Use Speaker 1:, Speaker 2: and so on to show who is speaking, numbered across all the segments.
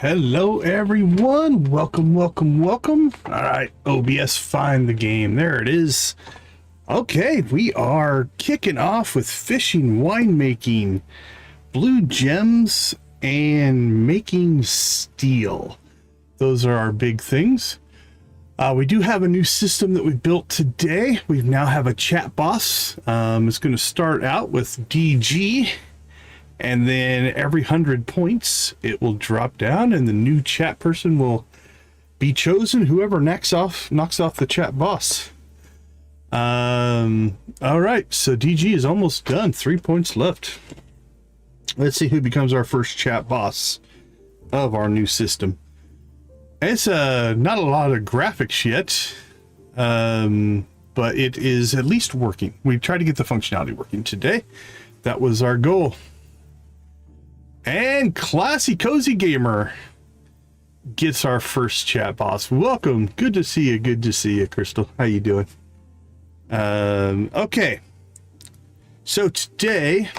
Speaker 1: Hello everyone, welcome. All right, OBS, find the game. There it is. Okay, we are kicking off with fishing, winemaking, blue gems, and making steel. Those are our big things. We do have a new system that we built today. We now have a chat boss. It's going to start out with DG. And then every 100 points, it will drop down and the new chat person will be chosen, whoever knocks off the chat boss. All right, so DG is almost done. 3 points left. Let's see who becomes our first chat boss of our new system. It's not a lot of graphics yet, but it is at least working. We tried to get the functionality working today. That was our goal. And Classy Cozy Gamer gets our first chat boss. Welcome. Good to see you, Crystal. How you doing? Okay. So today,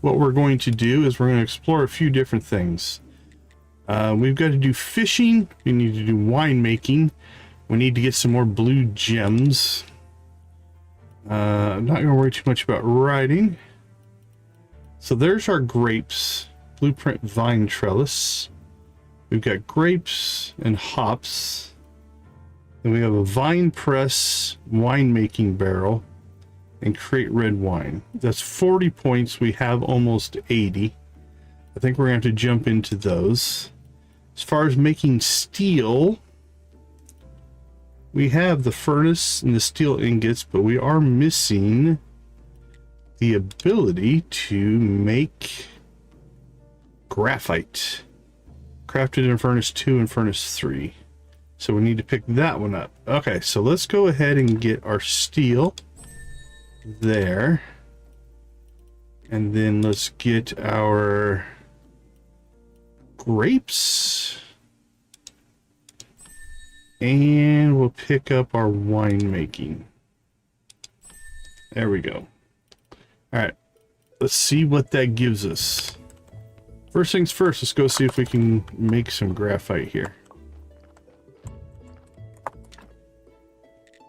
Speaker 1: what we're going to do is we're going to explore a few different things. We've got to do fishing. We need to do winemaking. We need to get some more blue gems. I'm not going to worry too much about writing. So there's our grapes. Blueprint vine trellis. We've got grapes and hops. Then we have a vine press winemaking barrel and create red wine. That's 40 points. We have almost 80. I think we're going to have to jump into those. As far as making steel, we have the furnace and the steel ingots, but we are missing the ability to make graphite, crafted in furnace 2 and furnace 3. So we need to pick that one up. Okay, so let's go ahead and get our steel there. And then let's get our grapes. And we'll pick up our winemaking. There we go. All right, let's see what that gives us. First things first, let's go see if we can make some graphite here.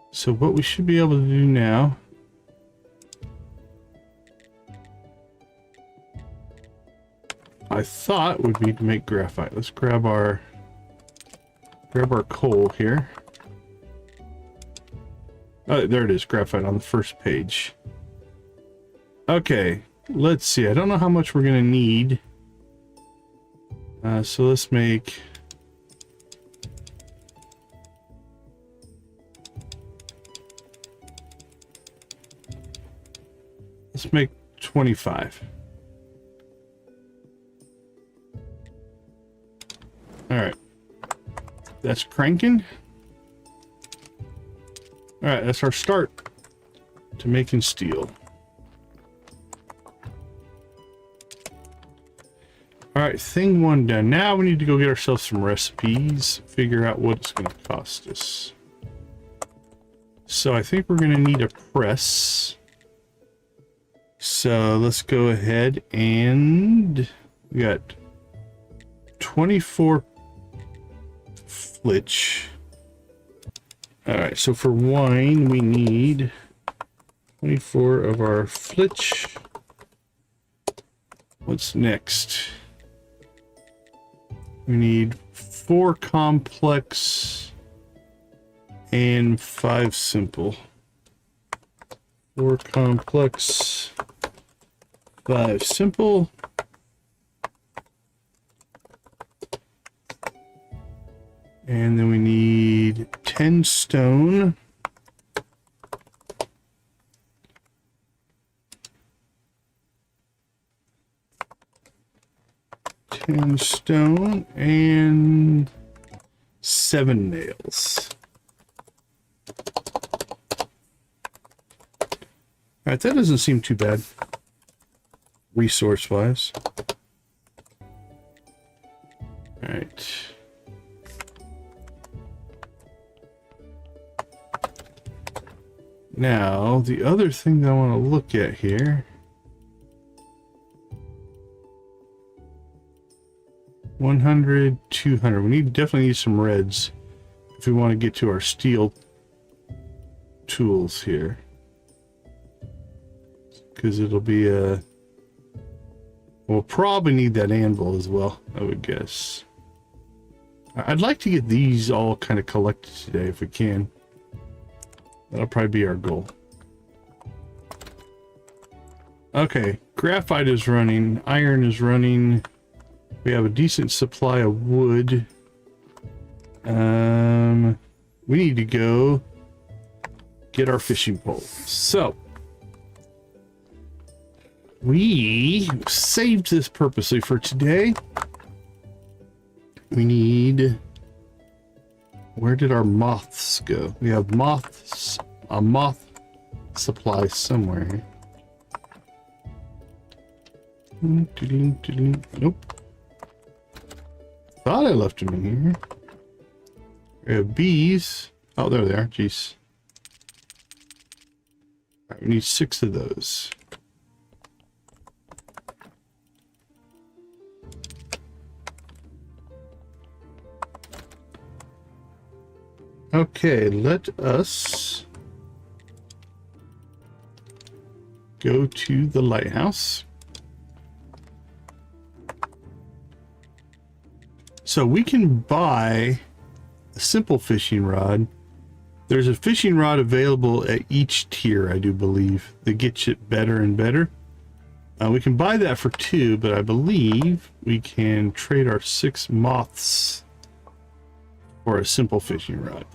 Speaker 1: So what we should be able to do now, I thought would be to make graphite. Let's grab our coal here. Oh, there it is, graphite on the first page. Okay, let's see. I don't know how much we're gonna need. So let's make let's make 25. All right, that's cranking. All right, that's our start to making steel. All right, thing one done. Now we need to go get ourselves some recipes, figure out what it's going to cost us. So I think we're going to need a press. So let's go ahead and we got 24 flitch. All right, so for wine, we need 24 of our flitch. What's next? We need 4 complex and 5 simple. 4 complex, 5 simple. And then we need 10 stone. And stone and 7 nails. All right, that doesn't seem too bad resource wise. All right. Now, the other thing that I want to look at here 100, 200. We definitely need some reds if we want to get to our steel tools here. Because it'll be a... We'll probably need that anvil as well, I would guess. I'd like to get these all kind of collected today if we can. That'll probably be our goal. Okay, graphite is running, iron is running. We have a decent supply of wood. We need to go get our fishing pole. So, we saved this purposely for today. We need... Where did our moths go? We have moths, a moth supply somewhere here. Nope. Thought I left them in here. We have bees. Oh, there they are. Jeez. All right, we need 6 of those. Okay, let us go to the lighthouse. So we can buy a simple fishing rod. There's a fishing rod available at each tier, I do believe, that gets it better and better. We can buy that for 2, but I believe we can trade our 6 moths for a simple fishing rod.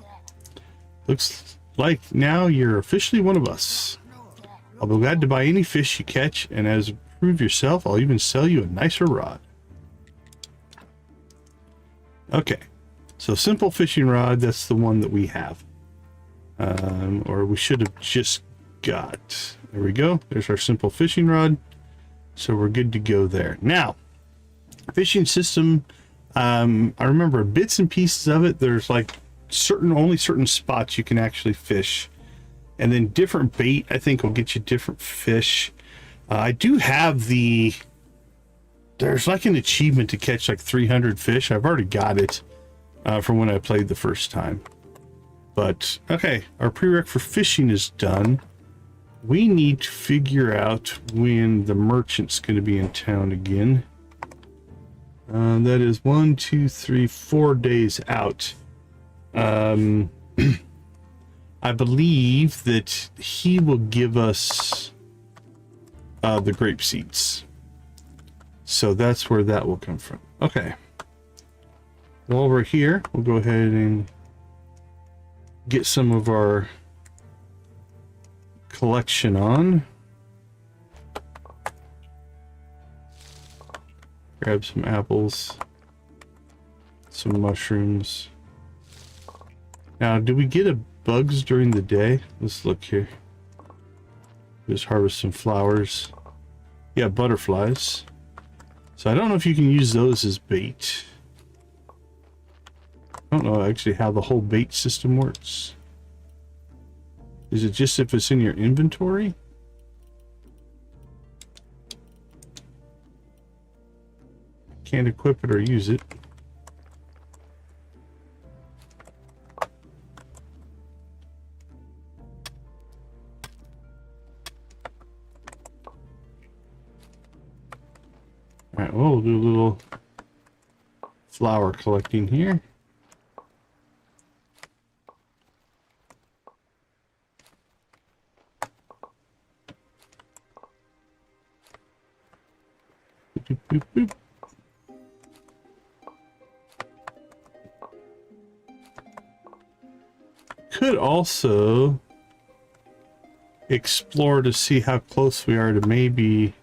Speaker 1: Looks like now you're officially one of us. I'll be glad to buy any fish you catch, and as prove yourself, I'll even sell you a nicer rod. Okay, so simple fishing rod, that's the one that we have. Or we should have just got. There we go. There's our simple fishing rod. So we're good to go there. Now, fishing system, I remember bits and pieces of it. There's like only certain spots you can actually fish. And then different bait, I think, will get you different fish. I do have there's like an achievement to catch like 300 fish. I've already got it from when I played the first time. But, okay, our prereq for fishing is done. We need to figure out when the merchant's going to be in town again. That is 1, 2, 3, 4 days out. I believe that he will give us the grape seeds. So that's where that will come from. Okay. While we're here, we'll go ahead and get some of our collection on. Grab some apples, some mushrooms. Now, do we get bugs during the day? Let's look here. Just harvest some flowers. Yeah, butterflies. So I don't know if you can use those as bait. I don't know actually how the whole bait system works. Is it just if it's in your inventory? Can't equip it or use it. All right, well, we'll do a little flower collecting here. Boop, boop, boop. Could also explore to see how close we are to maybe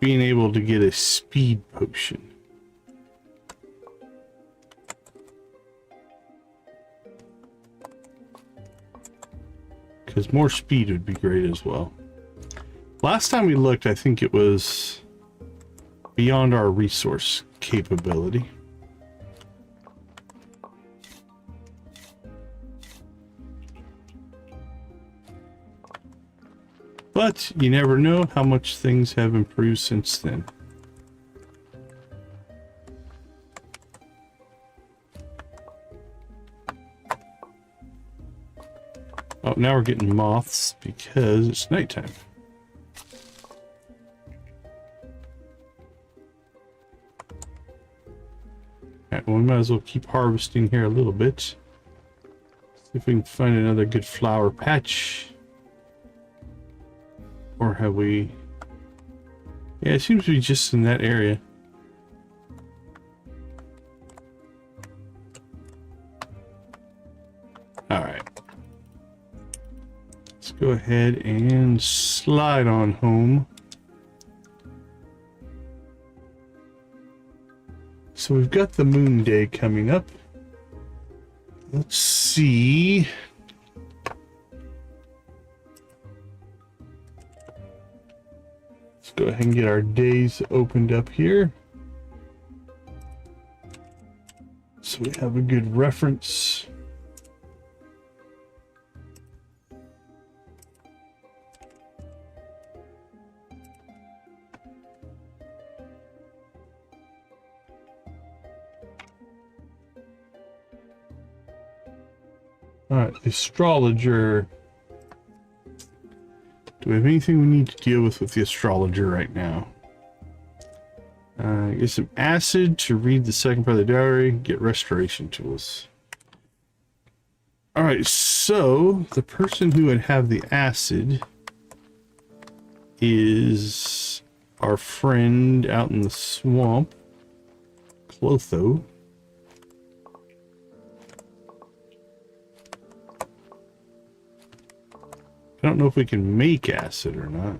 Speaker 1: being able to get a speed potion. Because more speed would be great as well. Last time we looked, I think it was beyond our resource capability. But you never know how much things have improved since then. now we're getting moths because it's nighttime. Alright, well, we might as well keep harvesting here a little bit. See if we can find another good flower patch. Or have we... Yeah, it seems to be just in that area. Alright. Let's go ahead and slide on home. So we've got the moon day coming up. Let's see. Let's go ahead and get our days opened up here, so we have a good reference. All right, astrologer. Do we have anything we need to deal with the astrologer right now? Get some acid to read the second part of the diary. Get restoration tools. All right, so the person who would have the acid is our friend out in the swamp, Clotho. I don't know if we can make acid or not.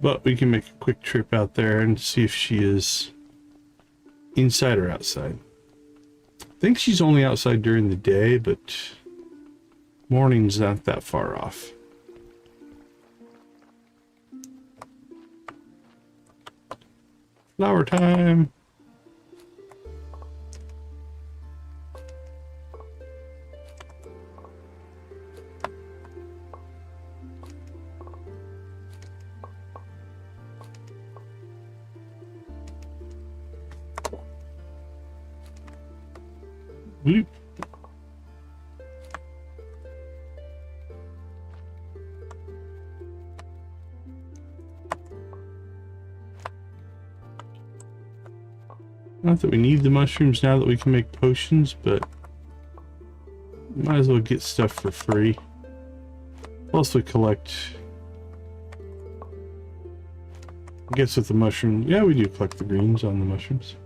Speaker 1: But we can make a quick trip out there and see if she is inside or outside. I think she's only outside during the day, but morning's not that far off. Flower time. Bloop. Not that we need the mushrooms now that we can make potions, but might as well get stuff for free. Plus we collect, I guess with the mushrooms, yeah, we do collect the greens on the mushrooms.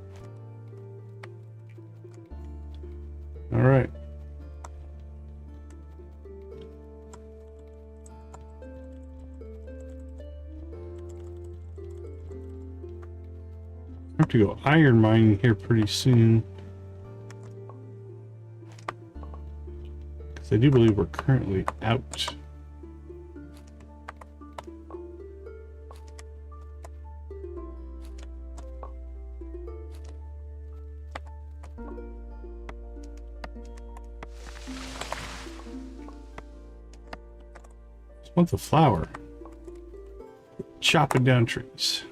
Speaker 1: All right. I have to go iron mining here pretty soon, because I do believe we're currently out. I want the flower. Chopping down trees.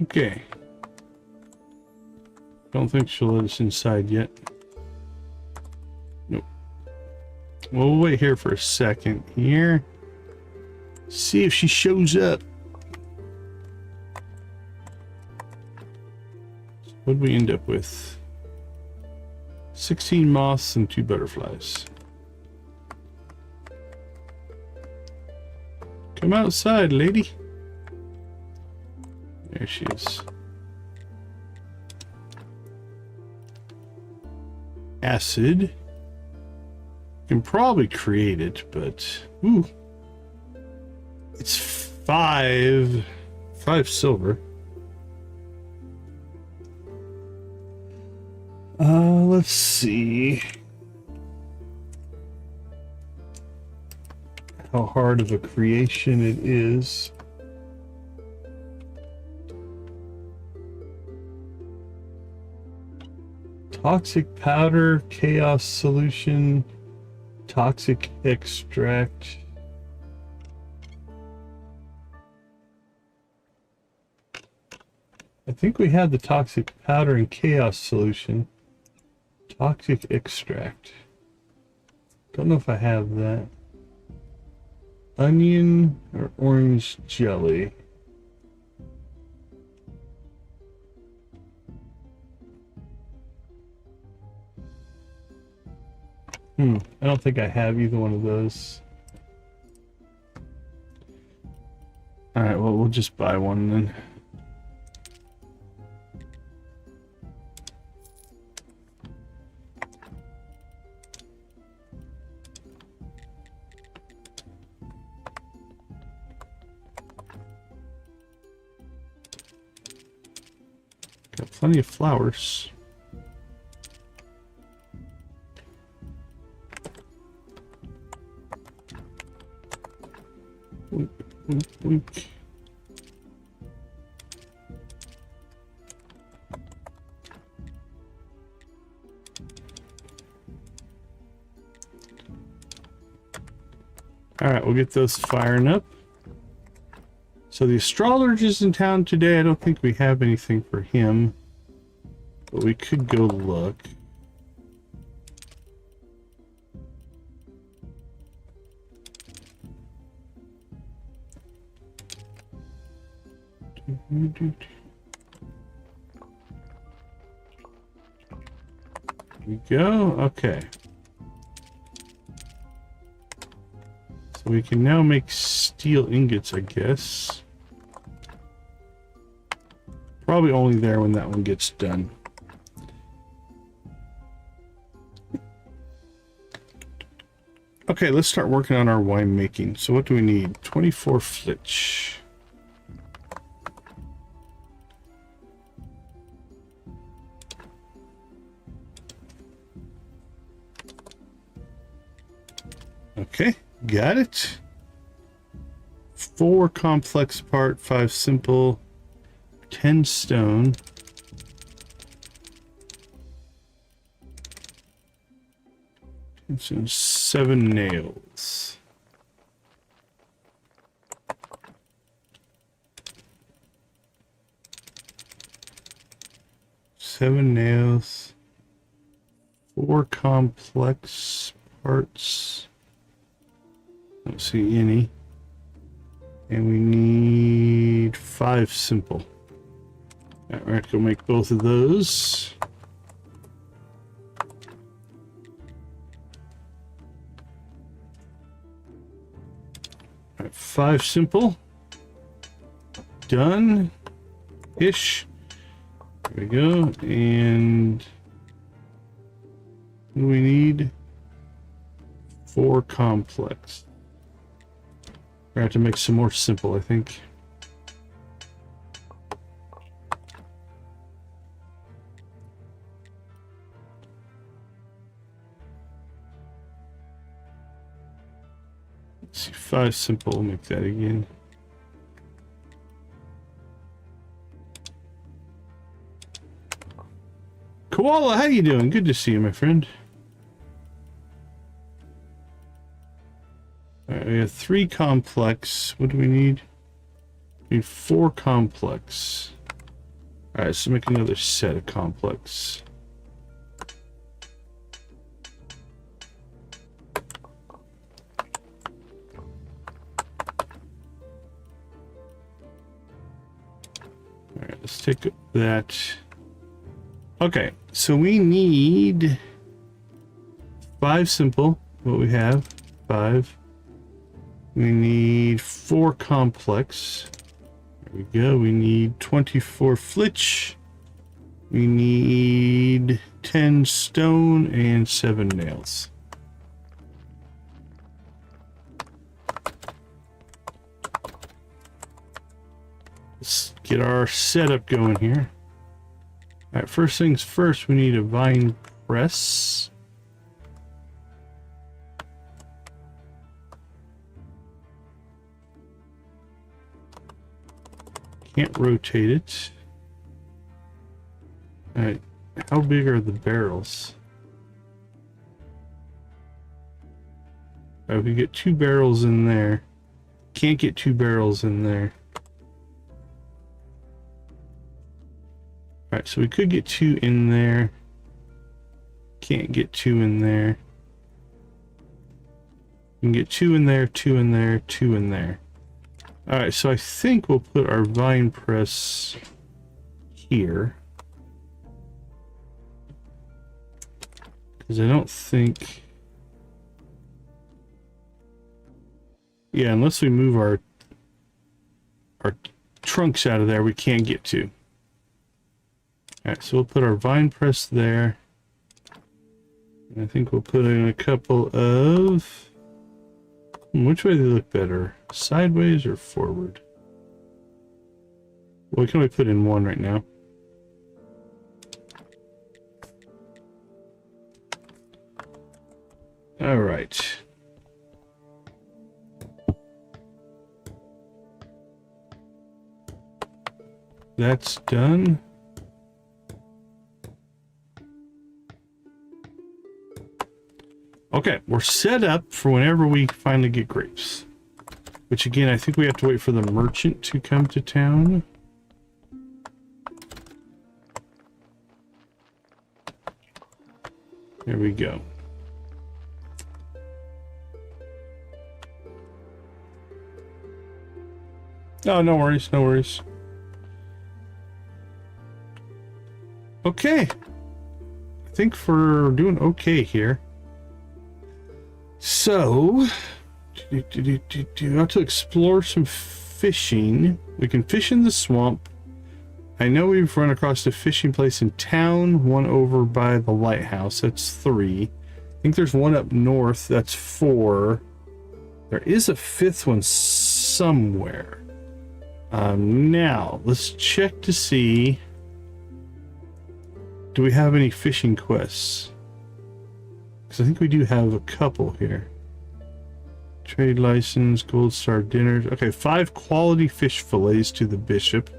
Speaker 1: Okay. Don't think she'll let us inside yet. Nope. We'll wait here for a second here. See if she shows up. What'd we end up with? 16 moths and 2 butterflies. Come outside, lady. There she is. Acid. You can probably create it, but ooh. It's 5 silver. Let's see how hard of a creation it is. Toxic powder, chaos solution, toxic extract. I think we had the toxic powder and chaos solution. Toxic extract. Don't know if I have that. Onion or orange jelly. I don't think I have either one of those. Alright, well, we'll just buy one then. Got plenty of flowers. Wink. All right, we'll get those firing up. So the astrologer's in town today. I don't think we have anything for him, but we could go look. Here we go. Okay. So we can now make steel ingots, I guess. Probably only there when that one gets done. Okay, let's start working on our winemaking. So what do we need? 24 flitch. Okay, got it. 4 complex part, 5 simple, 10 stone. And 7 nails. Seven nails. 4 complex parts. Don't see any. And we need 5 simple. All right, we're gonna go make both of those. All right, 5 simple. Done. Ish. There we go. And what do we need? 4 complex. We're going to have to make some more simple, I think. Let's see, 5 simple, we'll make that again. Koala, how you doing? Good to see you, my friend. Alright, we have 3 complex. What do we need? We need 4 complex. Alright, so make another set of complex. Alright, let's take that. Okay, so we need 5 simple. What we have? 5. We need 4 complex. There we go. We need 24 flitch. We need 10 stone and 7 nails. Let's get our setup going here. All right, first things first, we need a vine press. Can't rotate it. All right, How big are the barrels? Oh, we get 2 barrels in there. Can't get 2 barrels in there. Alright, so we could get 2 in there. Can't get 2 in there. We can get 2 in there, 2 in there, 2 in there. Alright, so I think we'll put our vine press here. Because I don't think... Yeah, unless we move our trunks out of there, we can't get to. Alright, so we'll put our vine press there. And I think we'll put in a couple of... Which way do they look better? Sideways or forward? Well, we can only put in one right now. Alright. That's done. Okay, we're set up for whenever we finally get grapes. Which again, I think we have to wait for the merchant to come to town. There we go. Oh, no worries, no worries. Okay. I think we're doing okay here. So, I have to explore some fishing. We can fish in the swamp. I know we've run across a fishing place in town, one over by the lighthouse. That's 3. I think there's one up north. That's 4. There is a 5th one somewhere. Now, let's check to see... Do we have any fishing quests? Because I think we do have a couple here. Trade license, gold star dinners. Okay, 5 quality fish fillets to the bishop.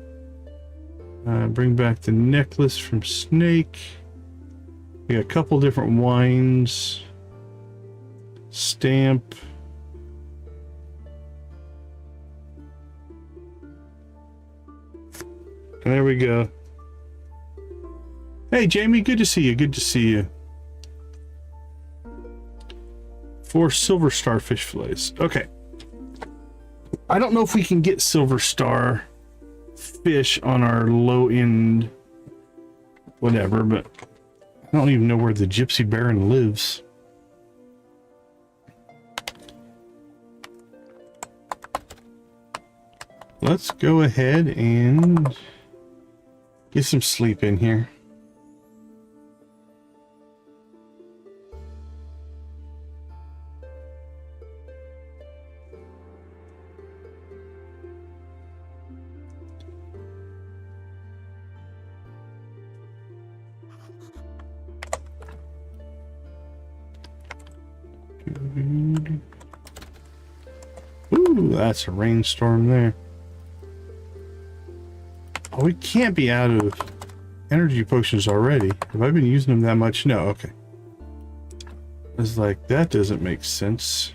Speaker 1: Bring back the necklace from Snake. We got a couple different wines. Stamp. And there we go. Hey, Jamie, good to see you. Good to see you. 4 silver star fish fillets. Okay. I don't know if we can get silver star fish on our low end whatever, but I don't even know where the Gypsy Baron lives. Let's go ahead and get some sleep in here. Ooh, that's a rainstorm there. Oh, we can't be out of energy potions already. Have I been using them that much? No, okay. It's like, that doesn't make sense.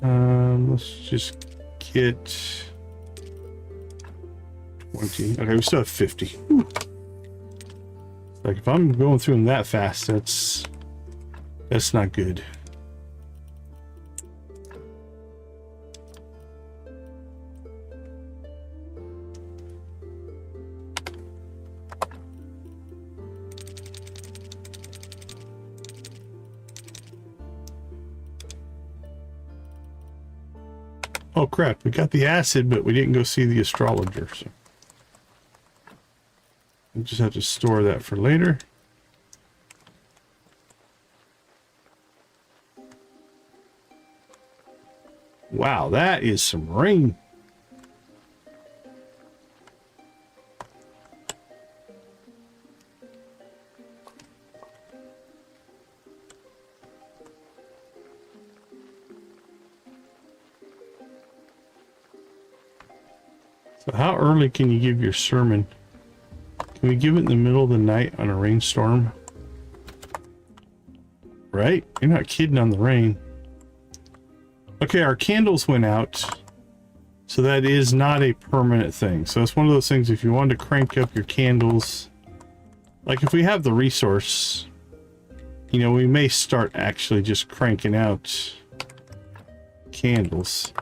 Speaker 1: Let's just get 20. Okay, we still have 50. Whew. Like, if I'm going through them that fast, that's not good. Oh crap, we got the acid, but we didn't go see the astrologer, so we just have to store that for later. Wow, that is some rain. So how early can you give your sermon? Can we give it in the middle of the night on a rainstorm? Right? You're not kidding on the rain. Okay, our candles went out. So that is not a permanent thing. So it's one of those things, if you wanted to crank up your candles, like if we have the resource, you know, we may start actually just cranking out candles.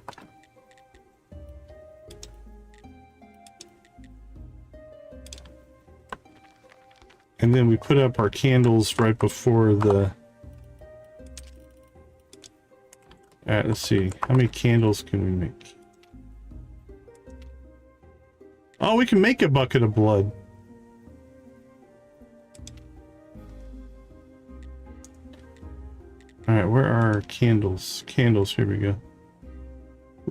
Speaker 1: And then we put up our candles right before the... Alright, let's see. How many candles can we make? Oh, we can make a bucket of blood. Alright, where are our candles? Candles, here we go.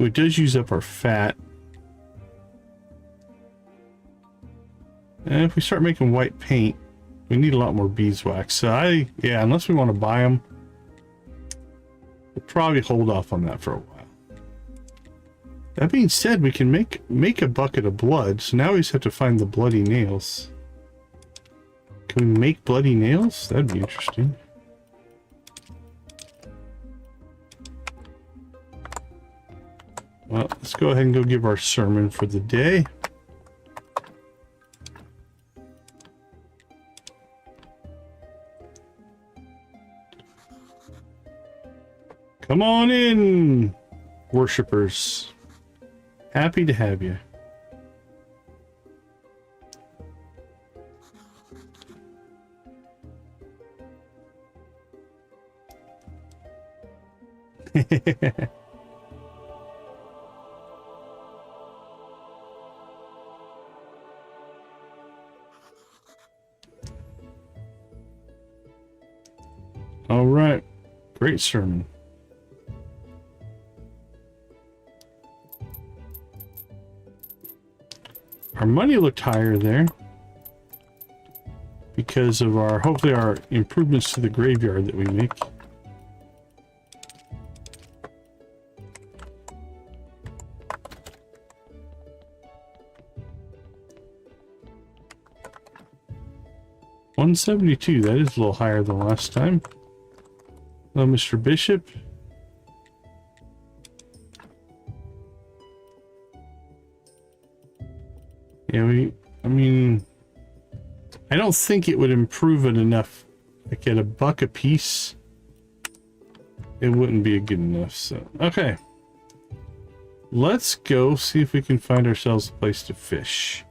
Speaker 1: Ooh, it does use up our fat. And if we start making white paint, we need a lot more beeswax. So yeah, unless we want to buy them, we'll probably hold off on that for a while. That being said, we can make a bucket of blood. So now we just have to find the bloody nails. Can we make bloody nails? That'd be interesting. Well, let's go ahead and go give our sermon for the day. Come on in, worshippers. Happy to have you. All right. Great sermon. Our money looked higher there because of our, hopefully our improvements to the graveyard that we make. $172, that is a little higher than last time. Hello, Mr. Bishop. Yeah, I mean, I don't think it would improve it enough. Like at $1 a piece, it wouldn't be good enough. So, okay. Let's go see if we can find ourselves a place to fish.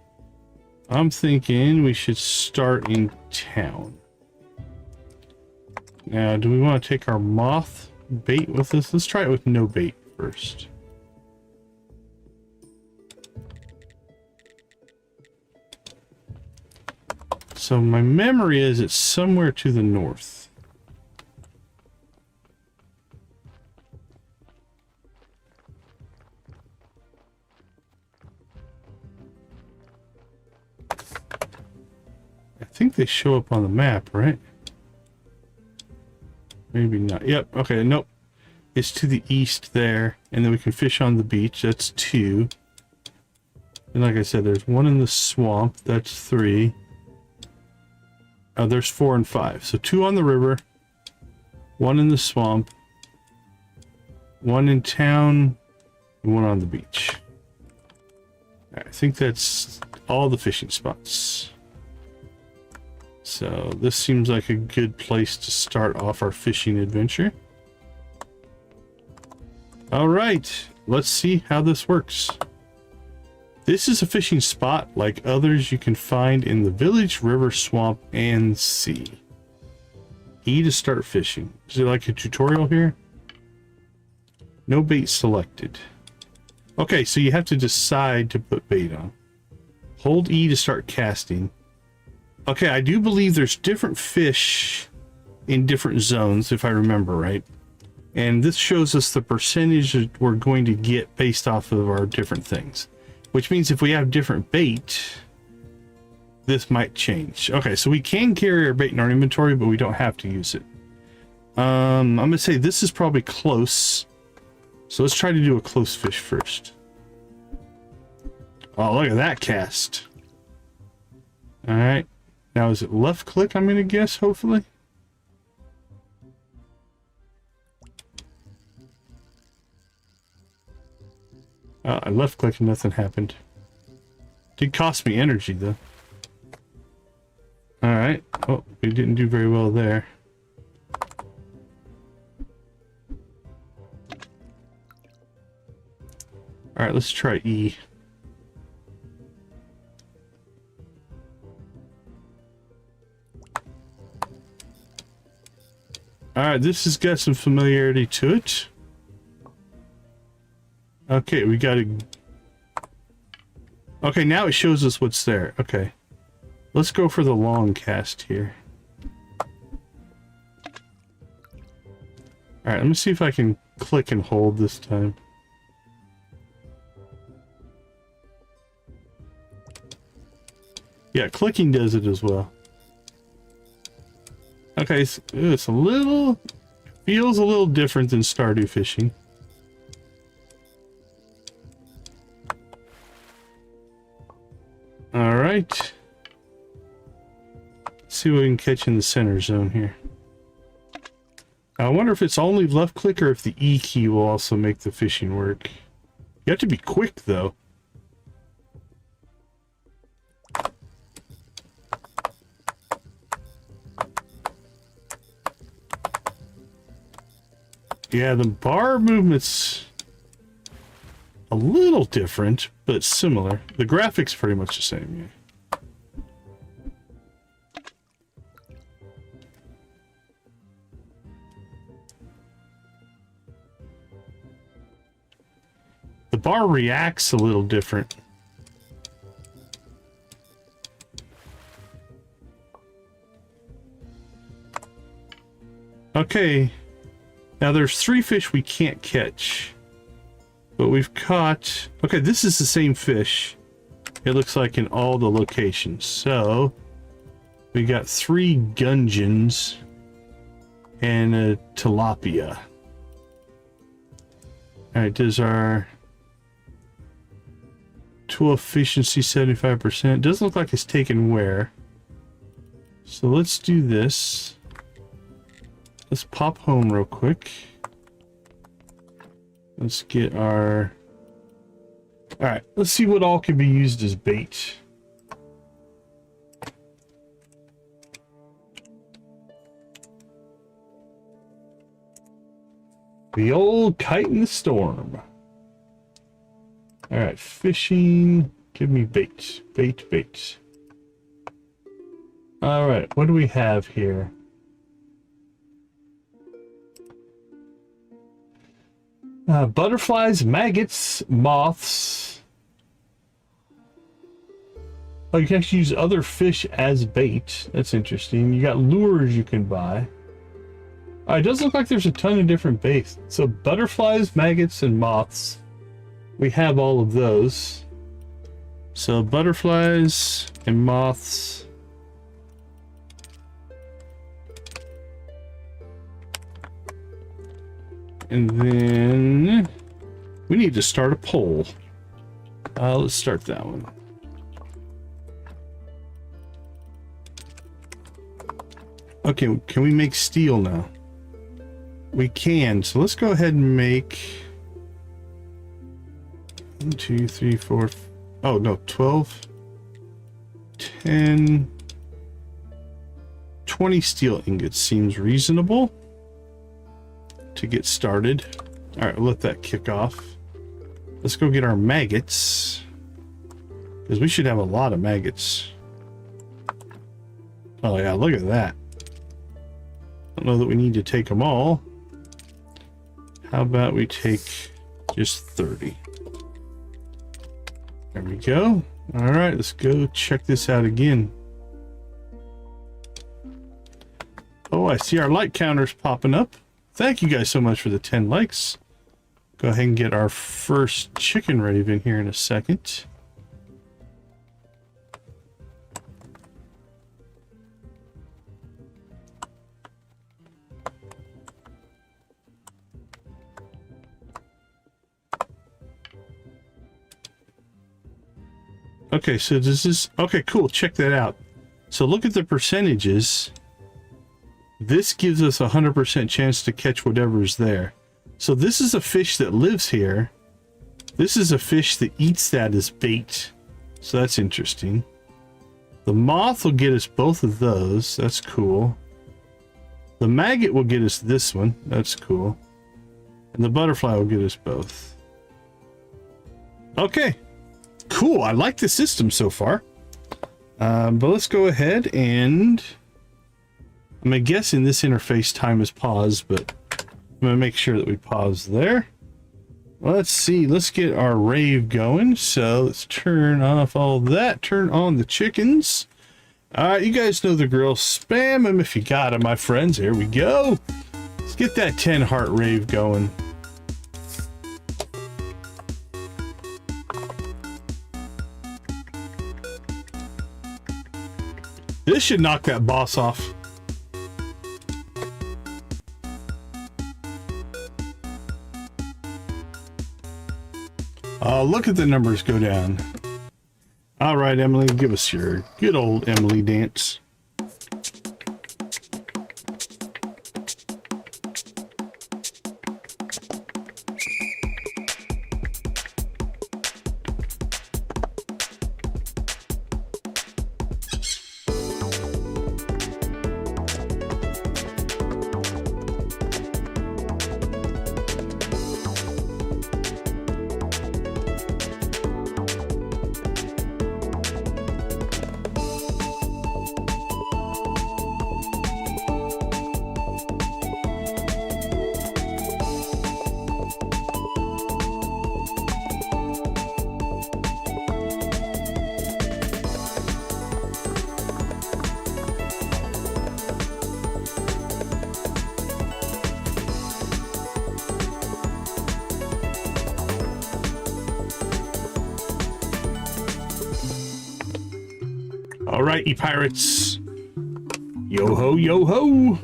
Speaker 1: I'm thinking we should start in town. Now, do we want to take our moth bait with us? Let's try it with no bait first. So my memory is it's somewhere to the north. I think they show up on the map, right? Maybe not. Yep. Okay. Nope. It's to the east there. And then we can fish on the beach. That's 2. And like I said, there's 1 in the swamp. That's 3. Oh, there's 4 and 5. So 2 on the river, 1 in the swamp, 1 in town, and 1 on the beach. I think that's all the fishing spots. So this seems like a good place to start off our fishing adventure. All right, let's see how this works. This is a fishing spot like others you can find in the village, river, swamp, and sea. E to start fishing. Is it like a tutorial here? No bait selected. Okay, so you have to decide to put bait on. Hold E to start casting. Okay, I do believe there's different fish in different zones, if I remember right. And this shows us the percentage that we're going to get based off of our different things. Which means if we have different bait, this might change. Okay, so we can carry our bait in our inventory, but we don't have to use it. I'm going to say this is probably close. So let's try to do a close fish first. Oh, look at that cast. All right. Now is it left click? I'm gonna guess. Hopefully. I left click and nothing happened. Did cost me energy though. All right. Oh, we didn't do very well there. All right, let's try E. All right, this has got some familiarity to it. Okay, we got to... Okay, now it shows us what's there. Okay. Let's go for the long cast here. Alright, let me see if I can click and hold this time. Yeah, clicking does it as well. Okay, it's a little... Feels a little different than Stardew fishing. Alright. Let's see what we can catch in the center zone here. I wonder if it's only left click or if the E key will also make the fishing work. You have to be quick though. Yeah, the bar movement's a little different, but similar. The graphics pretty much the same, yeah. The bar reacts a little different. Okay. Now there's 3 fish we can't catch. But we've caught... Okay, this is the same fish. It looks like in all the locations. So, we got 3 gudgeons and a tilapia. Alright, does our tool efficiency 75%? Doesn't look like it's taken where. So let's do this. Let's pop home real quick. Let's get our... Alright, let's see what all can be used as bait. The old kite in the storm. Alright, fishing. Give me bait. Bait, bait. Alright, what do we have here? Butterflies, maggots, moths. Oh, you can actually use other fish as bait. That's interesting. You got lures you can buy. It does look like there's a ton of different baits. So butterflies, maggots, and moths. We have all of those. So butterflies and moths. And then we need to start a poll. Let's start that one. Okay, can we make steel now? We can, so let's go ahead and make 1, 2, 3, 4. Oh no, 12, 10, 20 steel ingots seems reasonable to get started. All right, we'll let that kick off. Let's go get our maggots, because we should have a lot of maggots. Oh yeah, look at that. I don't know that we need to take them all. How about we take just 30? There we go. All right, let's go check this out again. Oh, I see our like counters popping up. Thank you guys so much for the 10 likes. Go ahead and get our first chicken raven here in a second. Okay, so does this... Okay, cool. Check that out. So look at the percentages. This gives us a 100% chance to catch whatever's there. So this is a fish that lives here. This is a fish that eats that as bait. So that's interesting. The moth will get us both of those. That's cool. The maggot will get us this one. That's cool. And the butterfly will get us both. Okay. Cool. I like the system so far. But let's go ahead and... I'm guessing this interface time is paused, but I'm going to make sure that we pause there. Let's see. Let's get our rave going. So let's turn off all that. Turn on the chickens. All right, you guys know the drill. Spam them if you got them, my friends. Here we go. Let's get that 10 heart rave going. This should knock that boss off. Look at the numbers go down. All right, Emily, give us your good old Emily dance. All right, you pirates. Yo ho, yo ho.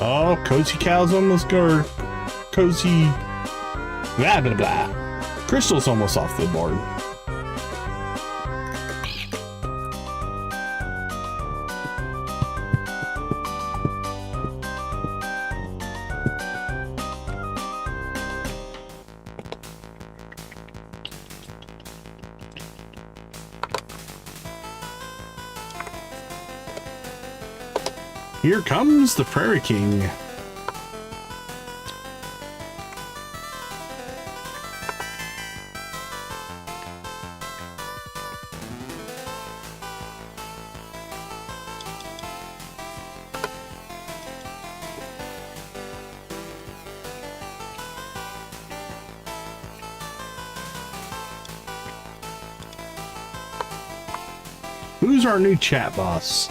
Speaker 1: Oh, Cozy Cow's almost go. Cozy. Blah, blah, blah. Crystal's almost off the board. Here comes the Prairie King. Who's our new chat boss?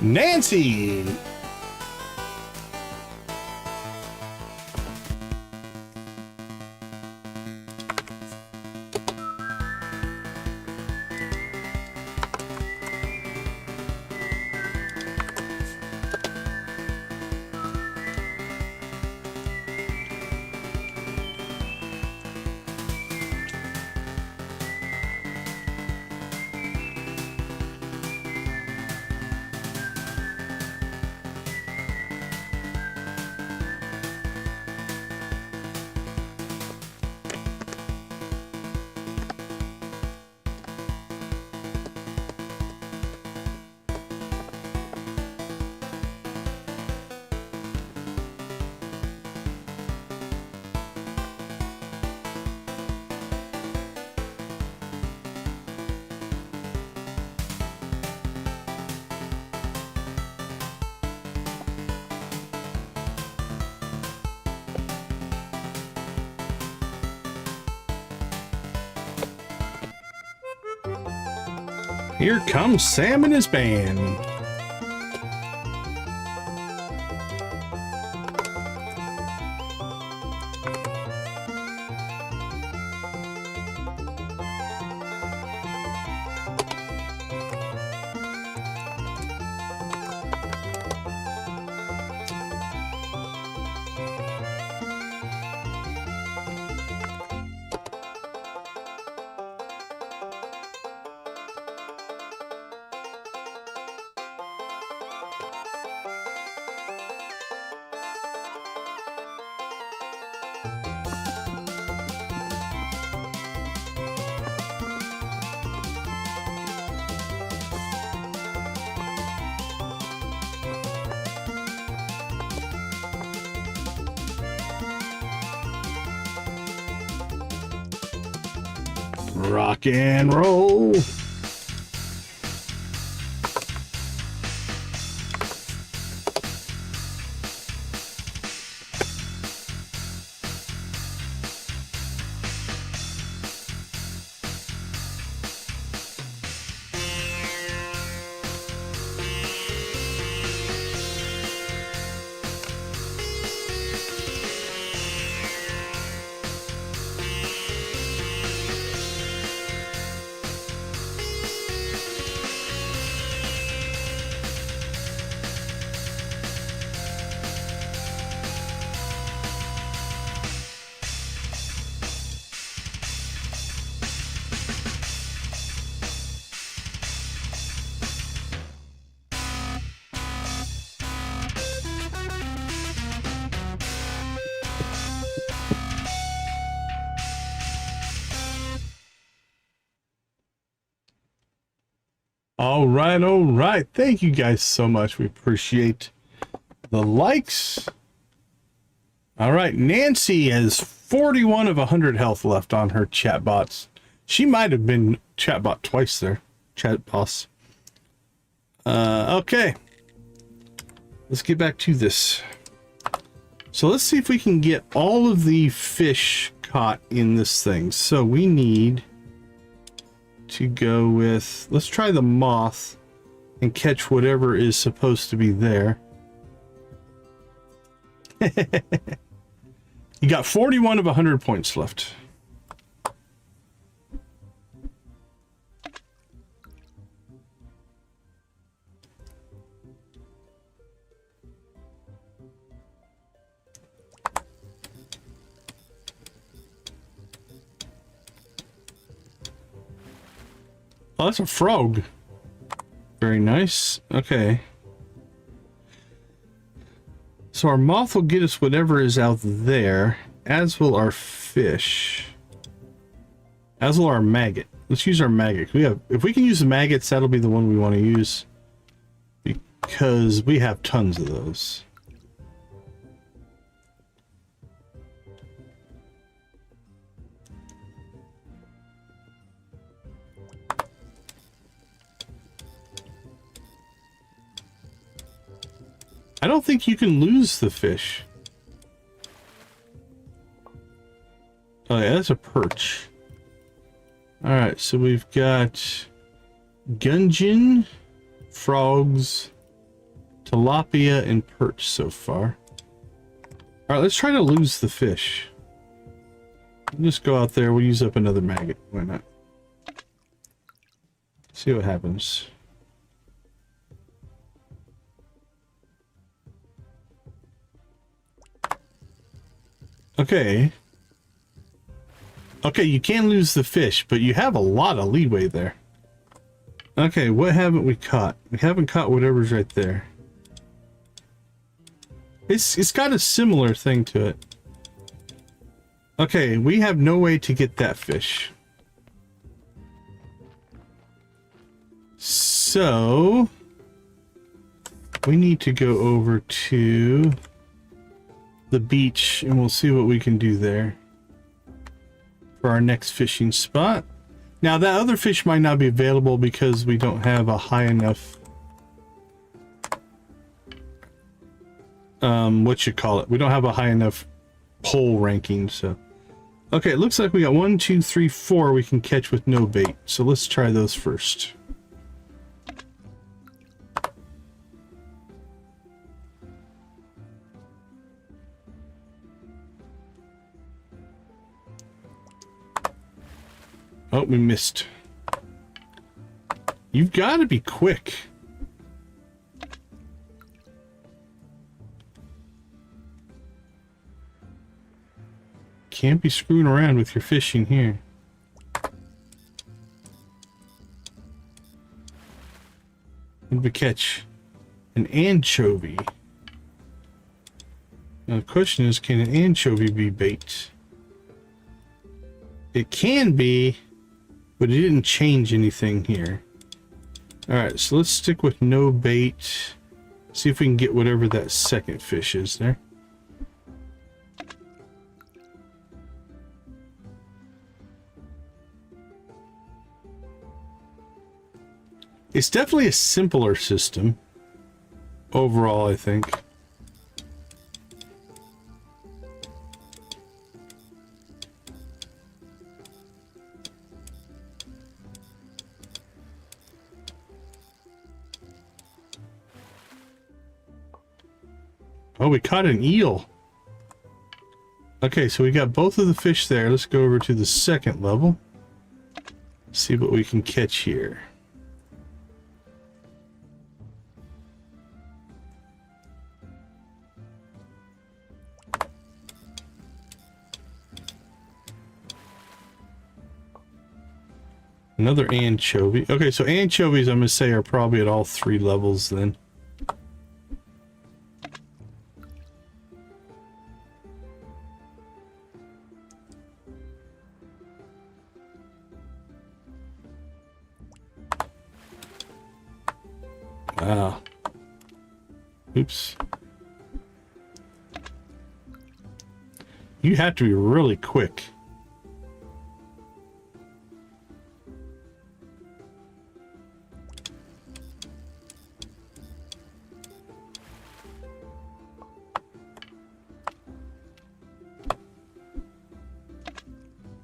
Speaker 1: Nancy! Here comes Sam and his band. Rock and roll. All right, all right. Thank you guys so much. We appreciate the likes. All right, Nancy has 41 of 100 health left on her chatbots. She might have been chatbot twice there. Chat boss. Okay. Let's get back to this. So let's see if we can get all of the fish caught in this thing. So we need to go with, let's try the moth and catch whatever is supposed to be there. You got 41 of 100 points left. Oh, that's a frog. Very nice. Okay. So our moth will get us whatever is out there, as will our fish. As will our maggot. Let's use our maggot. If we can use the maggots, that'll be the one we want to use, because we have tons of those. I don't think you can lose the fish. Oh yeah, that's a perch. Alright, so we've got gudgeon, frogs, tilapia, and perch so far. Alright, let's try to lose the fish. We'll just go out there, we'll use up another maggot. Why not? See what happens. Okay. Okay, you can lose the fish, but you have a lot of leeway there. Okay, what haven't we caught? We haven't caught whatever's right there. It's got a similar thing to it. Okay, we have no way to get that fish. So we need to go over to the beach and we'll see what we can do there for our next fishing spot. Now that other fish might not be available because we don't have a high enough what you call it, we don't have a high enough pole ranking. So okay, it looks like we got 1 2 3 4 we can catch with no bait, so let's try those first. Oh, we missed. You've got to be quick. Can't be screwing around with your fishing here. What did we catch? An anchovy. Now the question is, can an anchovy be bait? It can be, but it didn't change anything here. Alright, so let's stick with no bait. See if we can get whatever that second fish is there. It's definitely a simpler system overall, I think. Oh, we caught an eel. Okay, so we got both of the fish there. Let's go over to the second level. See what we can catch here. Another anchovy. Okay, so anchovies, I'm going to say, are probably at all 3 levels then. Wow. Oops. You have to be really quick.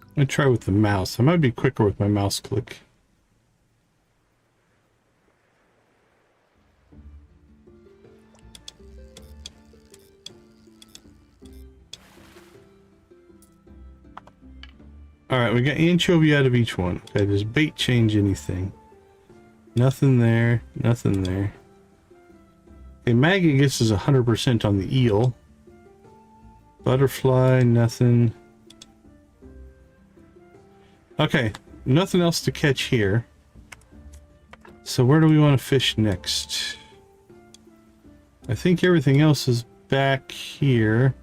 Speaker 1: I'm gonna try with the mouse. I might be quicker with my mouse click. Alright, we got anchovy out of each one. Okay, does bait change anything? Nothing there, nothing there. Okay, maggot gets us 100% on the eel. Butterfly, nothing. Okay, nothing else to catch here. So where do we want to fish next? I think everything else is back here.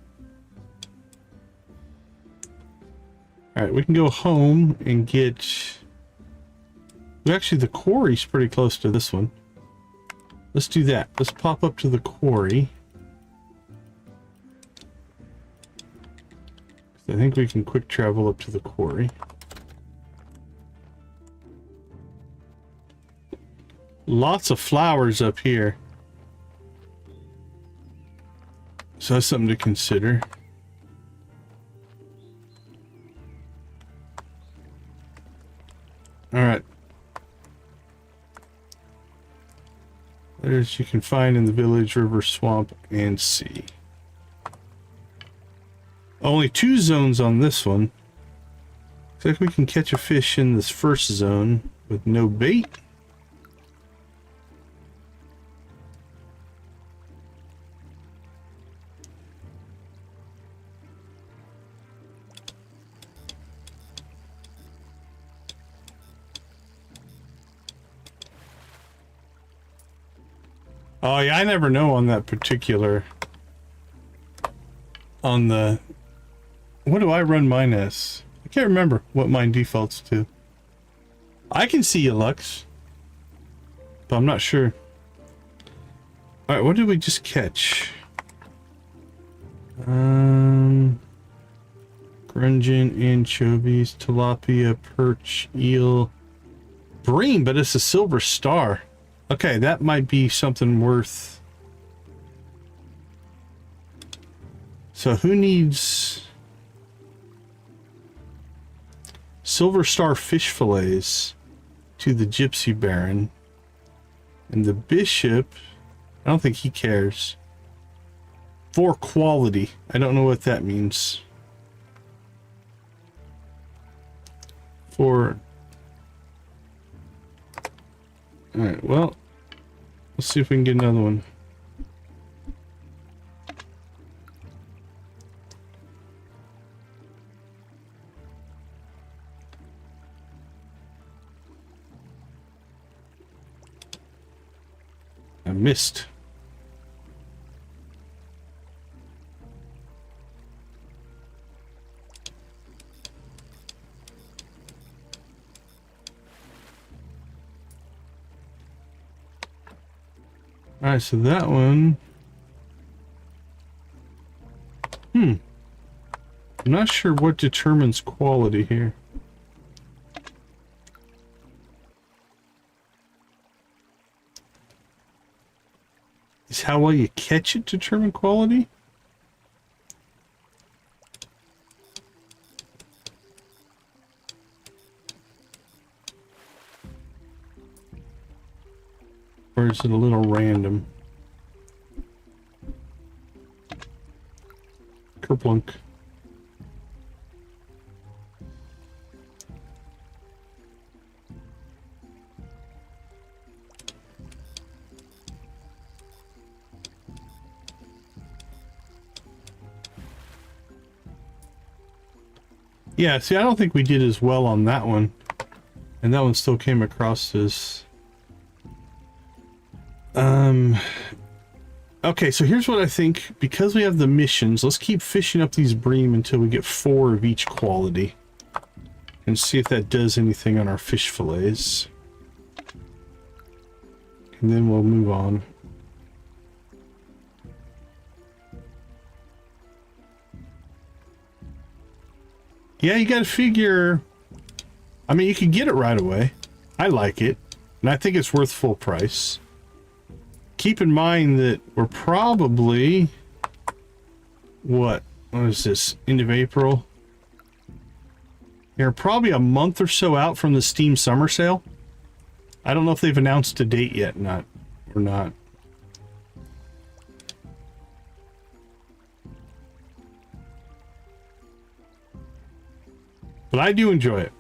Speaker 1: Alright, we can go home and get... Actually, the quarry's pretty close to this one. Let's do that. Let's pop up to the quarry. I think we can quick travel up to the quarry. Lots of flowers up here. So that's something to consider. Alright. There's you can find in the village, river, swamp, and sea. Only 2 zones on this one. Looks like we can catch a fish in this first zone with no bait. Oh yeah, I never know on that particular... On the... What do I run mine as? I can't remember what mine defaults to. I can see you, Lux. But I'm not sure. Alright, what did we just catch? Grungin, anchovies, tilapia, perch, eel, bream, but it's a silver star. Okay, that might be something worth... So who needs... Silver star fish fillets to the Gypsy Baron. And the bishop, I don't think he cares. For quality. I don't know what that means. For... Alright, well, let's see if we can get another one. I missed. All right, so that one. I'm not sure what determines quality here. Is how well you catch it determine quality? Or is it a little random? Kerplunk. Yeah, see, I don't think we did as well on that one. And that one still came across as... Okay, so here's what I think. Because we have the missions, let's keep fishing up these bream until we get 4 of each quality. And see if that does anything on our fish fillets. And then we'll move on. Yeah, you gotta figure... I mean, you can get it right away. I like it. And I think it's worth full price. Keep in mind that we're probably... What is this? End of April? They're probably a month or so out from the Steam Summer Sale. I don't know if they've announced a date yet or not. But I do enjoy it.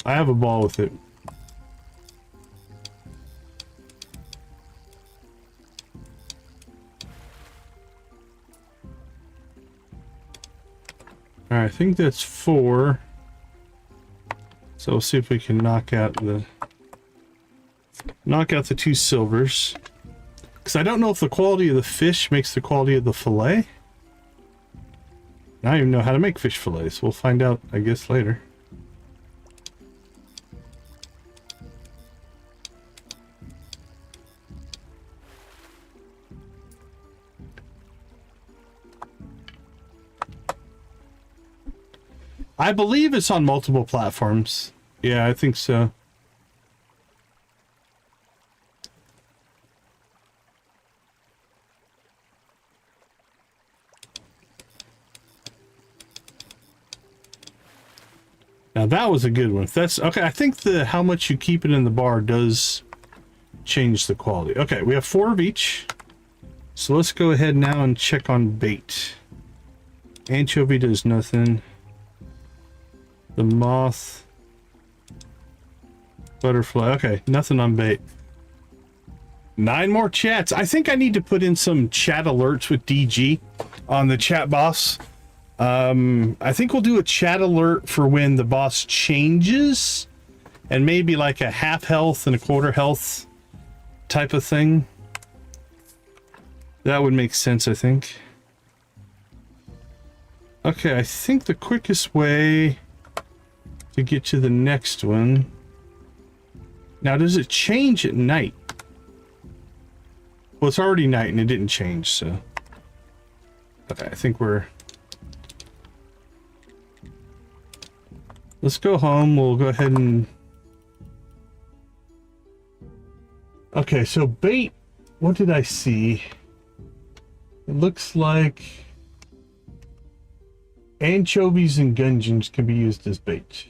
Speaker 1: I have a ball with it. Alright, I think that's 4. So we'll see if we can knock out the 2 silvers. Because I don't know if the quality of the fish makes the quality of the fillet. I don't even know how to make fish fillets. We'll find out, I guess, later. I believe it's on multiple platforms. Yeah, I think so. Now that was a good one. That's okay. I think the how much you keep it in the bar does change the quality. Okay, we have 4 of each. So let's go ahead now and check on bait. Anchovy does nothing. The moth, butterfly. Okay, nothing on bait. 9 more chats. I think I need to put in some chat alerts with DG on the chat boss. I think we'll do a chat alert for when the boss changes, and maybe like a half health and a quarter health type of thing. That would make sense, I think. Okay, I think the quickest way to get to the next one. Now, does it change at night? Well, it's already night and it didn't change, so. Okay, I think we're... Let's go home. We'll go ahead and... Okay, so bait, what did I see? It looks like anchovies and gudgeons can be used as bait.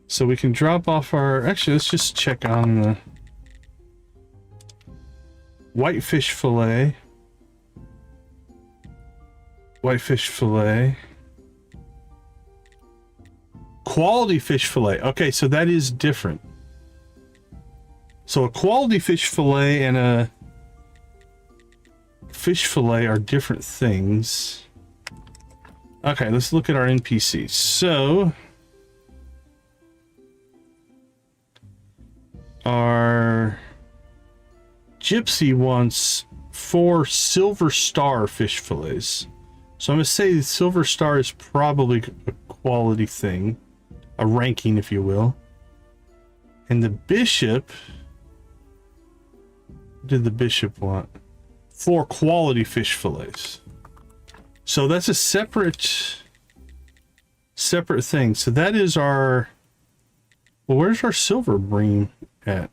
Speaker 1: So we can drop off our... Actually, let's just check on the whitefish fillet. Whitefish fillet. Quality fish fillet. Okay, so that is different. So a quality fish fillet and a fish fillet are different things. Okay, let's look at our NPCs. So... our gypsy wants 4 silver star fish fillets. So I'm going to say silver star is probably a quality thing. A ranking, if you will. And the bishop did the bishop want? 4 quality fish fillets. So that's a separate thing. So that is our, well, where's our silver bream at?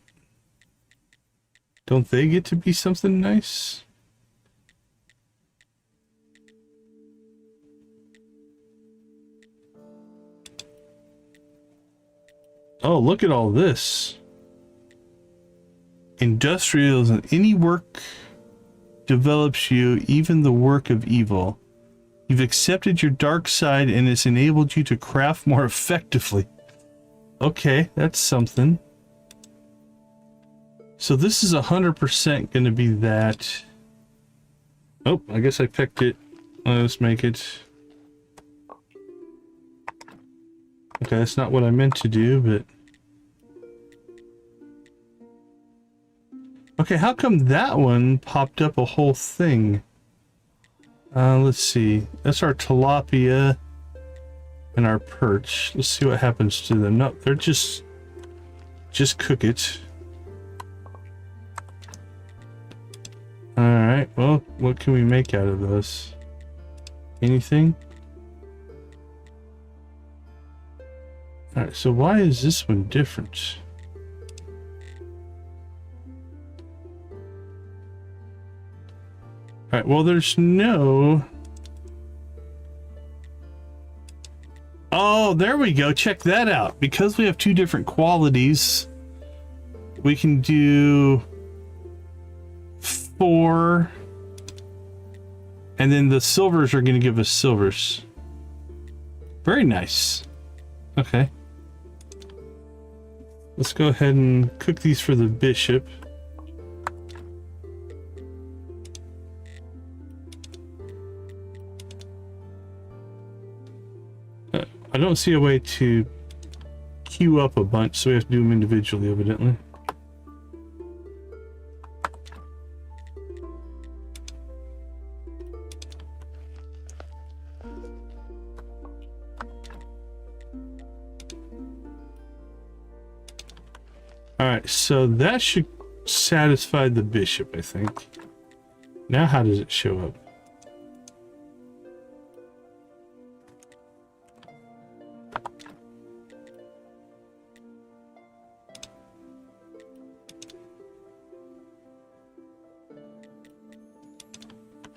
Speaker 1: Don't they get to be something nice? Oh, look at all this. Industrials, and any work develops you, even the work of evil. You've accepted your dark side and it's enabled you to craft more effectively. Okay, that's something. So this is 100% going to be that. Oh, I guess I picked it. Let's make it. Okay, that's not what I meant to do, but... Okay, how come that one popped up a whole thing? Let's see. That's our tilapia and our perch. Let's see what happens to them. No, they're just cook it. Alright, well, what can we make out of those? Anything? Alright, so why is this one different? Alright, well, there's no... Oh, there we go. Check that out. Because we have 2 different qualities, we can do 4, and then the silvers are going to give us silvers. Very nice. Okay. Let's go ahead and cook these for the bishop. I don't see a way to queue up a bunch, so we have to do them individually, evidently. Alright, so that should satisfy the bishop, I think. Now how does it show up?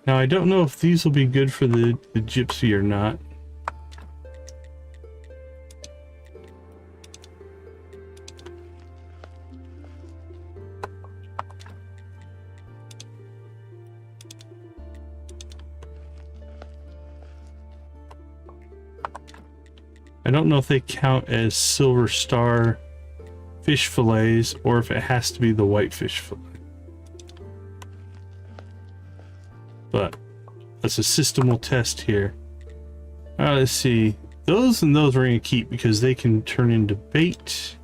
Speaker 1: Now, I don't know if these will be good for the gypsy or not. I don't know if they count as silver star fish fillets or if it has to be the white fish fillet. But that's a system we'll test here. Alright, let's see. Those and those we're going to keep because they can turn into bait.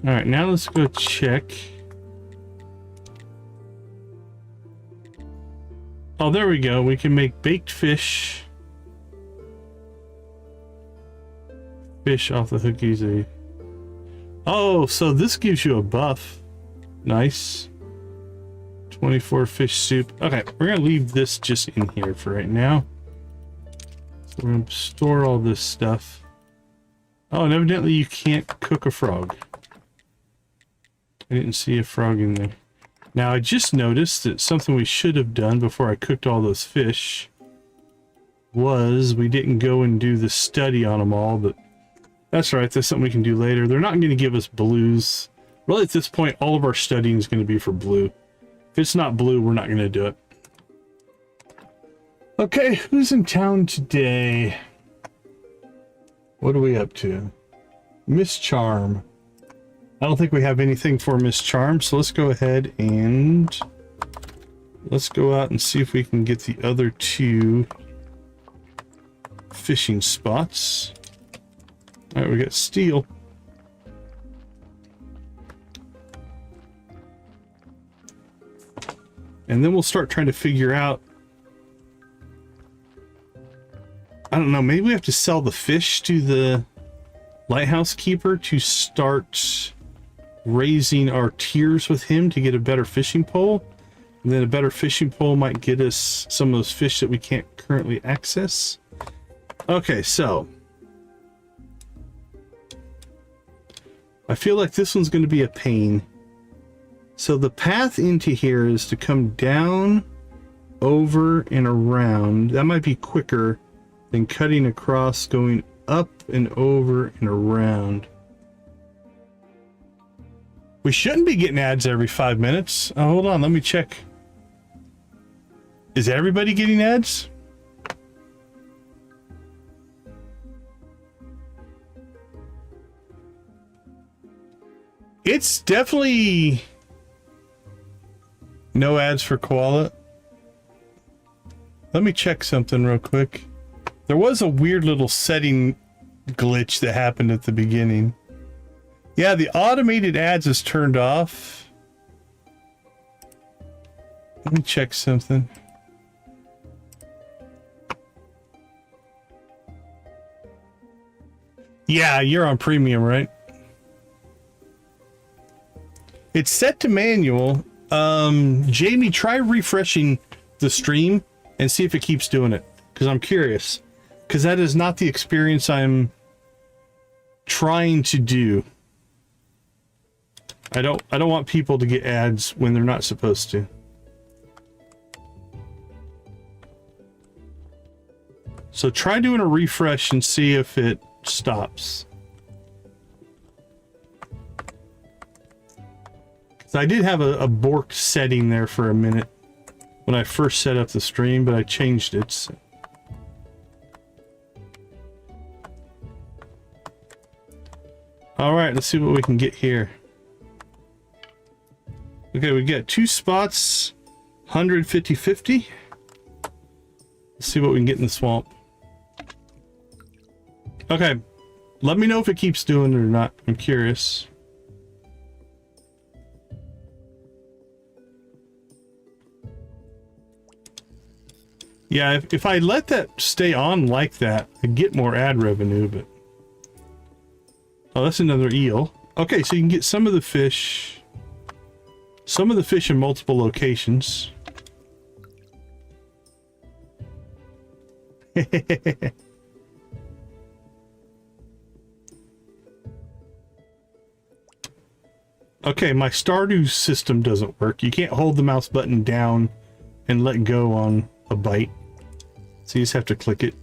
Speaker 1: Alright, now let's go check. Oh, there we go. We can make baked fish. Fish off the hook easy. Oh, so this gives you a buff. Nice. 24 fish soup. Okay, we're gonna leave this just in here for right now. So we're gonna store all this stuff. Oh, and evidently you can't cook a frog. I didn't see a frog in there. Now I just noticed that something we should have done before I cooked all those fish was we didn't go and do the study on them all, but that's all right. That's something we can do later. They're not going to give us blues. Really, at this point, all of our studying is going to be for blue. If it's not blue, we're not going to do it. Okay, who's in town today? What are we up to? Miss Charm. I don't think we have anything for Miss Charm, so let's go ahead and let's go out and see if we can get the other 2 fishing spots. All right, we got steel. And then we'll start trying to figure out, I don't know, maybe we have to sell the fish to the lighthouse keeper to start raising our tiers with him to get a better fishing pole. And then a better fishing pole might get us some of those fish that we can't currently access. Okay, so I feel like this one's going to be a pain. So the path into here is to come down, over, and around. That might be quicker than cutting across, going up and over and around. We shouldn't be getting ads every 5 minutes. Oh, hold on, let me check. Is everybody getting ads? It's definitely no ads for koala. Let me check something real quick. There was a weird little setting glitch that happened at the beginning. Yeah, the automated ads is turned off. Let me check something. Yeah, you're on premium, right? It's set to manual. Jamie, try refreshing the stream and see if it keeps doing it, because I'm curious, because that is not the experience I'm trying to do. I don't want people to get ads when they're not supposed to. So try doing a refresh and see if it stops. I did have a borked setting there for a minute when I first set up the stream, but I changed it. So. All right, let's see what we can get here. Okay, we got 2 spots, 150-50. Let's see what we can get in the swamp. Okay, let me know if it keeps doing it or not. I'm curious. Yeah, if I let that stay on like that, I get more ad revenue, but... Oh, that's another eel. Okay, so you can get some of the fish... Some of the fish in multiple locations. Okay, my Stardew system doesn't work. You can't hold the mouse button down and let go on a bite. So you just have to click it.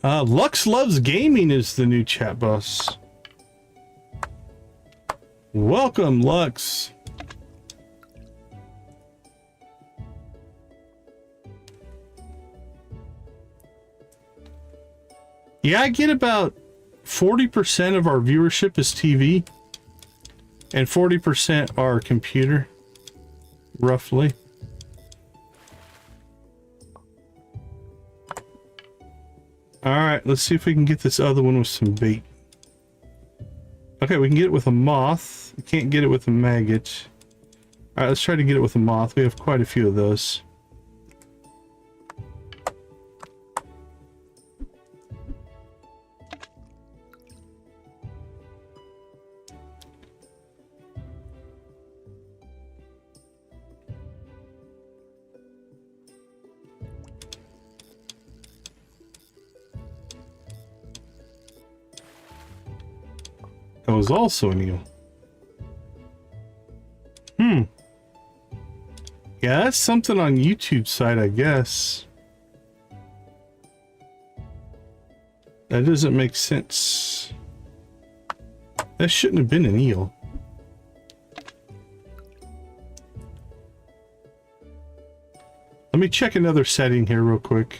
Speaker 1: Lux Loves Gaming is the new chat boss. Welcome, Lux. Yeah, I get about 40% of our viewership is TV and 40% are computer, roughly. All right, let's see if we can get this other one with some bait. Okay, we can get it with a moth. We can't get it with a maggot. All right, let's try to get it with a moth. We have quite a few of those. That was also an eel. Yeah, that's something on YouTube side, I guess. That doesn't make sense. That shouldn't have been an eel. Let me check another setting here real quick.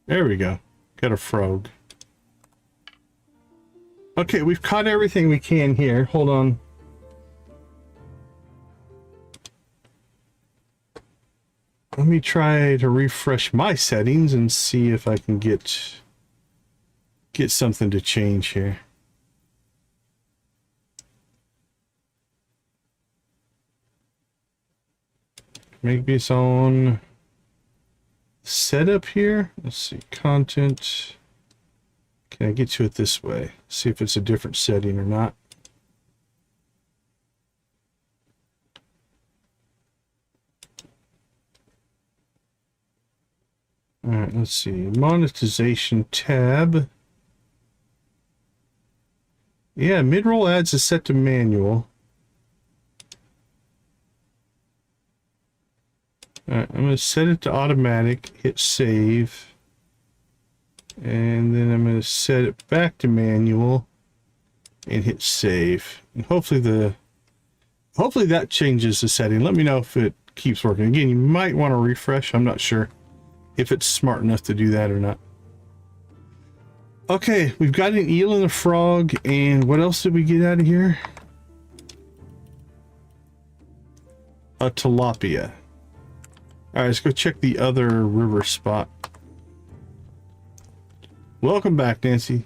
Speaker 1: There we go. Got a frog. Okay, we've caught everything we can here. Hold on. Let me try to refresh my settings and see if I can get something to change here. maybe it's on setup here. Let's see, content. Can I get to it this way? See if it's a different setting or not. All right, let's see. Monetization tab. Yeah, mid-roll ads is set to manual. All right, I'm going to set it to automatic, hit save. And then I'm going to set it back to manual and hit save. And hopefully that changes the setting. Let me know if it keeps working. Again, you might want to refresh. I'm not sure if it's smart enough to do that or not. Okay, we've got an eel and a frog, and what else did we get out of here? A tilapia. All right, let's go check the other river spot. Welcome back, Nancy.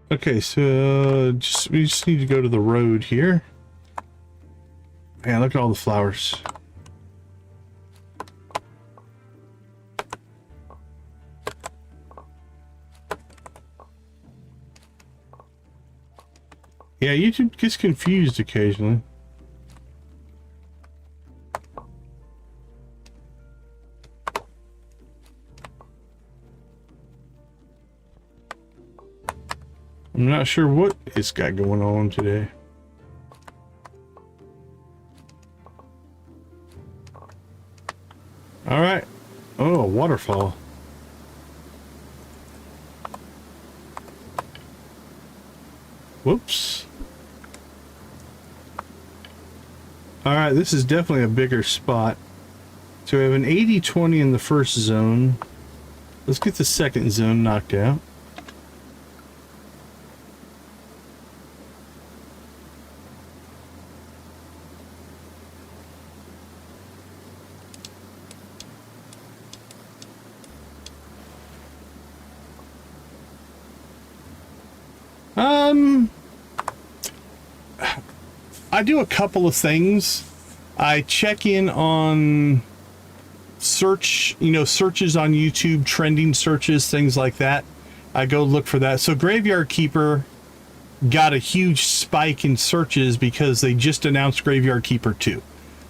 Speaker 1: Okay, so we just need to go to the road here. Man, look at all the flowers. Yeah, YouTube gets confused occasionally. I'm not sure what it's got going on today. All right. Oh, waterfall. Whoops. All right, this is definitely a bigger spot. So we have an 80-20 in the first zone. Let's get the second zone knocked out. I do a couple of things. I check in on searches on YouTube, trending searches, things like that. I go look for that. So Graveyard Keeper got a huge spike in searches because they just announced Graveyard Keeper 2.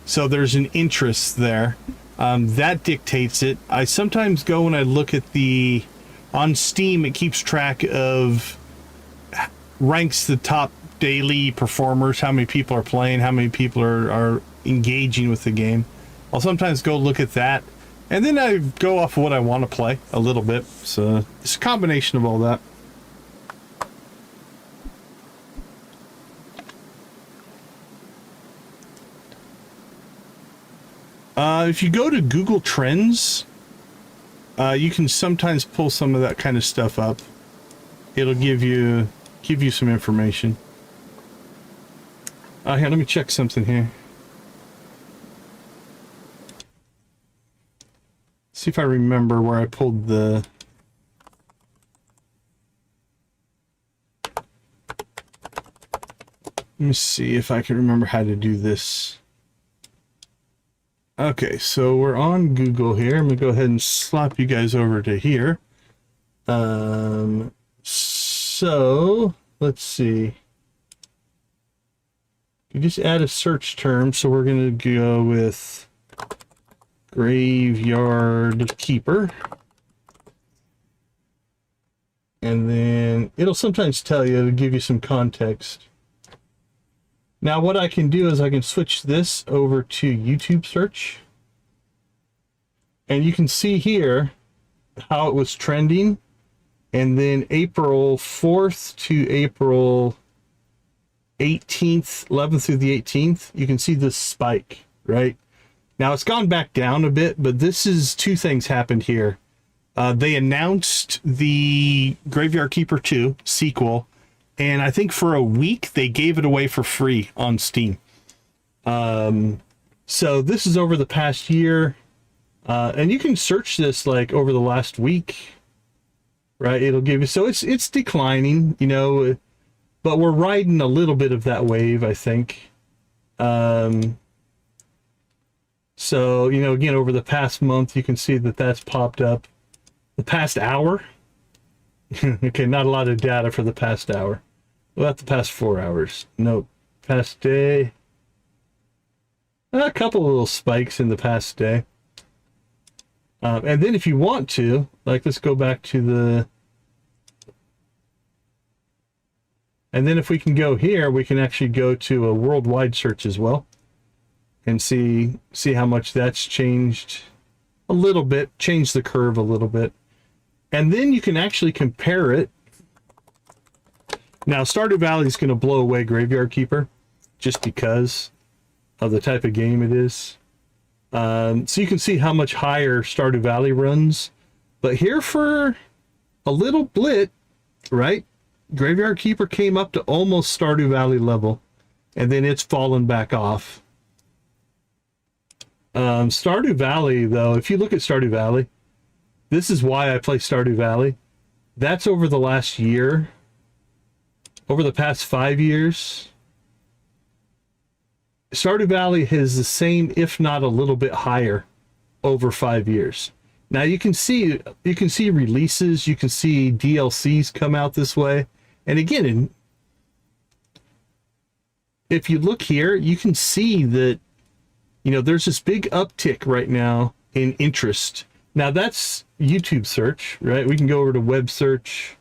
Speaker 1: So there's an interest there. That dictates it. I sometimes go and I look at on Steam, it keeps track of, ranks the top daily performers, how many people are playing, how many people are engaging with the game. I'll sometimes go look at that, and then I go off of what I want to play a little bit. So it's a combination of all that. If you go to Google Trends, you can sometimes pull some of that kind of stuff up. It'll give you some information. Here, let me check something here. See if I remember where I pulled the... Let me see if I can remember how to do this. Okay, so we're on Google here. I'm gonna go ahead and slap you guys over to here. So let's see. You just add a search term, so we're gonna go with Graveyard Keeper. And then it'll sometimes tell you, it'll give you some context. Now what I can do is I can switch this over to YouTube search. And you can see here how it was trending. And then April 4th to April 18th, 11th through the 18th, you can see this spike, right? Now it's gone back down a bit, but two things happened here. They announced the Graveyard Keeper 2 sequel, And I think for a week they gave it away for free on Steam. So this is over the past year, and you can search this like over the last week, right? It'll give you, so it's declining, you know, but we're riding a little bit of that wave, I think. So, you know, again, over the past month, you can see that that's popped up. The past hour, okay, not a lot of data for the past hour. What about the past 4 hours? Nope. Past day. A couple of little spikes in the past day. And then if you want to, like, let's go back to the... And then if we can go here, we can actually go to a worldwide search as well. And see how much that's changed a little bit, changed the curve a little bit. And then you can actually compare it. Now, Stardew Valley is going to blow away Graveyard Keeper just because of the type of game it is. So you can see how much higher Stardew Valley runs. But here for a little blit, right? Graveyard Keeper came up to almost Stardew Valley level. And then it's fallen back off. Stardew Valley, though, if you look at Stardew Valley, this is why I play Stardew Valley. That's over the last year. Over the past 5 years. Stardew Valley has the same, if not a little bit higher, over 5 years. Now you can see releases, you can see DLCs come out this way. And again, if you look here, you can see that, you know, there's this big uptick right now in interest. Now that's YouTube search, right? We can go over to web search,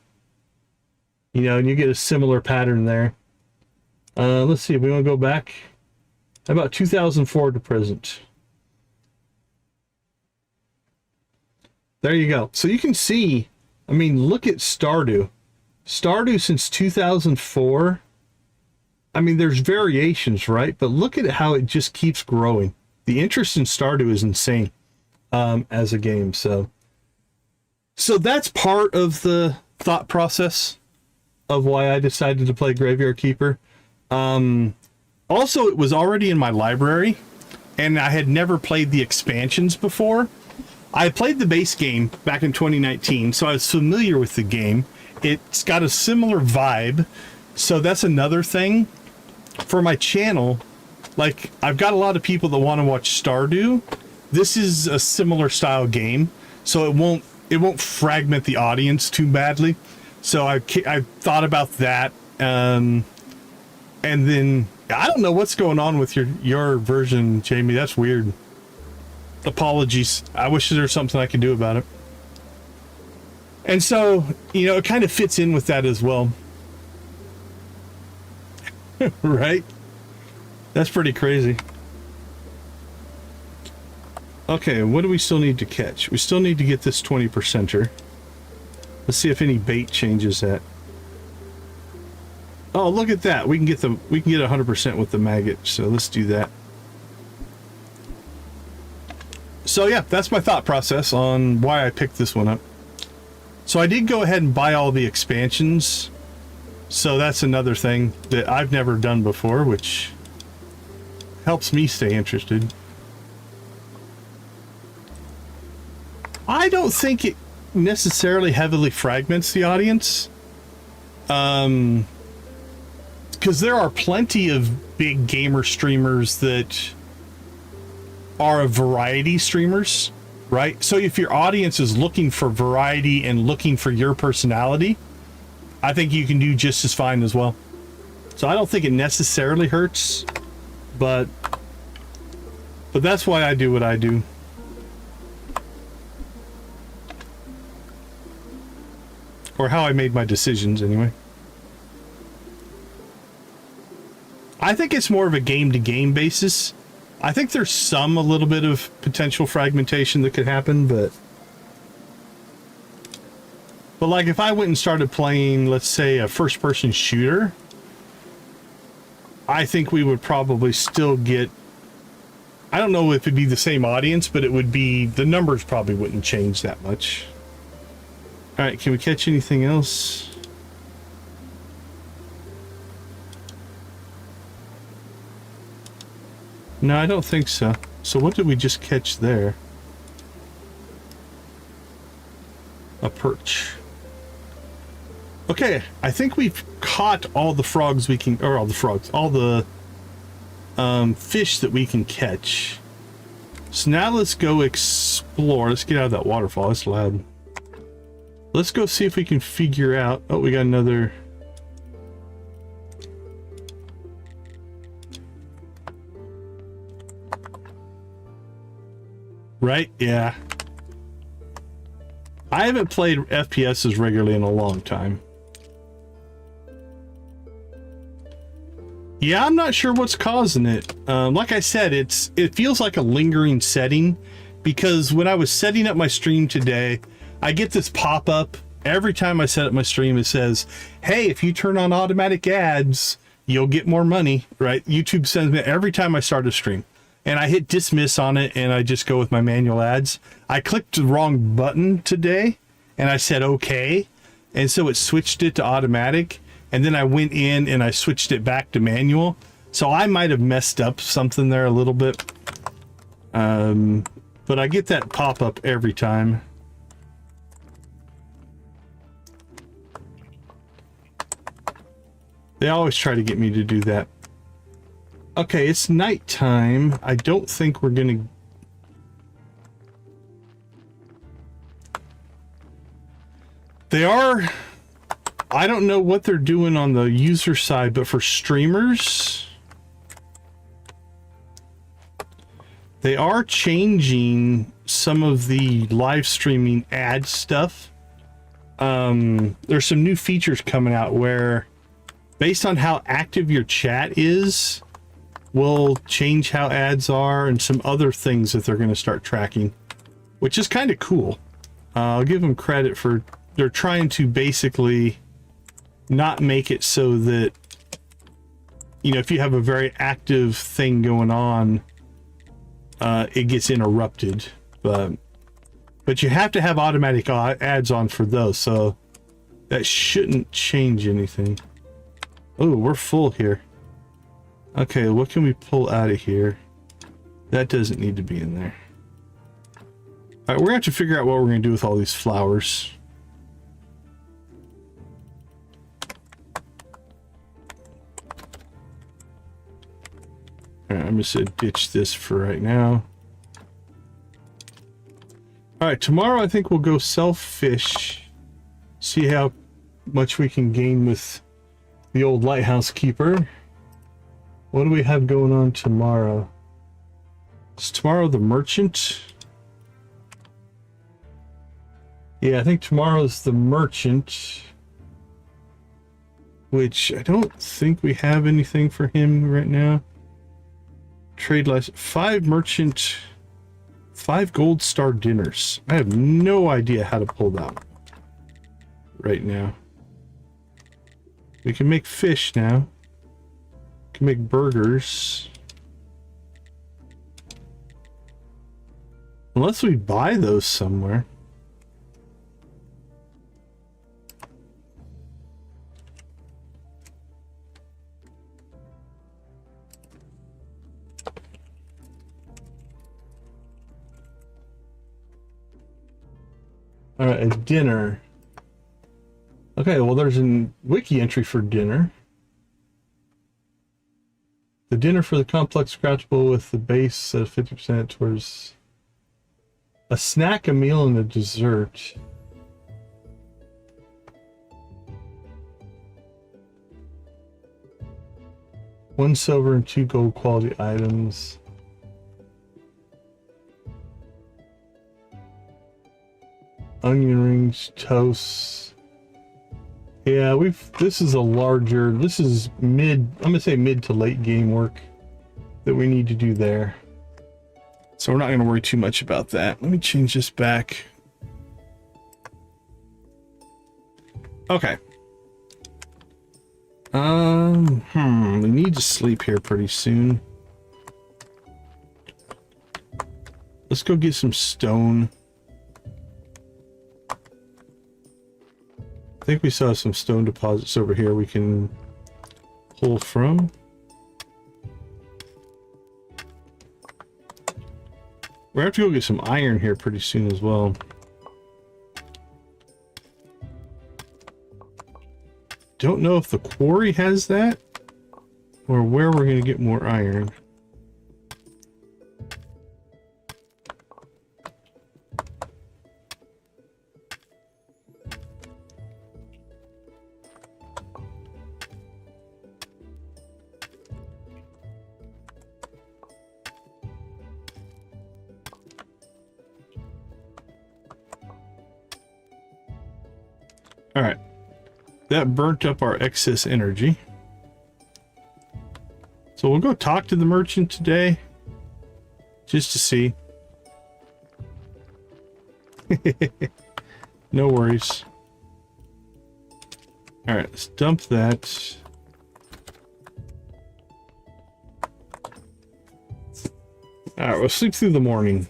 Speaker 1: you know, and you get a similar pattern there. Let's see if we want to go back. How about 2004 to present? There you go. So you can see, I mean, look at Stardew. Stardew since 2004. I mean, there's variations, right? But look at how it just keeps growing. The interest in Stardew is insane as a game. So that's part of the thought process of why I decided to play Graveyard Keeper. Also, it was already in my library, and I had never played the expansions before. I played the base game back in 2019, so I was familiar with the game. It's got a similar vibe, so that's another thing. For my channel, like, I've got a lot of people that want to watch Stardew. This is a similar style game, so it won't fragment the audience too badly. So I thought about that, and then I don't know what's going on with your version, Jamie. That's weird. Apologies. I wish there was something I could do about it. And so, you know, it kind of fits in with that as well. Right? That's pretty crazy. Okay, what do we still need to catch? We still need to get this 20%er. Let's see if any bait changes that. Oh, look at that. We can get 100% with the maggot. So let's do that. So yeah, that's my thought process on why I picked this one up. So I did go ahead and buy all the expansions. So that's another thing that I've never done before, which helps me stay interested. I don't think it necessarily heavily fragments the audience. Because there are plenty of big gamer streamers that are variety streamers, right? So if your audience is looking for variety and looking for your personality, I think you can do just as fine as well. So I don't think it necessarily hurts, but that's why I do what I do. Or how I made my decisions, anyway. I think it's more of a game-to-game basis. I think there's a little bit of potential fragmentation that could happen, but like if I went and started playing, let's say, a first-person shooter, I think we would probably still get, I don't know if it'd be the same audience, but it would be, the numbers probably wouldn't change that much. All right, can we catch anything else? No, I don't think so. So what did we just catch there? A perch. Okay, I think we've caught all the frogs we can, or all the frogs, all the fish that we can catch. So now let's go explore. Let's get out of that waterfall. It's loud. Let's go see if we can figure out. Oh, we got another. Right? Yeah. I haven't played FPSs regularly in a long time. Yeah, I'm not sure what's causing it. Like I said, it feels like a lingering setting, because when I was setting up my stream today, I get this pop-up every time I set up my stream. It says, hey, if you turn on automatic ads, you'll get more money, right? YouTube sends me every time I start a stream. And I hit dismiss on it, and I just go with my manual ads. I clicked the wrong button today, and I said okay, and so it switched it to automatic. And then I went in and I switched it back to manual. So I might have messed up something there a little bit. But I get that pop-up every time. They always try to get me to do that. Okay, it's nighttime. I don't think we're gonna... They are... I don't know what they're doing on the user side, but for streamers, they are changing some of the live streaming ad stuff. There's some new features coming out where, based on how active your chat is, will change how ads are, and some other things that they're going to start tracking, which is kind of cool. I'll give them credit for, they're trying to basically not make it so that, you know, if you have a very active thing going on, it gets interrupted. But you have to have automatic ads on for those, so that shouldn't change anything. Oh, we're full here. Okay, what can we pull out of here? That doesn't need to be in there. All right, we're gonna have to figure out what we're gonna do with all these flowers. All right, I'm just gonna ditch this for right now. All right, tomorrow I think we'll go sell fish, see how much we can gain with the old lighthouse keeper. What do we have going on tomorrow? Is tomorrow the merchant? Yeah, I think tomorrow's the merchant, which I don't think we have anything for him right now. Trade license, 5 merchant, 5 gold star dinners. I have no idea how to pull that right now. We can make fish now. We can make burgers. Unless we buy those somewhere. All right, a dinner. Okay, well, there's a wiki entry for dinner. The dinner for the complex scratchable with the base at 50% towards a snack, a meal, and a dessert. One silver and 2 gold quality items. Onion rings, toast. Yeah, this is a larger, this is mid, I'm gonna say mid to late game work that we need to do there. So we're not gonna worry too much about that. Let me change this back. Okay. We need to sleep here pretty soon. Let's go get some stone. I think we saw some stone deposits over here we can pull from. We're gonna have to go get some iron here pretty soon as well. Don't know if the quarry has that or where we're gonna get more iron. All right, that burnt up our excess energy. So we'll go talk to the merchant today, just to see. No worries. All right, let's dump that. All right, we'll sleep through the morning.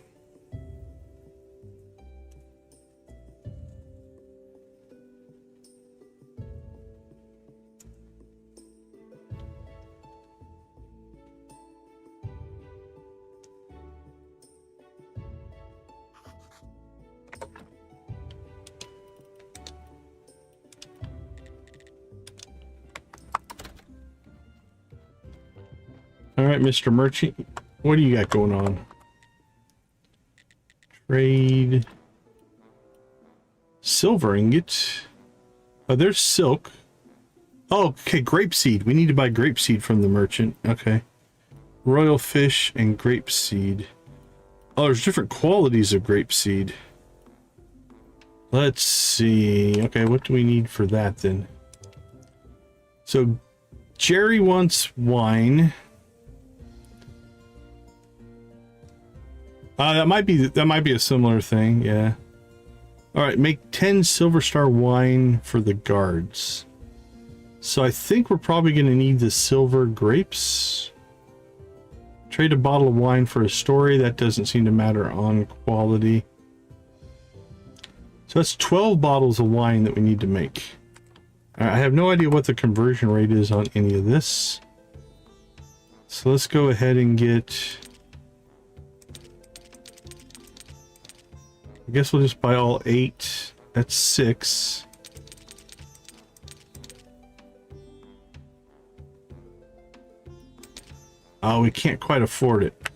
Speaker 1: All right, Mr. Merchant, what do you got going on? Trade. Silver ingot. Oh, there's silk. Oh, okay, grapeseed. We need to buy grapeseed from the merchant. Okay. Royal fish and grapeseed. Oh, there's different qualities of grapeseed. Let's see. Okay, what do we need for that then? So, Jerry wants wine. That might be a similar thing, yeah. All right, make 10 Silver Star wine for the guards. So I think we're probably going to need the silver grapes. Trade a bottle of wine for a story. That doesn't seem to matter on quality. So that's 12 bottles of wine that we need to make. I have no idea what the conversion rate is on any of this. So let's go ahead and get... I guess we'll just buy all 8. That's 6. Oh, we can't quite afford it.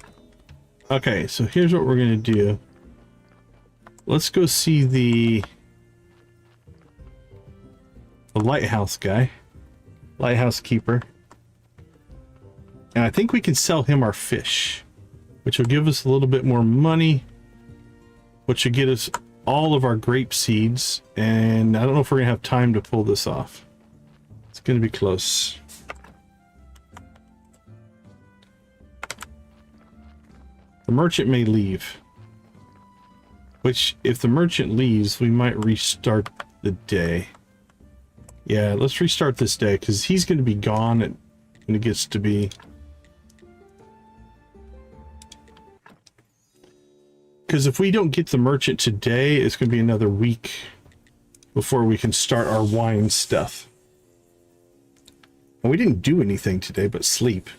Speaker 1: Okay, so here's what we're going to do. Let's go see the lighthouse guy. Lighthouse keeper. And I think we can sell him our fish, which will give us a little bit more money, which should get us all of our grape seeds. And I don't know if we're gonna have time to pull this off. It's gonna be close. The merchant may leave, which if the merchant leaves, we might restart the day. Yeah, let's restart this day because he's gonna be gone when it gets to be. Because if we don't get the merchant today, it's going to be another week before we can start our wine stuff. And we didn't do anything today but sleep.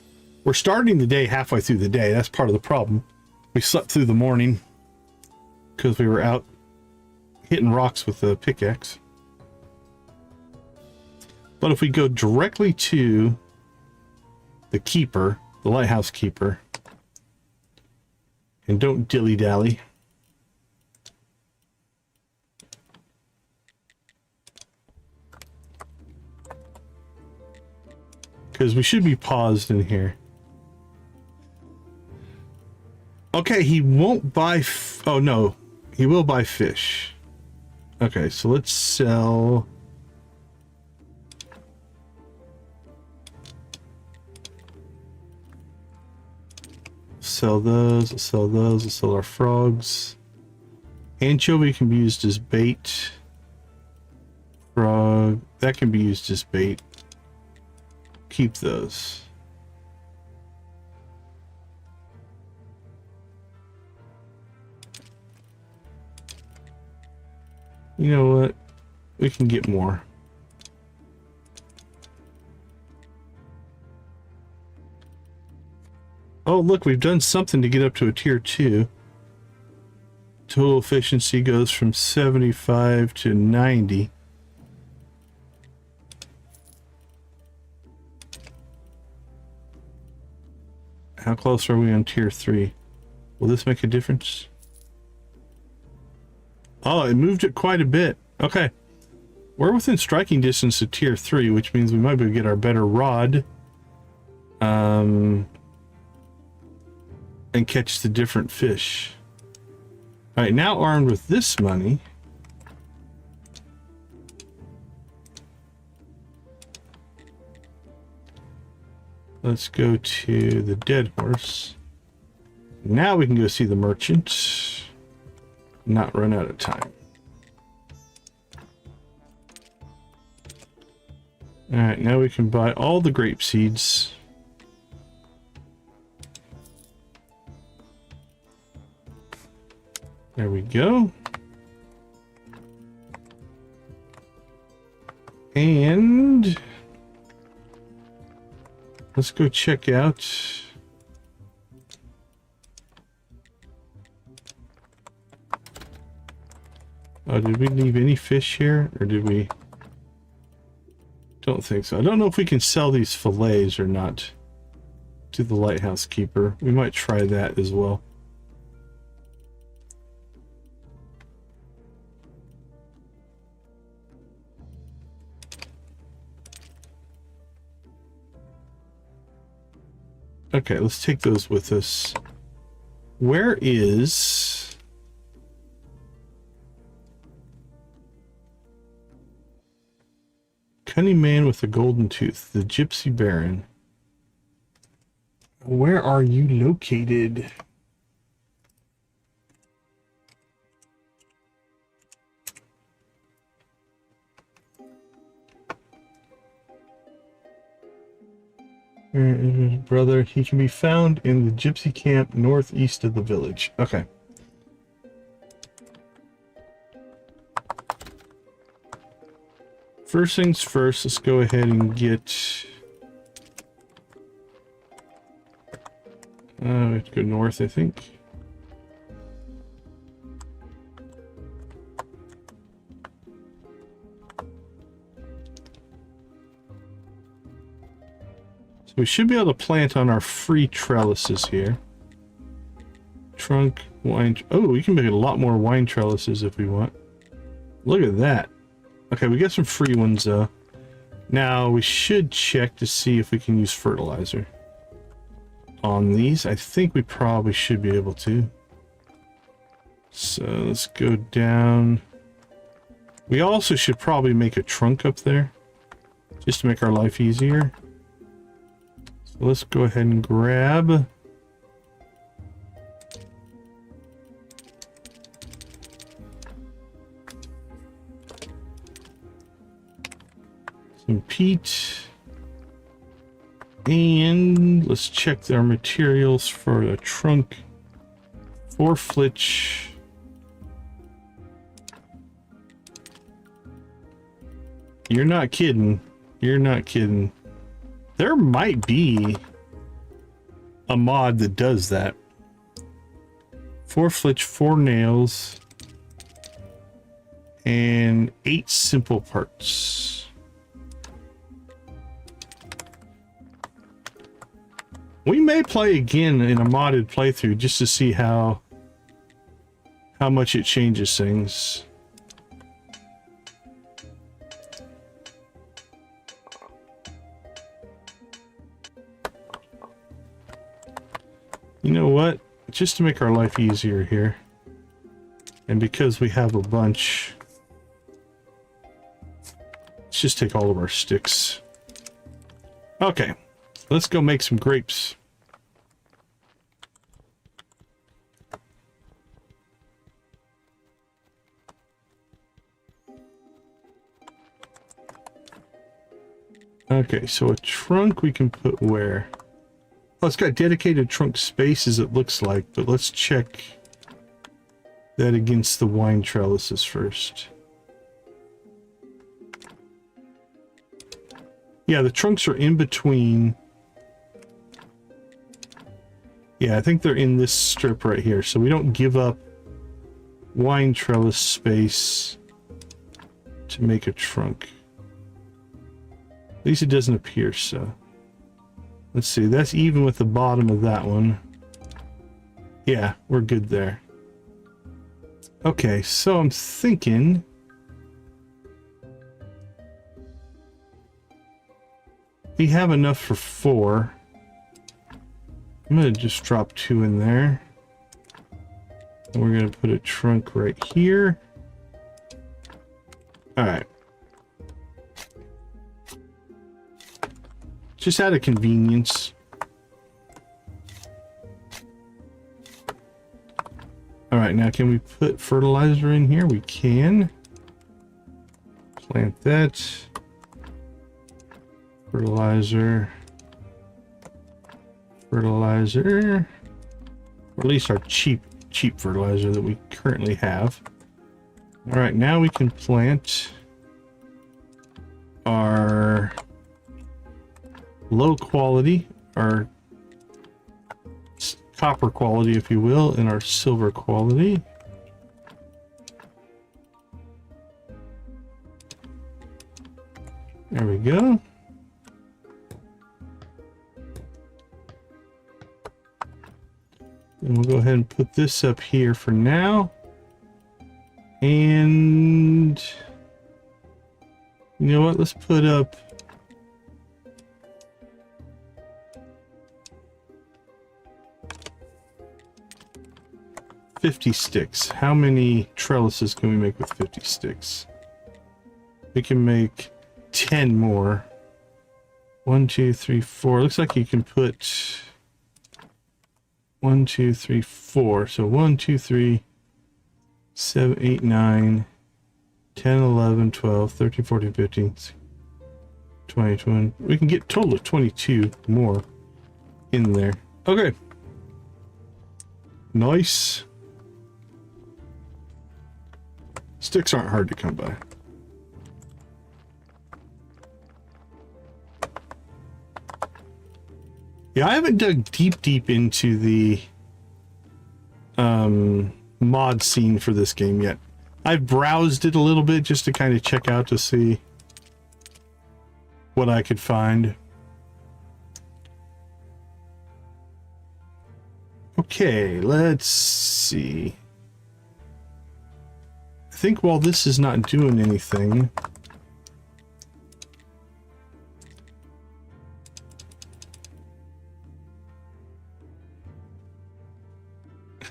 Speaker 1: We're starting the day halfway through the day. That's part of the problem. We slept through the morning because we were out hitting rocks with a pickaxe. But if we go directly to the keeper, the lighthouse keeper, and don't dilly-dally. Because we should be paused in here. Okay, he won't buy... oh, no. He will buy fish. Okay, so let's sell... sell those, sell those, sell our frogs. Anchovy can be used as bait. Frog, that can be used as bait. Keep those. You know what? We can get more. Oh, look, we've done something to get up to a tier 2. Total efficiency goes from 75 to 90. How close are we on tier 3? Will this make a difference? Oh, it moved it quite a bit. Okay. We're within striking distance of tier 3, which means we might be able to get our better rod. And catch the different fish. Alright, now armed with this money. Let's go to the dead horse. Now we can go see the merchant. Not run out of time. Alright, now we can buy all the grape seeds. There we go. And let's go check out did we leave any fish here, or did we? Don't think so. I don't know if we can sell these fillets or not to the lighthouse keeper. We might try that as well. Okay, let's take those with us. Where is... Cunning man with a golden tooth, the gypsy baron. Where are you located? Where is his brother? He can be found in the gypsy camp northeast of the village. Okay. First things first, let's go ahead and get... we have to go north, I think. So we should be able to plant on our free trellises here. Trunk, wine... Oh, we can make a lot more wine trellises if we want. Look at that. Okay, we got some free ones, though. Now, we should check to see if we can use fertilizer on these. I think we probably should be able to. So, let's go down. We also should probably make a trunk up there, just to make our life easier. So, let's go ahead and grab... some peat, and let's check their materials for a trunk. 4 flitch. You're not kidding. You're not kidding. There might be a mod that does that. 4 flitch, 4 nails, and 8 simple parts. We may play again in a modded playthrough just to see how much it changes things. You know what? Just to make our life easier here, and because we have a bunch, let's just take all of our sticks. Okay. Let's go make some grapes. Okay, so a trunk we can put where? Well, it's got dedicated trunk spaces, it looks like, but let's check that against the wine trellises first. Yeah, the trunks are in between. Yeah, I think they're in this strip right here, so we don't give up wine trellis space to make a trunk. At least it doesn't appear so. Let's see, that's even with the bottom of that one. Yeah, we're good there. Okay, so I'm thinking we have enough for 4. I'm gonna just drop 2 in there. And we're gonna put a trunk right here. All right. Just out of convenience. All right, now can we put fertilizer in here? We can. Plant that. Fertilizer. Fertilizer. Or at least our cheap fertilizer that we currently have. All right, now we can plant our low quality, our copper quality, if you will, and our silver quality. There we go. And we'll go ahead and put this up here for now. And you know what? Let's put up $50 sticks. How many trellises can we make with 50 sticks? We can make 10 more. 1, 2, 3, 4. Looks like you can put 1, 2, 3, 4. So 1, 2, 3, 7, 8, 9, 10, 11, 12, 13, 14, 15, 20, 20. We can get a total of 22 more in there. Okay. Nice. Sticks aren't hard to come by. Yeah, I haven't dug deep into the mod scene for this game yet. I've browsed it a little bit just to kind of check out to see what I could find. Okay, let's see. I think while this is not doing anything,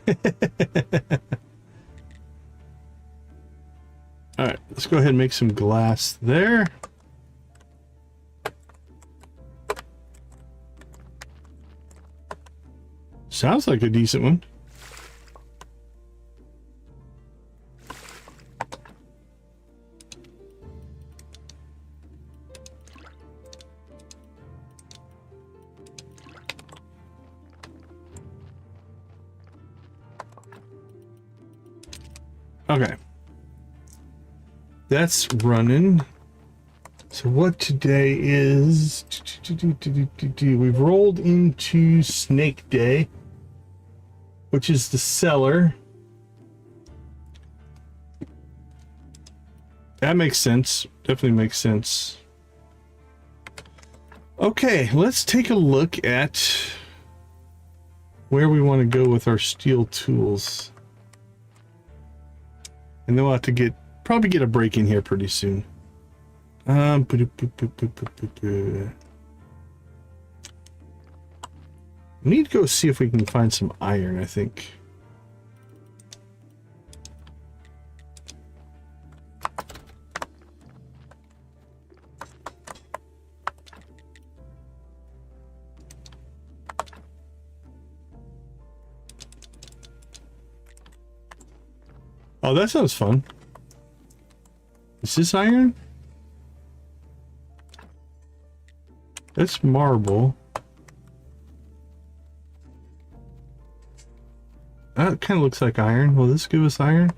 Speaker 1: all right, let's go ahead and make some glass there. Sounds like a decent one. Okay. That's running. So what today is... We've rolled into Snake Day, which is the cellar. That makes sense. Definitely makes sense. Okay, let's take a look at where we want to go with our steel tools. And then we'll have to probably get a break in here pretty soon. We need to go see if we can find some iron, I think. Oh, that sounds fun. Is this iron? That's marble. That kind of looks like iron. Will this give us iron?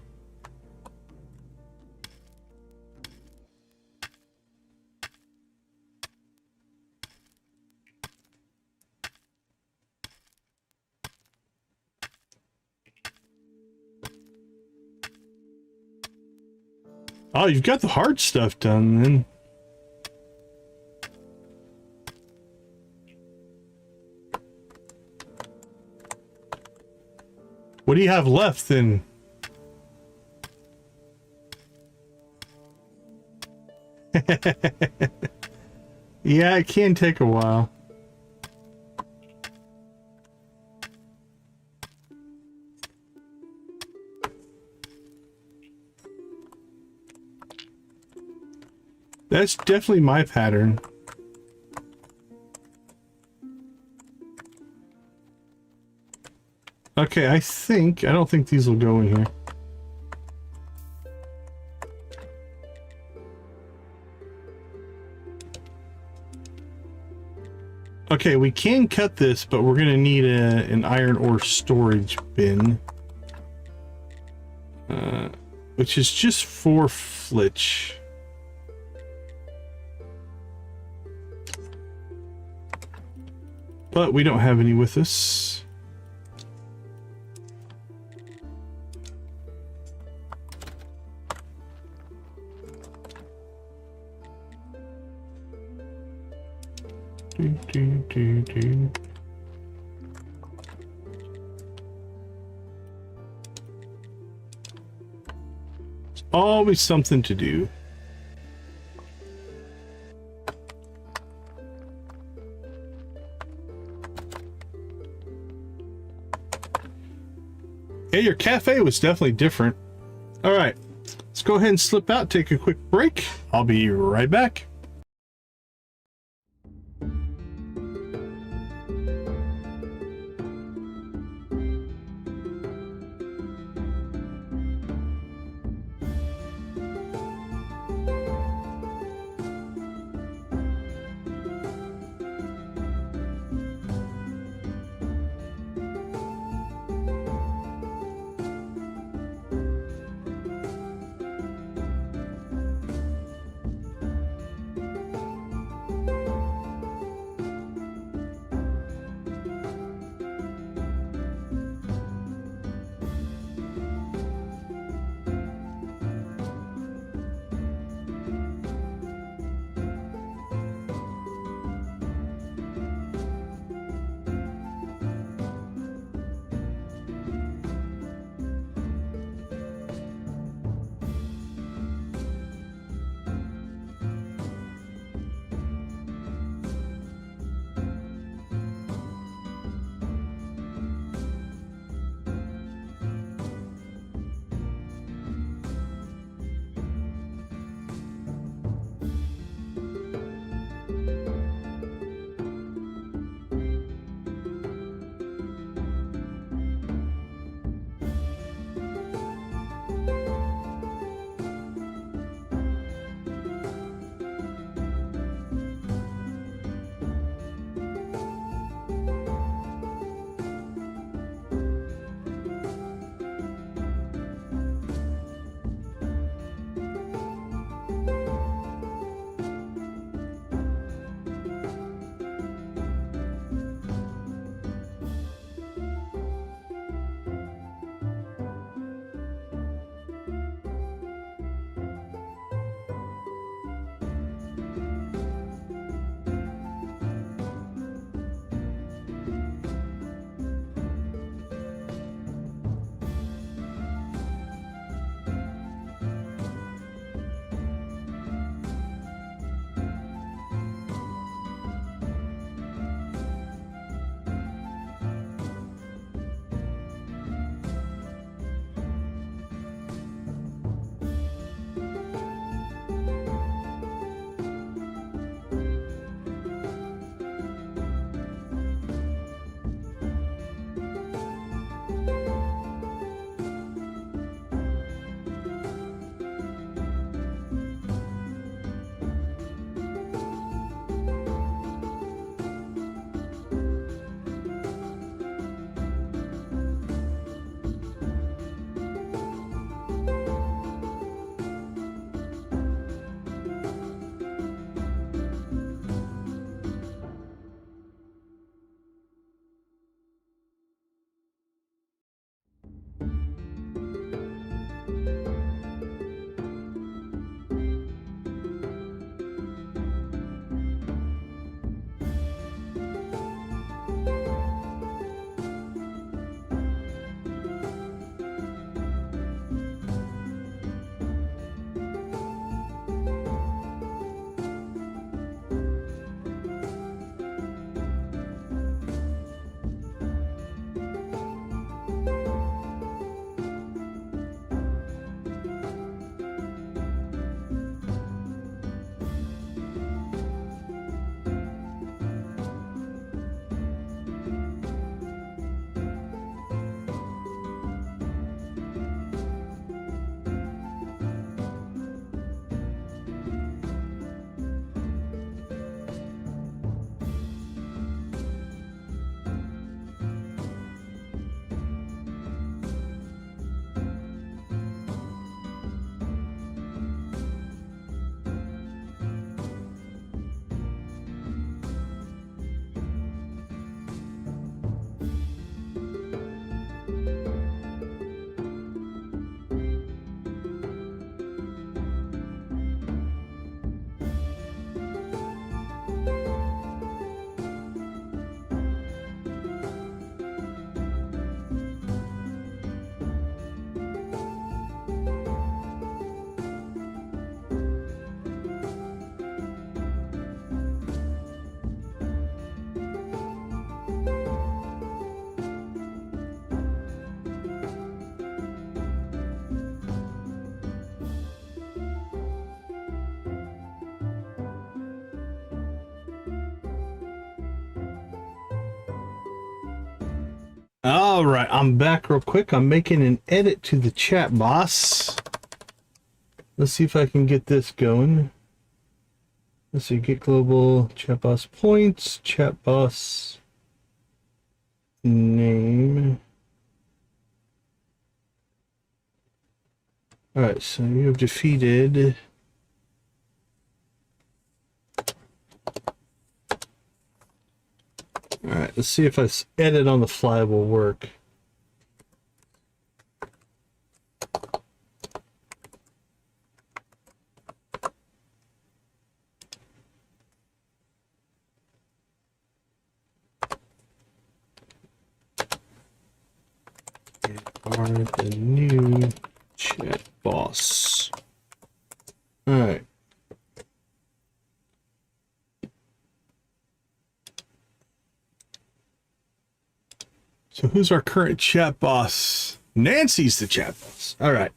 Speaker 1: Oh, you've got the hard stuff done then. What do you have left then? Yeah, it can take a while. That's definitely my pattern. Okay, I don't think these will go in here. Okay, we can cut this, but we're gonna need an iron ore storage bin. Which is just 4 flitch. But we don't have any with us. It's always something to do. Yeah, your cafe was definitely different. All right, let's go ahead and slip out, take a quick break. I'll be right back. All right, I'm back real quick. I'm making an edit to the chat boss. Let's see if I can get this going. Let's see, get global chat boss points, chat boss name. All right, so you have defeated. All right, let's see if I edit on the fly will work. Are the new chat boss. All right. So who's our current chat boss? Nancy's the chat boss. All right.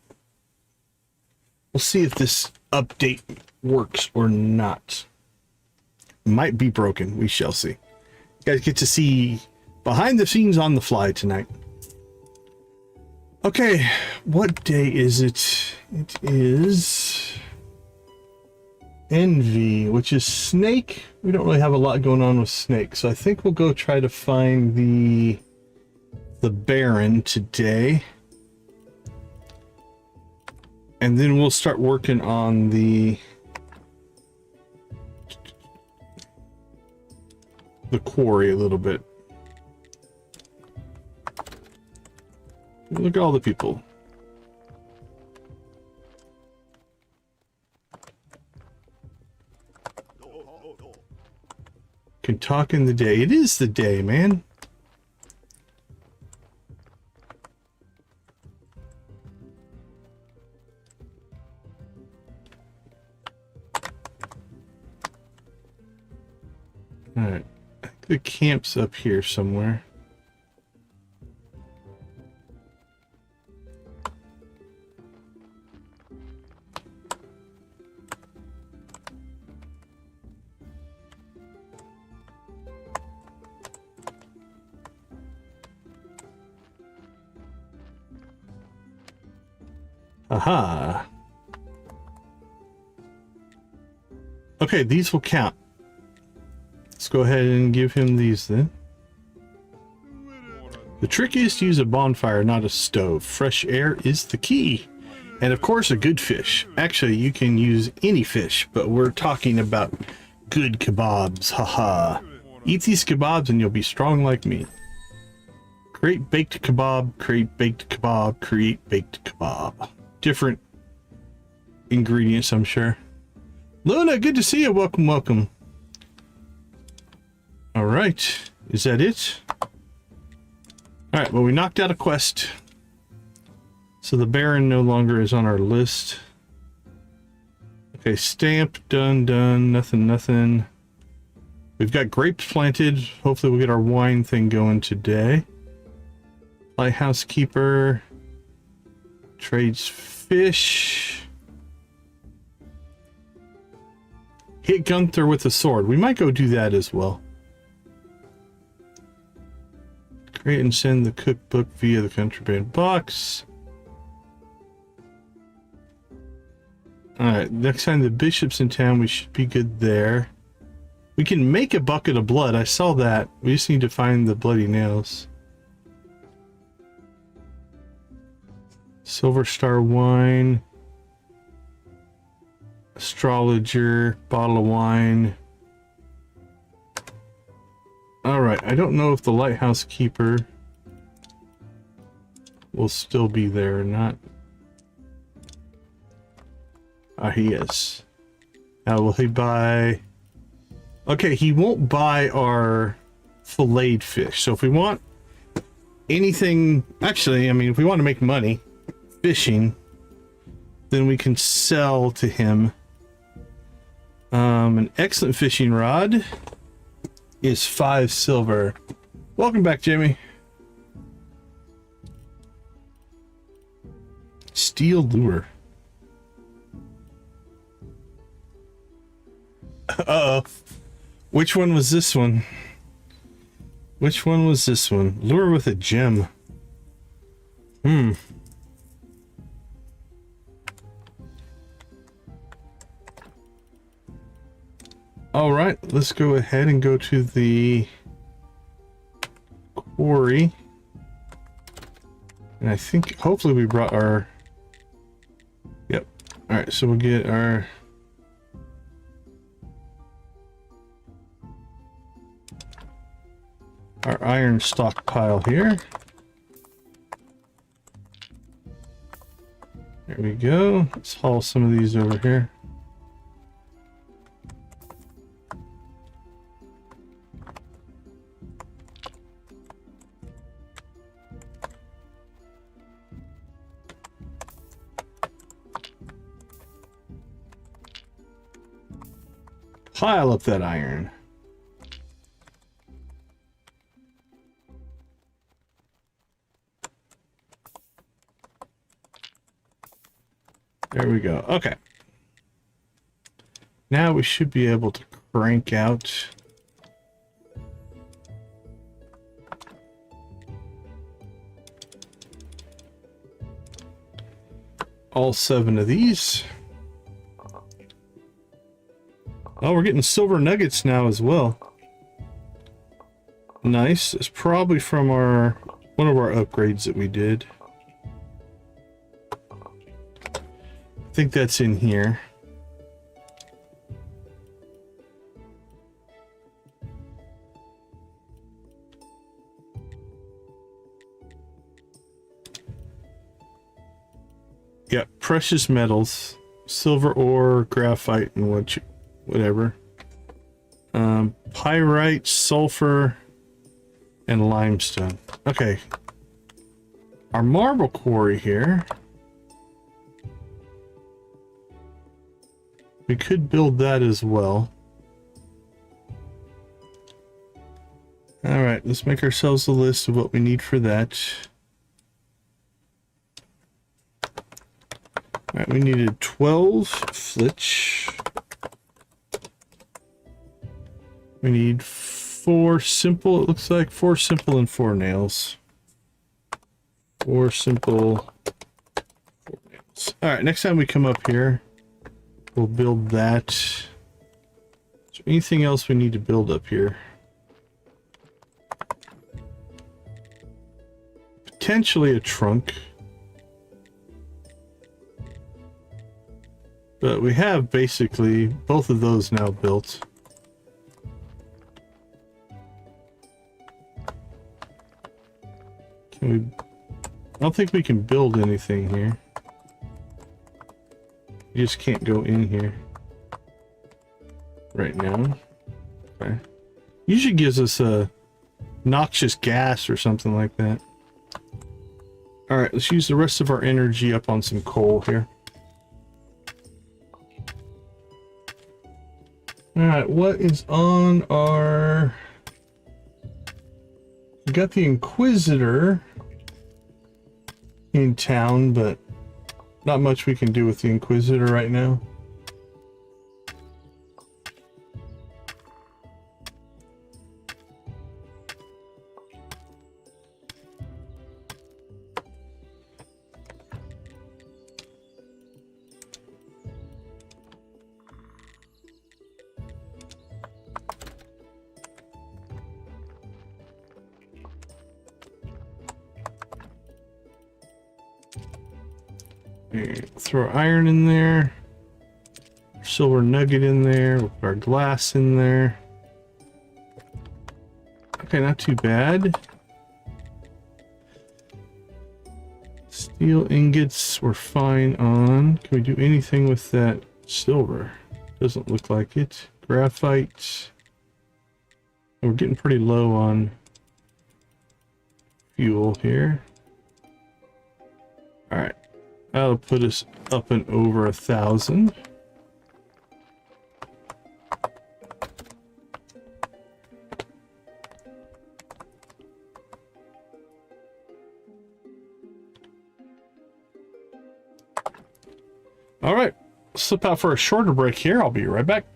Speaker 1: We'll see if this update works or not. Might be broken. We shall see. You guys get to see behind the scenes on the fly tonight. Okay, what day is it? It is Envy, which is Snake. We don't really have a lot going on with Snake, so I think we'll go try to find the Baron today. And then we'll start working on the quarry a little bit. Look at all the people. Can talk in the day. It is the day, man. Alright. I think the camp's up here somewhere. Aha. Okay, these will count. Let's go ahead and give him these then. The trick is to use a bonfire, not a stove. Fresh air is the key. And of course, a good fish. Actually, you can use any fish, but we're talking about good kebabs. Haha. Eat these kebabs and you'll be strong like me. Create baked kebab, create baked kebab, create baked kebab. Different ingredients, I'm sure. Luna, good to see you. Welcome, welcome. All right. Is that it? All right. Well, we knocked out a quest. So the Baron no longer is on our list. Okay, stamp, done, done, nothing, nothing. We've got grapes planted. Hopefully we'll get our wine thing going today. Lighthouse keeper. Trades fish. Hit Gunther with a sword. We might go do that as well. Create and send the cookbook via the contraband box. Alright, next time the bishop's in town, we should be good there. We can make a bucket of blood. I saw that. We just need to find the bloody nails. Silver Star wine. Astrologer. Bottle of wine. Alright, I don't know if the lighthouse keeper will still be there or not. Ah, he is. Now, will he buy... Okay, he won't buy our filleted fish. So if we want anything... Actually, I mean, if we want to make money fishing, then we can sell to him. An excellent fishing rod is 5 silver. Welcome back, Jimmy. Steel lure. Uh-oh. Which one was this one? Which one was this one? Lure with a gem. All right, let's go ahead and go to the quarry. And I think hopefully we brought our... Yep. All right, so we'll get our... iron stockpile here. There we go. Let's haul some of these over here. Pile up that iron. There we go. Okay. Now we should be able to crank out all 7 of these. Oh, we're getting silver nuggets now as well. Nice. It's probably from one of our upgrades that we did. I think that's in here. Yeah, precious metals, silver ore, graphite, and whatever. Pyrite, sulfur, and limestone. Okay. Our marble quarry here. We could build that as well. All right, let's make ourselves a list of what we need for that. All right, we needed 12 flitch. We need 4 simple, it looks like 4 simple and 4 nails. 4 simple, 4 nails. All right, next time we come up here, we'll build that. Is there anything else we need to build up here? Potentially a trunk. But we have basically both of those now built. Can we... I don't think we can build anything here. You just can't go in here right now. Okay. Usually gives us a noxious gas or something like that. All right, let's use the rest of our energy up on some coal here. All right, what is on our... We got the Inquisitor in town, but not much we can do with the Inquisitor right now. Throw our iron in there, silver nugget in there, we'll put our glass in there. Okay, not too bad. Steel ingots we're fine on. Can we do anything with that silver? Doesn't look like it. Graphite. We're getting pretty low on fuel here. All right. That'll put us up and over 1,000. All right, slip out for a shorter break here. I'll be right back.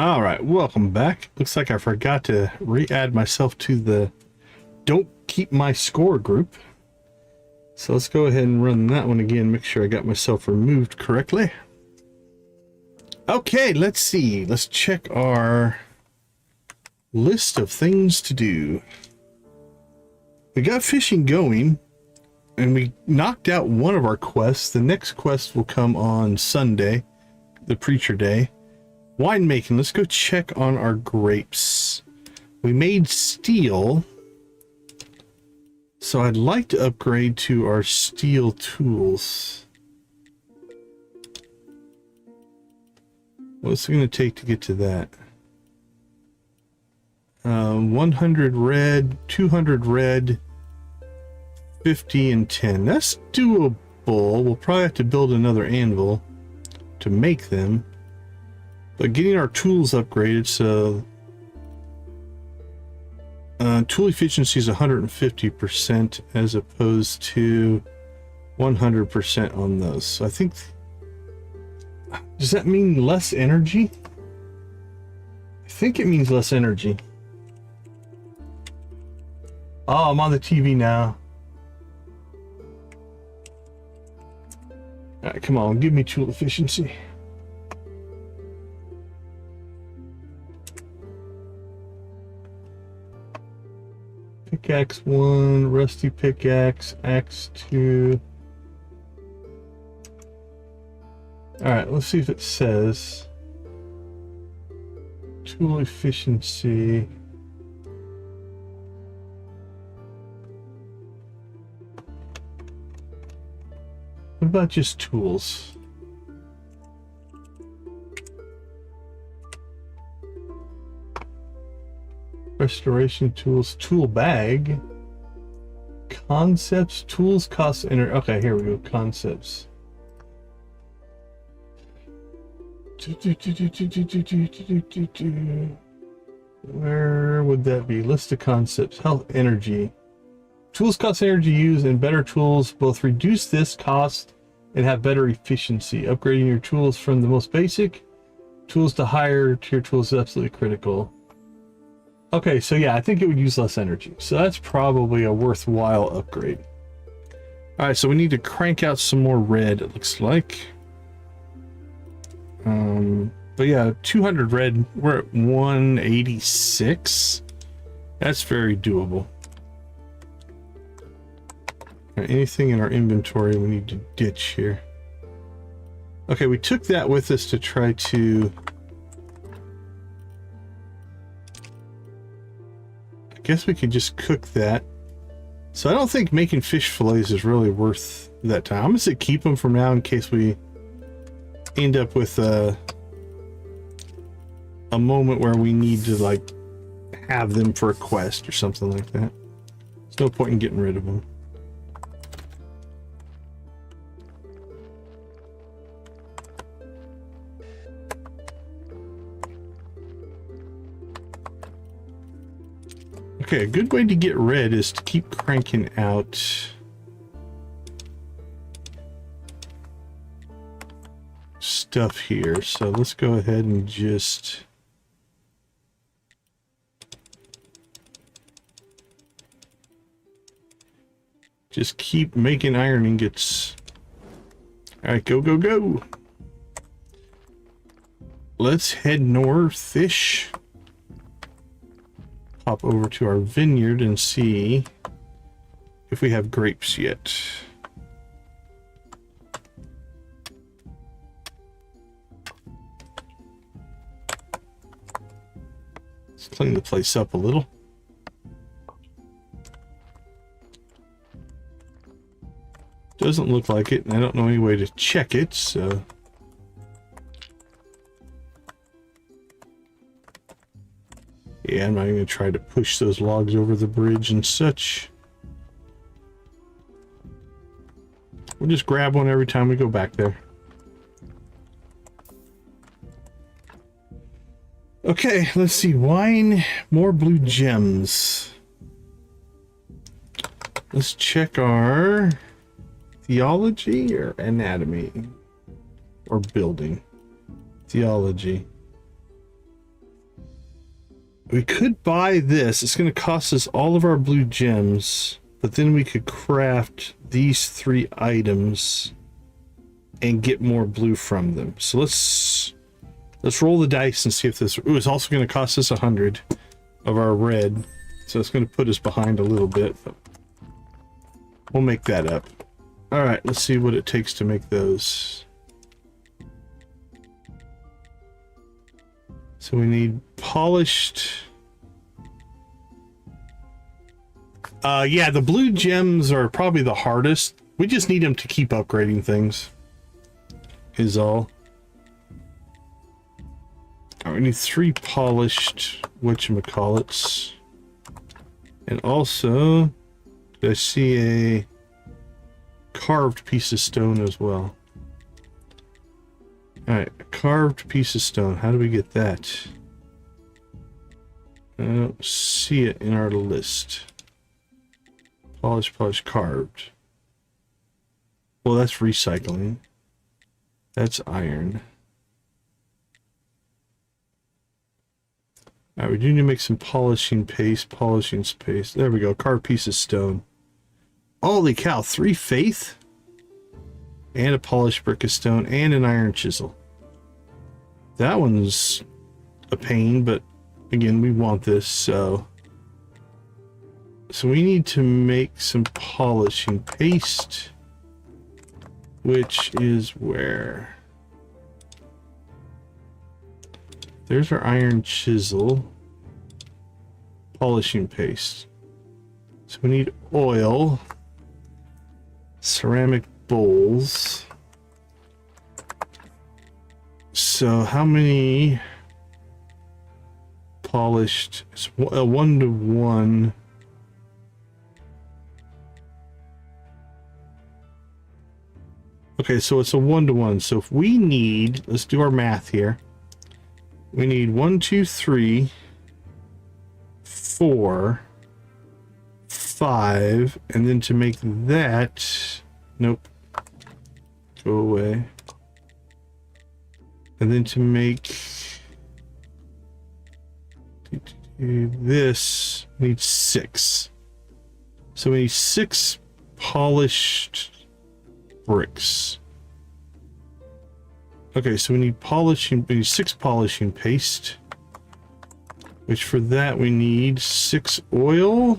Speaker 1: All right, welcome back. Looks like I forgot to re-add myself to the Don't Keep My Score group. So let's go ahead and run that one again, make sure I got myself removed correctly. Okay, let's see. Let's check our list of things to do. We got fishing going, and we knocked out one of our quests. The next quest will come on Sunday, the Preacher Day. Winemaking, let's go check on our grapes. We made steel, so I'd like to upgrade to our steel tools. What's it going to take to get to that? 100 red, 200 red, 50 and 10. That's doable. We'll probably have to build another anvil to make them. But getting our tools upgraded, so tool efficiency is 150% as opposed to 100% on those. So I think, does that mean less energy? I think it means less energy. Oh, I'm on the TV now. All right, come on, give me tool efficiency. Pickaxe 1, rusty pickaxe, axe 2. Alright, let's see if it says tool efficiency. What about just tools? Restoration tools, tool bag, concepts, tools, cost, enter. Okay, here we go. Concepts. Where would that be? List of concepts. Health, energy. Tools, cost, energy used, and better tools both reduce this cost and have better efficiency. Upgrading your tools from the most basic tools to higher tier tools is absolutely critical. Okay, so yeah, I think it would use less energy. So that's probably a worthwhile upgrade. All right, so we need to crank out some more red, it looks like. But yeah, 200 red, we're at 186. That's very doable. All right, anything in our inventory we need to ditch here. Okay, we took that with us to try to... I guess we could just cook that. So I don't think making fish fillets is really worth that time. I'm gonna say keep them for now in case we end up with a moment where we need to like have them for a quest or something like that. There's no point in getting rid of them. Okay, a good way to get red is to keep cranking out stuff here. So let's go ahead and just keep making iron ingots. All right, go, go, go. Let's head north-ish. Hop over to our vineyard and see if we have grapes yet. Let's clean the place up a little. Doesn't look like it, and I don't know any way to check it, so... Yeah, I'm not even going to try to push those logs over the bridge and such. We'll just grab one every time we go back there. Okay, let's see. Wine, more blue gems. Let's check our theology or anatomy or building. Theology. We could buy this. It's going to cost us all of our blue gems, but then we could craft these 3 items and get more blue from them. So let's roll the dice and see if this... Ooh, it's also going to cost us 100 of our red. So it's going to put us behind a little bit, but we'll make that up. All right, let's see what it takes to make those. So we need polished. Yeah, the blue gems are probably the hardest. We just need them to keep upgrading things. Is all. All right, we need 3 polished whatchamacallits. And also, I see a carved piece of stone as well. Alright, a carved piece of stone. How do we get that? I don't see it in our list. Polished, carved. Well, that's recycling. That's iron. Alright, we do need to make some polishing paste. There we go. Carved piece of stone. Holy cow, 3 faith? And a polished brick of stone and an iron chisel. That one's a pain, but again, we want this, so we need to make some polishing paste, which is where? There's our iron chisel. Polishing paste. So we need oil, ceramic bowls. So how many polished? It's a 1-to-1. Okay, so it's a 1-to-1. So if we need, let's do our math here. We need 1, 2, 3, 4, 5, and then to make that, nope, go away. And then to make this, we need 6. So we need 6 polished bricks. Okay, so we need 6 polishing paste. Which for that we need 6 oil.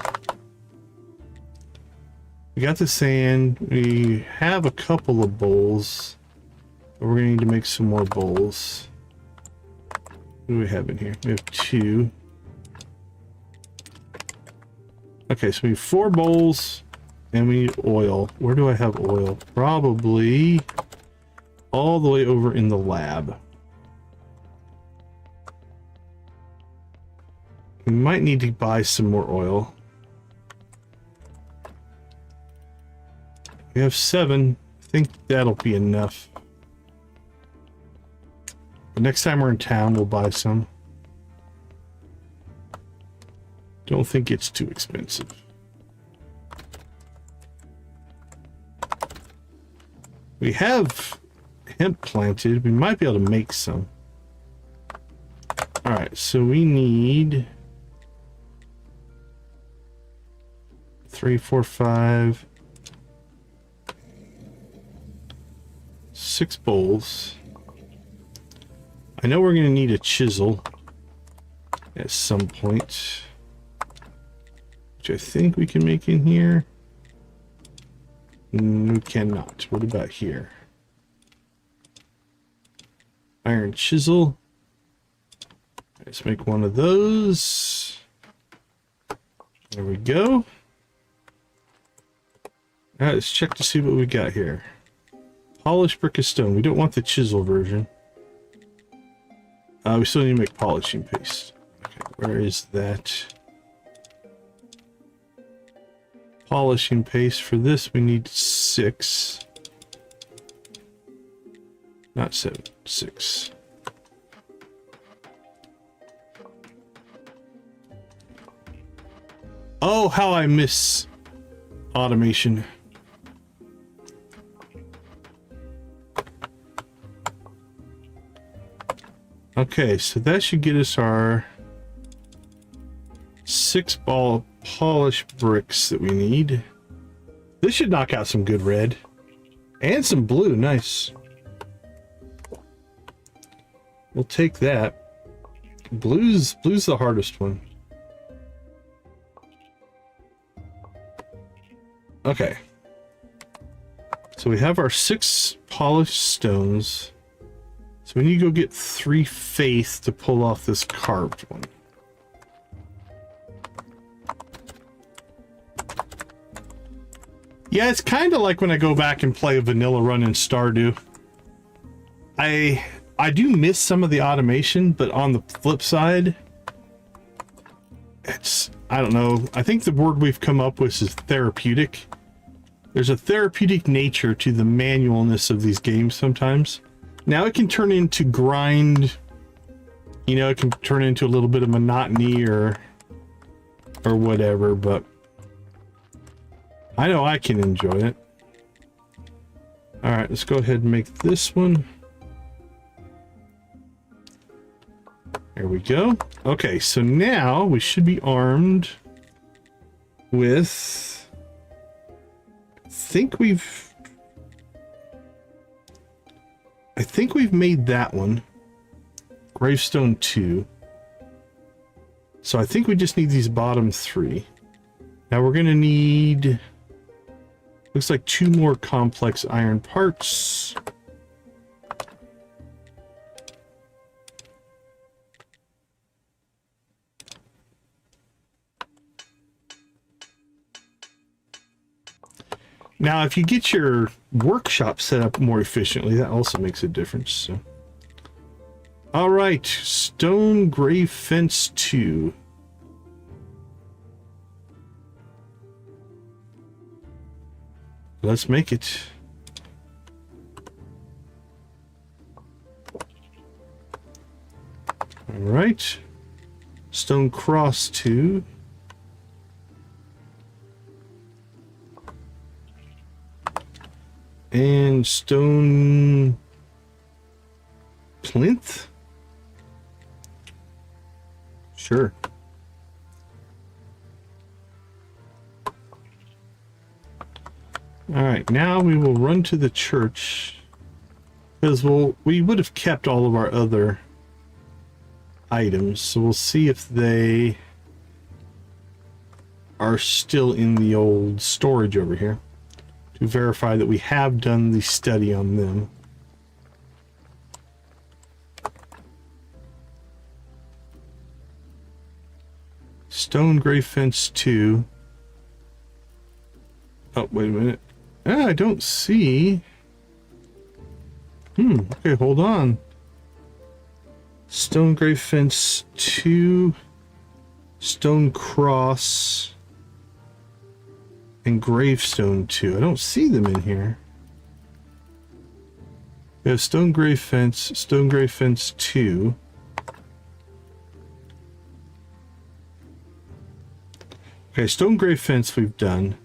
Speaker 1: We got the sand. We have a couple of bowls. But we're gonna need to make some more bowls. What do we have in here? We have 2. Okay, so we need 4 bowls and we need oil. Where do I have oil? Probably all the way over in the lab. We might need to buy some more oil. We have 7. I think that'll be enough. But next time we're in town, we'll buy some. Don't think it's too expensive. We have hemp planted. We might be able to make some. All right, so we need 3, 4, 5, 6 bowls. I know we're going to need a chisel at some point, which I think we can make in here. We cannot. What about here? Iron chisel. Let's make one of those. There we go. All right, let's check to see what we got here. Polished brick of stone. We don't want the chisel version. We still need to make polishing paste. Okay, where is that? Polishing paste. For this, we need 6. Not 7, 6. Oh, how I miss automation. Okay, so that should get us our 6 ball polished bricks that we need. This should knock out some good red. And some blue, nice. We'll take that. Blue's the hardest one. Okay. So we have our 6 polished stones. So we need to go get 3 faith to pull off this carved one. Yeah, it's kind of like when I go back and play a vanilla run in Stardew. I do miss some of the automation, but on the flip side, I don't know. I think the word we've come up with is therapeutic. There's a therapeutic nature to the manualness of these games sometimes. Now it can turn into grind, you know, it can turn into a little bit of monotony or whatever, but I know I can enjoy it. All right, let's go ahead and make this one. There we go. Okay, so now we should be armed with, I think we've made that one. Gravestone 2. So I think we just need these bottom 3. Now we're gonna need, looks like 2 more complex iron parts. Now, if you get your workshop set up more efficiently, that also makes a difference. So. All right, stone grave fence 2. Let's make it. All right, stone cross 2. And stone plinth? Sure. All right, now we will run to the church because we would have kept all of our other items, so we'll see if they are still in the old storage over here. To verify that we have done the study on them. Stone grave fence 2. Oh, wait a minute. Ah, I don't see. Okay, hold on. Stone grave fence 2. Stone cross. And gravestone 2. I don't see them in here. We have stone grave fence 2. Okay, stone grave fence we've done.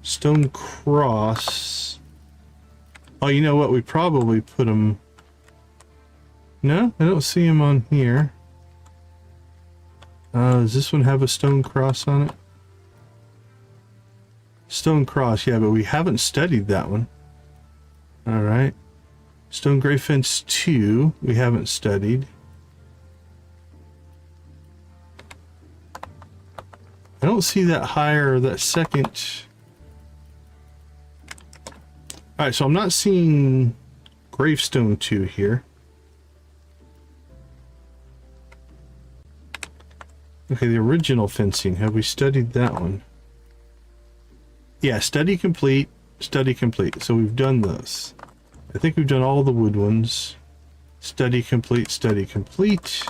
Speaker 1: Stone cross. Oh, you know what? We probably put them. No, I don't see them on here. Does this one have a stone cross on it? Stone cross, yeah, but we haven't studied that one. All right. Stone grave fence 2, we haven't studied. I don't see that higher, that second. All right, so I'm not seeing gravestone 2 here. Okay, the original fencing, have we studied that one? Yeah, study complete, study complete. So we've done this. I think we've done all the wood ones. Study complete, study complete.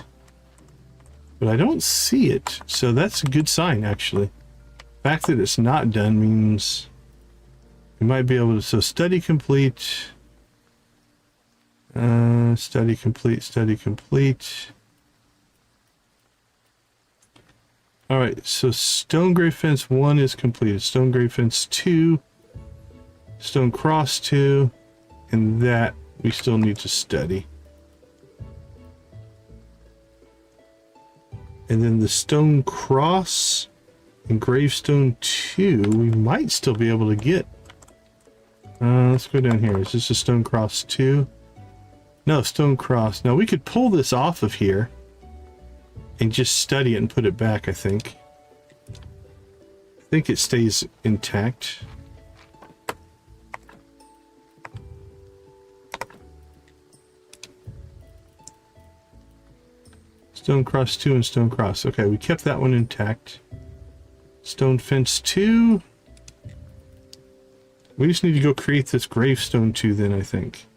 Speaker 1: But I don't see it, so that's a good sign, actually. The fact that it's not done means we might be able to, so study complete. Study complete, study complete. All right, so stone grave fence 1 is completed. Stone grave fence 2, stone cross 2, and that we still need to study. And then the stone cross and gravestone 2, we might still be able to get. Let's go down here. Is this a stone cross 2? No, stone cross. Now we could pull this off of here and just study it and put it back, I think. I think it stays intact. Stone cross 2 and stone cross. Okay, we kept that one intact. Stone fence 2. We just need to go create this gravestone 2 then, I think.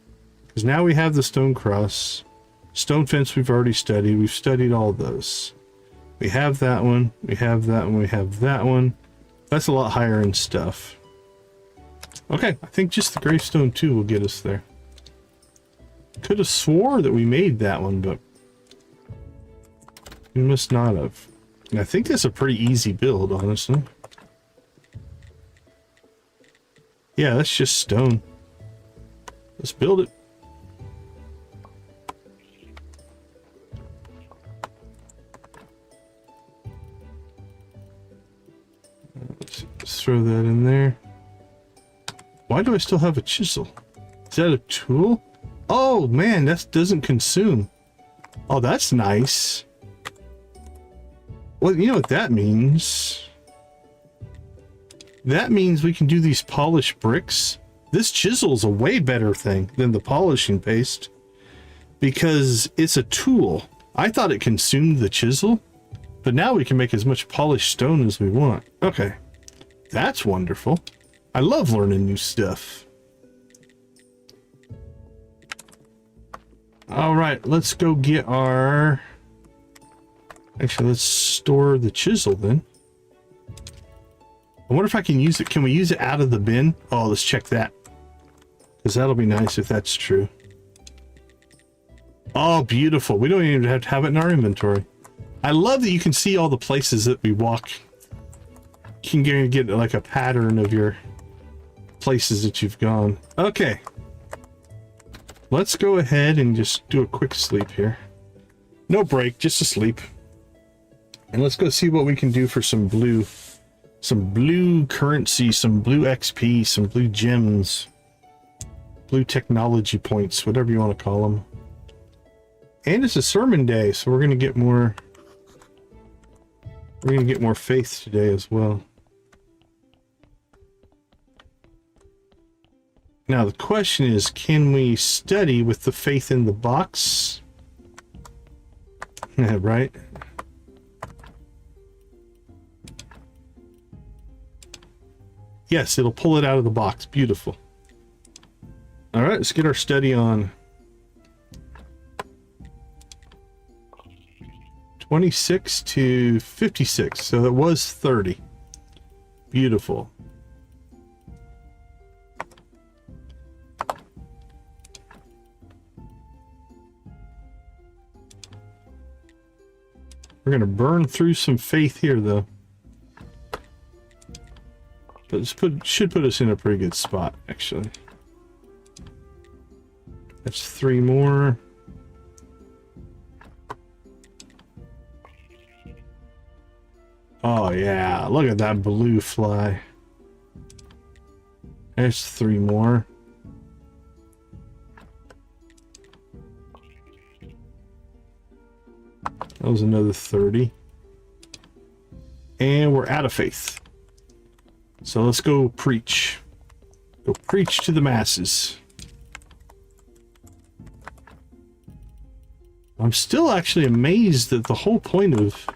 Speaker 1: Because now we have the stone cross. Stone fence we've already studied. We've studied all those. We have that one. We have that one. We have that one. That's a lot higher in stuff. Okay, I think just the gravestone 2 will get us there. Could have swore that we made that one, but we must not have. And I think that's a pretty easy build, honestly. Yeah, that's just stone. Let's build it. Let's throw that in there. Why do I still have a chisel? Is that a tool? Oh man, that doesn't consume. Oh, that's nice. Well, you know what that means? That means we can do these polished bricks. This chisel is a way better thing than the polishing paste because it's a tool. I thought it consumed the chisel, but now we can make as much polished stone as we want. Okay, that's wonderful. I love learning new stuff. All right, let's go get our... Actually, let's store the chisel then. I wonder if I can use it. Can we use it out of the bin? Oh, let's check that. Because that'll be nice if that's true. Oh, beautiful. We don't even have to have it in our inventory. I love that you can see all the places that we walk. You can get like a pattern of your places that you've gone. Okay. Let's go ahead and just do a quick sleep here. No break, just a sleep. And let's go see what we can do for some blue currency, some blue XP, some blue gems, blue technology points, whatever you want to call them. And it's a sermon day, so we're going to get more faith today as well. Now the question is, can we study with the faith in the box? Yeah, right? Yes, it'll pull it out of the box. Beautiful. All right, let's get our study on. 26 to 56, so that was 30. Beautiful. We're going to burn through some faith here, though. But this should put us in a pretty good spot, actually. That's 3 more. Oh, yeah. Look at that blue fly. There's 3 more. That was another 30. And we're out of faith. So let's go preach. Go preach to the masses. I'm still actually amazed that the whole point of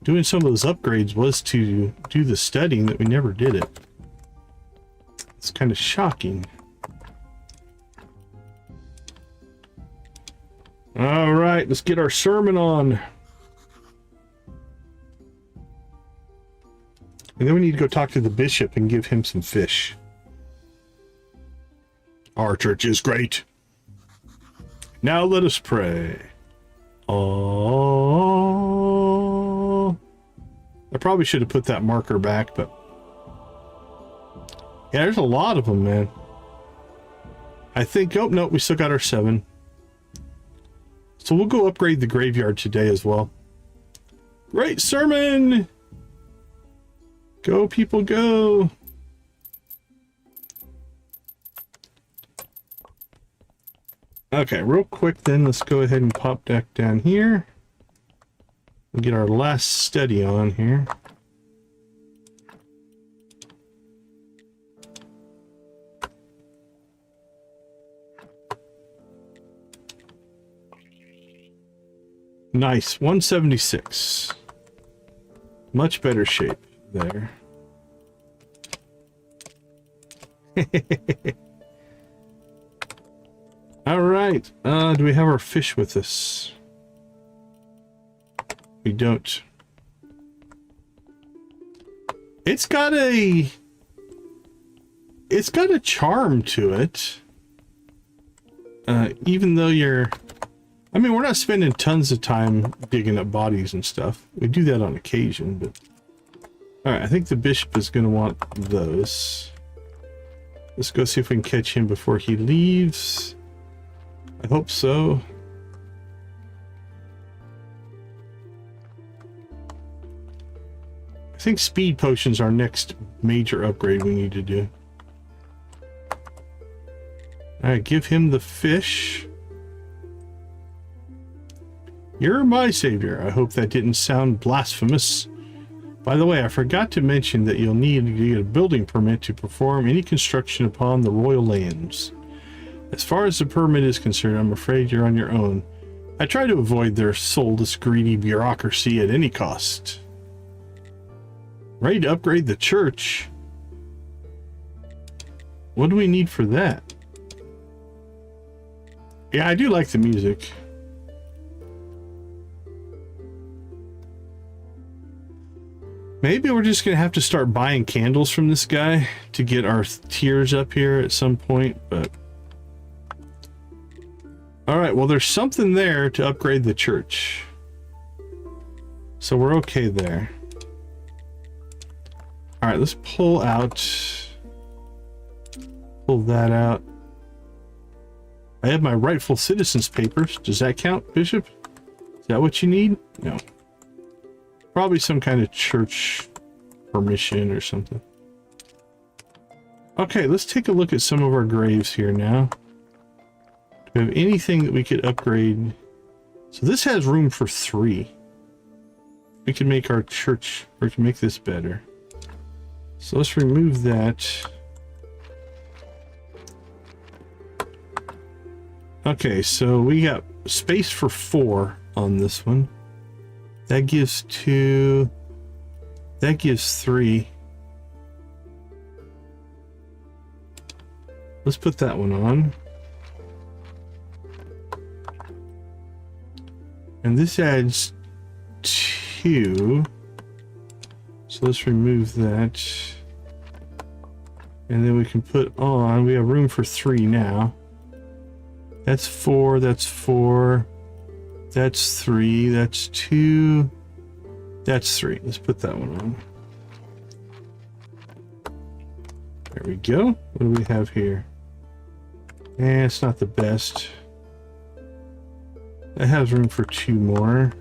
Speaker 1: doing some of those upgrades was to do the studying, that we never did it. It's kind of shocking. All right, let's get our sermon on. And then we need to go talk to the bishop and give him some fish. Our church is great. Now let us pray. Oh, I probably should have put that marker back, but yeah, there's a lot of them, man. I think, oh no, we still got our 7. So we'll go upgrade the graveyard today as well. Great sermon! Go, people, go! Okay, real quick then, let's go ahead and pop back down here. We'll get our last study on here. Nice, 176. Much better shape there. All right. Do we have our fish with us? We don't. It's got a charm to it. Even though you're, I mean, we're not spending tons of time digging up bodies and stuff. We do that on occasion, but all right, I think the bishop is going to want those. Let's go see if we can catch him before he leaves. I hope so. I think speed potions are our next major upgrade we need to do. Alright, give him the fish. You're my savior. I hope that didn't sound blasphemous. By the way, I forgot to mention that you'll need to get a building permit to perform any construction upon the royal lands. As far as the permit is concerned, I'm afraid you're on your own. I try to avoid their soulless, greedy bureaucracy at any cost. Ready to upgrade the church? What do we need for that? Yeah, I do like the music. Maybe we're just gonna have to start buying candles from this guy to get our tiers up here at some point, but all right, well, there's something there to upgrade the church, so we're okay there. All right, let's pull that out. I have my rightful citizens papers. Does that count, Bishop? Is that what you need? No. Probably some kind of church permission or something. Okay, let's take a look at some of our graves here now. Do we have anything that we could upgrade? So this has room for 3. We can make our church, or we can make this better. So let's remove that. Okay, so we got space for 4 on this one. That gives 2. That gives 3. Let's put that one on. And this adds 2. So let's remove that. And then we can put on, we have room for 3 now. That's 4, that's 4. That's 3, that's 2. That's 3. Let's put that one on. There we go. What do we have here? Eh, it's not the best. That has room for 2 more.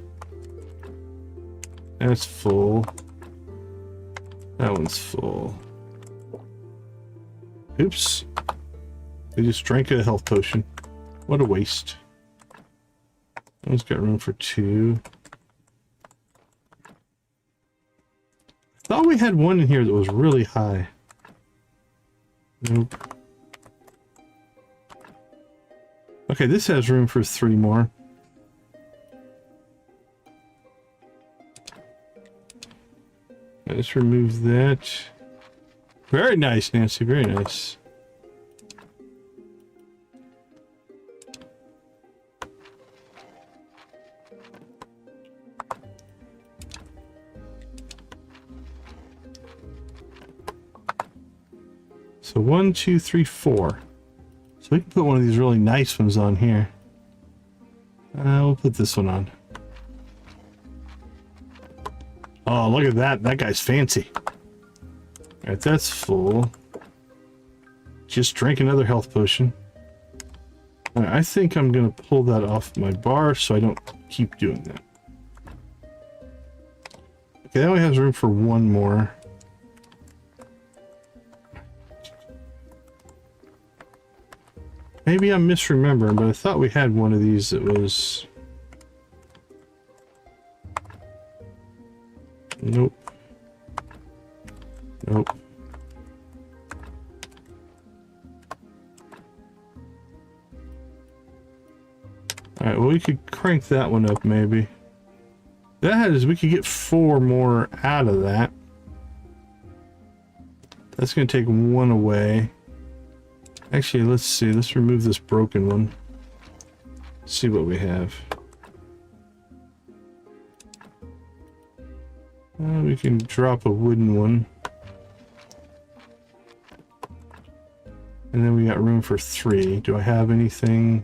Speaker 1: That's full. That one's full. Oops. We just drank a health potion. What a waste. That one's got room for 2. I thought we had one in here that was really high. Nope. Okay, this has room for 3 more. Let's remove that. Very nice, Nancy. Very nice. So 1, 2, 3, 4. So we can put one of these really nice ones on here. We'll put this one on. Oh, look at that. That guy's fancy. Alright, that's full. Just drank another health potion. Alright, I think I'm going to pull that off my bar so I don't keep doing that. Okay, that only has room for one more. Maybe I'm misremembering, but I thought we had one of these that was... Nope. Nope. Alright, well we could crank that one up maybe. That has, we could get 4 more out of that. That's going to take one away. Actually, let's see. Let's remove this broken one. See what we have. We can drop a wooden one. And then we got room for 3. Do I have anything?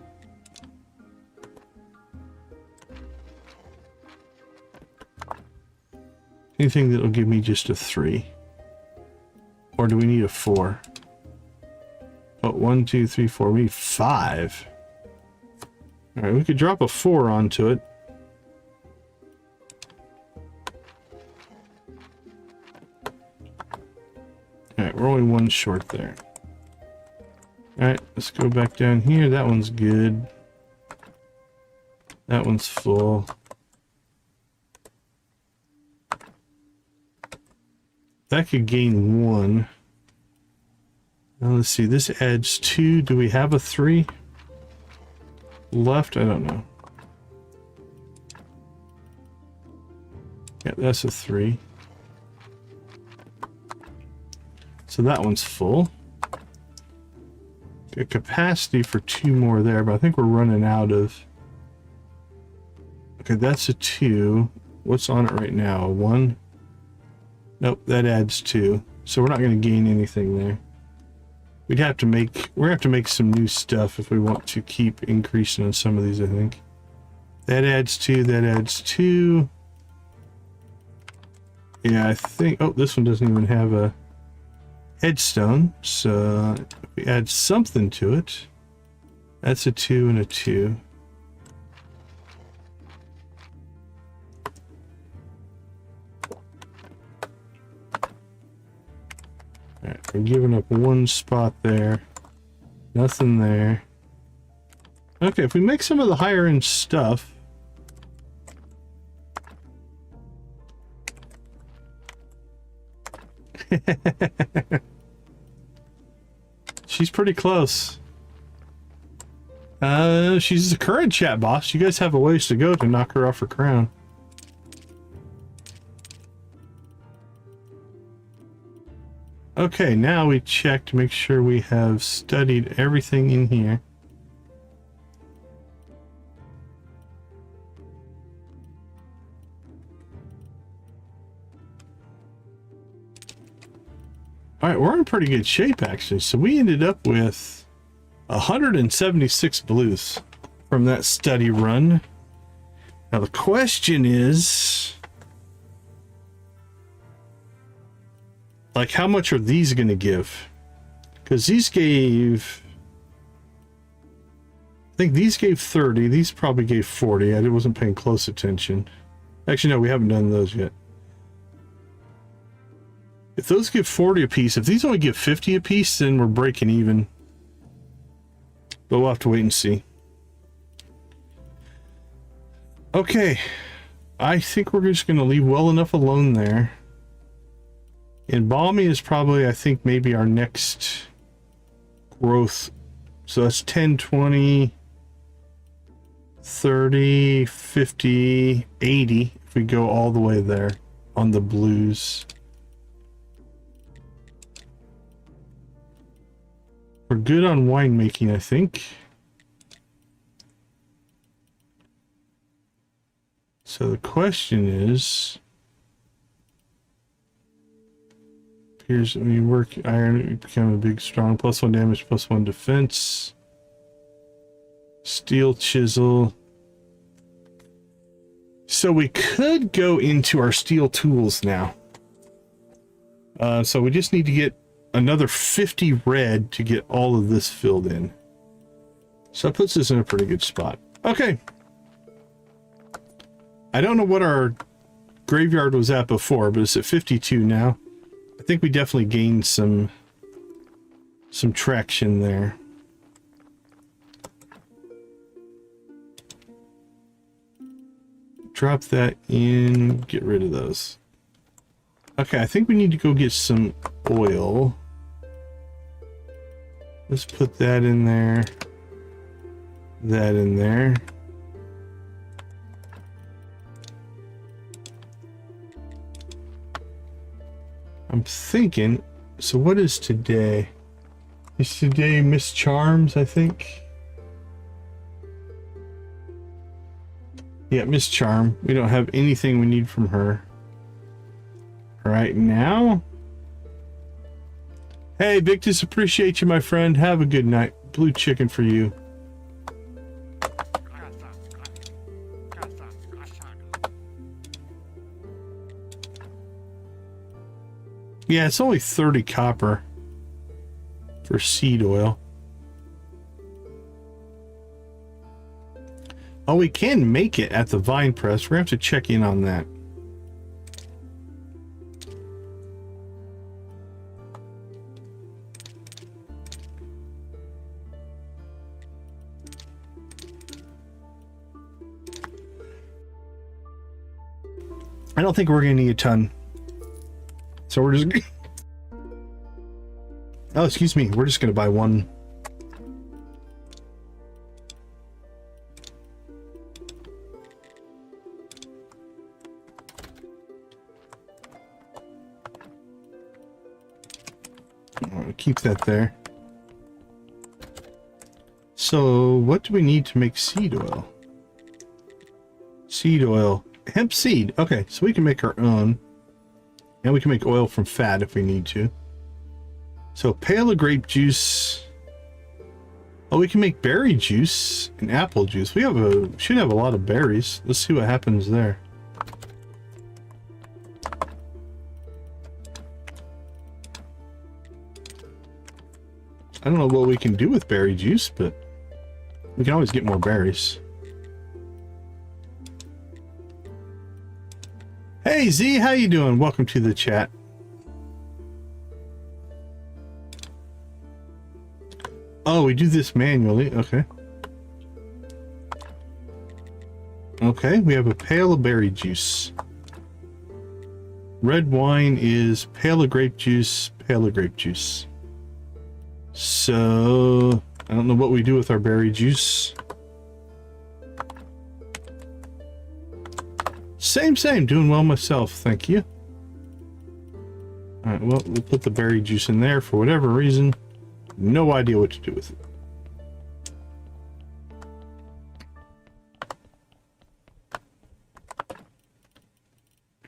Speaker 1: Anything that'll give me just a 3? Or do we need a 4? Oh, 1, 2, 3, 4. We need 5. Alright, we could drop a 4 onto it. Alright, we're only 1 short there. Alright, let's go back down here. That one's good. That one's full. That could gain 1. Now let's see, this adds 2. Do we have a 3 left? I don't know. Yeah, that's a 3. So that one's full. Got capacity for 2 more there, but I think we're running out of... Okay, that's a 2. What's on it right now? A 1? Nope, that adds 2. So we're not going to gain anything there. We're gonna have to make some new stuff if we want to keep increasing on some of these, I think. That adds 2, that adds 2. Yeah, I think, oh, this one doesn't even have a headstone, so if we add something to it, that's a 2 and a 2. Alright, we're giving up 1 spot there. Nothing there. Okay, if we make some of the higher end stuff. She's pretty close. She's the current chat boss. You guys have a ways to go to knock her off her crown. Okay, now we check to make sure we have studied everything in here. Alright, we're in pretty good shape actually. So we ended up with 176 blues from that study run. Now the question is... like, how much are these going to give? Because these gave... I think these gave 30. These probably gave 40. I wasn't paying close attention. Actually, no, we haven't done those yet. If those give 40 apiece, if these only give 50 apiece, then we're breaking even. But we'll have to wait and see. Okay. I think we're just going to leave well enough alone there. Embalming is probably, I think, maybe our next growth. So that's 10, 20, 30, 50, 80, if we go all the way there on the blues. We're good on winemaking, I think. So the question is... here's, I mean, work iron, become a big, strong, +1 damage, +1 defense. Steel chisel. So we could go into our steel tools now. So we just need to get another 50 red to get all of this filled in. So that puts us in a pretty good spot. Okay. I don't know what our graveyard was at before, but it's at 52 now. I think we definitely gained some traction there. Drop that in, get rid of those. Okay, I think we need to go get some oil. Let's put that in there. That in there. I'm thinking, so what is today? Is today Miss Charms, I think? Yeah, Miss Charm. We don't have anything we need from her right now. Hey, Victus, appreciate you, my friend. Have a good night. Blue chicken for you. Yeah, it's only 30 copper for seed oil. Oh, we can make it at the vine press. We're gonna have to check in on that. I don't think we're gonna need a ton. So we're just... Oh, excuse me. We're just gonna buy one. I'll keep that there. So what do we need to make seed oil? Seed oil. Hemp seed. Okay, so we can make our own. And we can make oil from fat if we need to. So pale of grape juice. Oh, we can make berry juice and apple juice. We should have a lot of berries. Let's see what happens there. I don't know what we can do with berry juice, but we can always get more berries. Hey Z, how you doing? Welcome to the chat. Oh, we do this manually. Okay. Okay, we have a pail of berry juice. Red wine is pale of grape juice, pale of grape juice. So, I don't know what we do with our berry juice. Same, doing well myself, thank you. Alright, well, we'll put the berry juice in there for whatever reason. No idea what to do with it.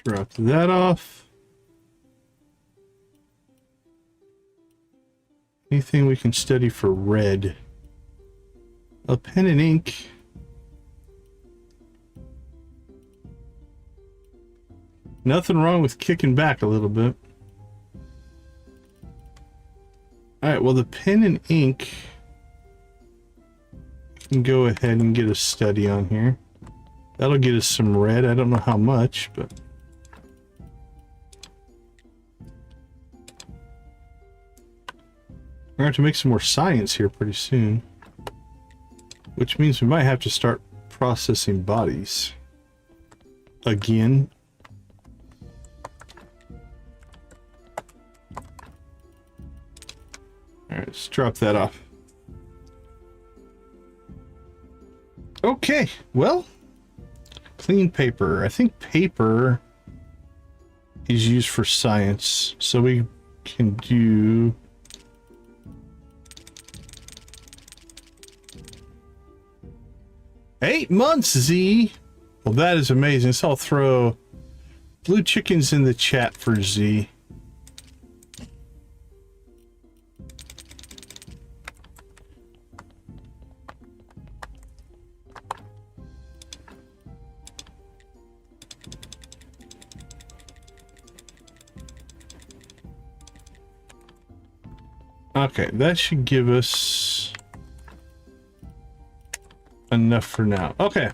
Speaker 1: Drop that off. Anything we can study for red? A pen and ink. Nothing wrong with kicking back a little bit. Alright, well the pen and ink can go ahead and get a study on here. That'll get us some red. I don't know how much, but we're going to have to make some more science here pretty soon. Which means we might have to start processing bodies. Again. Alright, let's drop that off. Okay, well, clean paper. I think paper is used for science, so we can do... $8 months, Z! Well, that is amazing. So I'll throw blue chickens in the chat for Z. Okay, that should give us enough for now. Okay.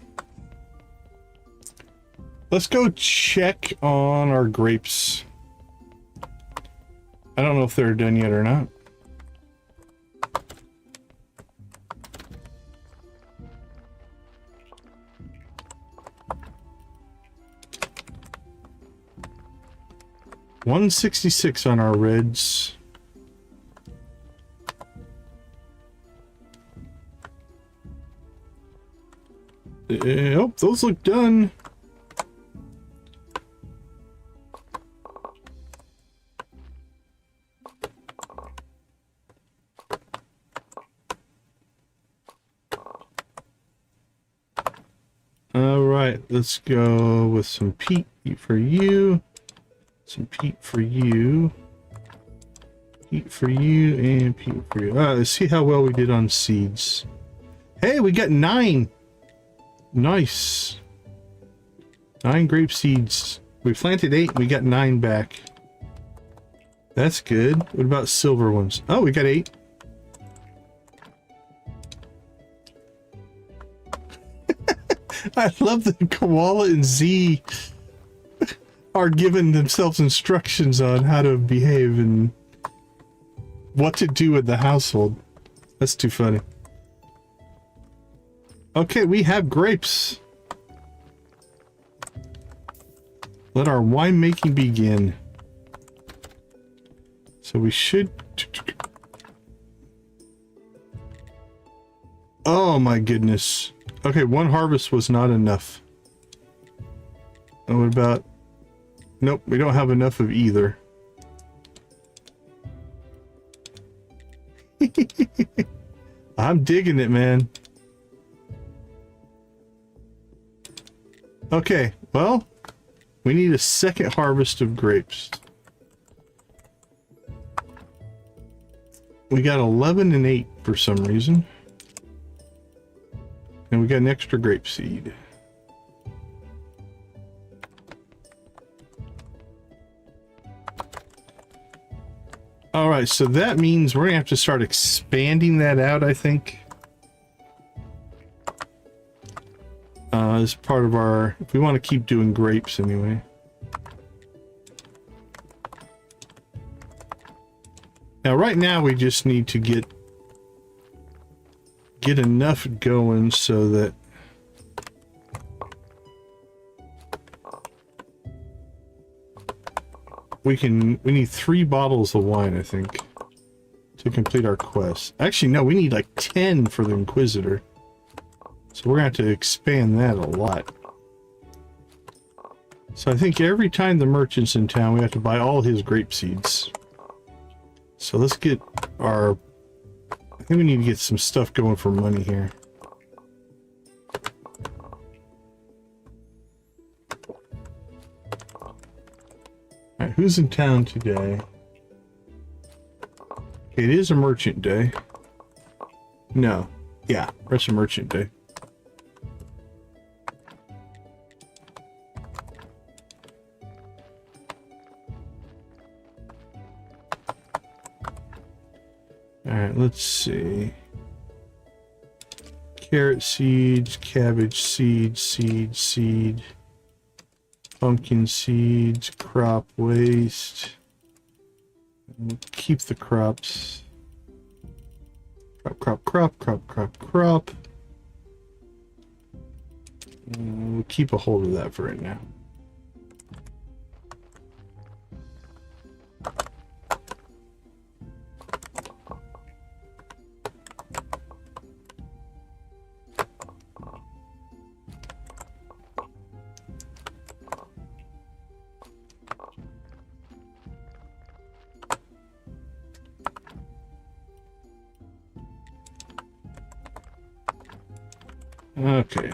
Speaker 1: Let's go check on our grapes. I don't know if they're done yet or not. $166 on our reds. Oh, those look done. All right, let's go with some peat for you. Some peat for you. Peat for you and peat for you. Let's see how well we did on seeds. Hey, we got 9. Nice. 9 grape seeds. We planted 8, we got 9 back. That's good. What about silver ones? Oh, we got 8. I love that Koala and Z are giving themselves instructions on how to behave and what to do with the household. That's too funny. Okay, we have grapes. Let our winemaking begin. So we should... Oh my goodness. Okay, 1 harvest was not enough. And what about... Nope, we don't have enough of either. I'm digging it, man. Okay, well, we need a second harvest of grapes. We got 11 and 8 for some reason. And we got an extra grape seed. All right, so that means we're gonna have to start expanding that out, I think. As part of our, if we want to keep doing grapes anyway. Now, right now, we just need to get enough going so that we need 3 bottles of wine, I think, to complete our quest. Actually, no, we need like 10 for the Inquisitor. So we're going to have to expand that a lot. So I think every time the merchant's in town, we have to buy all his grape seeds. So let's get our... I think we need to get some stuff going for money here. Alright, who's in town today? It is a merchant day. No. Yeah, it's a merchant day. Alright, let's see. Carrot seeds, cabbage seeds, seed. Pumpkin seeds, crop waste. We'll keep the crops. Crop. And we'll keep a hold of that for right now. Okay.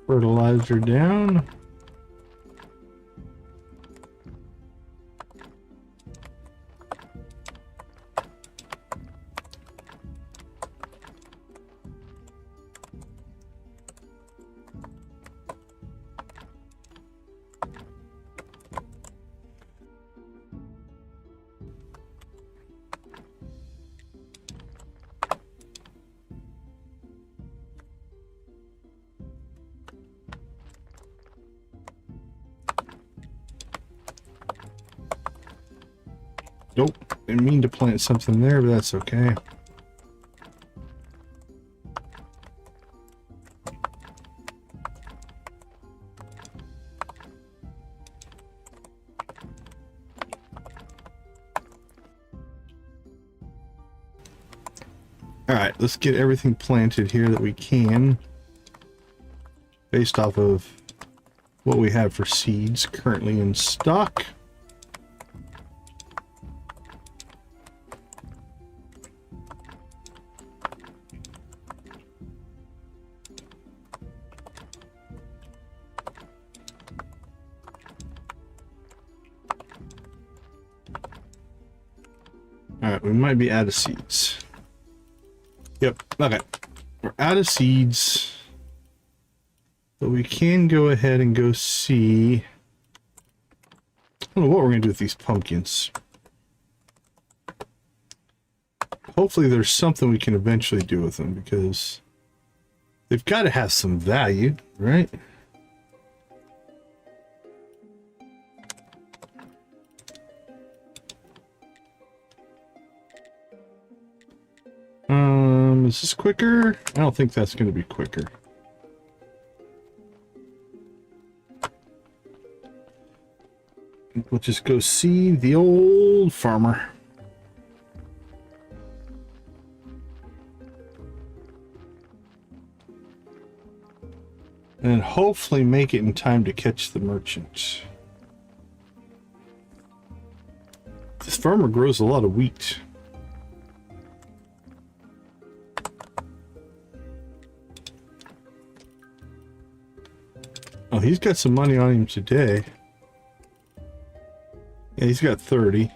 Speaker 1: Fertilizer down. didn't mean to plant something there, but that's okay. Alright, let's get everything planted here that we can, based off of what we have for seeds currently in stock. Alright, we might be out of seeds. Yep, okay. We're out of seeds. But we can go ahead and go see... I don't know what we're going to do with these pumpkins. Hopefully there's something we can eventually do with them, because they've got to have some value, right? Is this quicker? I don't think that's going to be quicker. We'll just go see the old farmer. And hopefully make it in time to catch the merchant. This farmer grows a lot of wheat. Oh, he's got some money on him today. Yeah, he's got 30.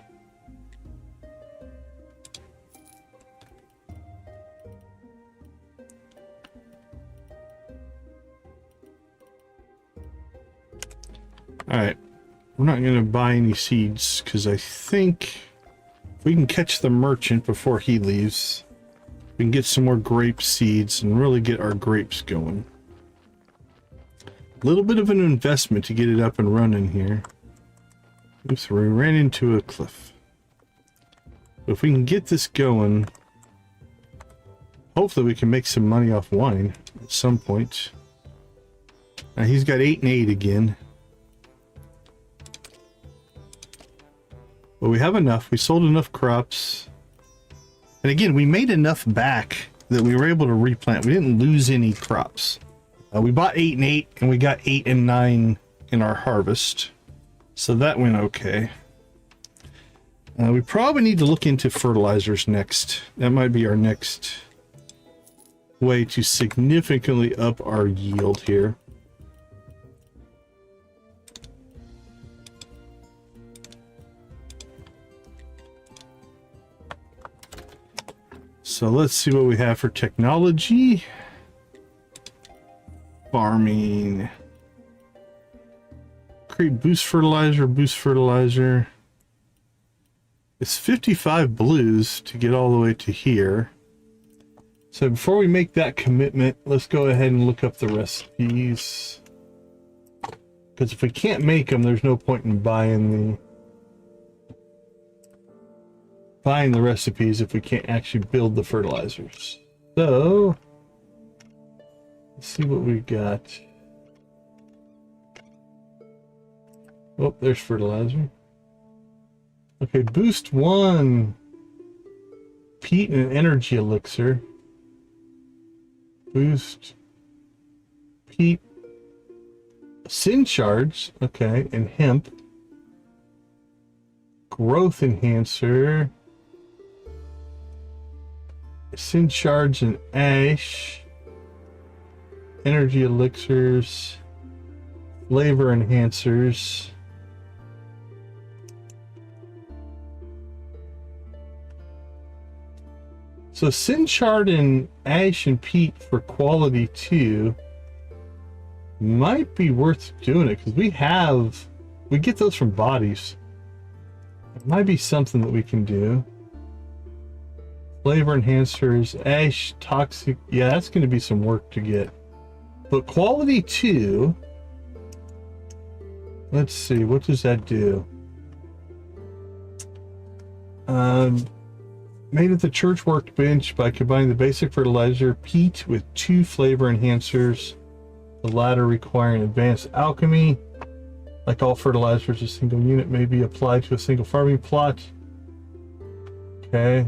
Speaker 1: Alright. We're not going to buy any seeds, because I think if we can catch the merchant before he leaves, we can get some more grape seeds and really get our grapes going. A little bit of an investment to get it up and running here. Oops, we ran into a cliff. But if we can get this going, hopefully we can make some money off wine at some point. Now he's got 8 and 8 again. But we have enough. We sold enough crops. And again, we made enough back that we were able to replant. We didn't lose any crops. We bought 8 and 8, and we got 8 and 9 in our harvest. So that went okay. We probably need to look into fertilizers next. That might be our next way to significantly up our yield here. So let's see what we have for technology. Farming. Create boost fertilizer. It's 55 blues to get all the way to here. So before we make that commitment, let's go ahead and look up the recipes. Because if we can't make them, there's no point in buying the recipes if we can't actually build the fertilizers. So let's see what we got. Oh, there's fertilizer. Okay, boost 1. Peat and an energy elixir. Boost. Peat. Sin shards. Okay, and hemp. Growth enhancer. Sin shards and ash. Energy elixirs. Flavor enhancers. So sin shard and ash and peat for quality 2 might be worth doing it, because we get those from bodies. It might be something that we can do. Flavor enhancers, ash, toxic. Yeah, that's going to be some work to get. But quality 2, let's see, what does that do? Made at the church workbench by combining the basic fertilizer peat with 2 flavor enhancers, the latter requiring advanced alchemy. Like all fertilizers, a single unit may be applied to a single farming plot. Okay.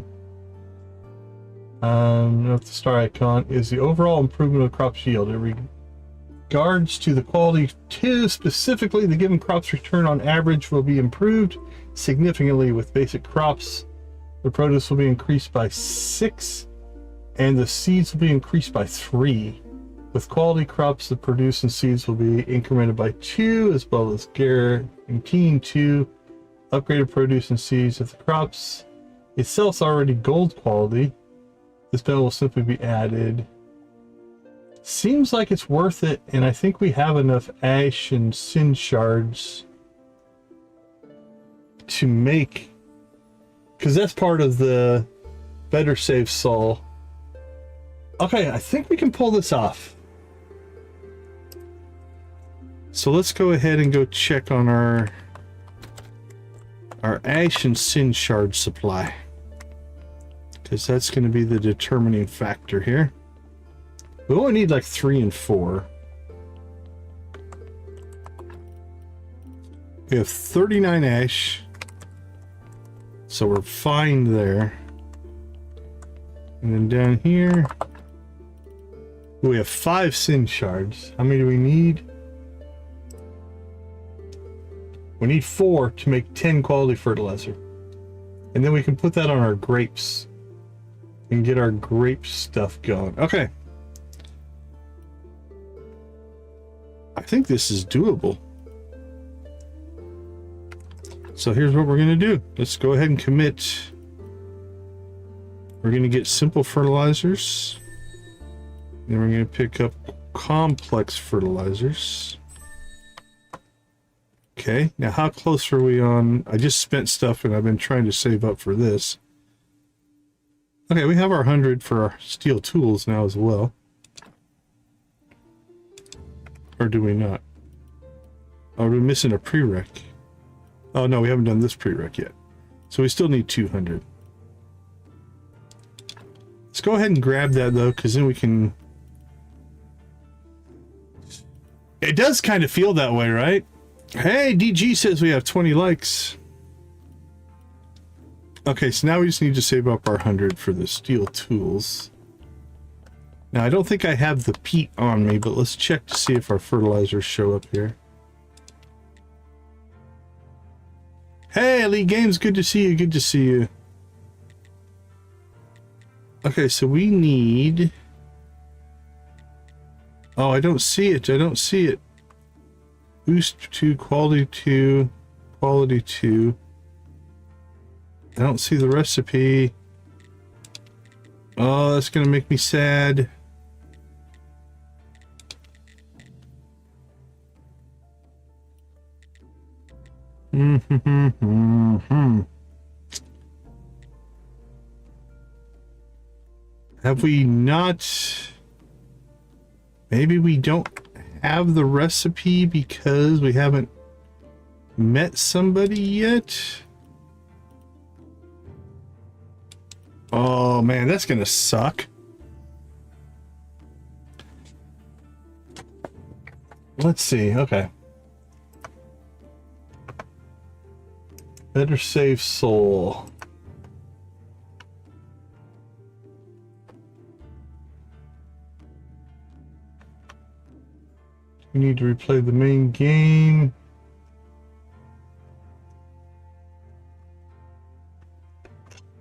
Speaker 1: Note the star icon is the overall improvement of crop yield. It regards to the quality 2, specifically the given crop's return on average will be improved significantly with basic crops. The produce will be increased by 6 and the seeds will be increased by 3. With quality crops, the produce and seeds will be incremented by 2, as well as guaranteeing 2 upgraded produce and seeds. If the crops itself is already gold quality, this benefit will simply be added. Seems like it's worth it, and I think we have enough ash and sin shards to make, because that's part of the better save soul. Okay, I think we can pull this off. So let's go ahead and go check on our ash and sin shard supply, because that's going to be the determining factor here. We only need like 3 and 4. We have 39 ash, so we're fine there. And then down here we have 5 sin shards. How many do we need? We need 4 to make 10 quality fertilizer. And then we can put that on our grapes and get our grape stuff going. Okay. I think this is doable. So here's what we're going to do. Let's go ahead and commit. We're going to get simple fertilizers. Then we're going to pick up complex fertilizers. Okay, now how close are we on? I just spent stuff and I've been trying to save up for this. Okay, we have our 100 for our steel tools now as well. Or do we not? Oh, we're missing a prereq. Oh no, we haven't done this prereq yet. So we still need 200. Let's go ahead and grab that though, because then we can... It does kind of feel that way, right? Hey, DG says we have 20 likes. Okay, so now we just need to save up our 100 for the steel tools. Now, I don't think I have the peat on me, but let's check to see if our fertilizers show up here. Hey, Elite Games, good to see you, good to see you. Okay, so we need... Oh, I don't see it, I don't see it. Boost 2, quality 2, quality 2. I don't see the recipe. Oh, that's gonna make me sad. Have we not? Maybe we don't have the recipe because we haven't met somebody yet. Oh man, that's gonna suck. Let's see. Okay. Better save soul. We need to replay the main game.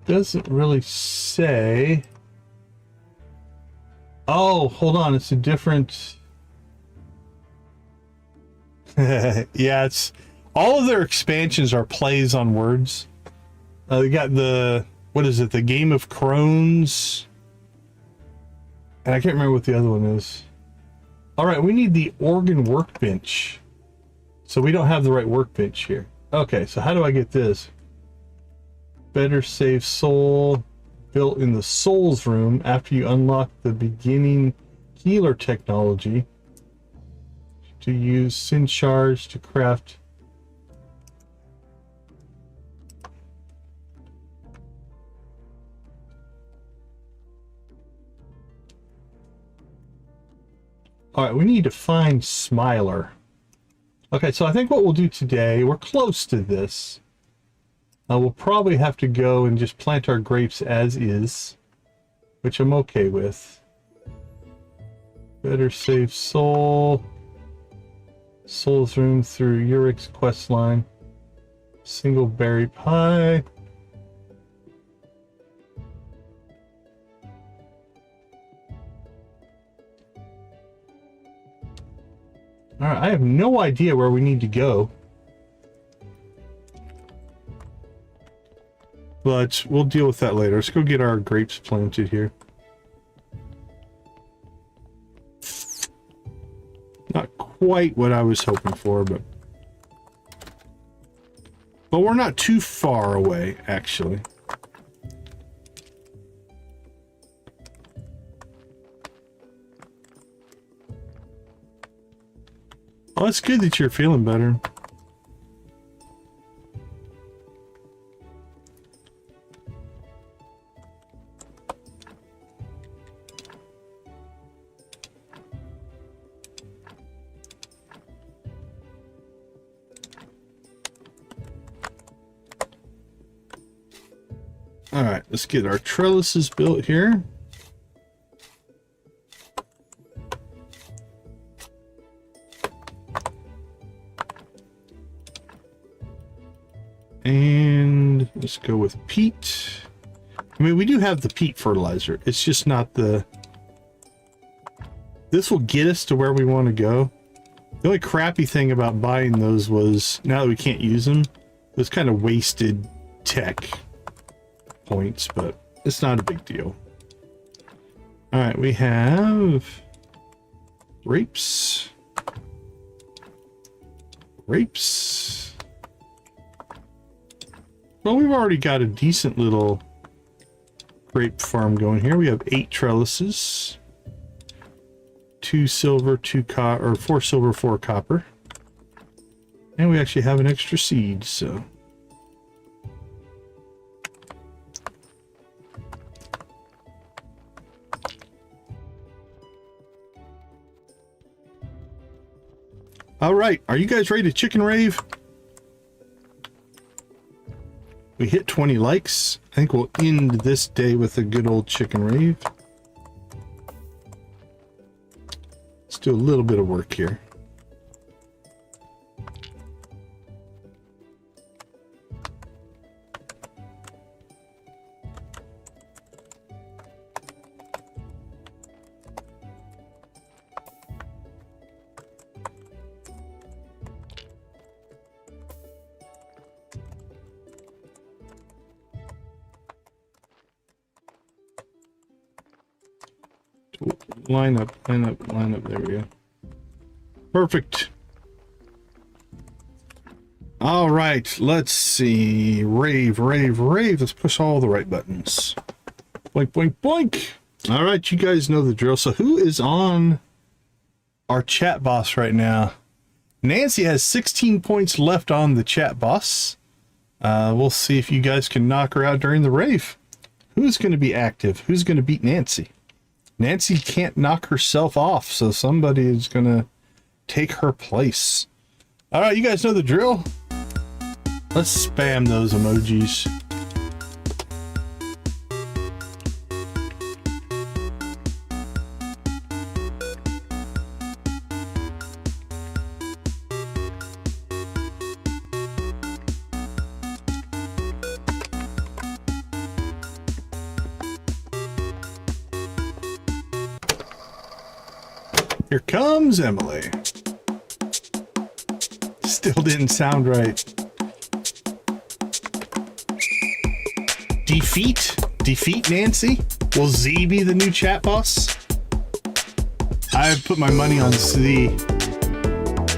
Speaker 1: Doesn't really say. Oh, hold on. It's a different. Yeah, it's all of their expansions are plays on words. They got the, what is it? The Game of Crones. And I can't remember what the other one is. All right, we need the organ workbench. So we don't have the right workbench here. Okay, so how do I get this? Better save soul built in the souls room after you unlock the beginning healer technology to use sin shards to craft. All right, we need to find Smiler. Okay, so I think what we'll do today, we're close to this. We'll probably have to go and just plant our grapes as is, which I'm okay with. Better save soul. Soul's room through Uric's quest line. Single berry pie. Alright, I have no idea where we need to go. But we'll deal with that later. Let's go get our grapes planted here. Not quite what I was hoping for, but we're not too far away, actually. Oh, it's good that you're feeling better. All right, let's get our trellises built here. And let's go with peat. I mean, we do have the peat fertilizer. It's just not the... This will get us to where we want to go. The only crappy thing about buying those was, now that we can't use them, it was kind of wasted tech points, but it's not a big deal. All right, we have grapes. Grapes. Well, we've already got a decent little grape farm going here. We have 8 trellises. 2 silver, 2 copper, or 4 silver, 4 copper. And we actually have an extra seed, so. All right, are you guys ready to chicken rave? We hit 20 likes. I think we'll end this day with a good old chicken rave. Let's do a little bit of work here. Line up, line up, line up. There we go. Perfect. All right, let's see. Rave, rave, rave. Let's push all the right buttons. Boink, boink, boink. All right, you guys know the drill. So who is on our chat boss right now? Nancy has 16 points left on the chat boss. We'll see if you guys can knock her out during the rave. Who's going to be active? Who's going to beat Nancy? Nancy can't knock herself off, so somebody is going to take her place. All right, you guys know the drill. Let's spam those emojis. Here comes Emily. Still didn't sound right. Defeat? Defeat Nancy? Will Z be the new chat boss? I put my money on Z.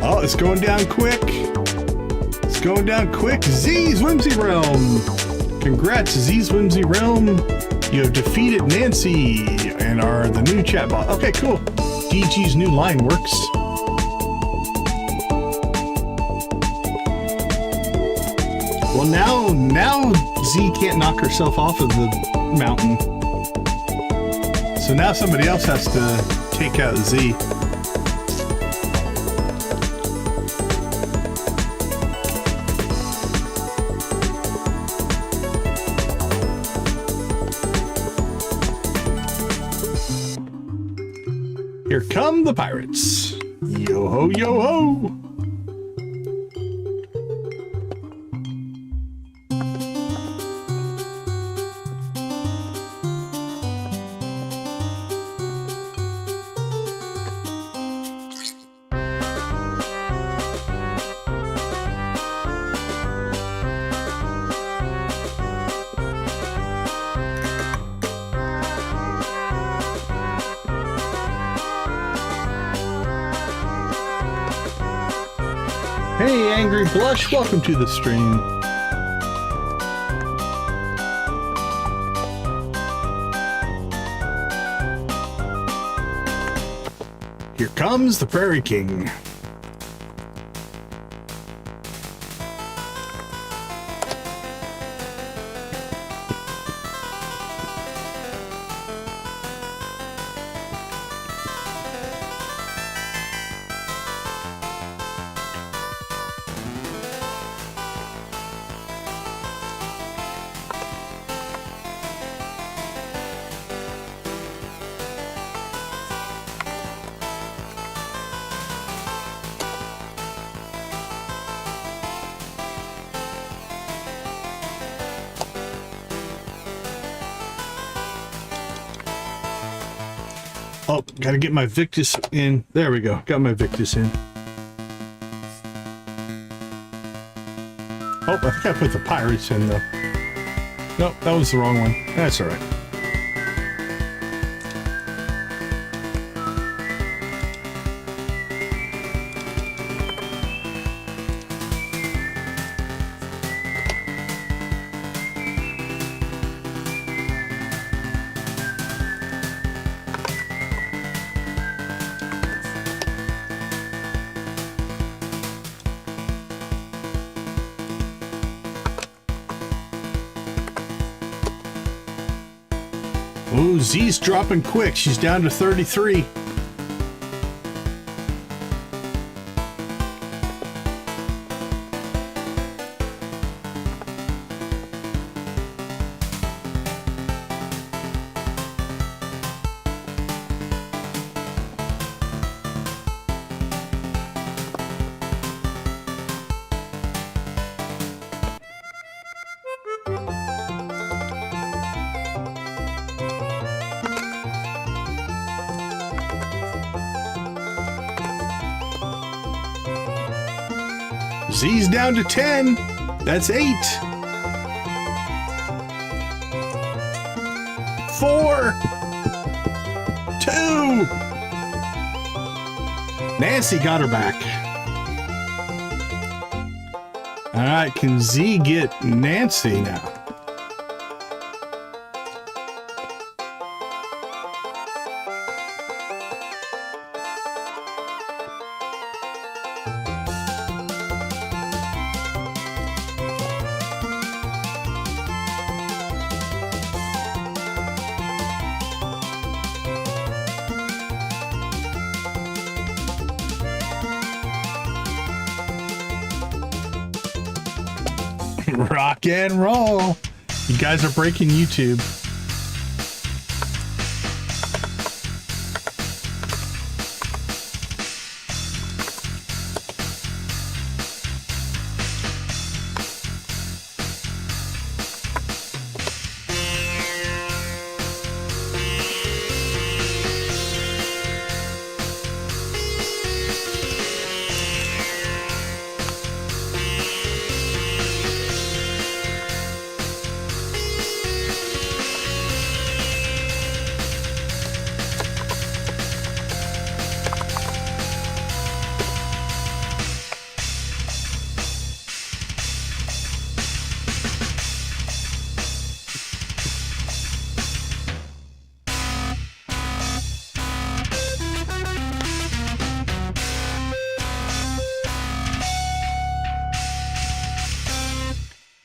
Speaker 1: Oh, it's going down quick. It's going down quick. Z's Whimsy Realm. Congrats, Z's Whimsy Realm. You have defeated Nancy and are the new chat boss. Okay, cool. DG's new line works. Well, now Z can't knock herself off of the mountain. So now somebody else has to take out Z. Here come the pirates. Yo ho, yo ho. Hey, Angry Blush, welcome to the stream. Here comes the Prairie King. Oh, gotta get my Victus in. There we go. Got my Victus in. Oh, I think I put the pirates in though. Nope, that was the wrong one. That's all right. Ooh, Z's dropping quick. She's down to 33. Z's down to 10. That's 8. 4. 2. Nancy got her back. All right, can Z get Nancy now? Rock and roll. You guys are breaking YouTube.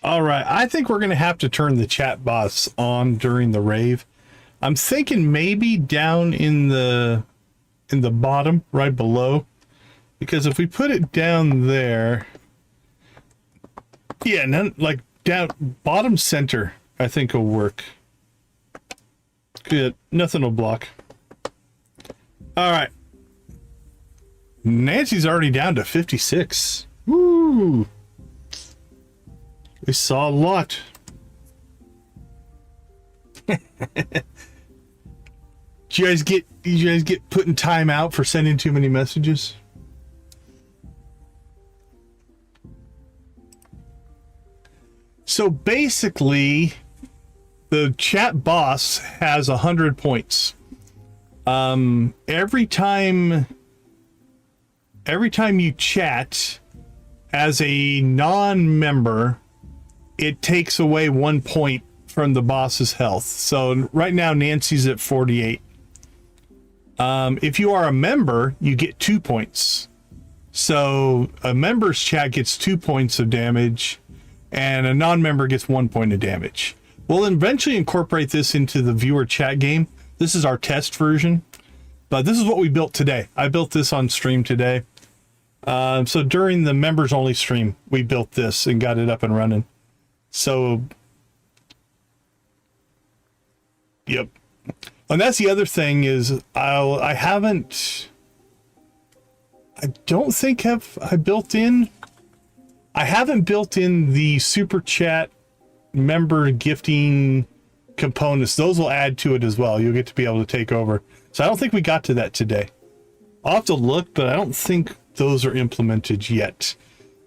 Speaker 1: All right, I think we're going to have to turn the chat bots on during the rave. I'm thinking maybe down in the bottom right below, because if we put it down there, yeah, none, like down bottom center, I think will work. Good, nothing will block. All right, Nancy's already down to 56. Woo! We saw a lot. Do you guys get put in time out for sending too many messages? So basically, the chat boss has 100 points. Every time you chat as a non-member, it takes away 1 point from the boss's health. So right now Nancy's at 48. If you are a member, you get 2 points. So a member's chat gets 2 points of damage, and a non-member gets 1 point of damage. We'll eventually incorporate this into the viewer chat game. This is our test version, but this is what we built today. I built this on stream today. So during the members only stream, we built this and got it up and running. So, yep. And that's the other thing is I haven't built in the super chat member gifting components. Those will add to it as well. You'll get to be able to take over. So I don't think we got to that today. I'll have to look, but I don't think those are implemented yet.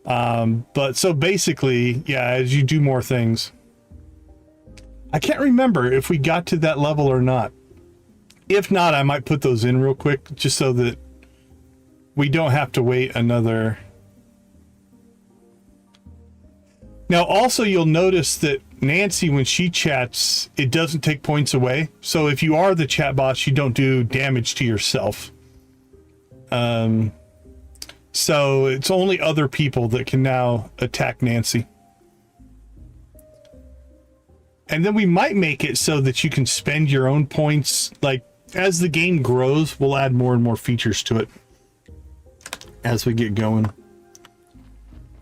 Speaker 1: But so basically, yeah, as you do more things, I can't remember if we got to that level or not. If not, I might put those in real quick just so that we don't have to wait another. Now, also, you'll notice that Nancy, when she chats, it doesn't take points away. So if you are the chat boss, you don't do damage to yourself. So it's only other people that can now attack Nancy. And then we might make it so that you can spend your own points. Like, as the game grows, we'll add more and more features to it as we get going.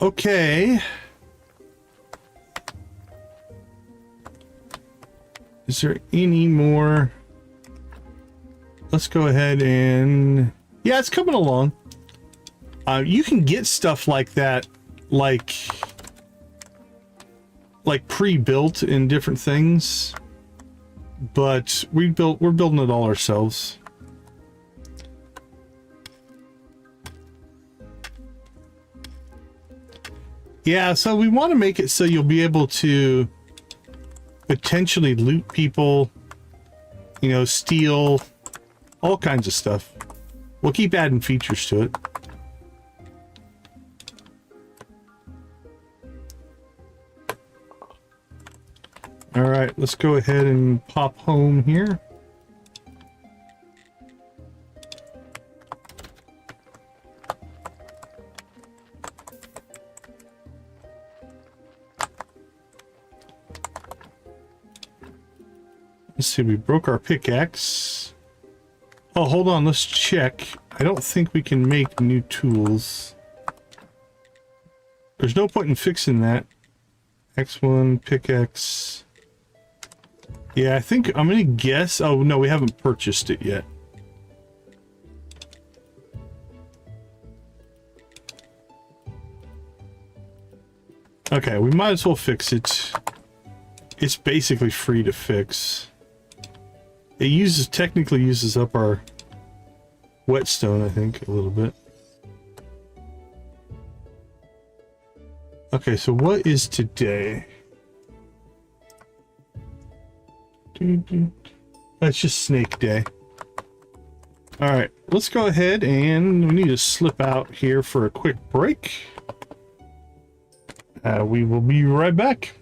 Speaker 1: Okay. Is there any more? Let's go ahead and... Yeah, it's coming along. You can get stuff like that, like pre-built in different things, but we're building it all ourselves. Yeah, so we want to make it so you'll be able to potentially loot people, you know, steal, all kinds of stuff. We'll keep adding features to it. All right, let's go ahead and pop home here. Let's see, we broke our pickaxe. Oh, hold on, let's check. I don't think we can make new tools. There's no point in fixing that. X1, pickaxe. Yeah, I think I'm gonna guess. Oh no, we haven't purchased it yet. Okay, we might as well fix it. It's basically free to fix. It technically uses up our whetstone, I think, a little bit. Okay, so what is today? That's just Snake Day. Alright, let's go ahead and we need to slip out here for a quick break. We will be right back.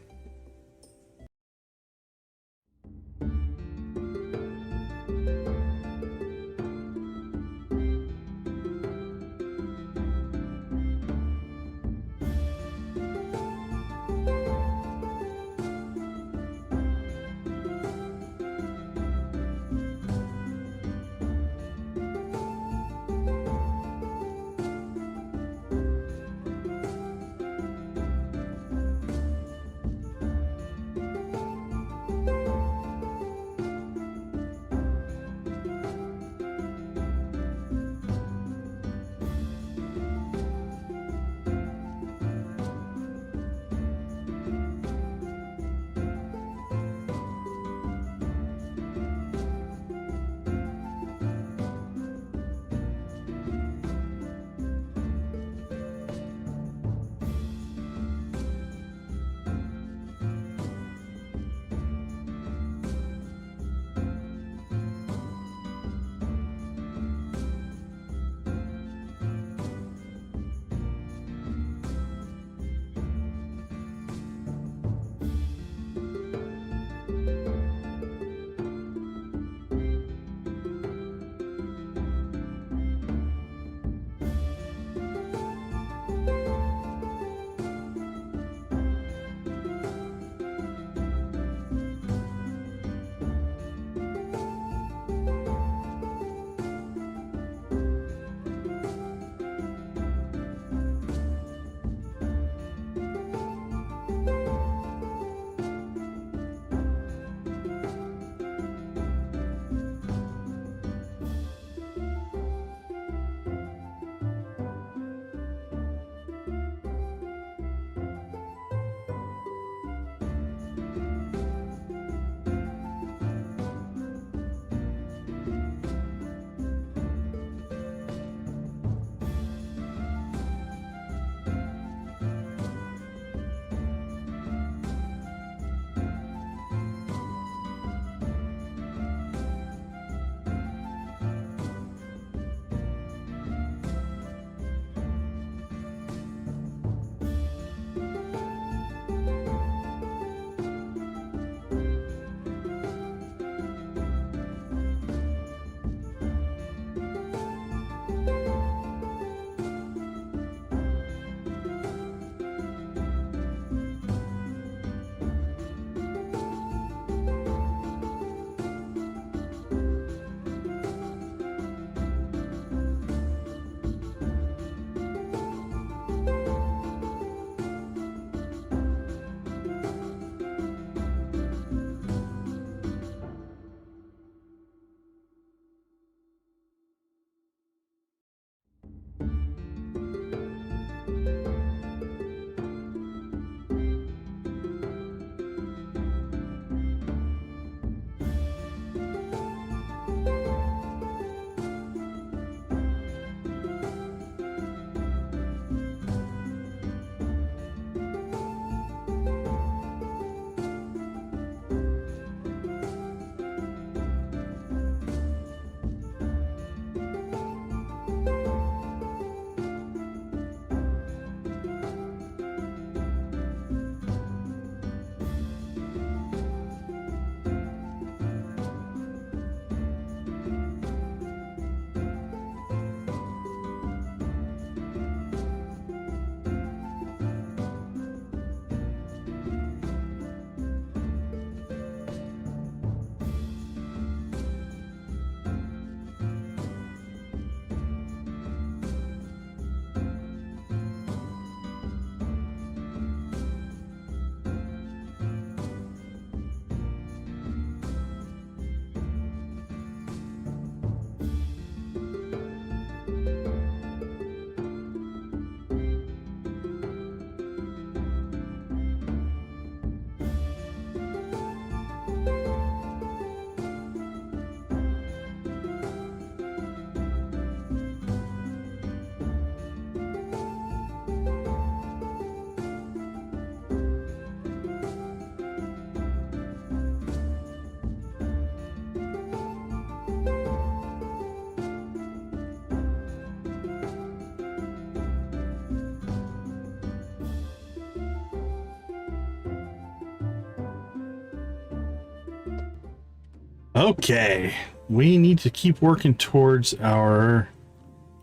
Speaker 1: Okay, we need to keep working towards our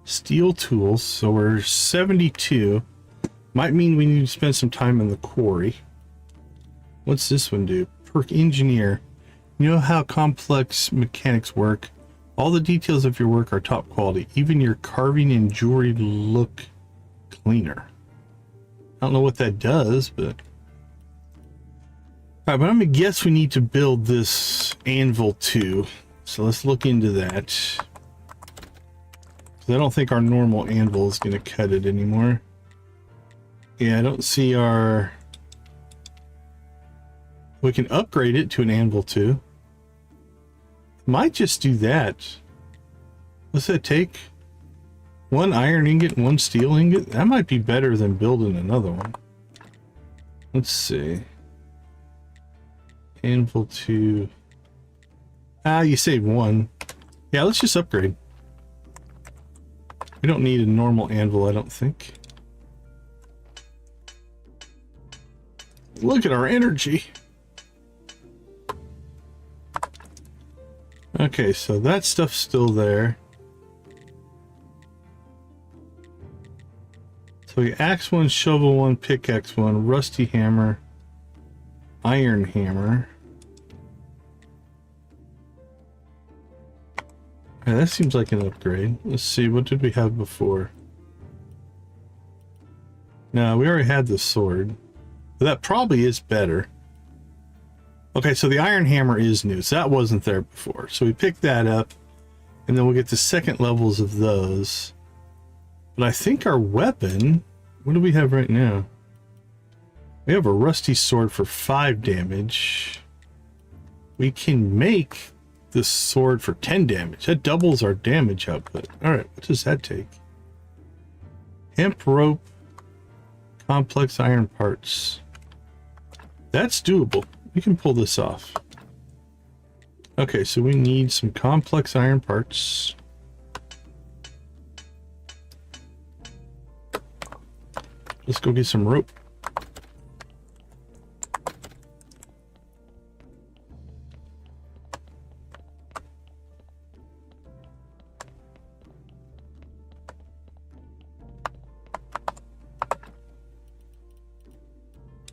Speaker 1: steel tools. So we're 72. Might mean we need to spend some time in the quarry. What's this one do? Perk engineer. You know how complex mechanics work. All the details of your work are top quality. Even your carving and jewelry look cleaner. I don't know what that does, but... Alright, but I'm gonna guess we need to build this anvil too. So let's look into that. I don't think our normal anvil is gonna cut it anymore. Yeah, I don't see our... We can upgrade it to an anvil too. Might just do that. What's that take? One iron ingot and one steel ingot? That might be better than building another one. Let's see. Anvil 2. Ah, you save one. Yeah, let's just upgrade. We don't need a normal anvil, I don't think. Look at our energy. Okay, so that stuff's still there. So we axe one, shovel one, pickaxe one, rusty hammer, iron hammer. Yeah, that seems like an upgrade. Let's see, what did we have before? No, we already had the sword. But that probably is better. Okay, so the iron hammer is new, so that wasn't there before. So we picked that up, and then we'll get the second levels of those. But I think our weapon, what do we have right now? We have a rusty sword for 5 damage. We can make this sword for 10 damage. That doubles our damage output. Alright, what does that take? Hemp rope, complex iron parts. That's doable. We can pull this off. Okay, so we need some complex iron parts. Let's go get some rope.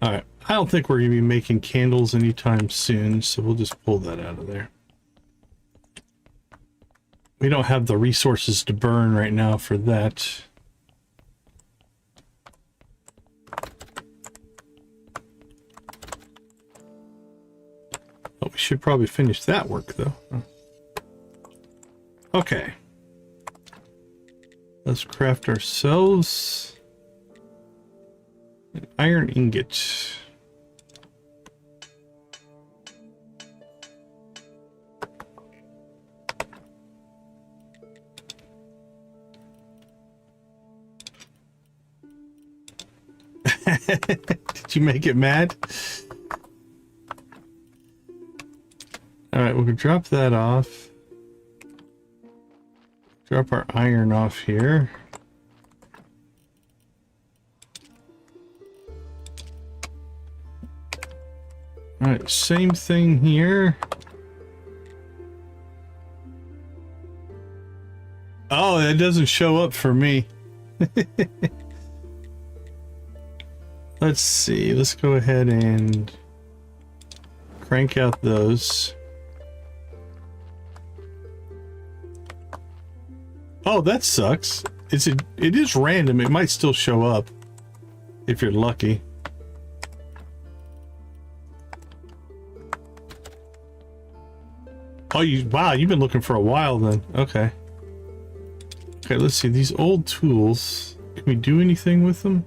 Speaker 1: All right. I don't think we're going to be making candles anytime soon, so we'll just pull that out of there. We don't have the resources to burn right now for that. Oh, we should probably finish that work, though. Okay. Let's craft ourselves an iron ingot. Did you make it mad? Alright, we'll drop that off. Drop our iron off here. Alright, same thing here. Oh, that doesn't show up for me. Let's see, let's go ahead and crank out those. Oh, that sucks. It is random. It might still show up if you're lucky. Oh, wow, you've been looking for a while then. Okay. Okay, let's see. These old tools, can we do anything with them?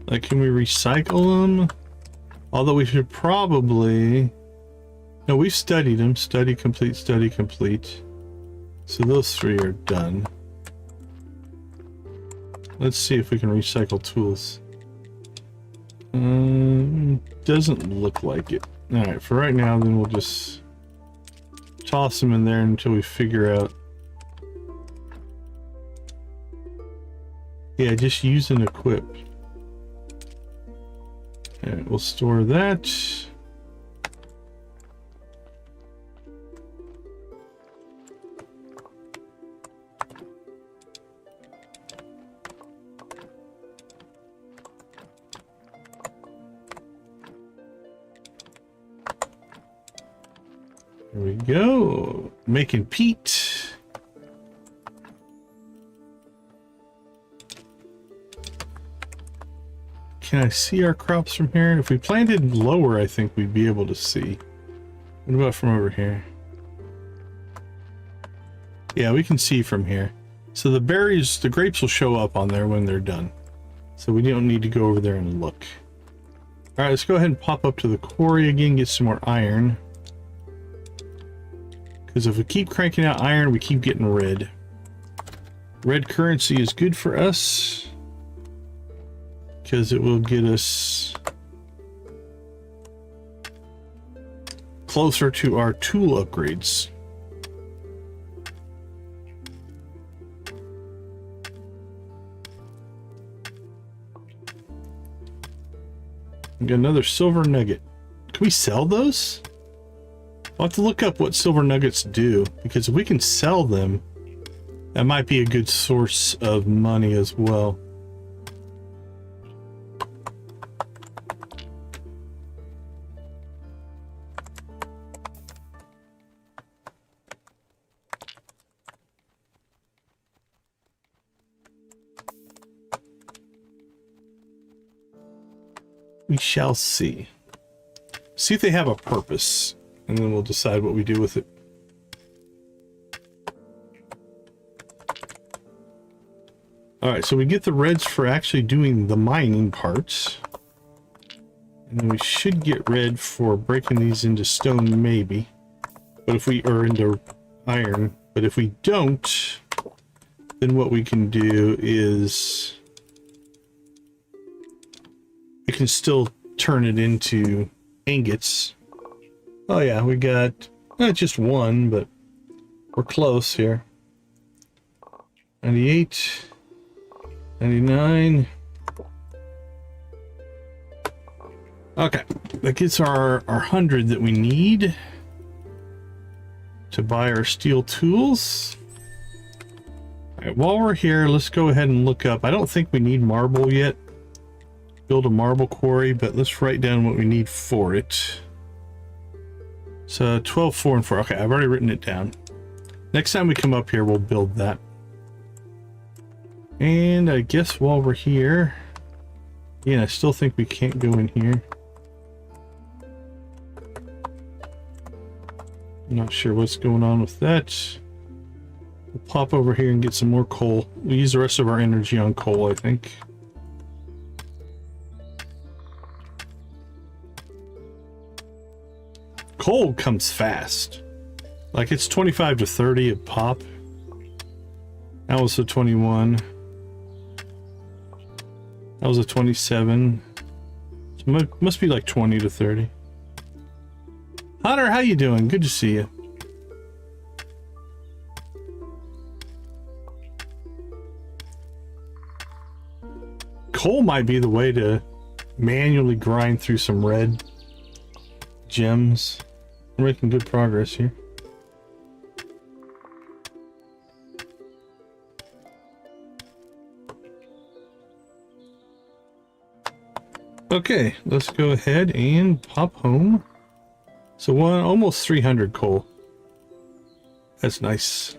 Speaker 1: Like, can we recycle them? Although we should probably... No, we've studied them. Study complete, study complete. So those 3 are done. Let's see if we can recycle tools. Doesn't look like it. Alright, for right now, then we'll just toss them in there until we figure out. Yeah, just use and equip. Alright, we'll store that. There we go. Making peat. Can I see our crops from here? If we planted lower, I think we'd be able to see. What about from over here? Yeah, we can see from here. So the berries, the grapes will show up on there when they're done. So we don't need to go over there and look. All right, let's go ahead and pop up to the quarry again, get some more iron. Because if we keep cranking out iron, we keep getting red. Red currency is good for us, because it will get us closer to our tool upgrades. We got another silver nugget. Can we sell those? I'll have to look up what silver nuggets do, because if we can sell them, that might be a good source of money as well. We shall see. See if they have a purpose, and then we'll decide what we do with it. Alright, so we get the reds for actually doing the mining parts. And then we should get red for breaking these into stone, maybe. But if we are into iron. But if we don't, then what we can do is we can still turn it into ingots. Oh yeah, we got just one, but we're close here. 98, 99. Okay, that gets our 100 that we need to buy our steel tools. All right, while we're here, let's go ahead and look up. I don't think we need marble yet. Build a marble quarry, but let's write down what we need for it. So 12, 4, and 4. Okay, I've already written it down. Next time we come up here, we'll build that. And I guess while we're here, yeah, I still think we can't go in here. I'm not sure what's going on with that. We'll pop over here and get some more coal. We'll use the rest of our energy on coal, I think. Coal comes fast. Like it's 25 to 30 a pop. That was a 21. That was a 27. So it must be like 20 to 30. Hunter, how you doing? Good to see you. Coal might be the way to manually grind through some red gems. We're making good progress here. Okay, let's go ahead and pop home. So almost 300 coal. That's nice.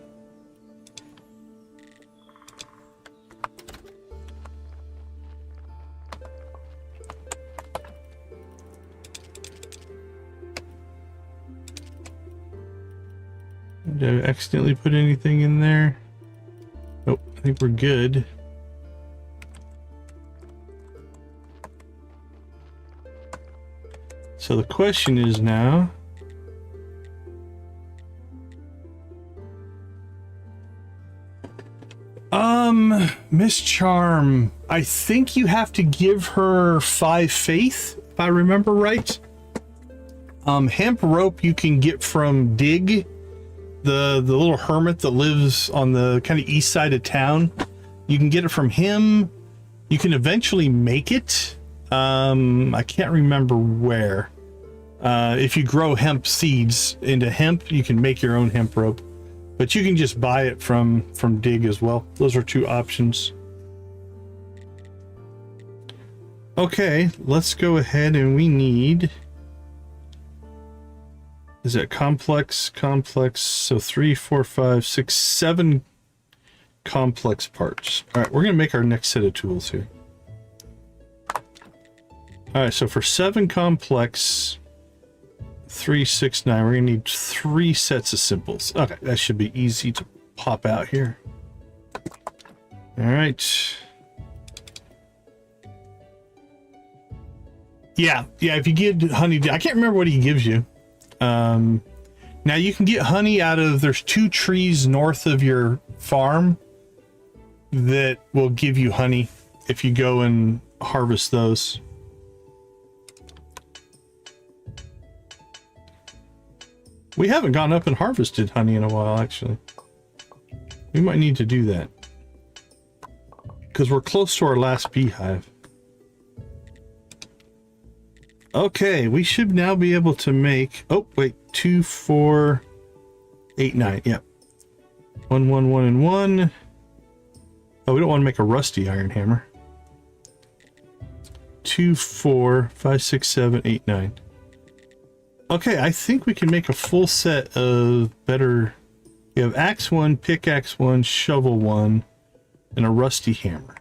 Speaker 1: Did I accidentally put anything in there? Nope, I think we're good. So the question is now, Miss Charm, I think you have to give her 5 faith, if I remember right. Hemp rope you can get from Dig, the little hermit that lives on the kind of east side of town. You can get it from him. You can eventually make it. I can't remember where. If you grow hemp seeds into hemp, you can make your own hemp rope, but you can just buy it from Dig as well. Those are 2 options. Okay, let's go ahead and we need Is it complex? Complex. So 3, 4, 5, 6, 7 complex parts. All right, we're going to make our next set of tools here. All right, so for 7 complex, 3, 6, 9, we're going to need 3 sets of simples. Okay, that should be easy to pop out here. All right. Yeah, if you get honey, I can't remember what he gives you. Now you can get honey out of, there's 2 trees north of your farm that will give you honey if you go and harvest those. We haven't gone up and harvested honey in a while, actually. We might need to do that because we're close to our last beehive. Okay, we should now be able to make, oh wait, 2, 4, 8, 9, yep. 1, 1, 1, and 1. Oh, we don't want to make a rusty iron hammer. 2, 4, 5, 6, 7, 8, 9. Okay, I think we can make a full set of better. We have axe 1, pickaxe 1, shovel 1, and a rusty hammer.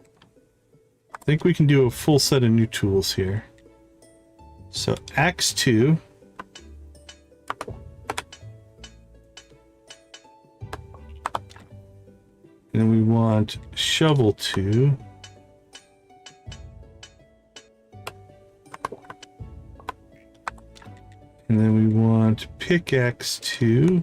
Speaker 1: I think we can do a full set of new tools here. So axe 2. And then we want shovel 2. And then we want pickaxe 2.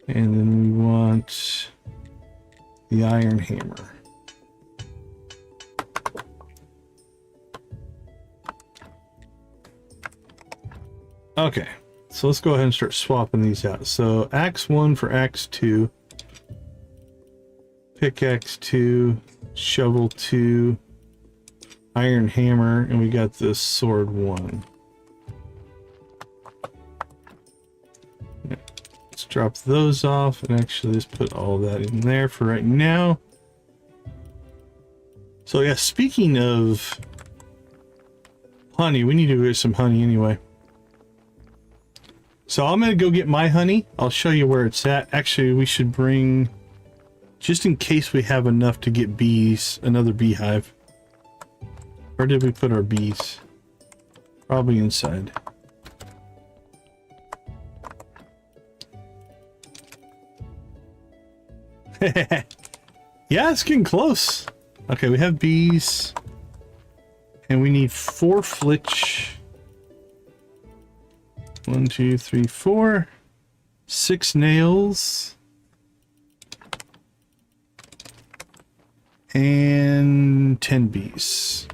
Speaker 1: And then we want the iron hammer. Okay, so let's go ahead and start swapping these out. So axe 1 for axe 2, pickaxe 2, shovel 2, iron hammer, and we got this sword 1. Let's drop those off and actually just put all that in there for right now. So yeah, speaking of honey, we need to get some honey anyway. So I'm gonna go get my honey. I'll show you where it's at. Actually, we should bring, just in case we have enough to get bees, another beehive. Where did we put our bees? Probably inside. Yeah, it's getting close. Okay, we have bees. And we need 4 flitch. 1, 2, 3, 4. 6 nails. And 10 bees.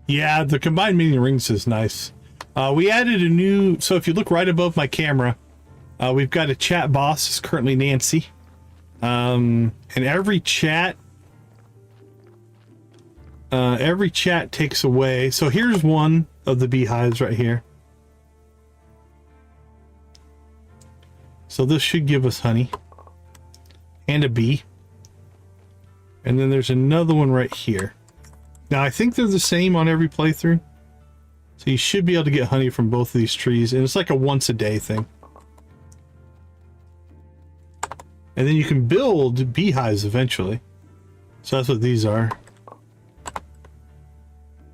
Speaker 1: Yeah, the combined meeting rings is nice. We added a new, so if you look right above my camera, we've got a chat boss. It's currently Nancy. And every chat takes away. So here's one of the beehives right here. So this should give us honey and a bee. And then there's another one right here. Now I think they're the same on every playthrough. So you should be able to get honey from both of these trees. And it's like a once a day thing. And then you can build beehives eventually. So that's what these are.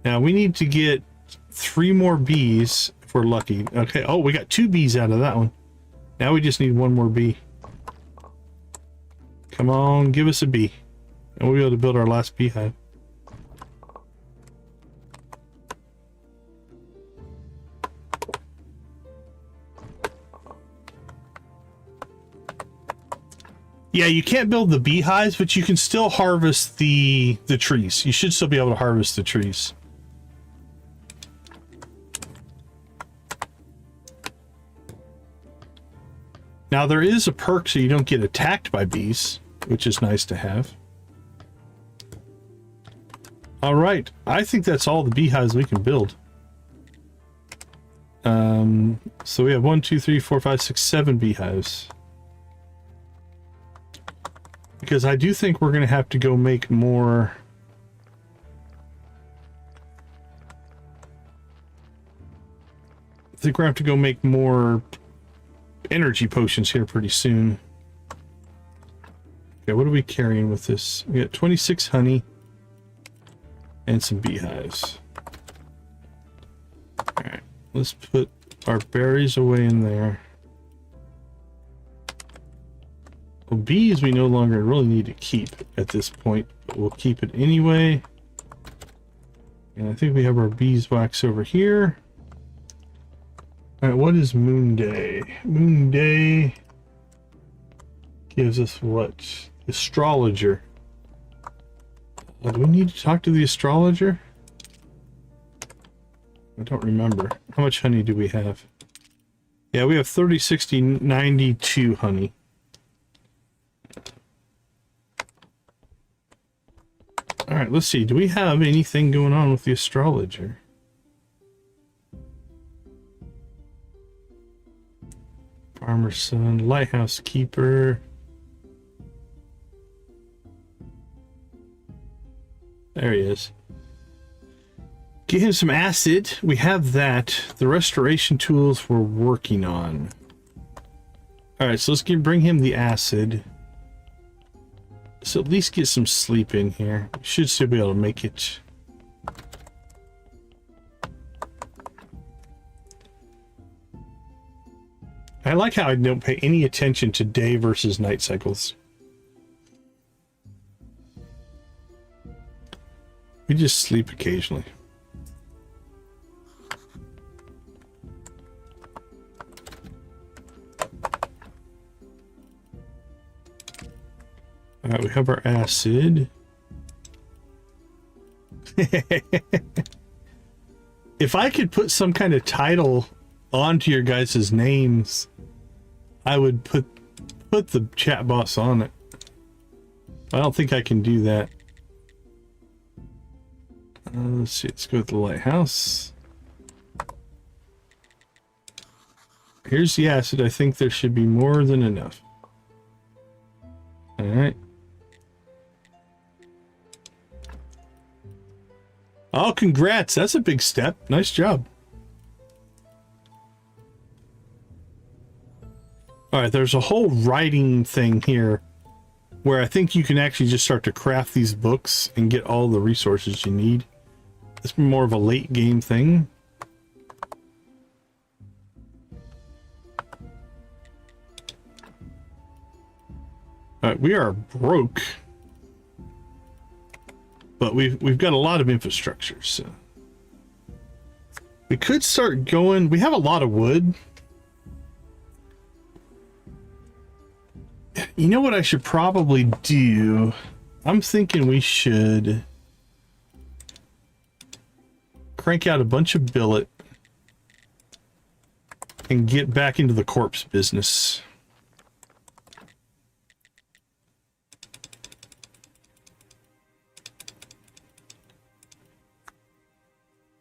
Speaker 1: Now we need to get 3 more bees if we're lucky. Okay, oh, we got 2 bees out of that one. Now we just need 1 more bee. Come on, give us a bee. And we'll be able to build our last beehive. Yeah, you can't build the beehives, but you can still harvest the trees. You should still be able to harvest the trees. Now there is a perk so you don't get attacked by bees, which is nice to have. All right, I think that's all the beehives we can build. So we have 1, 2, 3, 4, 5, 6, 7 beehives. Because I do think we're going to have to go make more. I think we're going to have to go make more energy potions here pretty soon. Okay, what are we carrying with this? We got 26 honey and some beehives. Alright, let's put our berries away in there. Well, bees we no longer really need to keep at this point, but we'll keep it anyway. And I think we have our beeswax over here. Alright, what is Moon Day? Moon Day gives us what? Astrologer. Do we need to talk to the astrologer? I don't remember. How much honey do we have? Yeah, we have 30, 60, 92 honey. Alright, let's see. Do we have anything going on with the astrologer? Farmer's son, lighthouse keeper. There he is. Get him some acid. We have that. The restoration tools we're working on. Alright, so let's bring him the acid. So at least get some sleep in here. We should still be able to make it. I like how I don't pay any attention to day versus night cycles. We just sleep occasionally. Alright, we have our acid. If I could put some kind of title onto your guys' names, I would put the chat box on it. I don't think I can do that. Let's see, let's go with the lighthouse. Here's the acid. I think there should be more than enough. Alright. Oh, congrats. That's a big step. Nice job. Alright, there's a whole writing thing here where I think you can actually just start to craft these books and get all the resources you need. It's more of a late game thing. Alright, we are broke. But we've got a lot of infrastructure, so we could start going. We have a lot of wood. You know what I should probably do? I'm thinking we should crank out a bunch of billet and get back into the corpse business.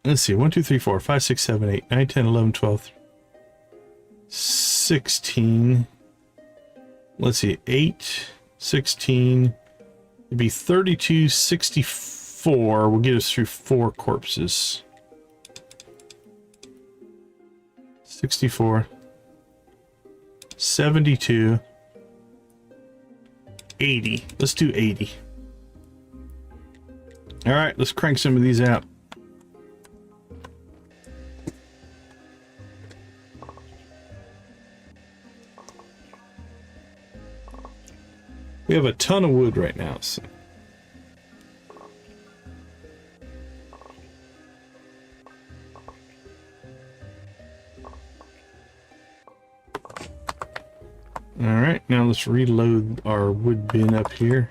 Speaker 1: Let's see, 1, 2, 3, 4, 5, 6, 7, 8, 9, 10, 11, 12, 16. Let's see, 8, 16. It'd be 32, 64. Will get us through 4 corpses. 64. 72. 80. Let's do 80. All right, let's crank some of these out. We have a ton of wood right now, so. All right, now let's reload our wood bin up here.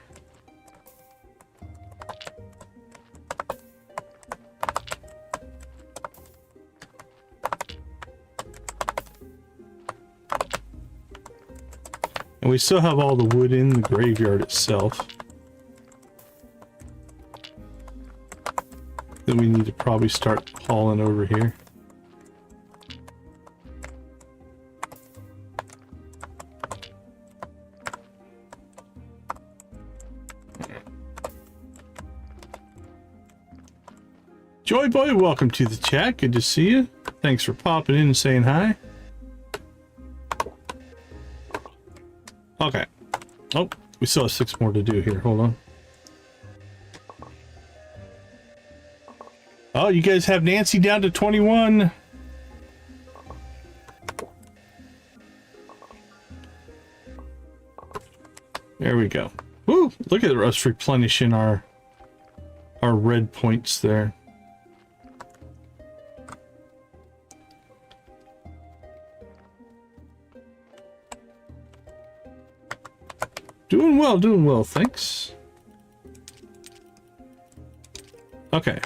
Speaker 1: And we still have all the wood in the graveyard itself. Then we need to probably start hauling over here. Joy Boy, welcome to the chat. Good to see you. Thanks for popping in and saying hi. Okay. Oh, we still have 6 more to do here. Hold on. Oh, you guys have Nancy down to 21. There we go. Woo! Look at us replenishing our red points there. Doing well, thanks. Okay.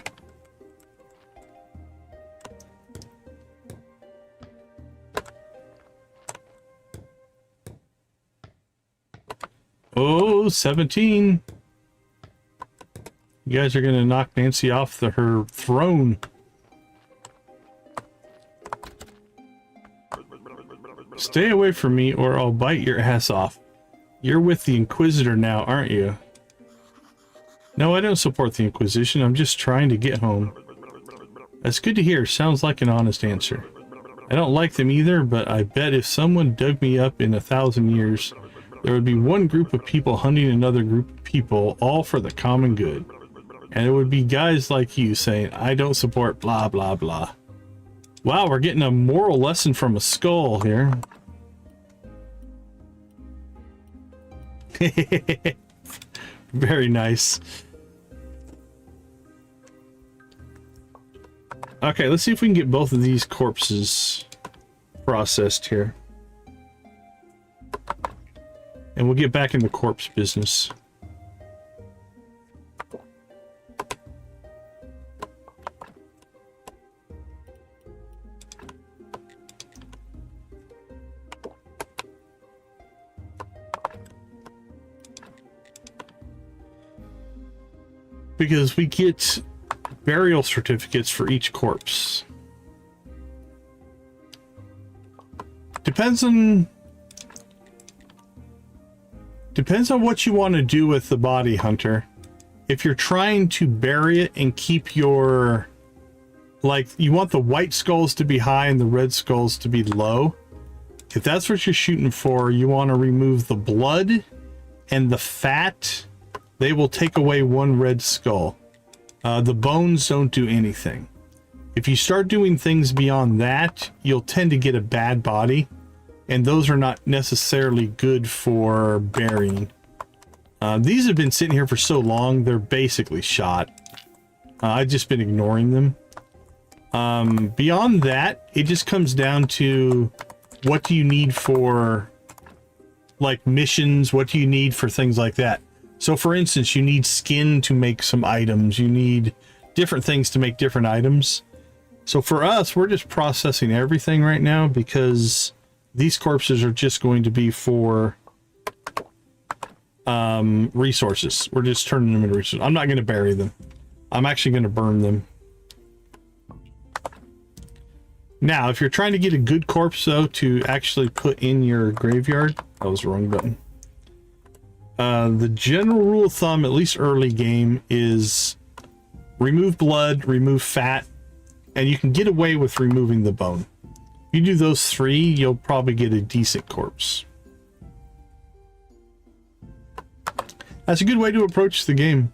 Speaker 1: Oh, 17. You guys are gonna knock Nancy off her throne. Stay away from me or I'll bite your ass off. You're with the Inquisitor now, aren't you? No, I don't support the Inquisition. I'm just trying to get home. That's good to hear. Sounds like an honest answer. I don't like them either, but I bet if someone dug me up in 1,000 years, there would be one group of people hunting another group of people, all for the common good. And it would be guys like you saying, I don't support blah, blah, blah. Wow, we're getting a moral lesson from a skull here. Very nice. Okay, let's see if we can get both of these corpses processed here. And we'll get back in the corpse business. Because we get burial certificates for each corpse. Depends on what you want to do with the body, Hunter. If you're trying to bury it and keep your, like, you want the white skulls to be high and the red skulls to be low. If that's what you're shooting for, you want to remove the blood and the fat. They will take away one red skull. The bones don't do anything. If you start doing things beyond that, you'll tend to get a bad body. And those are not necessarily good for burying. These have been sitting here for so long, they're basically shot. I've just been ignoring them. Beyond that, it just comes down to what do you need for, like, missions? What do you need for things like that? So, for instance, you need skin to make some items. You need different things to make different items. So for us, we're just processing everything right now because these corpses are just going to be for resources. We're just turning them into resources. I'm not going to bury them. I'm actually going to burn them. Now, if you're trying to get a good corpse, though, to actually put in your graveyard, that was the wrong button. The general rule of thumb, at least early game, is remove blood, remove fat, and you can get away with removing the bone. If you do those three, you'll probably get a decent corpse. That's a good way to approach the game.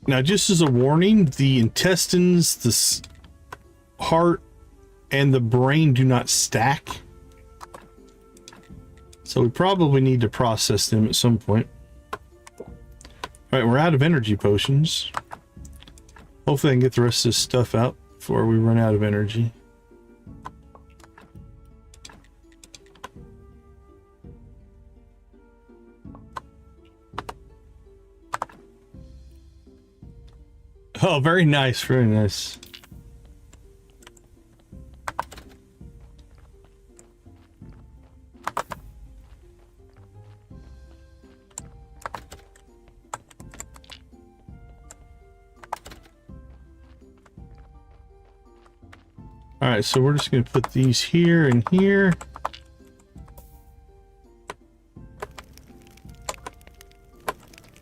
Speaker 1: Now, just as a warning, the intestines, the heart, and the brain do not stack. So we probably need to process them at some point. Alright, we're out of energy potions. Hopefully I can get the rest of this stuff out before we run out of energy. Oh, very nice, very nice. All right, so we're just going to put these here and here.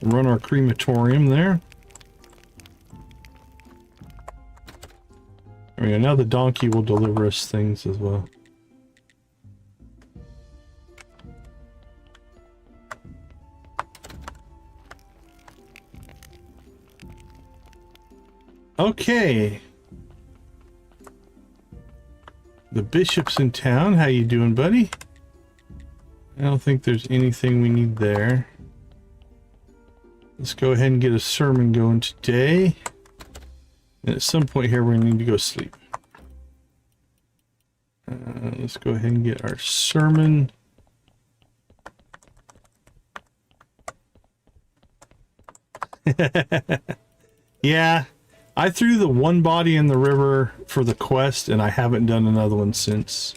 Speaker 1: Run our crematorium there. There we go. Now the donkey will deliver us things as well. Okay. The bishop's in town. How you doing, buddy? I don't think there's anything we need there. Let's go ahead and get a sermon going today. And at some point here, we're going to need to go sleep. Let's go ahead and get our sermon. Yeah, I threw the one body in the river for the quest, and I haven't done another one since.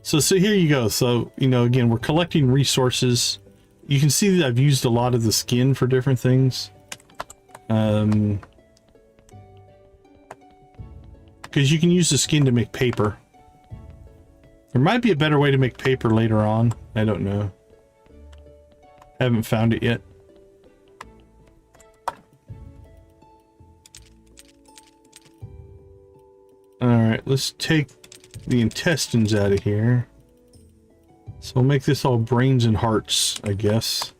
Speaker 1: So here you go. So, you know, again, we're collecting resources. You can see that I've used a lot of the skin for different things. Because you can use the skin to make paper. There might be a better way to make paper later on. I don't know. Haven't found it yet. Alright, let's take the intestines out of here. So we'll make this all brains and hearts, I guess.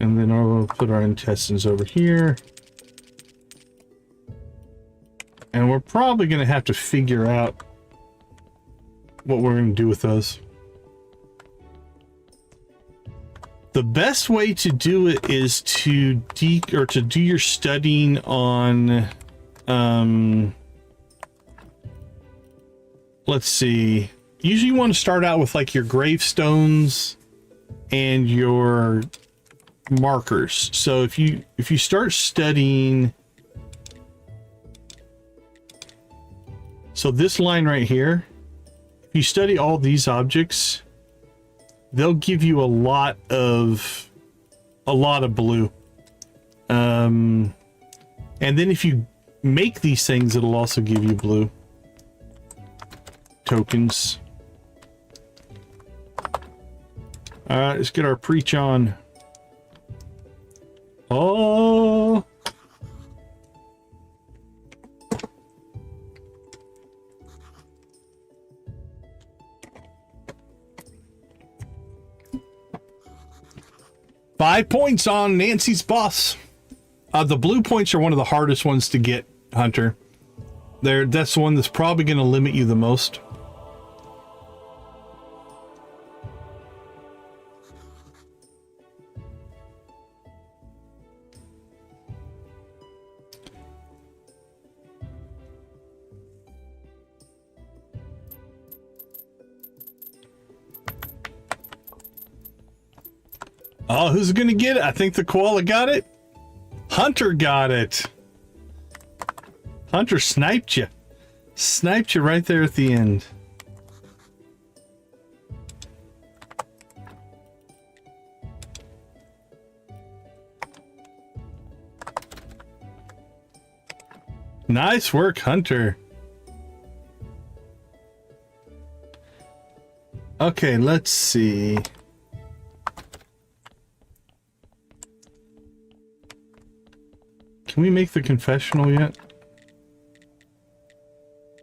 Speaker 1: And then I'll put our intestines over here. And we're probably going to have to figure out what we're going to do with those. The best way to do it is to do your studying on, let's see. Usually you want to start out with like your gravestones and your markers. So if you start studying, so this line right here, if you study all these objects, they'll give you a lot of blue. And then if you make these things, it'll also give you blue tokens. All right, let's get our preach on. Oh. Five points on Nancy's boss. The blue points are one of the hardest ones to get, Hunter. That's the one that's probably going to limit you the most. Oh, who's gonna get it? I think the koala got it. Hunter got it. Hunter sniped you. Sniped you right there at the end. Nice work, Hunter. Okay, let's see. Can we make the confessional yet?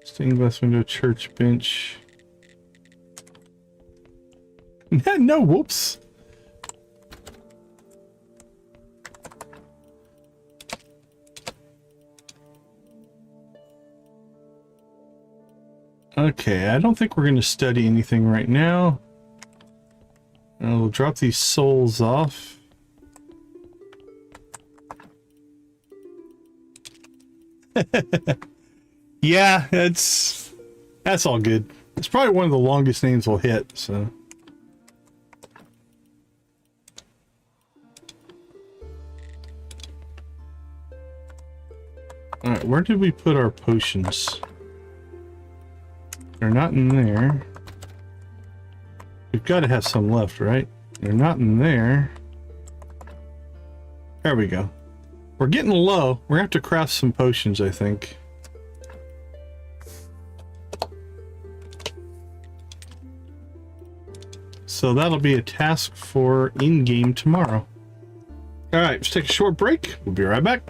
Speaker 1: Stained glass window, church bench. No, whoops. Okay, I don't think we're going to study anything right now. We'll drop these souls off. Yeah, that's all good. It's probably one of the longest names we'll hit, so. Alright, where did we put our potions? They're not in there. We've got to have some left, right? They're not in there. There we go. We're getting low. We're going to have to craft some potions, I think. So that'll be a task for in-game tomorrow. All right, let's take a short break. We'll be right back.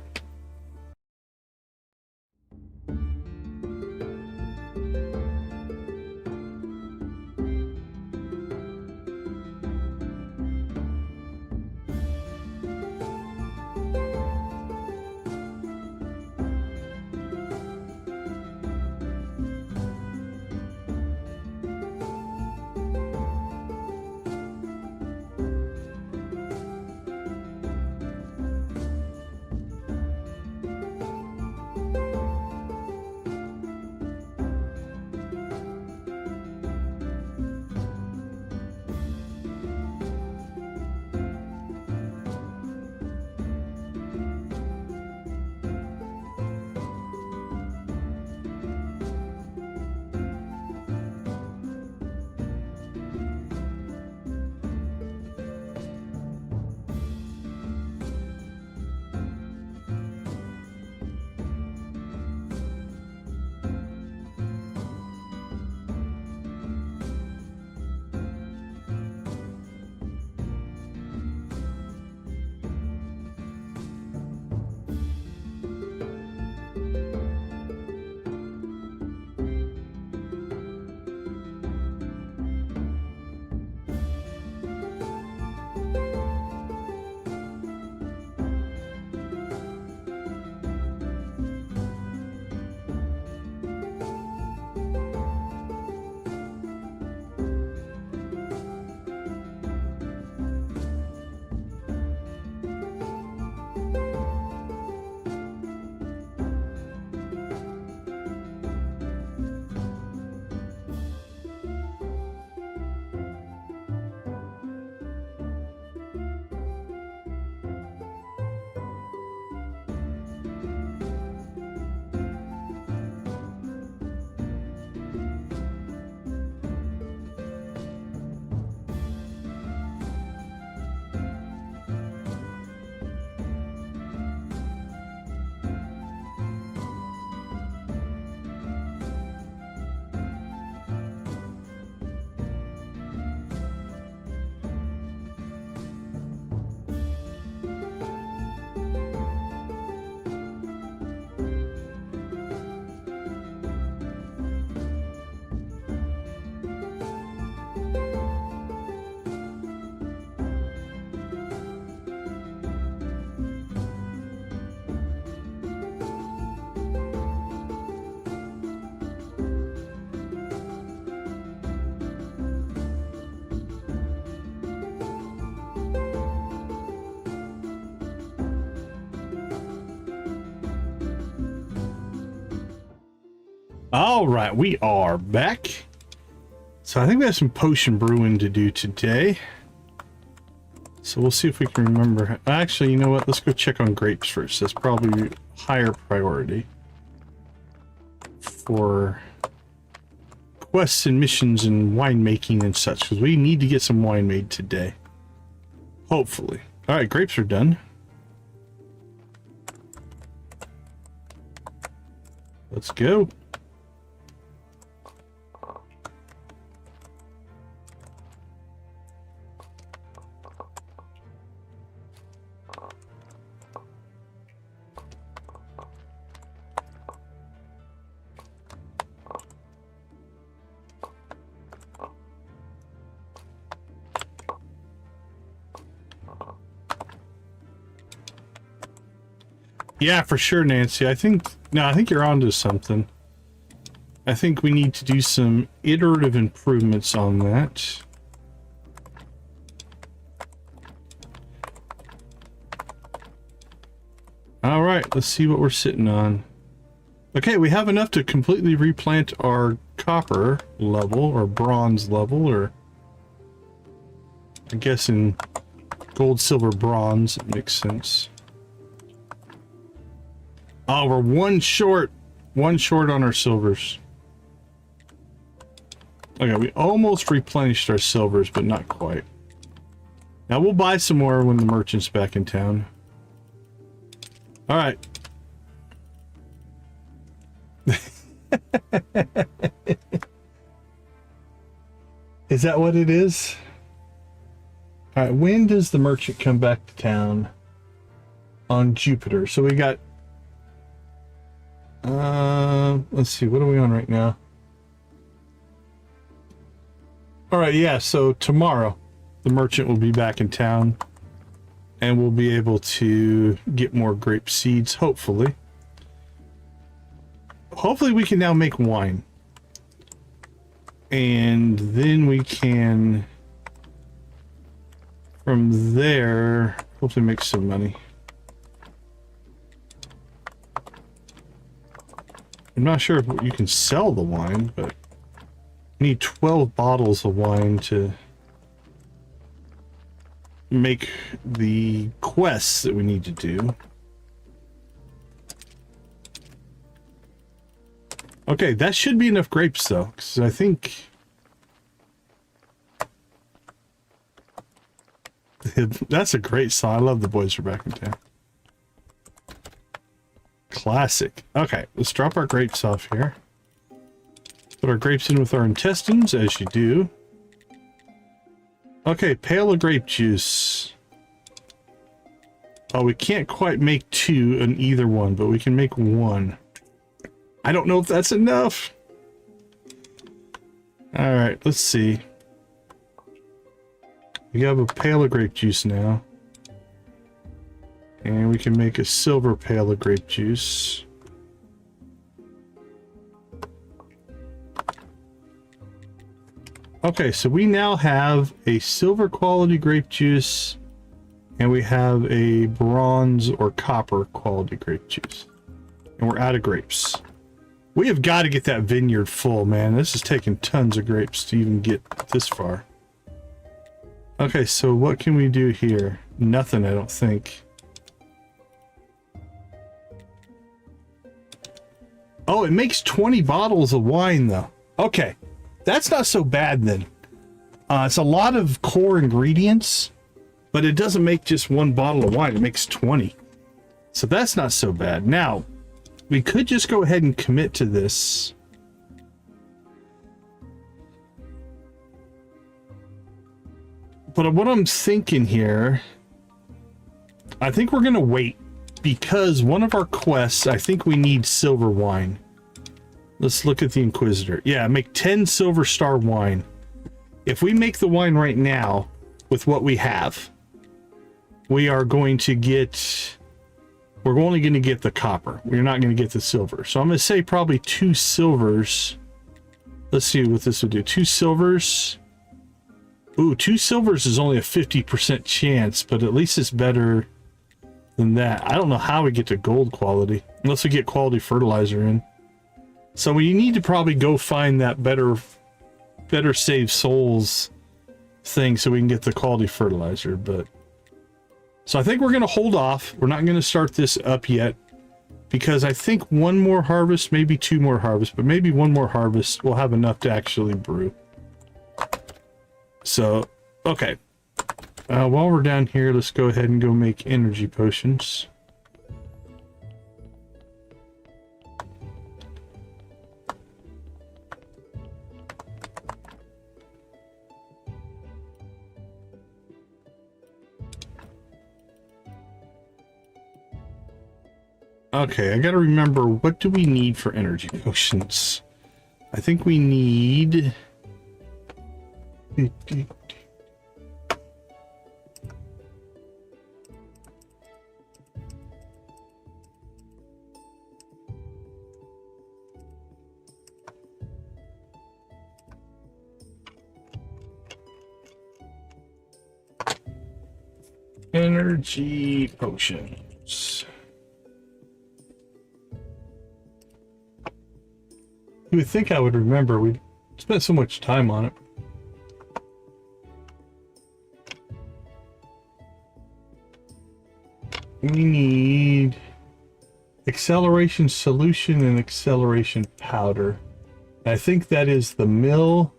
Speaker 1: All right, we are back. So I think we have some potion brewing to do today. So we'll see if we can remember. Actually, you know what? Let's go check on grapes first. That's probably higher priority for quests and missions and winemaking and such, because we need to get some wine made today. Hopefully. All right, grapes are done. Let's go. Yeah, for sure, Nancy. I think you're onto something. I think we need to do some iterative improvements on that. All right, let's see what we're sitting on. Okay, we have enough to completely replant our copper level or bronze level, or I guess in gold, silver, bronze, it makes sense. Oh, we're one short on our silvers. Okay, we almost replenished our silvers, but not quite. Now we'll buy some more when the merchant's back in town. All right. Is that what it is? All right, when does the merchant come back to town? On Jupiter. So we got, let's see, what are we on right now? All right, yeah, so tomorrow the merchant will be back in town and we'll be able to get more grape seeds, hopefully. Hopefully we can now make wine. And then we can, from there, hopefully make some money. I'm not sure if you can sell the wine, but you need 12 bottles of wine to make the quests that we need to do. Okay, that should be enough grapes though, because I think that's a great song. I love The Boys Are Back in Town. Classic. Okay, let's drop our grapes off here. Put our grapes in with our intestines, as you do. Okay, pail of grape juice. Oh, we can't quite make 2 in either one, but we can make 1. I don't know if that's enough. All right, let's see. We have a pail of grape juice now. And we can make a silver pail of grape juice. Okay, so we now have a silver quality grape juice and we have a bronze or copper quality grape juice. And we're out of grapes. We have got to get that vineyard full, man. This is taking tons of grapes to even get this far. Okay, so what can we do here? Nothing, I don't think. Oh, it makes 20 bottles of wine, though. Okay, that's not so bad, then. It's a lot of core ingredients, but it doesn't make just 1 bottle of wine. It makes 20. So that's not so bad. Now, we could just go ahead and commit to this. But what I'm thinking here, I think we're going to wait. Because one of our quests, I think we need silver wine. Let's look at the Inquisitor. Yeah, make 10 silver star wine. If we make the wine right now with what we have, we are going to get, we're only going to get the copper. We're not going to get the silver. So I'm going to say probably 2 silvers. Let's see what this would do. 2 silvers. Ooh, 2 silvers is only a 50% chance, but at least it's better than that. I don't know how we get to gold quality unless we get quality fertilizer in. So we need to probably go find that better save souls thing so we can get the quality fertilizer. But so I think we're going to hold off. We're not going to start this up yet because I think 1 more harvest, maybe 2 more harvests, but maybe 1 more harvest will have enough to actually brew. So, okay. While we're down here, let's go ahead and go make energy potions. Okay, I gotta remember, what do we need for energy potions? I think we need... energy potions. You would think I would remember. We spent so much time on it. We need acceleration solution and acceleration powder. I think that is the mill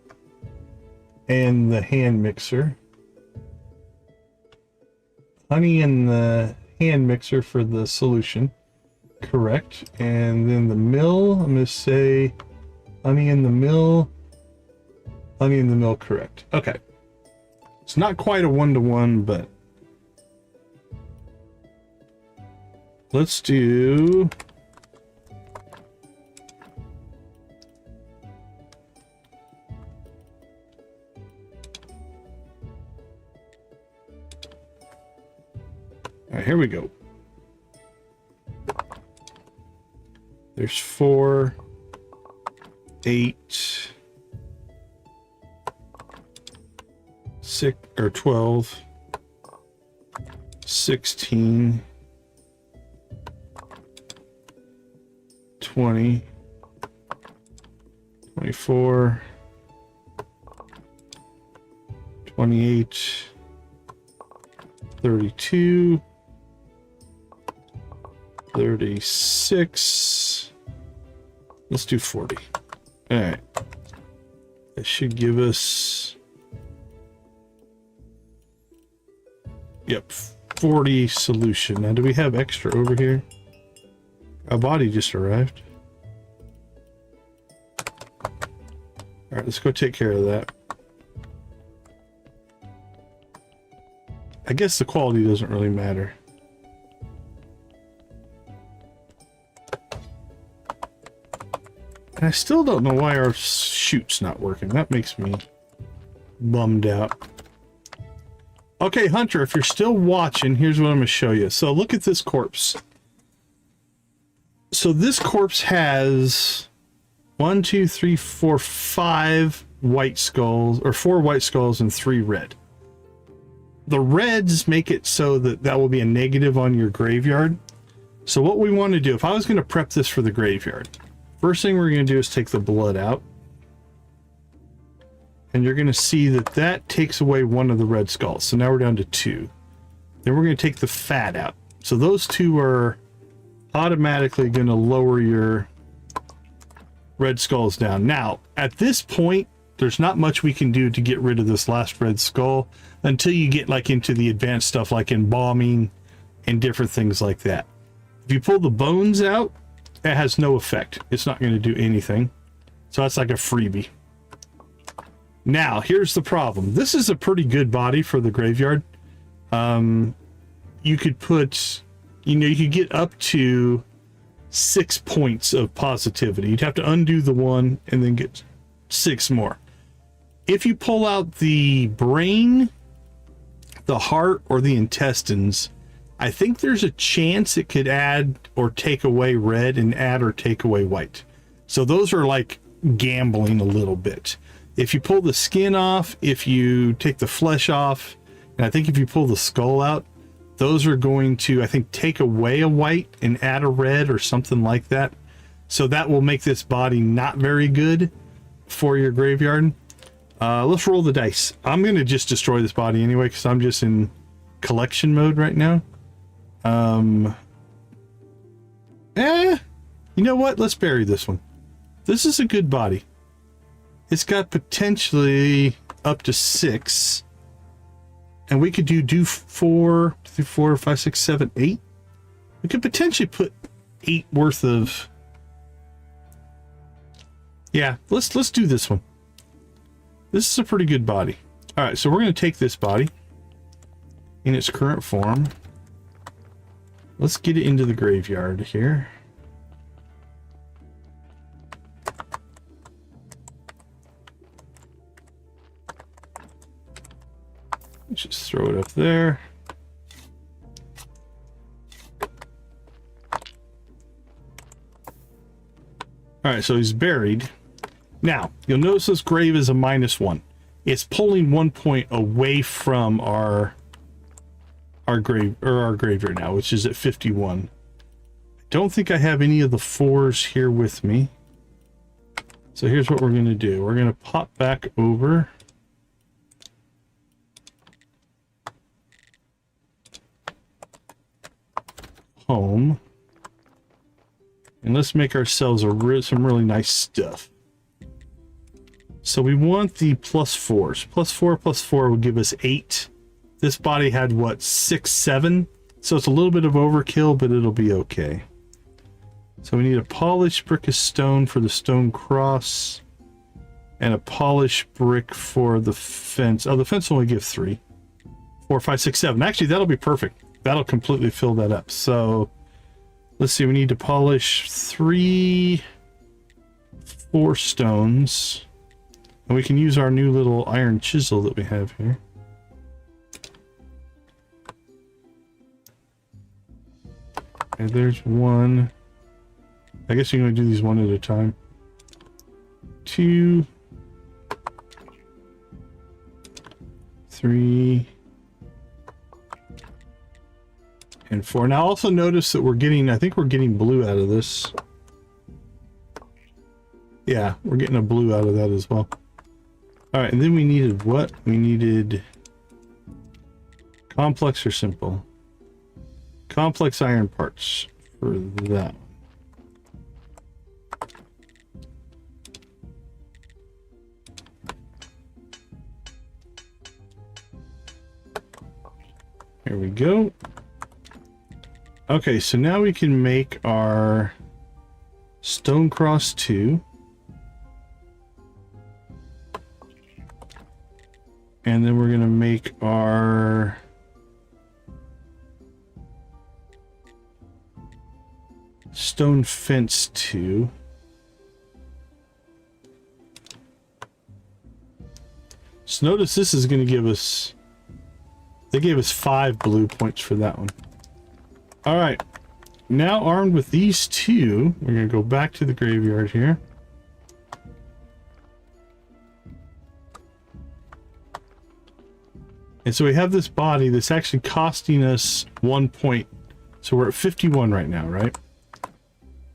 Speaker 1: and the hand mixer. Honey in the hand mixer for the solution. Correct. And then the mill, I'm going to say honey in the mill. Honey in the mill, correct. Okay. It's not quite a 1-to-1, but let's do... All right, here we go. There's 4, 8, 6 or 12, 16, 20, 24, 28, 32, 36. Let's do 40. All right. That should give us, yep, 40 solution. Now, do we have extra over here? Our body just arrived. All right, let's go take care of that. I guess the quality doesn't really matter. And I still don't know why our chute's not working. That makes me bummed out. Okay, Hunter, if you're still watching, here's what I'm going to show you. So look at this corpse. So this corpse has 1, 2, 3, 4, 5 white skulls, or 4 white skulls and 3 red. The reds make it so that that will be a negative on your graveyard. So what we want to do, if I was going to prep this for the graveyard, first thing we're going to do is take the blood out. And you're going to see that that takes away 1 of the red skulls. So now we're down to 2. Then we're going to take the fat out. So those 2 are automatically going to lower your red skulls down. Now, at this point, there's not much we can do to get rid of this last red skull until you get like into the advanced stuff like embalming and different things like that. If you pull the bones out, it has no effect. It's not going to do anything. So that's like a freebie. Now, here's the problem. This is a pretty good body for the graveyard. You could put, you could get up to 6 points of positivity. You'd have to undo the 1 and then get 6 more. If you pull out the brain, the heart, or the intestines, I think there's a chance it could add or take away red and add or take away white. So those are like gambling a little bit. If you pull the skin off, if you take the flesh off, and I think if you pull the skull out, those are going to, I think, take away a white and add a red or something like that. So that will make this body not very good for your graveyard. Let's roll the dice. I'm going to just destroy this body anyway because I'm just in collection mode right now. You know what? Let's bury this one. This is a good body. It's got potentially up to 6. And we could do 4, 5, 6, 7, 8. We could potentially put 8 worth of... Yeah, let's do this one. This is a pretty good body. All right, so we're going to take this body in its current form. Let's get it into the graveyard here. Let's just throw it up there. All right, so he's buried. Now, you'll notice this grave is a -1. It's pulling 1 point away from our graveyard now, which is at 51. I don't think I have any of the 4s here with me. So here's what we're going to do. We're going to pop back over. Home. And let's make ourselves some really nice stuff. So we want the +4s. +4 will give us 8. This body had what, 6, 7? So it's a little bit of overkill, but it'll be okay. So we need a polished brick of stone for the stone cross. and a polished brick for the fence. Oh, the fence will only give 3. 4, 5, 6, 7. Actually, that'll be perfect. That'll completely fill that up. So let's see, we need to polish 3, 4 stones. And we can use our new little iron chisel that we have here. And there's 1. I guess you're going to do these one at a time. 2, 3, and 4. Now also notice that we're getting, I think we're getting blue out of this. Yeah, we're getting a blue out of that as well. All right, and then we needed what? We needed complex or simple? Complex iron parts for that one. Here we go. Okay, so now we can make our stone cross 2. And then we're gonna make our stone fence 2. So notice this is gonna give us, they gave us 5 blue points for that one. All right, now armed with these 2, we're gonna go back to the graveyard here. And so we have this body that's actually costing us 1 point. So we're at 51 right now, right?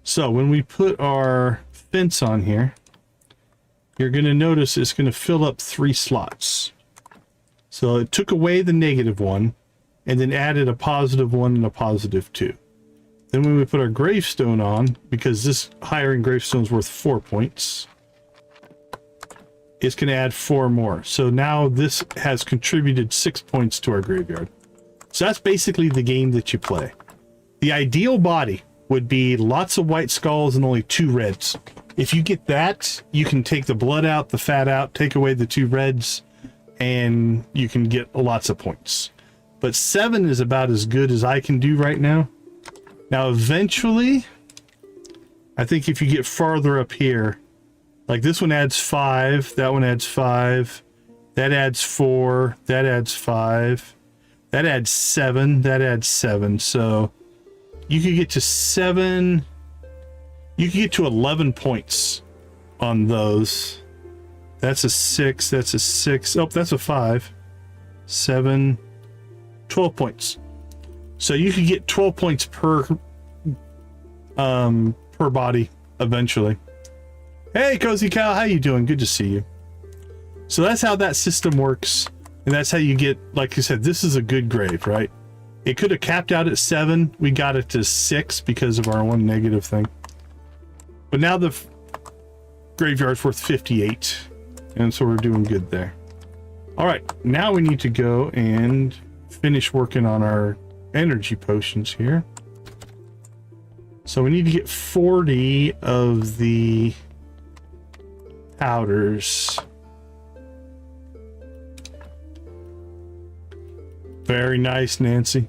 Speaker 1: So when we put our fence on here, you're gonna notice it's gonna fill up 3 slots. So it took away the -1 and then added a +1 and a +2. Then when we put our gravestone on, because this hiring gravestone is worth 4 points, it's going to add 4 more. So now this has contributed 6 points to our graveyard. So that's basically the game that you play. The ideal body would be lots of white skulls and only 2 reds. If you get that, you can take the blood out, the fat out, take away the 2 reds, and you can get lots of points. But 7 is about as good as I can do right now. Now, eventually, I think if you get farther up here, like this one adds 5, that one adds 5, that adds 4, that adds 5, that adds 7, that adds 7. So you could get to 7, you could get to 11 points on those. That's a 6, that's a 6, oh, that's a 5, 7, 12 points. So you could get 12 points per body eventually. Hey, Cozy Cow, how you doing? Good to see you. So that's how that system works, and that's how you get, like you said, this is a good grave, right? It could have capped out at 7. We got it to 6 because of our 1 negative thing. But now the graveyard's worth 58, and so we're doing good there. All right, now we need to go and finish working on our energy potions here. So we need to get 40 of the powders. Very nice, Nancy.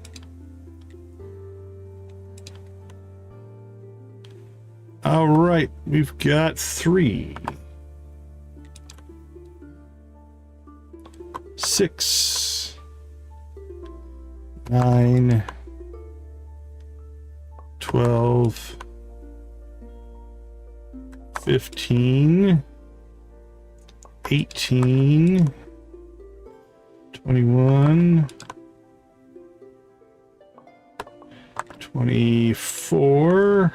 Speaker 1: All right, we've got 3, 6, 9, 12, 15, 18, 21, 24,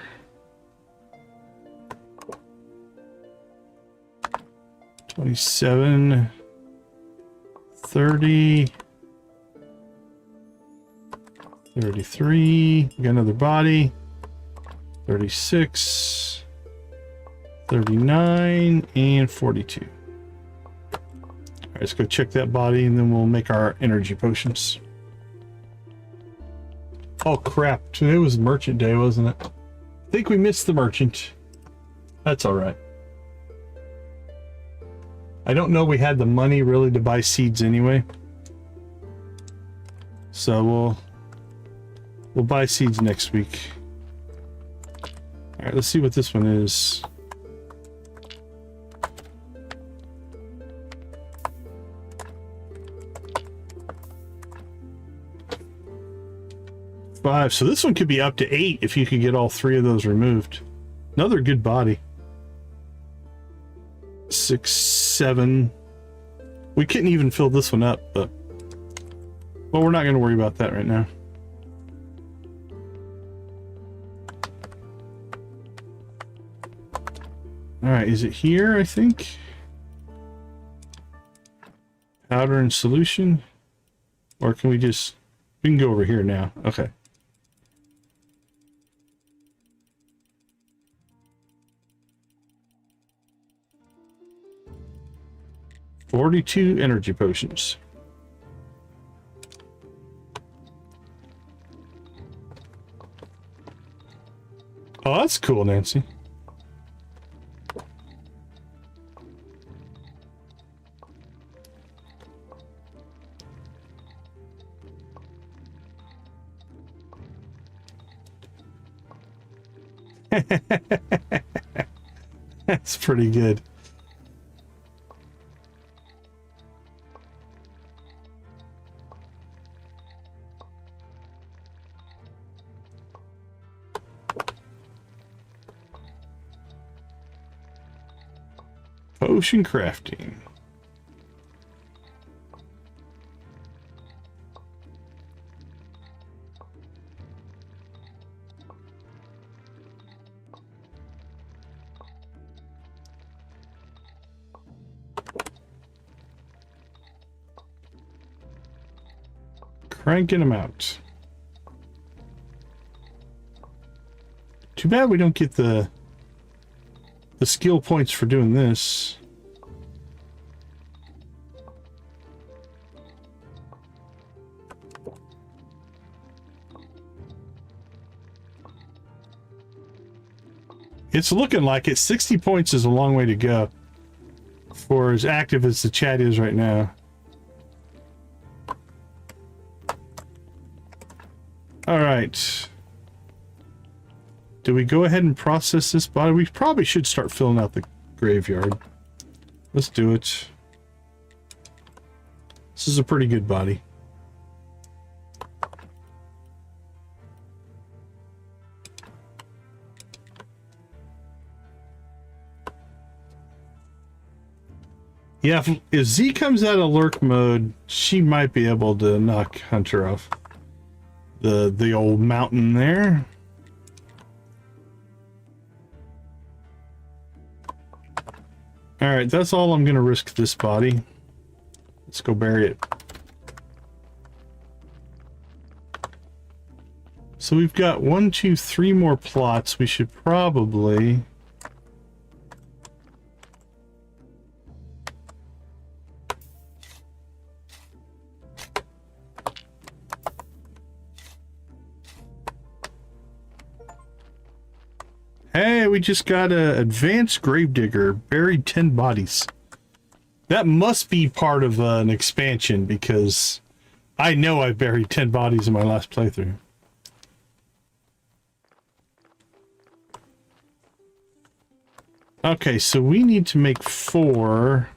Speaker 1: 27, 30, 33, we got another body, 36, 39, and 42. All right, let's go check that body and then we'll make our energy potions. Oh crap, today was merchant day, wasn't it? I think we missed the merchant. That's all right. I don't know we had the money really to buy seeds anyway. So we'll buy seeds next week. All right, let's see what this one is. Five. So this one could be up to 8 if you could get all 3 of those removed. Another good body. 6, 7. We couldn't even fill this one up, but well, we're not going to worry about that right now. All right, is it here? I think powder and solution, or can we just? We can go over here now. Okay. $42 energy potions. Oh, that's cool, Nancy. That's pretty good. Potion crafting. Cranking them out. Too bad we don't get the skill points for doing this. It's looking like it. 60 points is a long way to go for as active as the chat is right now. All right. Do we go ahead and process this body? We probably should start filling out the graveyard. Let's do it. This is a pretty good body. Yeah, if Z comes out of lurk mode, she might be able to knock Hunter off the old mountain there. All right, that's all I'm gonna risk this body. Let's go bury it. So we've got 1, 2, 3 more plots. We should probably Hey, we just got a advanced gravedigger, buried 10 bodies. That must be part of an expansion because I know I buried 10 bodies in my last playthrough. Okay, so we need to make 4.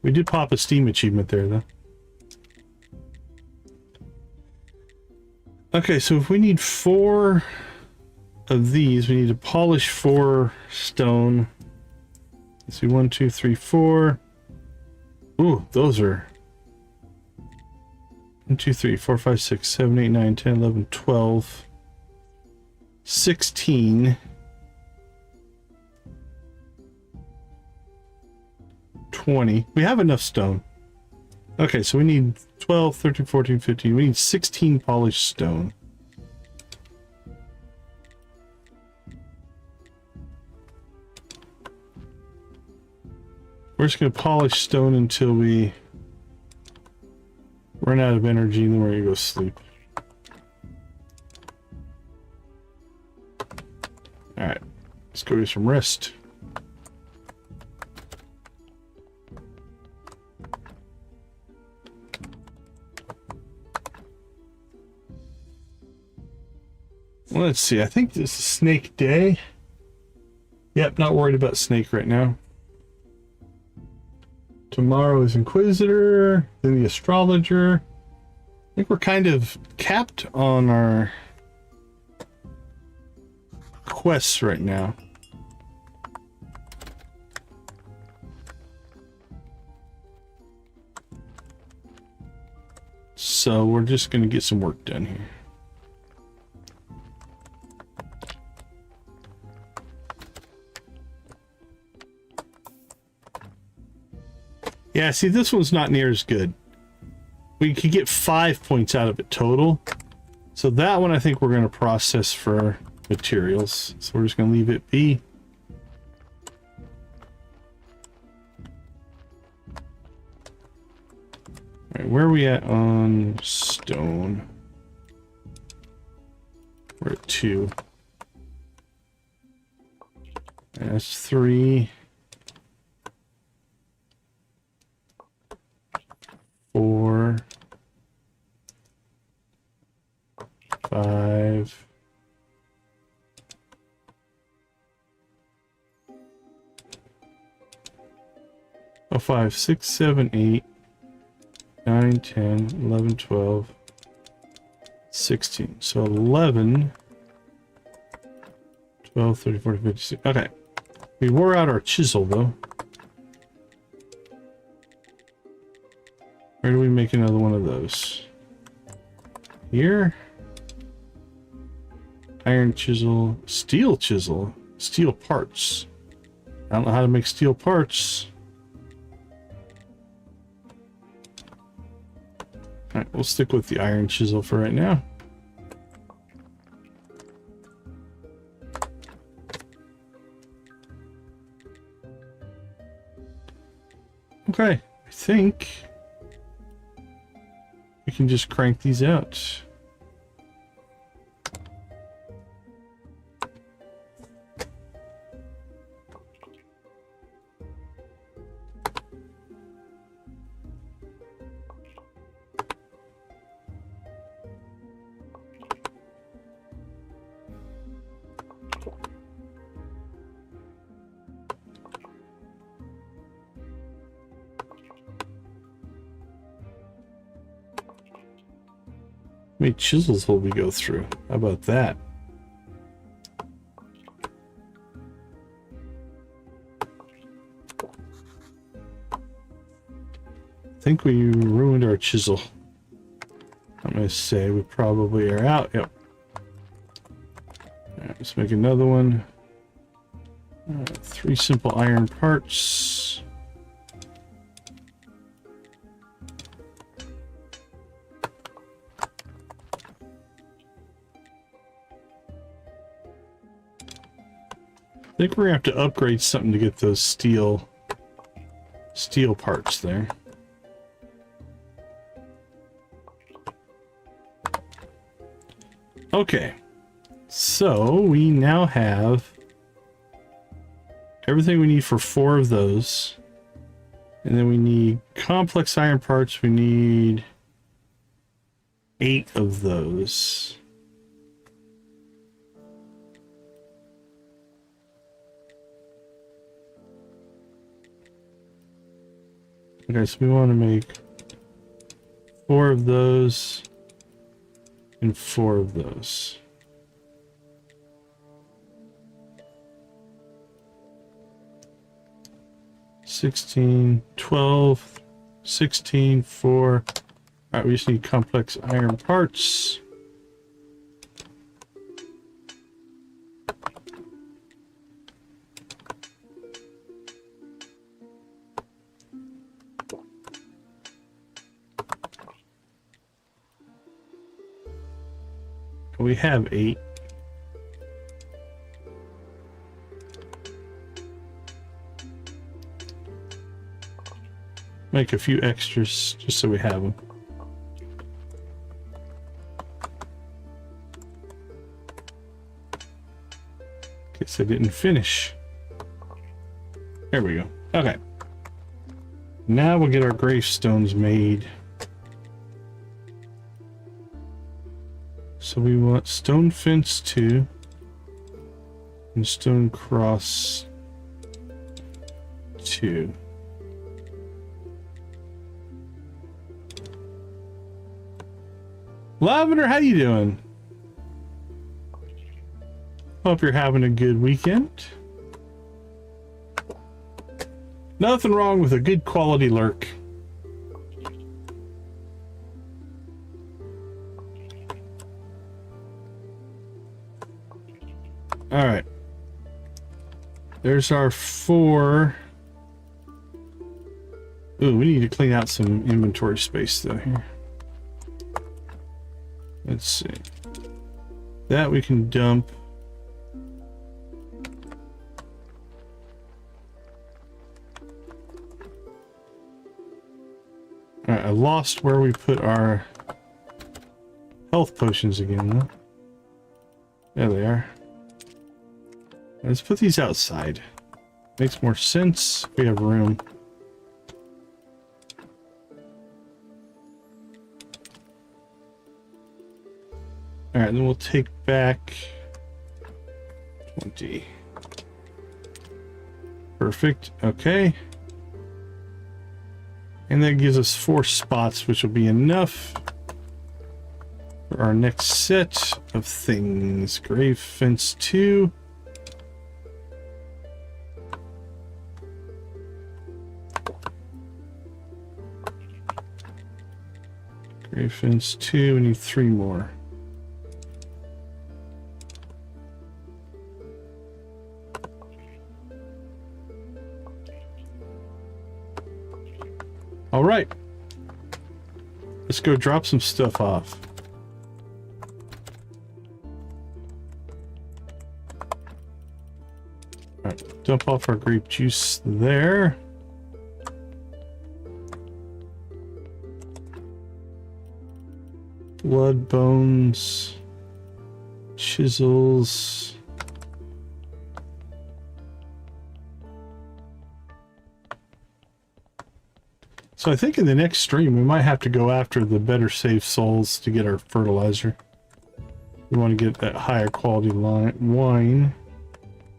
Speaker 1: We did pop a Steam achievement there, though. Okay, so if we need 4 of these, we need to polish 4 stone. Let's see, 1, 2, 3, 4. Ooh, those are 1, 2, 3, 4, 5, 6, 7, 8, 9, 10, 11, 12, 16, 20. We have enough stone. Okay, so we need 12, 13, 14, 15. We need 16 polished stone. We're just going to polish stone until we run out of energy, and then we're going to go sleep. Alright, let's go get some rest. Let's see. I think this is snake day. Yep, not worried about snake right now. Tomorrow is Inquisitor, then the Astrologer. I think we're kind of capped on our quests right now. So we're just going to get some work done here. Yeah, see, this one's not near as good. We could get 5 points out of it total. So that one I think we're going to process for materials. So we're just going to leave it be. All right, where are we at on stone? We're at 2. That's 3. 4, 5, 5, 6, 7, 8, 9, 10, 11, 12, 16. So 11, 12, 13, 14, 15, 16. Okay. We wore out our chisel though. Where do we make another one of those? Here? Iron chisel, steel parts. I don't know how to make steel parts. Alright, we'll stick with the iron chisel for right now. Okay, I think we can just crank these out. How many chisels will we go through? How about that? I think we ruined our chisel. I'm going to say we probably are out. Yep. All right, let's make another one. 3 simple iron parts. I think we're gonna have to upgrade something to get those steel parts there. Okay, so we now have everything we need for 4 of those, and then we need complex iron parts. We need 8 of those. Okay, so we want to make 4 of those and 4 of those. $16, $12, $16, $4. All right, we just need complex iron parts. We have 8. Make a few extras just so we have them. Guess I didn't finish. There we go. Okay. Now we'll get our gravestones made. So we want stone fence 2 and stone cross 2. Lavender, how you doing? Hope you're having a good weekend. Nothing wrong with a good quality lurk. All right. There's our 4. Ooh, we need to clean out some inventory space though here. Let's see. That we can dump. All right, I lost where we put our health potions again though. There they are. Let's put these outside. Makes more sense if we have room. Alright, then we'll take back 20. Perfect. Okay. And that gives us 4 spots, which will be enough for our next set of things. Grave fence 2. Grave fence 2, we need 3 more. All right. Let's go drop some stuff off. All right, dump off our grape juice there. Blood, bones, chisels. So I think in the next stream we might have to go after the better safe souls to get our fertilizer. We want to get that higher quality wine.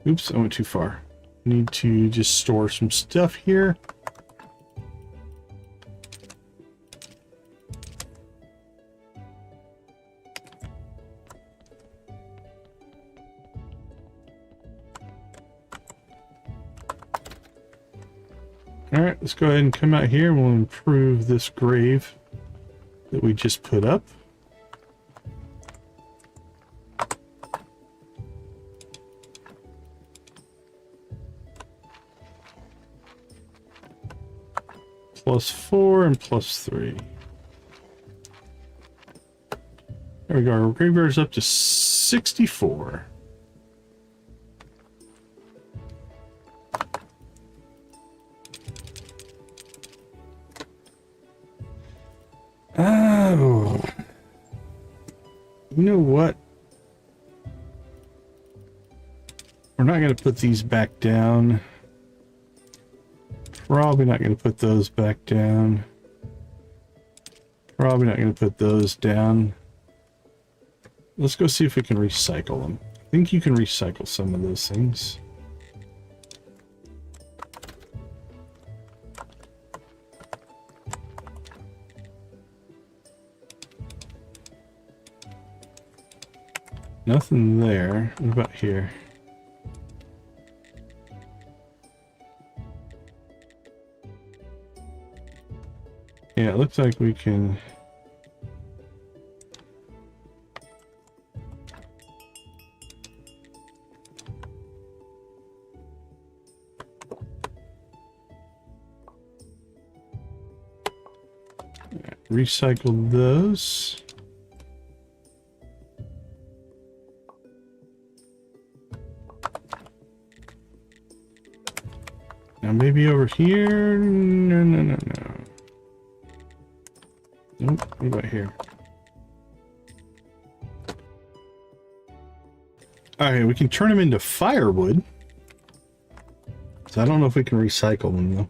Speaker 1: Oops, I went too far. Need to just store some stuff here. Alright, let's go ahead and come out here and we'll improve this grave that we just put up. +4 and +3. There we go, our graveyard is up to 64. Oh, you know what? We're not going to put these back down. Probably not going to put those back down. Probably not going to put those down. Let's go see if we can recycle them. I think you can recycle some of those things. Nothing there. What about here? Yeah, it looks like we can... recycle those. Now maybe over here. No. Nope. What about here? Alright, we can turn them into firewood. So I don't know if we can recycle them though.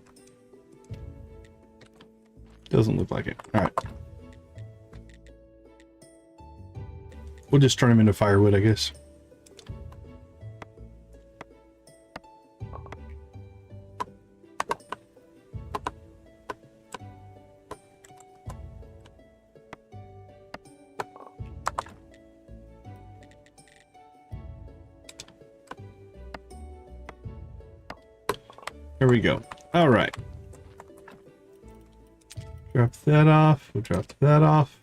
Speaker 1: Doesn't look like it. Alright. We'll just turn them into firewood, I guess. There we go. All right. Drop that off. We'll drop that off.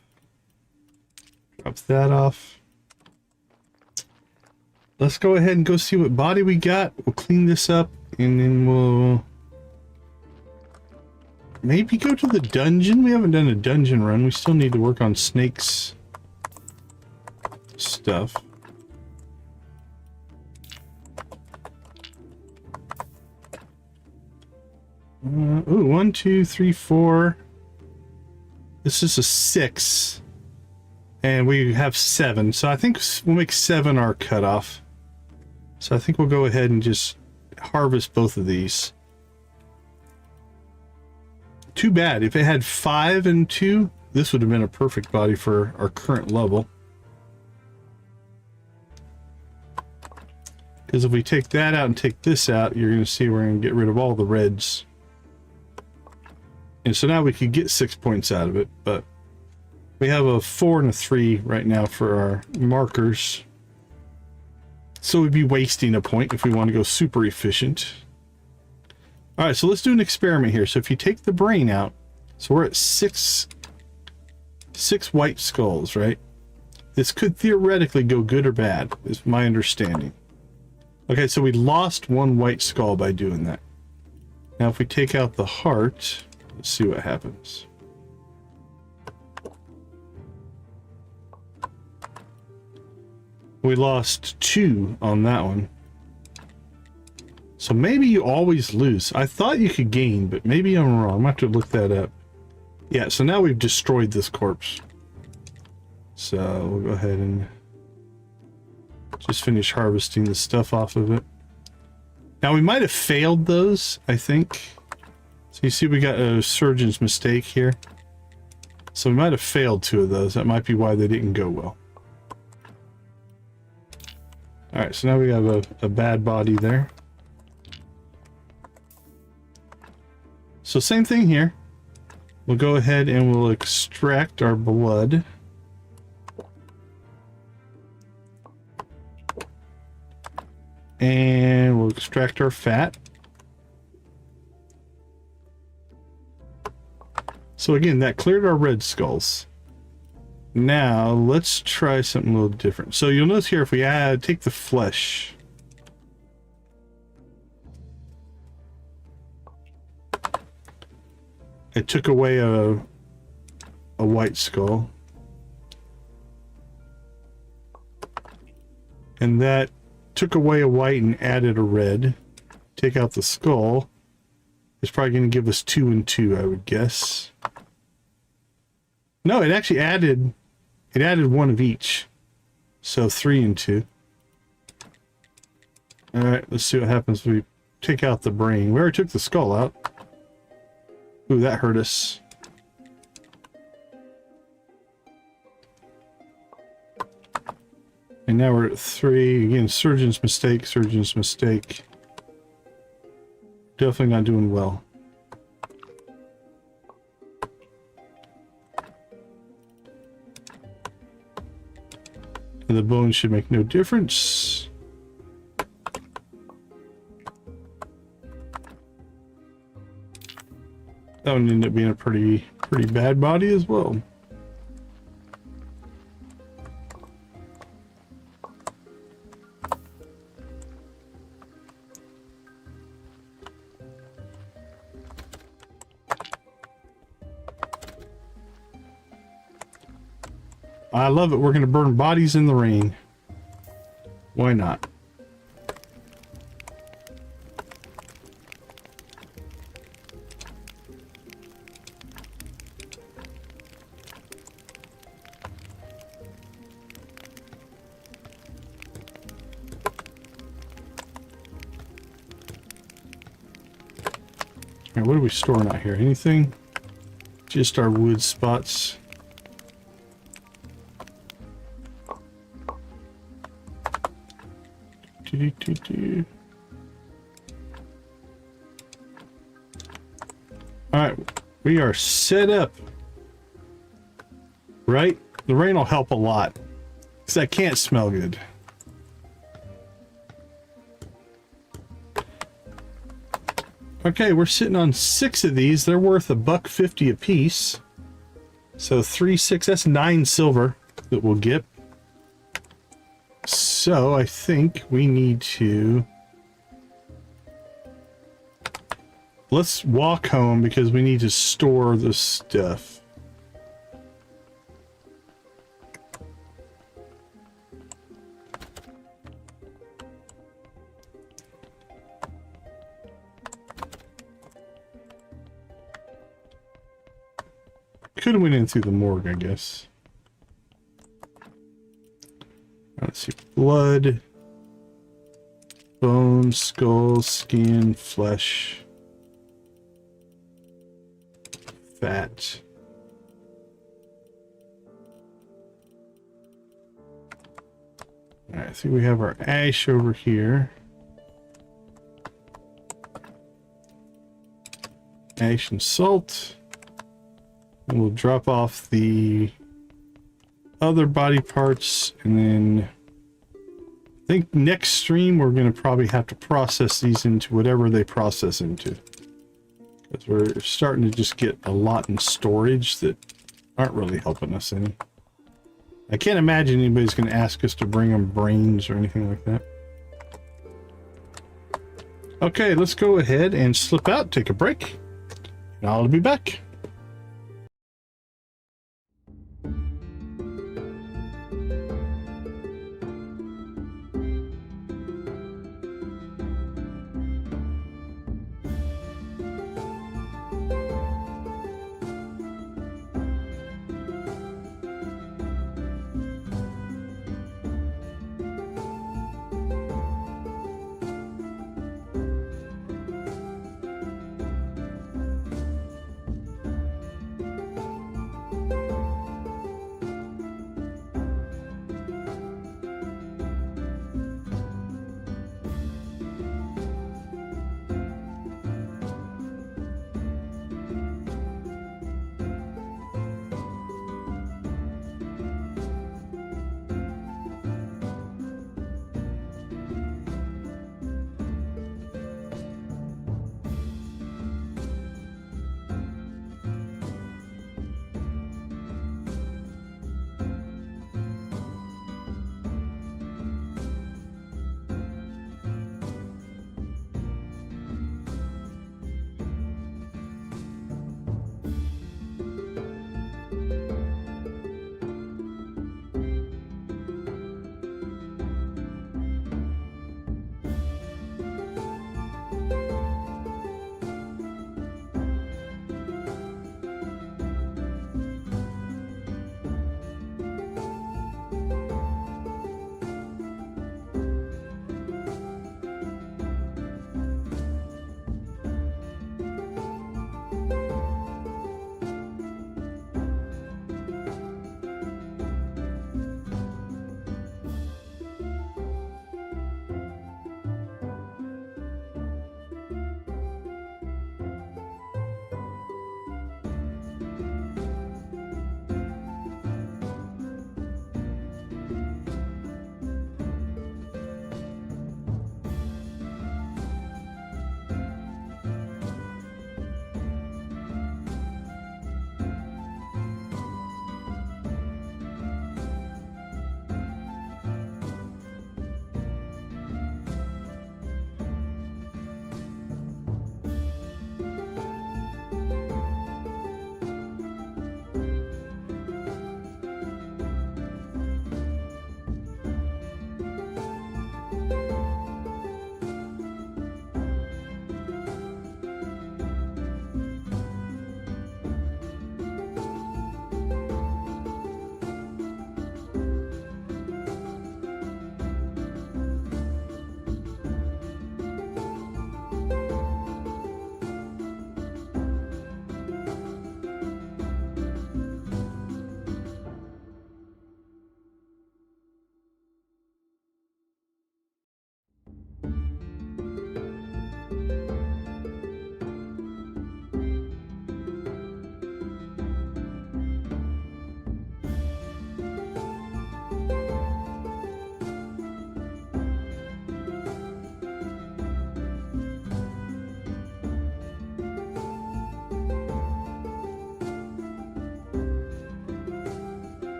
Speaker 1: Drop that off. Let's go ahead and go see what body we got. We'll clean this up and then we'll maybe go to the dungeon. We haven't done a dungeon run. We still need to work on Snake's stuff. Ooh, 1, 2, 3, 4. This is a 6. And we have 7. So I think we'll make 7 our cutoff. So I think we'll go ahead and just harvest both of these. Too bad. If it had 5 and 2, this would have been a perfect body for our current level. Because if we take that out and take this out, you're going to see we're going to get rid of all the reds. And so now we could get 6 points out of it, but we have a 4 and a 3 right now for our markers. So we'd be wasting a point if we want to go super efficient. All right, so let's do an experiment here. So if you take the brain out, so we're at six white skulls, right? This could theoretically go good or bad, is my understanding. Okay, so we lost 1 white skull by doing that. Now if we take out the heart, let's see what happens. We lost 2 on that one. So maybe you always lose. I thought you could gain, but maybe I'm wrong. I'm going to have to look that up. Yeah, so now we've destroyed this corpse. So we'll go ahead and just finish harvesting the stuff off of it. Now we might have failed those, I think. So you see we got a surgeon's mistake here. So we might have failed 2 of those. That might be why they didn't go well. Alright, so now we have a bad body there. So same thing here. We'll go ahead and we'll extract our blood. And we'll extract our fat. So again, that cleared our red skulls. Now let's try something a little different. So you'll notice here if we take the flesh. It took away a white skull. And that took away a white and added a red. Take out the skull. It's probably going to give us 2 and 2, I would guess. No, it actually added 1 of each. So 3 and 2. Alright, let's see what happens if we take out the brain. We already took the skull out. Ooh, that hurt us. And now we're at 3. Again, surgeon's mistake, surgeon's mistake. Definitely not doing well. And the bones should make no difference. That one ended up being a pretty bad body as well. I love it. We're going to burn bodies in the rain. Why not? Alright, what are we storing out here? Anything? Just our wood spots. All right, we are set up. Right? The rain will help a lot, because I can't smell good. Okay, we're sitting on 6 of these. They're worth $1.50 a piece. So 3, 6, that's 9 silver that we'll get. So I think we need to... Let's walk home because we need to store the stuff. Could have went in through the morgue, I guess. Let's see. Blood, bone, skull, skin, flesh, fat. All right, I think we have our ash over here. Ash and salt. And we'll drop off the other body parts, and then I think next stream we're going to probably have to process these into whatever they process into, because we're starting to just get a lot in storage that aren't really helping us any. I can't imagine anybody's going to ask us to bring them brains or anything like that. Okay, let's go ahead and slip out, take a break, and I'll be back.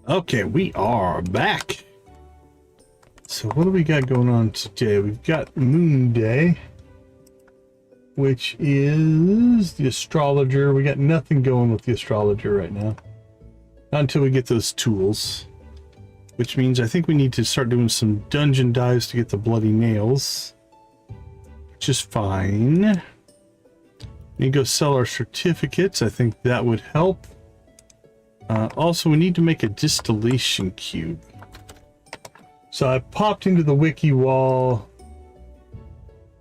Speaker 1: Okay, we are back. So what do we got going on today? We've got Moon Day, which is the astrologer. We got nothing going with the astrologer right now. Not until we get those tools. Which means I think we need to start doing some dungeon dives to get the bloody nails. Which is fine. We need to go sell our certificates. I think that would help. Also, we need to make a distillation cube. So I popped into the wiki while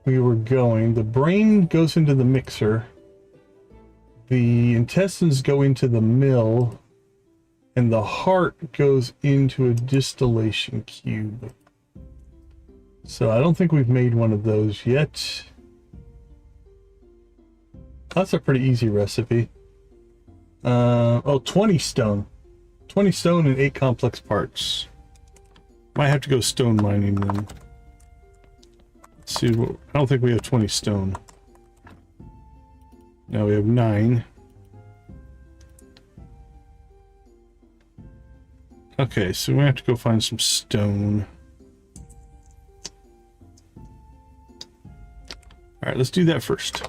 Speaker 1: we were going. The brain goes into the mixer. The intestines go into the mill. And the heart goes into a distillation cube. So I don't think we've made one of those yet. That's a pretty easy recipe. 20 stone. 20 stone and 8 complex parts. Might have to go stone mining then. Let's see. I don't think we have 20 stone. No, we have 9. Okay, so we have to go find some stone. Alright, let's do that first.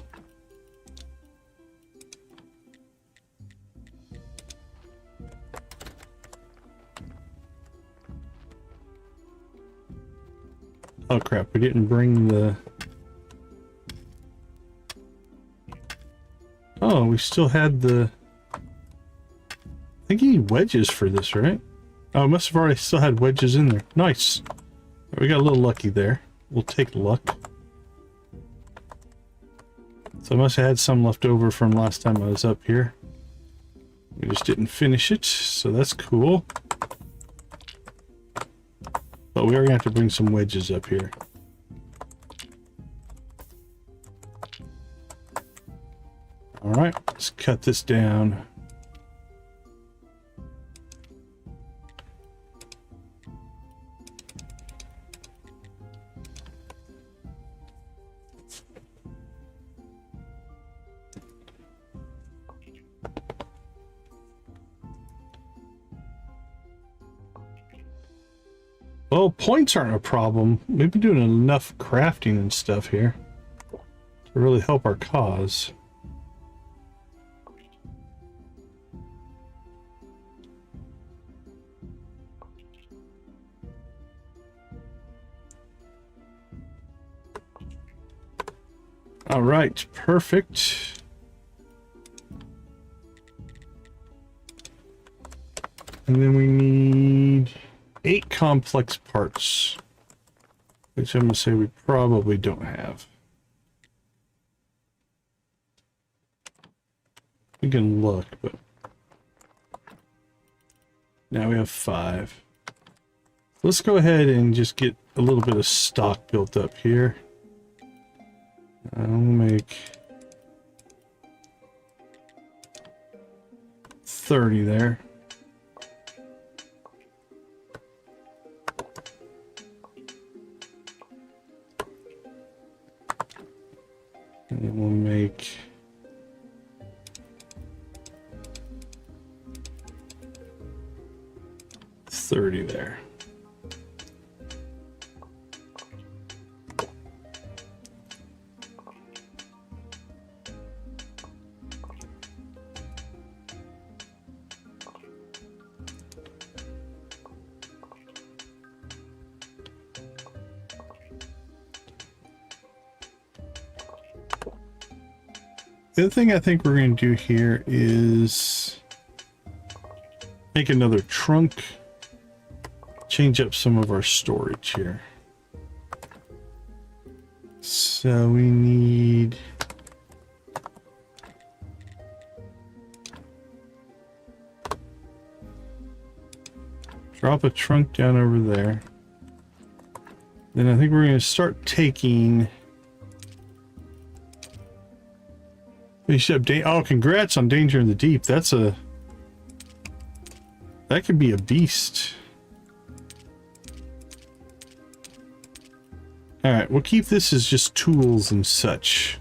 Speaker 1: Oh crap, we didn't bring the... Oh, we still had the... I think you need wedges for this, right? Oh, must have already still had wedges in there. Nice. We got a little lucky there. We'll take luck. So I must have had some left over from last time I was up here. We just didn't finish it, so that's cool. But we are going to have to bring some wedges up here. Alright, let's cut this down. Well, points aren't a problem. We've been doing enough crafting and stuff here to really help our cause. All right, perfect. And then we need 8 complex parts, which I'm going to say we probably don't have. We can look, but now we have 5. Let's go ahead and just get a little bit of stock built up here. I'll make 30 there. And then we'll make 30 there. The other thing I think we're going to do here is make another trunk, change up some of our storage here. So we need drop a trunk down over there. Then I think we're going to start taking... Finish up oh, congrats on Danger in the Deep. That could be a beast. Alright, we'll keep this as just tools and such.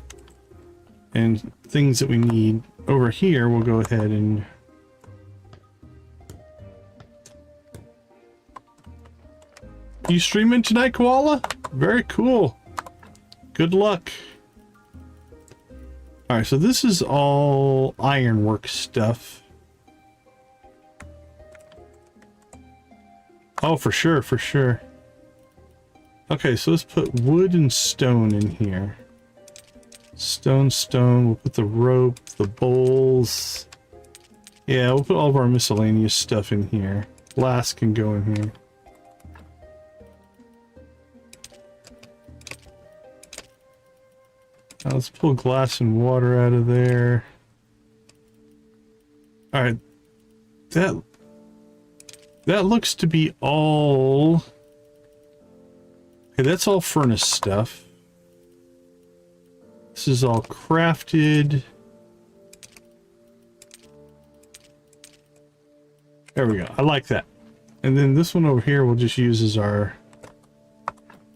Speaker 1: And things that we need. Over here, we'll go ahead and You streaming tonight, Koala? Very cool. Good luck. Alright, so this is all ironwork stuff. Oh, for sure, for sure. Okay, so let's put wood and stone in here. Stone, stone. We'll put the rope, the bowls. Yeah, we'll put all of our miscellaneous stuff in here. Glass can go in here. Now let's pull glass and water out of there. Alright. That looks to be all... Okay, that's all furnace stuff. This is all crafted. There we go. I like that. And then this one over here we'll just use as our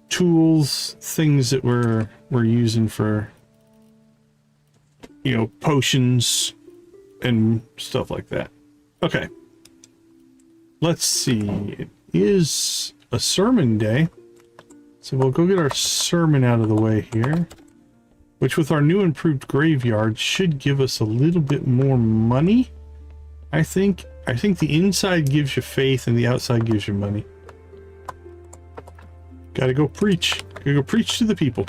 Speaker 1: tools, things that we're using for, you know, potions and stuff like that. Okay. Let's see. It is a sermon day. So we'll go get our sermon out of the way here. Which with our new improved graveyard should give us a little bit more money. I think the inside gives you faith and the outside gives you money. Gotta go preach. Gotta go preach to the people.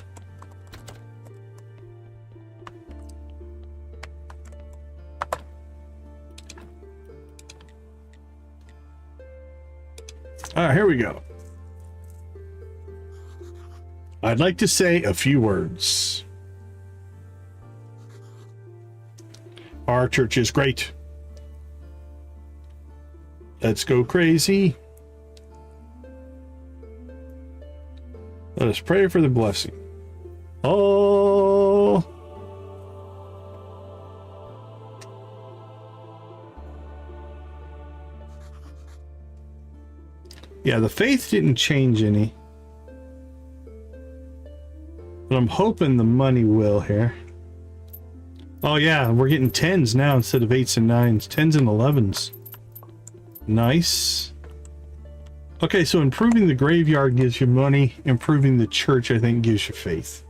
Speaker 1: Alright, here we go. I'd like to say a few words. Our church is great. Let's go crazy. Let us pray for the blessing. Oh. Yeah, the faith didn't change any. But I'm hoping the money will here. Oh yeah, we're getting 10s now instead of 8s and 9s. 10s and 11s. Nice. Okay, so improving the graveyard gives you money. Improving the church, I think, gives you faith.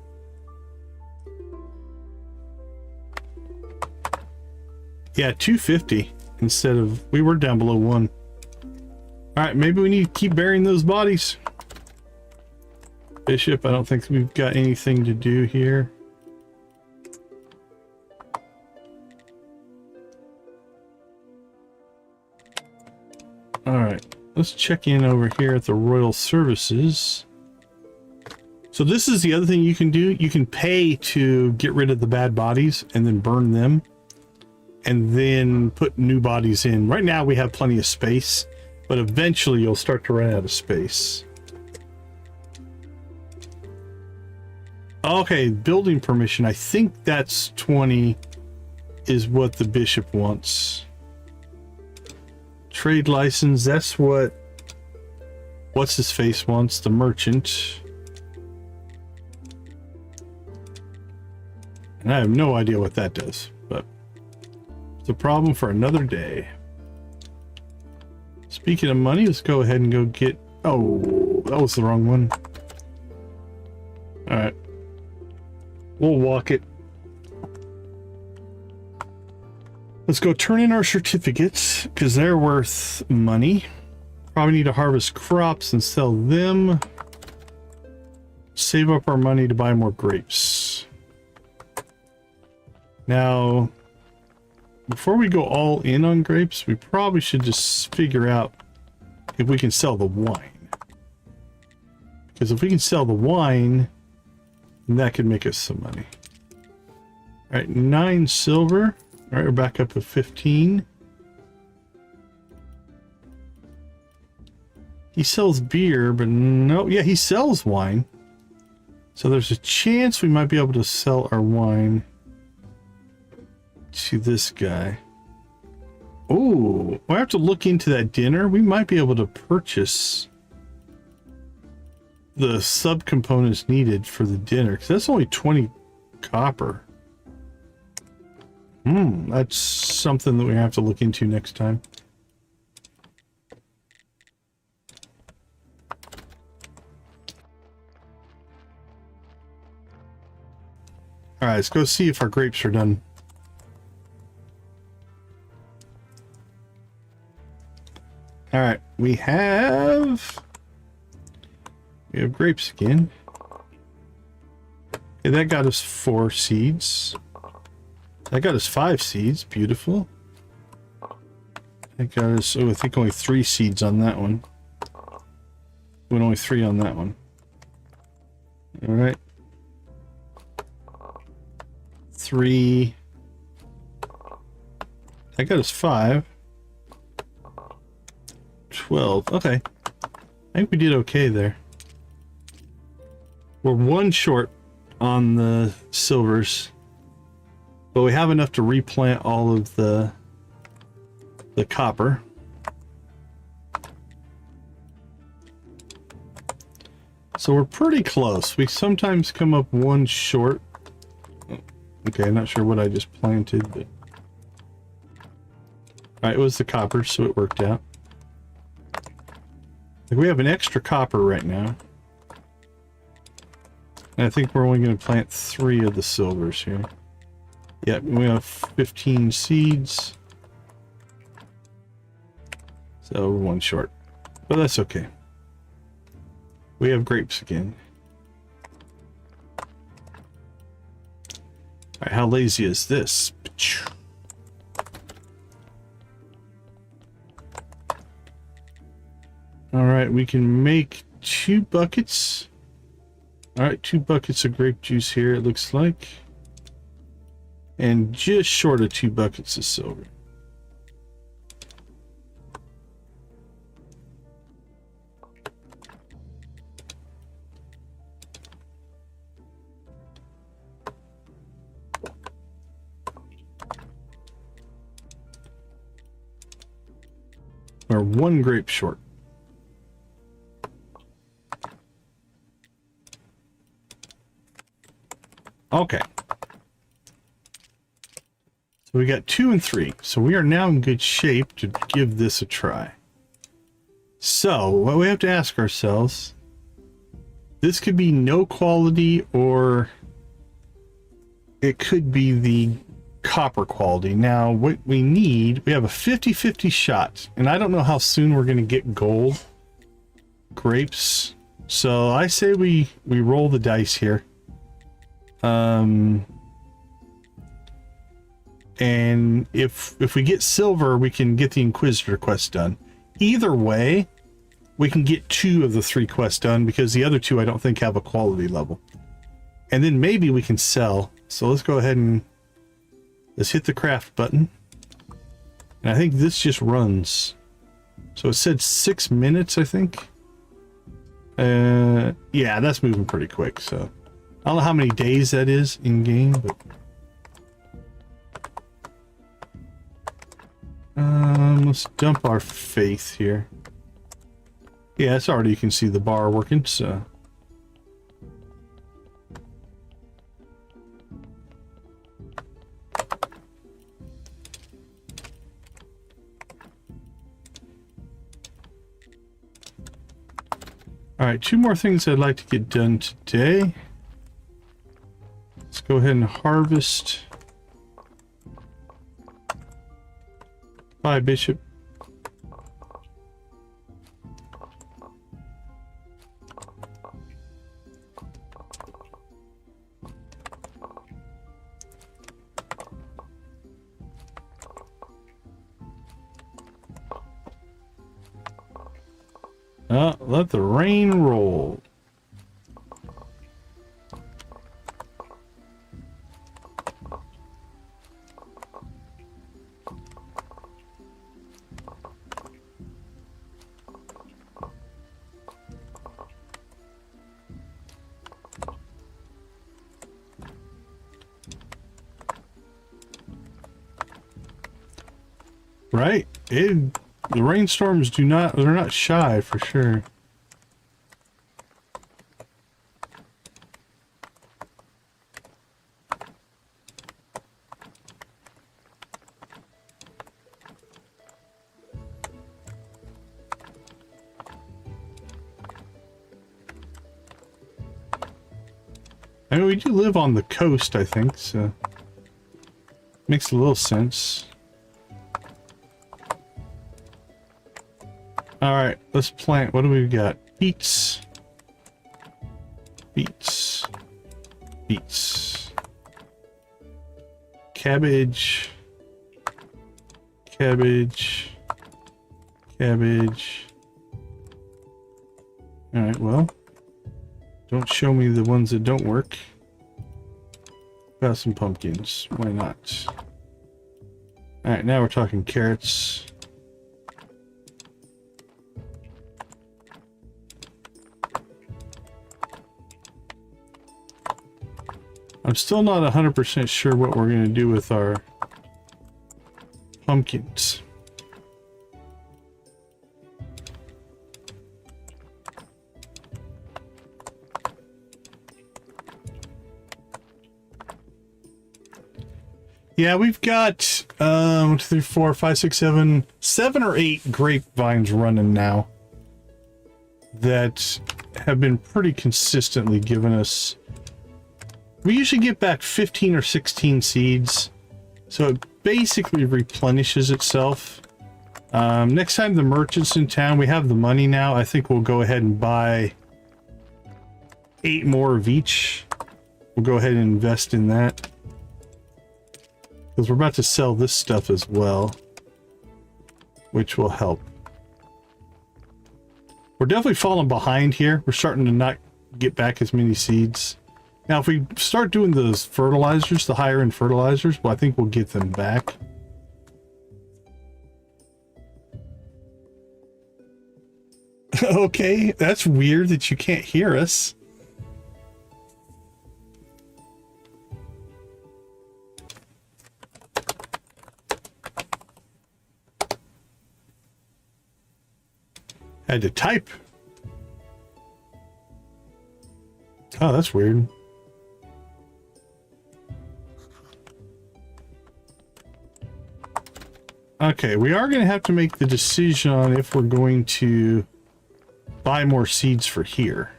Speaker 1: Yeah, 250 instead of... We were down below 1. Alright, maybe we need to keep burying those bodies. Bishop, I don't think we've got anything to do here. Alright, let's check in over here at the Royal Services. So this is the other thing you can do. You can pay to get rid of the bad bodies and then burn them. And then put new bodies in. Right now we have plenty of space, but eventually you'll start to run out of space. Okay, building permission. I think that's 20 is what the bishop wants. Trade license, that's what what's his face wants, the merchant. And I have no idea what that does, but it's a problem for another day. Speaking of money, let's go ahead and go get... Oh, that was the wrong one. Alright. We'll walk it. Let's go turn in our certificates, because they're worth money. Probably need to harvest crops and sell them. Save up our money to buy more grapes. Now, before we go all in on grapes, we probably should just figure out if we can sell the wine. Because if we can sell the wine, then that could make us some money. Alright, 9 silver. Alright, we're back up to 15. He sells beer, but no, yeah, he sells wine. So there's a chance we might be able to sell our wine to this guy. Oh, I have to look into that dinner. We might be able to purchase the subcomponents needed for the dinner, because that's only 20 copper. That's something that we have to look into next time. All right, let's go see if our grapes are done. All right, we have grapes again. Okay, that got us 4 seeds. That got us 5 seeds. Beautiful. That got us, oh, I think only 3 seeds on that one. But only 3 on that one. All right. 3. That got us 5. 12. Okay. I think we did okay there. We're 1 short on the silvers, but we have enough to replant all of the copper. So we're pretty close. We sometimes come up 1 short. Okay, I'm not sure what I just planted, but all right, it was the copper, so it worked out. Like, we have an extra copper right now. And I think we're only going to plant 3 of the silvers here. Yep, we have 15 seeds. So we're 1 short. But that's okay. We have grapes again. Alright, how lazy is this? Alright, we can make 2 buckets. Alright, 2 buckets of grape juice here, it looks like. And just short of 2 buckets of silver. We're 1 grape short. Okay. So we got 2 and 3. So we are now in good shape to give this a try. So what we have to ask ourselves, this could be no quality, or it could be the copper quality. Now what we need, we have a 50-50 shot, and I don't know how soon we're going to get gold grapes. So I say we roll the dice here. And if we get silver, we can get the Inquisitor quest done. Either way, we can get 2 of the 3 quests done, because the other 2 I don't think have a quality level. And then maybe we can sell. So let's go ahead and let's hit the craft button. And I think this just runs. So it said 6 minutes, I think. Yeah, that's moving pretty quick. So I don't know how many days that is in game, but let's dump our faith here. Yeah, it's already, you can see the bar working, so. All right, 2 more things I'd like to get done today. Let's go ahead and harvest. Bye, Bishop. Let the rain roll. Right? The rainstorms they're not shy for sure. I mean, we do live on the coast, I think, so makes a little sense. All right, let's plant. What do we got? Beets. Beets. Beets. Cabbage. Cabbage. Cabbage. All right, well, don't show me the ones that don't work. Got some pumpkins. Why not? All right, now we're talking carrots. I'm still not 100% sure what we're going to do with our pumpkins. Yeah, we've got 1, 2, 3, 4, 5, 6, 7 or 8 grapevines running now that have been pretty consistently giving us. We usually get back 15 or 16 seeds, so it basically replenishes itself. Next time the merchant's in town, we have the money now. I think we'll go ahead and buy 8 more of each. We'll go ahead and invest in that, because we're about to sell this stuff as well, which will help. We're definitely falling behind here. We're starting to not get back as many seeds. Now, if we start doing those fertilizers, the higher end fertilizers, well, I think we'll get them back. Okay, that's weird that you can't hear us. Had to type. Oh, that's weird. Okay, we are going to have to make the decision on if we're going to buy more seeds for here,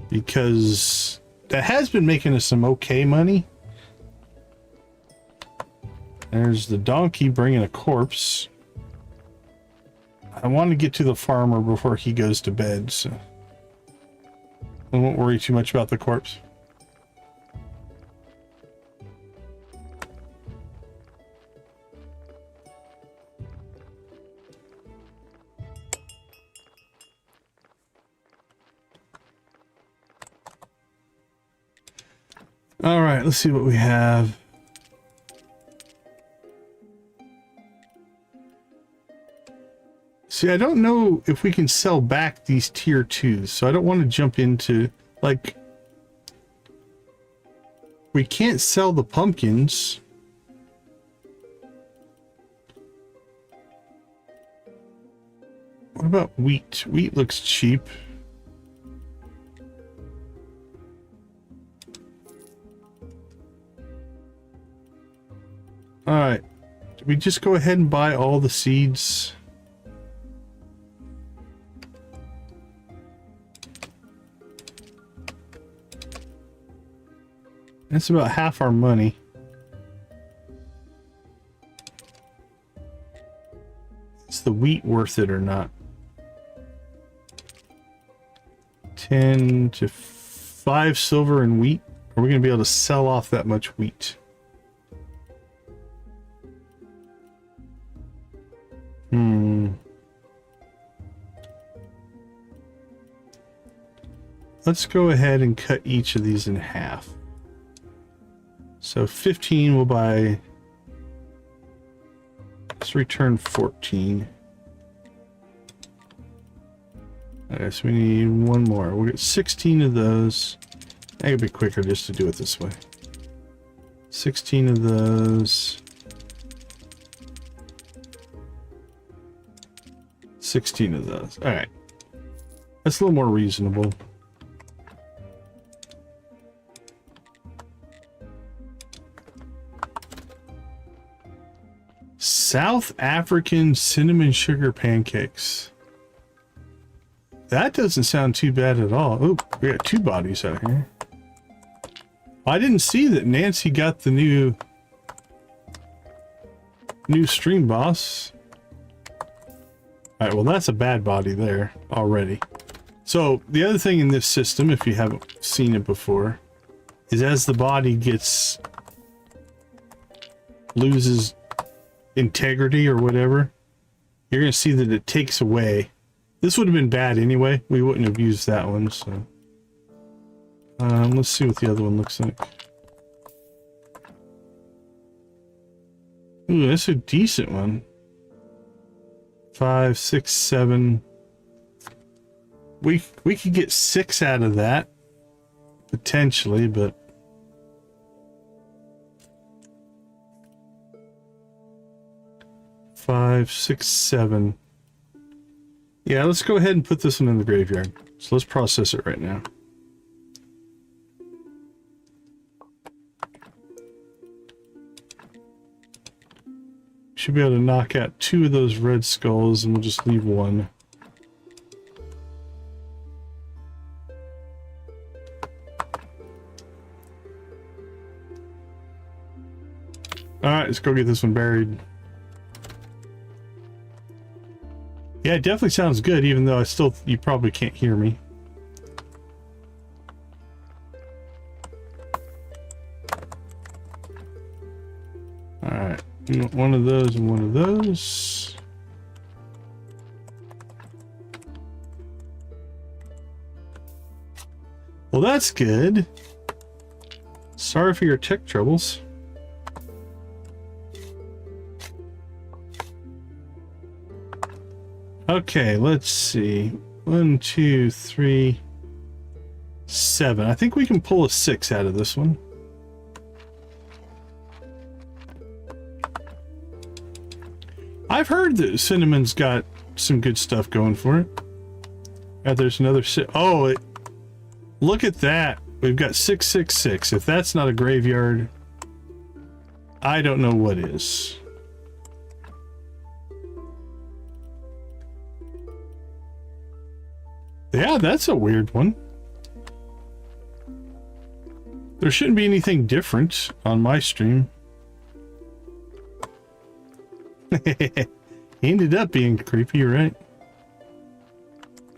Speaker 1: because that has been making us some okay money. There's the donkey bringing a corpse. I want to get to the farmer before he goes to bed, so I won't worry too much about the corpse. All right, let's see what we have. See, I don't know if we can sell back these tier 2s, so I don't want to jump into, like, we can't sell the pumpkins. What about wheat? Wheat looks cheap. All right, do we just go ahead and buy all the seeds? That's about half our money. Is the wheat worth it or not? 10 to 5 silver in wheat. Are we going to be able to sell off that much wheat? Let's go ahead and cut each of these in half. So 15 will buy. Let's return 14. Okay, so we need one more. We'll get 16 of those. It'll be quicker just to do it this way. 16 of those. 16 of those. All right. That's a little more reasonable. South African cinnamon sugar pancakes. That doesn't sound too bad at all. Oh, we got 2 bodies out here. I didn't see that Nancy got the new stream boss. All right, well, that's a bad body there already. So the other thing in this system, if you haven't seen it before, is as the body loses integrity or whatever, you're going to see that it takes away. This would have been bad anyway. We wouldn't have used that one, so. Let's see what the other one looks like. Ooh, that's a decent one. 5, 6, 7. We could get 6 out of that. Potentially, but... Five, 6, 7. Yeah, let's go ahead and put this one in the graveyard. So let's process it right now. Should be able to knock out 2 of those red skulls, and we'll just leave 1. Alright, let's go get this one buried. Yeah, it definitely sounds good, even though you probably can't hear me. Alright, one of those and one of those. Well, that's good. Sorry for your tech troubles. Okay, let's see. 1, 2, 3, 7. I think we can pull a 6 out of this one. I've heard that Cinnamon's got some good stuff going for it. There's another 6. Oh, look at that. We've got 666. If that's not a graveyard, I don't know what is. Yeah, that's a weird one. There shouldn't be anything different on my stream. He ended up being creepy, right?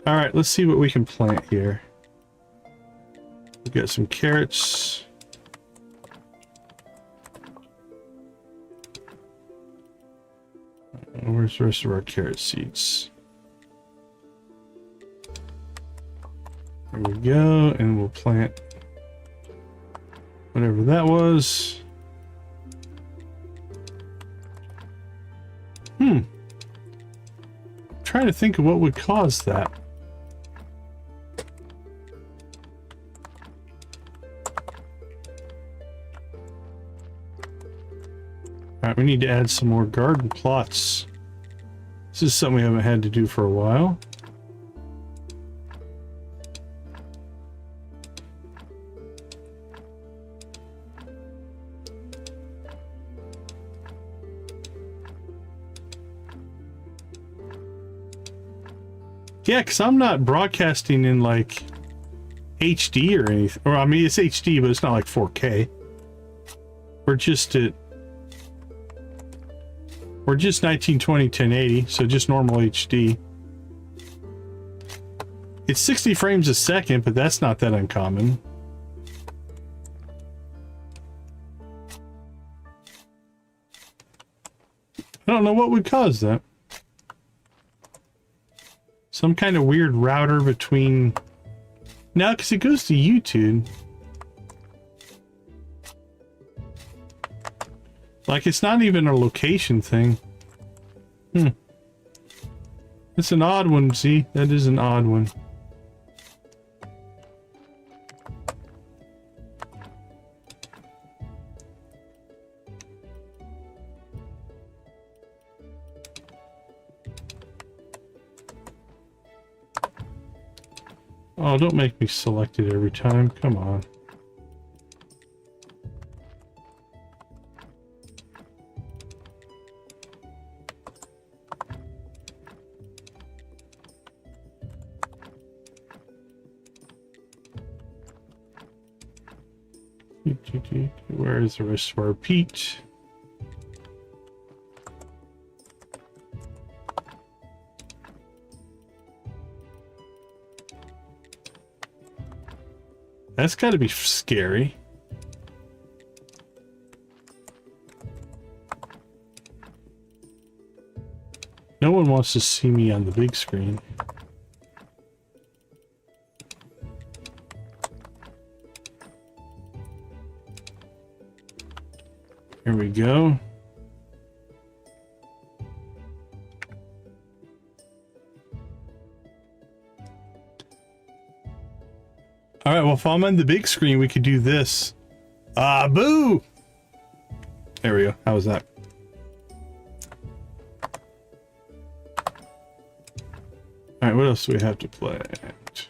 Speaker 1: Alright, let's see what we can plant here. We've got some carrots. Where's the rest of our carrot seeds? There we go, and we'll plant whatever that was. I'm trying to think of what would cause that. Alright, we need to add some more garden plots. This is something we haven't had to do for a while. Yeah, because I'm not broadcasting in like HD or anything. Or I mean, it's HD, but it's not like 4K. We're just 1920 1080, so just normal HD. It's 60 frames a second, but that's not that uncommon. I don't know what would cause that. Some kind of weird router between... No, because it goes to YouTube. Like, it's not even a location thing. It's an odd one, see? That is an odd one. Oh, don't make me select it every time. Come on. Where is the reservoir peat? That's got to be scary. No one wants to see me on the big screen. Here we go. All right, well, if I'm on the big screen, we could do this. Ah, boo! There we go. How was that? All right, what else do we have to plant?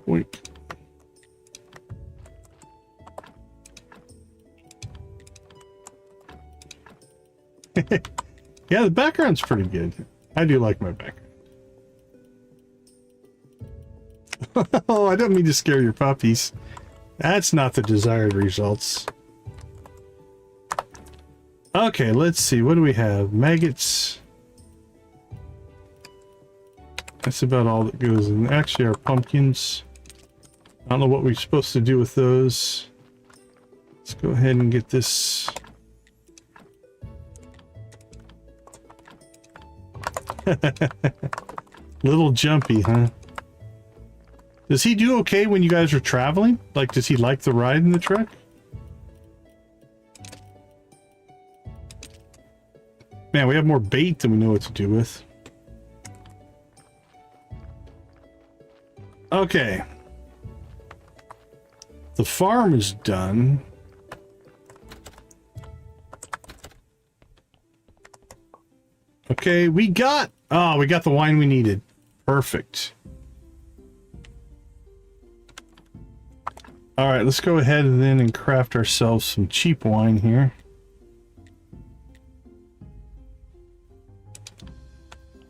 Speaker 1: Wait. Yeah, the background's pretty good. I do like my background. Oh, I don't mean to scare your puppies. That's not the desired results. Okay, let's see. What do we have? Maggots. That's about all that goes in. Actually, our pumpkins. I don't know what we're supposed to do with those. Let's go ahead and get this. Little jumpy, huh? Does he do okay when you guys are traveling? Like, does he like the ride in the truck? Man, we have more bait than we know what to do with. Okay. The farm is done. Okay, we got the wine we needed. Perfect. All right, let's go ahead and then craft ourselves some cheap wine here.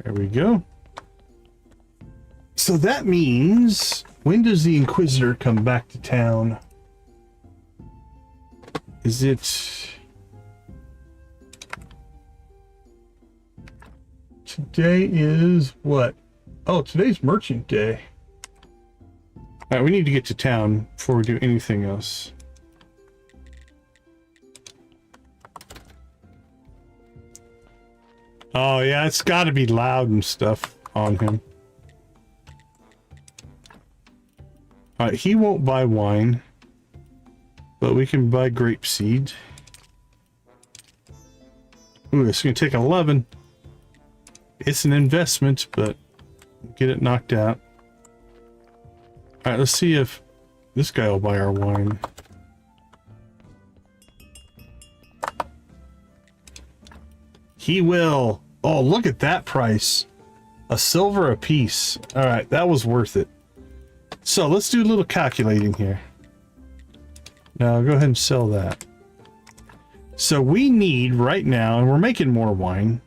Speaker 1: There we go. So that means, when does the Inquisitor come back to town? Is it... Today is what? Oh, today's Merchant Day. All right, we need to get to town before we do anything else. Oh, yeah, it's got to be loud and stuff on him. All right, he won't buy wine, but we can buy grapeseed. Ooh, it's going to take 11. It's an investment, but get it knocked out. All right, let's see if this guy will buy our wine. He will. Oh, look at that price. A silver a piece. All right, that was worth it. So let's do a little calculating here. Now go ahead and sell that. So we need right now, and we're making more wine.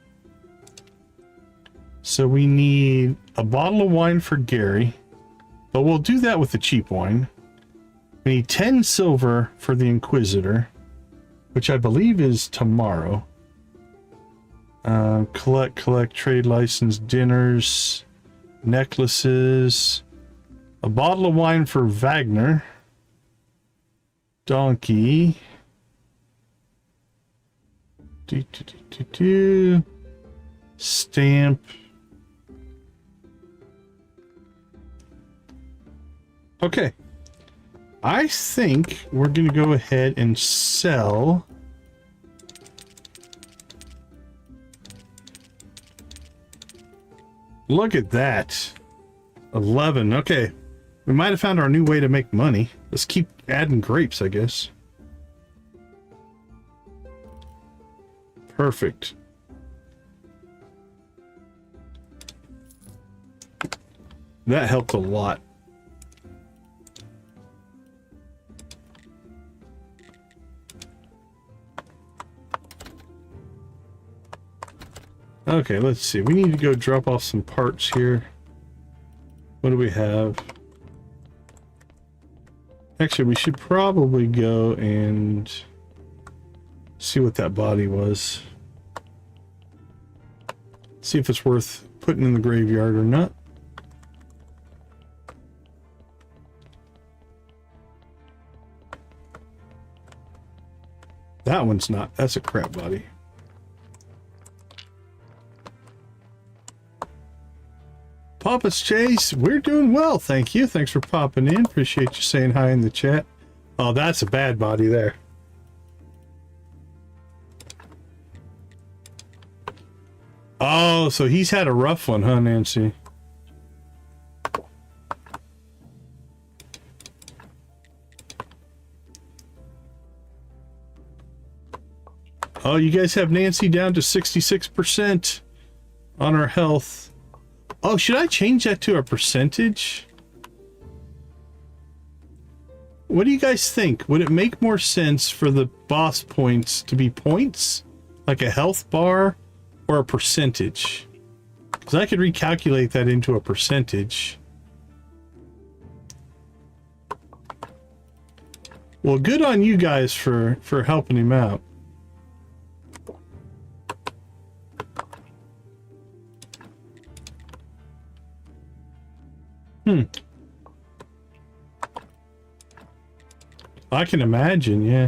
Speaker 1: So we need a bottle of wine for Gary, but we'll do that with the cheap wine. We need 10 silver for the Inquisitor, which I believe is tomorrow. Collect, trade license, dinners, necklaces, a bottle of wine for Wagner, donkey, stamp. Okay, I think we're gonna go ahead and sell look at that. 11. Okay. We might have found our new way to make money. Let's keep adding grapes, I guess. Perfect. That helped a lot. Okay, let's see. We need to go drop off some parts here. What do we have? Actually, we should probably go and see what that body was. See if it's worth putting in the graveyard or not. That one's not. That's a crap body. Papa's Chase, we're doing well, thank you. Thanks for popping in. Appreciate you saying hi in the chat. Oh, that's a bad body there. Oh, so he's had a rough one, huh, Nancy? Oh, you guys have Nancy down to 66% on her health. Oh, should I change that to a percentage? What do you guys think? Would it make more sense for the boss points to be points? Like a health bar or a percentage? Because I could recalculate that into a percentage. Well, good on you guys for helping him out. I can imagine, yeah.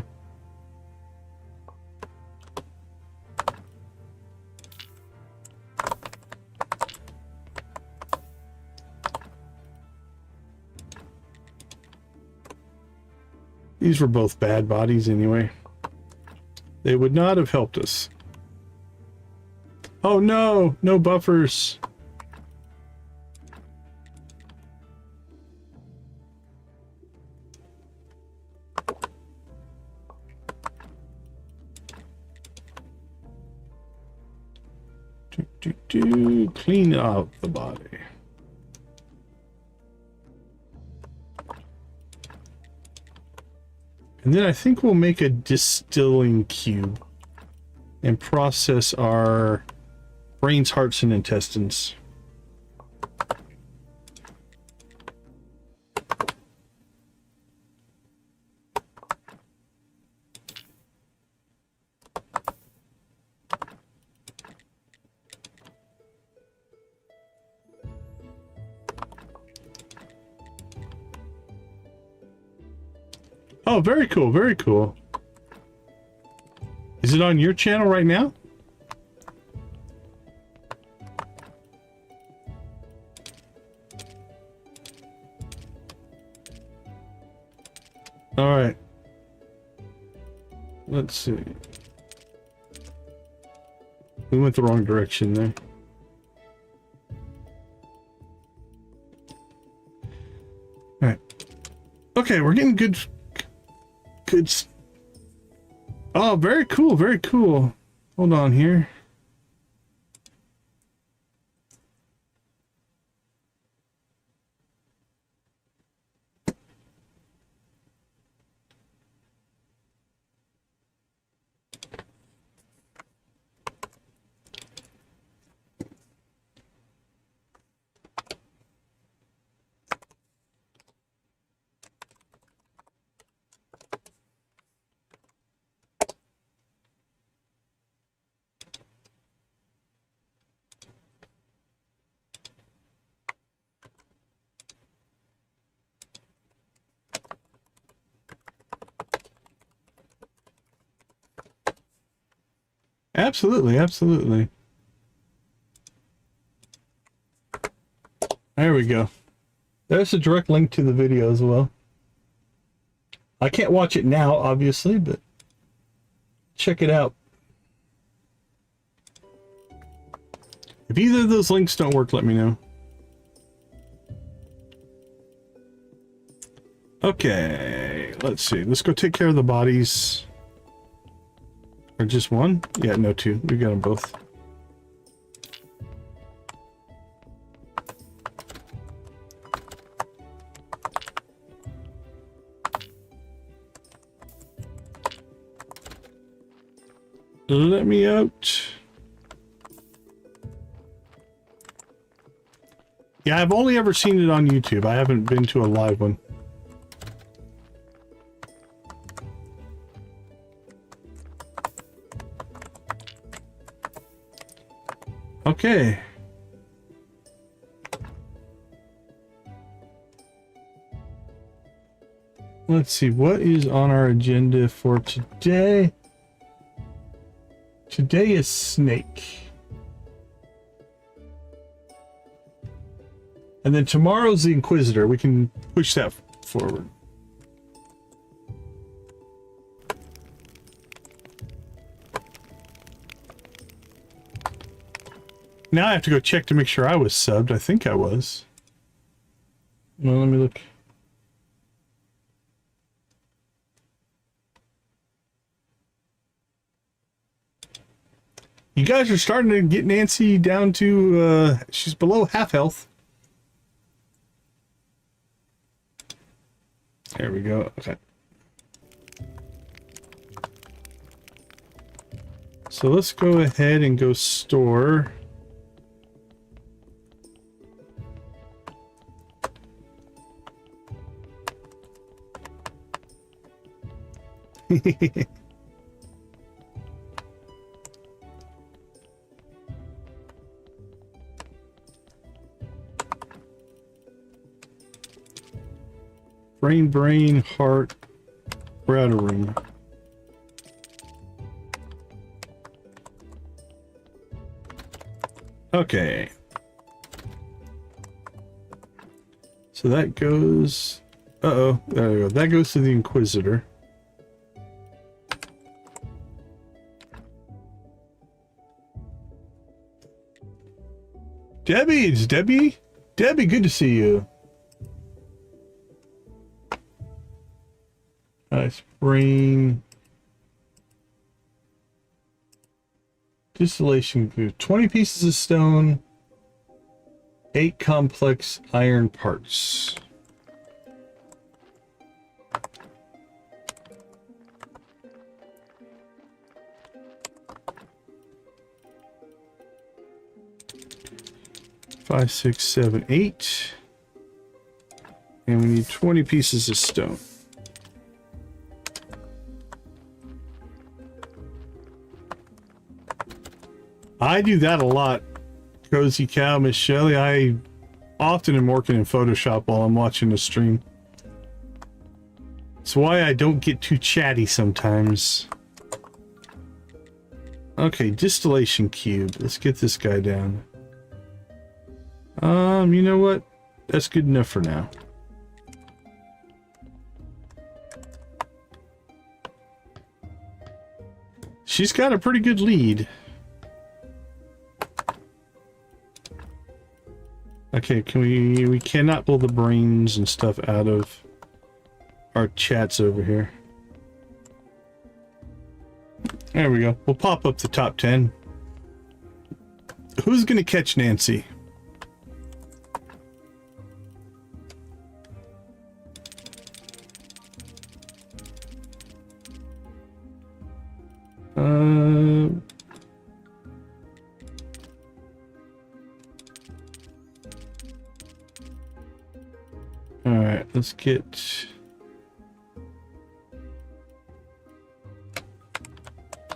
Speaker 1: These were both bad bodies anyway. They would not have helped us. Oh no, no buffers. Clean out the body. And then I think we'll make a distilling cube and process our brains, hearts, and intestines. Oh, very cool, very cool. Is it on your channel right now? All right. Let's see. We went the wrong direction there. All right. Okay, we're getting good. Oh, very cool, very cool. Hold on here. Absolutely, absolutely. There we go. There's a direct link to the video as well. I can't watch it now, obviously, but check it out. If either of those links don't work, let me know. Okay, let's see. Let's go take care of the bodies. Or just one? Yeah, no, two. We got them both. Let me out. Yeah, I've only ever seen it on YouTube. I haven't been to a live one. Okay. Let's see, what is on our agenda for today? Today is snake. And then tomorrow's the Inquisitor. We can push that forward. Now I have to go check to make sure I was subbed. I think I was. Well, let me look. You guys are starting to get Nancy down to, she's below half health. There we go. Okay. So let's go ahead and go store. Brain, heart. We're out of room. Okay. So that goes... Uh-oh. There we go. That goes to the Inquisitor. Debbie! It's Debbie! Debbie, good to see you. Nice. Brain. Distillation glue. 20 pieces of stone. 8 complex iron parts. Five, 6, 7, 8. And we need 20 pieces of stone. I do that a lot, Cozy Cow, Miss Shelley. I often am working in Photoshop while I'm watching the stream. It's why I don't get too chatty sometimes. Okay, distillation cube. Let's get this guy down. You know what? That's good enough for now. She's got a pretty good lead. Okay, can we cannot pull the brains and stuff out of our chats over here. There we go. We'll pop up the top 10. Who's gonna catch Nancy? Alright, let's get...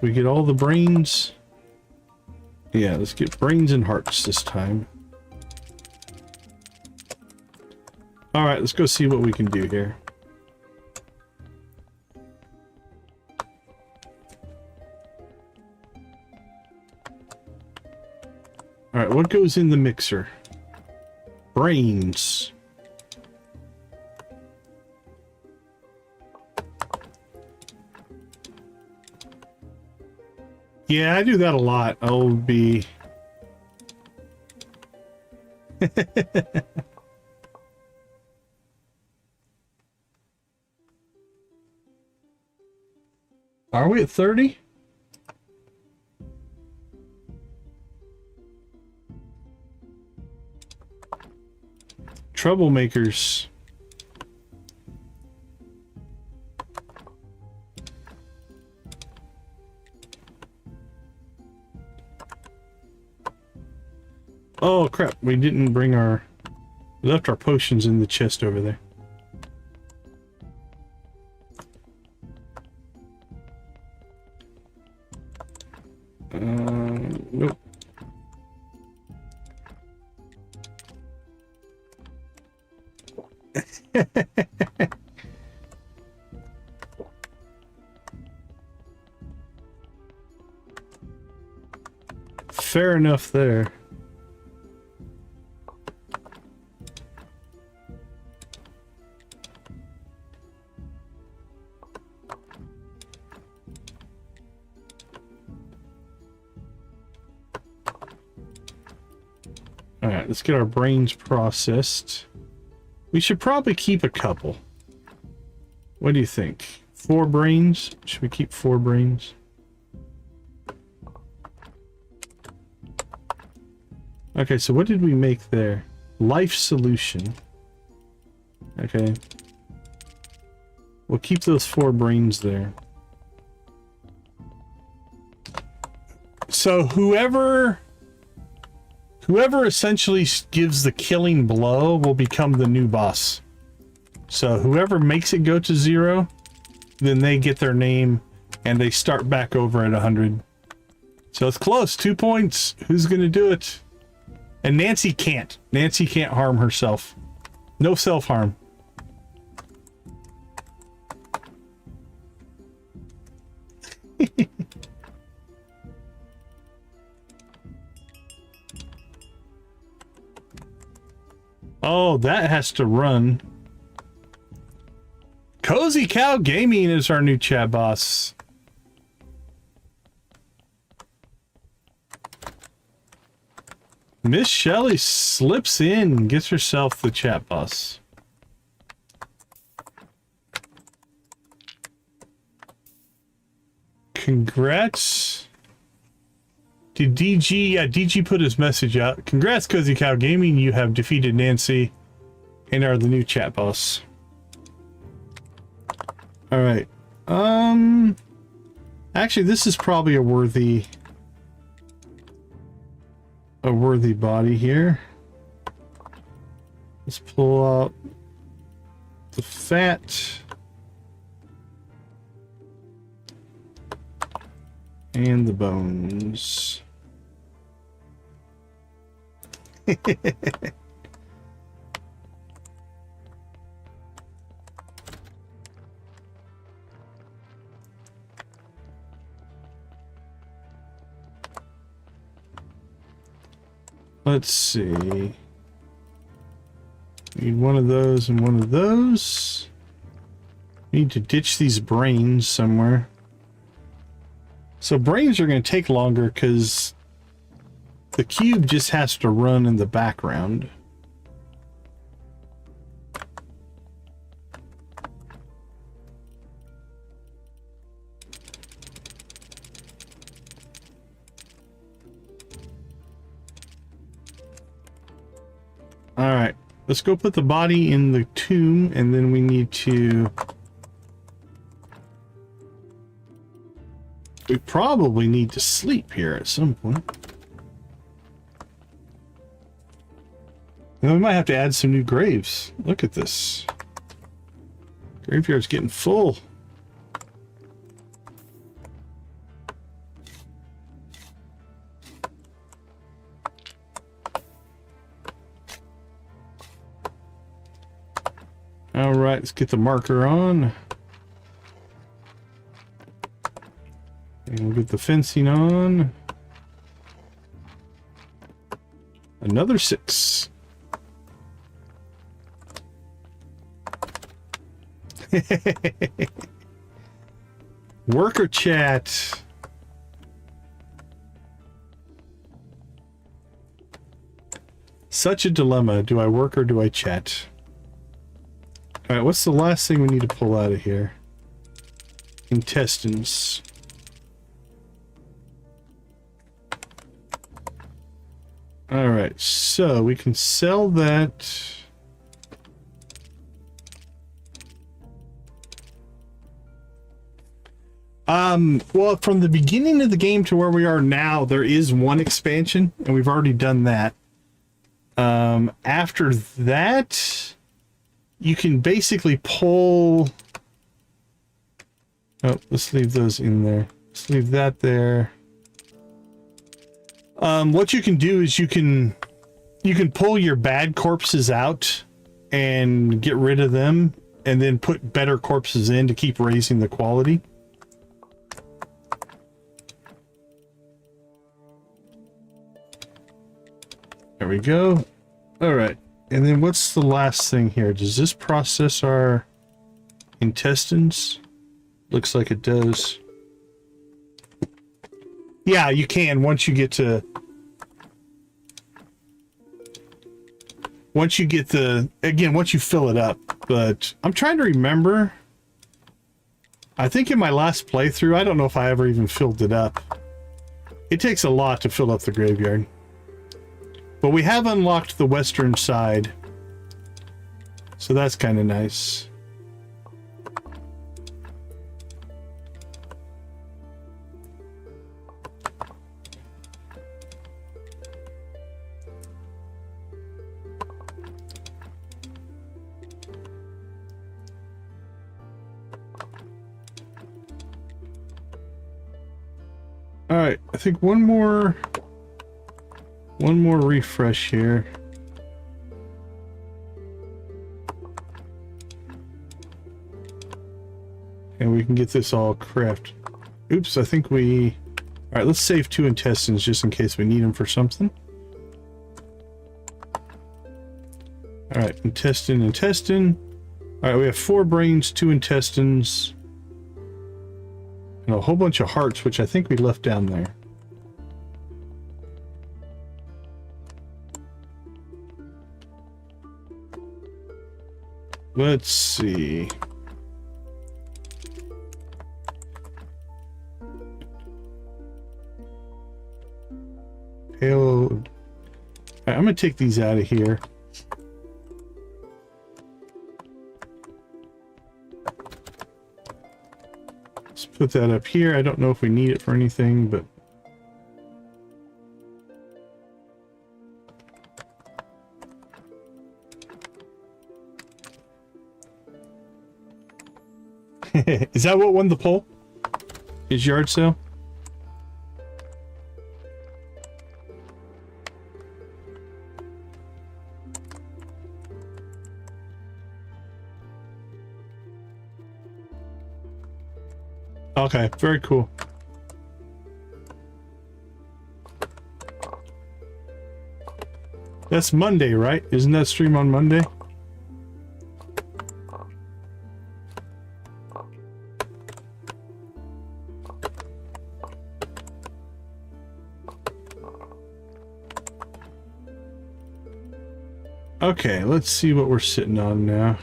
Speaker 1: We get all the brains. Yeah, let's get brains and hearts this time. Alright, let's go see what we can do here. Alright, what goes in the mixer? Brains. Yeah, I do that a lot. I'll be... Are we at 30? Troublemakers. Oh crap, we didn't bring our... We left our potions in the chest over there. Nope. Fair enough there. All right, let's get our brains processed. We should probably keep a couple. What do you think? 4 brains? Should we keep 4 brains? Okay, so what did we make there? Life solution. Okay. We'll keep those 4 brains there. So whoever essentially gives the killing blow will become the new boss. So whoever makes it go to 0, then they get their name and they start back over at 100. So it's close. 2 points. Who's gonna do it? And Nancy can't. Nancy can't harm herself. No self-harm. Oh, that has to run. Cozy Cow Gaming is our new chat boss. Miss Shelley slips in, gets herself the chat boss. Congrats. Did DG, yeah, DG put his message out. Congrats, Cozy Cow Gaming. You have defeated Nancy and are the new chat boss. All right. Actually, this is probably a worthy body here. Let's pull out the fat and the bones. Let's see. Need one of those and one of those. Need to ditch these brains somewhere. So brains are going to take longer because the cube just has to run in the background. All right, let's go put the body in the tomb, and then we need to... We probably need to sleep here at some point. And we might have to add some new graves. Look at this. Graveyard's getting full. All right, let's get the marker on. And we'll get the fencing on. Another 6. Worker chat. Such a dilemma. Do I work or do I chat? All right, what's the last thing we need to pull out of here? Intestines. All right, so we can sell that. Well, from the beginning of the game to where we are now, there is one expansion, and we've already done that. After that, you can basically pull... Oh, let's leave those in there. Let's leave that there. What you can do is you can pull your bad corpses out and get rid of them and then put better corpses in to keep raising the quality. There we go. All right. And then what's the last thing here? Does this process our intestines? Looks like it does. Yeah, you can once you get to... Once you get the... Again, once you fill it up. But I'm trying to remember. I think in my last playthrough, I don't know if I ever even filled it up. It takes a lot to fill up the graveyard. But we have unlocked the western side. So that's kind of nice. All right, I think one more refresh here. And we can get this all crafted. Oops, I think we... All right, let's save 2 intestines just in case we need them for something. All right, intestine. All right, we have 4 brains, 2 intestines, and a whole bunch of hearts, which I think we left down there. Let's see. Payload. Right, I'm gonna take these out of here. Let's put that up here. I don't know if we need it for anything, but is that what won the poll? Is yard sale? Okay, very cool. That's Monday, right? Isn't that stream on Monday? Okay, let's see what we're sitting on now.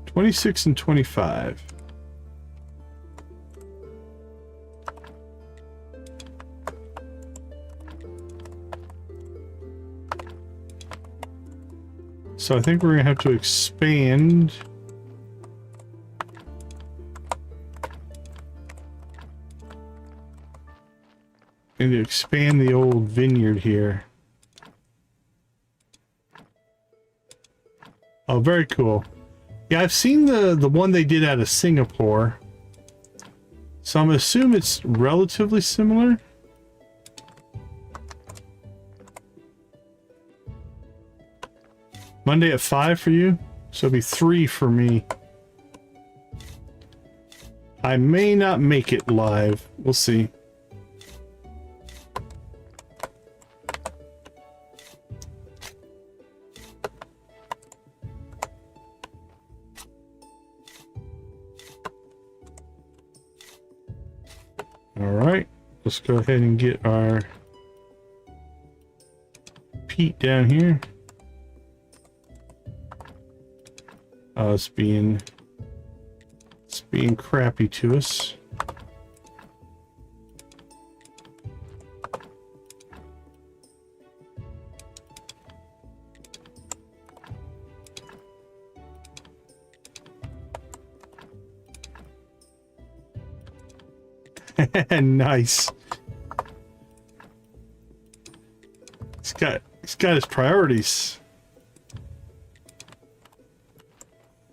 Speaker 1: $26 and $25. So I think we're gonna have to expand. And expand the old vineyard here. Oh, very cool. Yeah, I've seen the one they did out of Singapore. So I'm assuming it's relatively similar. Monday at 5 for you, so it'll be 3 for me. I may not make it live. We'll see. Alright, let's go ahead and get our peat down here. Oh, it's being crappy to us. Nice. He's got his priorities.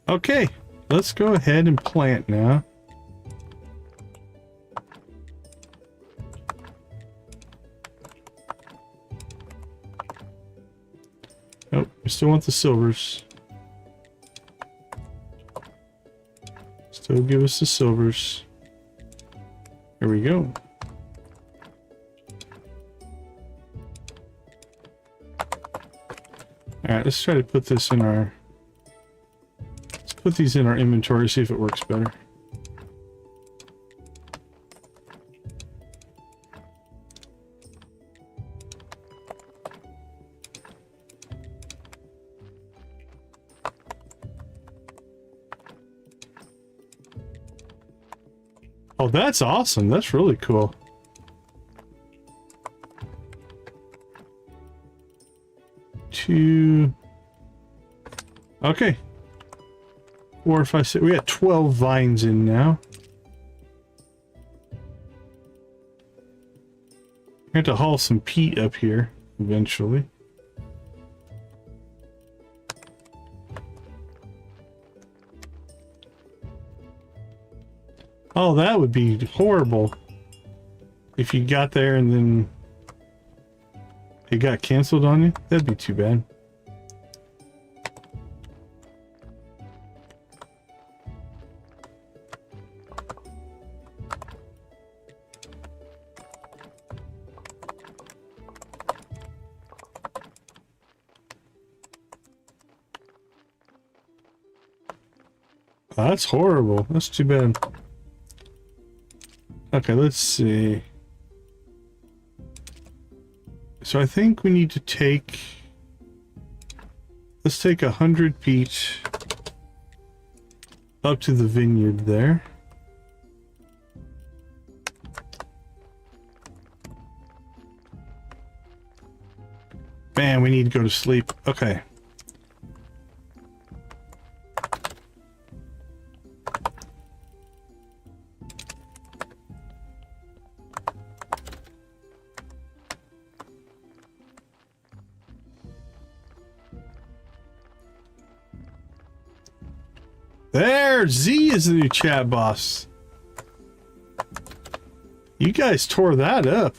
Speaker 1: Okay, let's go ahead and plant now. We still want the silvers. Still give us the silvers. Here we go. Alright, let's try to put this in our... Let's put these in our inventory, see if it works better. Oh, that's awesome. That's really cool. Two. Okay. 4, 5, 6. We got 12 vines in now. I have to haul some peat up here eventually. Oh, that would be horrible if you got there and then it got canceled on you. That'd be too bad. Oh, that's horrible. That's too bad. Okay, let's see. So I think we need to take... Let's take 100 peat up to the vineyard there. Man, we need to go to sleep. Okay. There, Z is the new chat boss. You guys tore that up.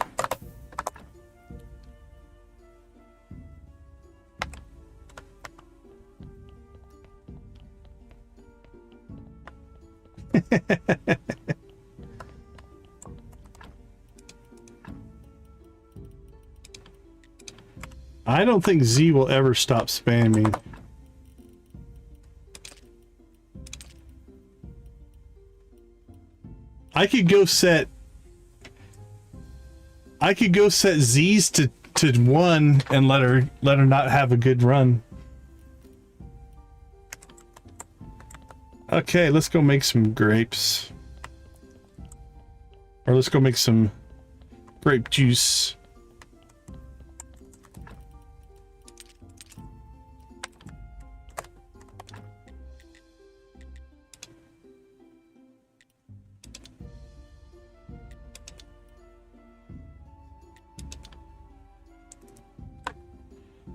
Speaker 1: I don't think Z will ever stop spamming. I could go set Z's to 1 and let her not have a good run. Okay, let's go make some grapes. Or let's go make some grape juice.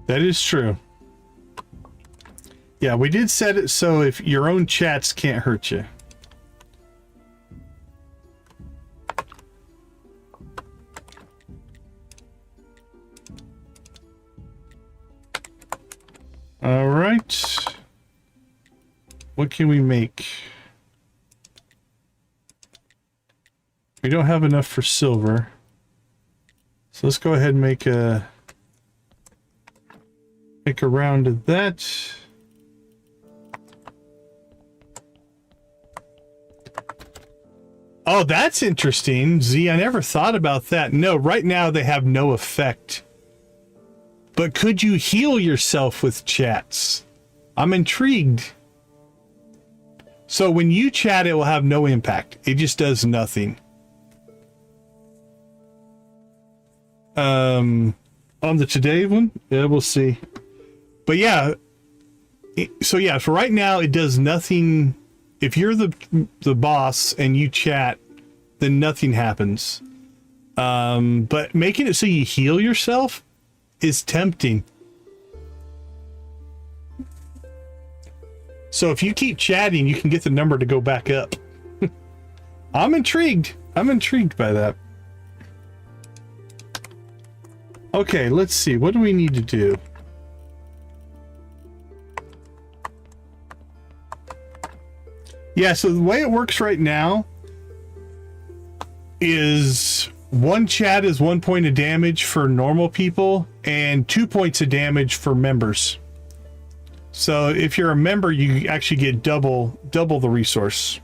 Speaker 1: That is true. Yeah, we did set it so if your own chats can't hurt you. All right. What can we make? We don't have enough for silver. So let's go ahead and make a round of that. Oh, that's interesting. Z, I never thought about that. No, right now they have no effect. But could you heal yourself with chats? I'm intrigued. So when you chat, it will have no impact. It just does nothing. On the today one? Yeah, we'll see. But yeah, so right now it does nothing. If you're the boss and you chat, then nothing happens. But making it so you heal yourself is tempting. So if you keep chatting, you can get the number to go back up. I'm intrigued. I'm intrigued by that. Okay, let's see. What do we need to do? Yeah, so the way it works right now is one chat is 1 point of damage for normal people and 2 points of damage for members. So if you're a member, you actually get double the resource.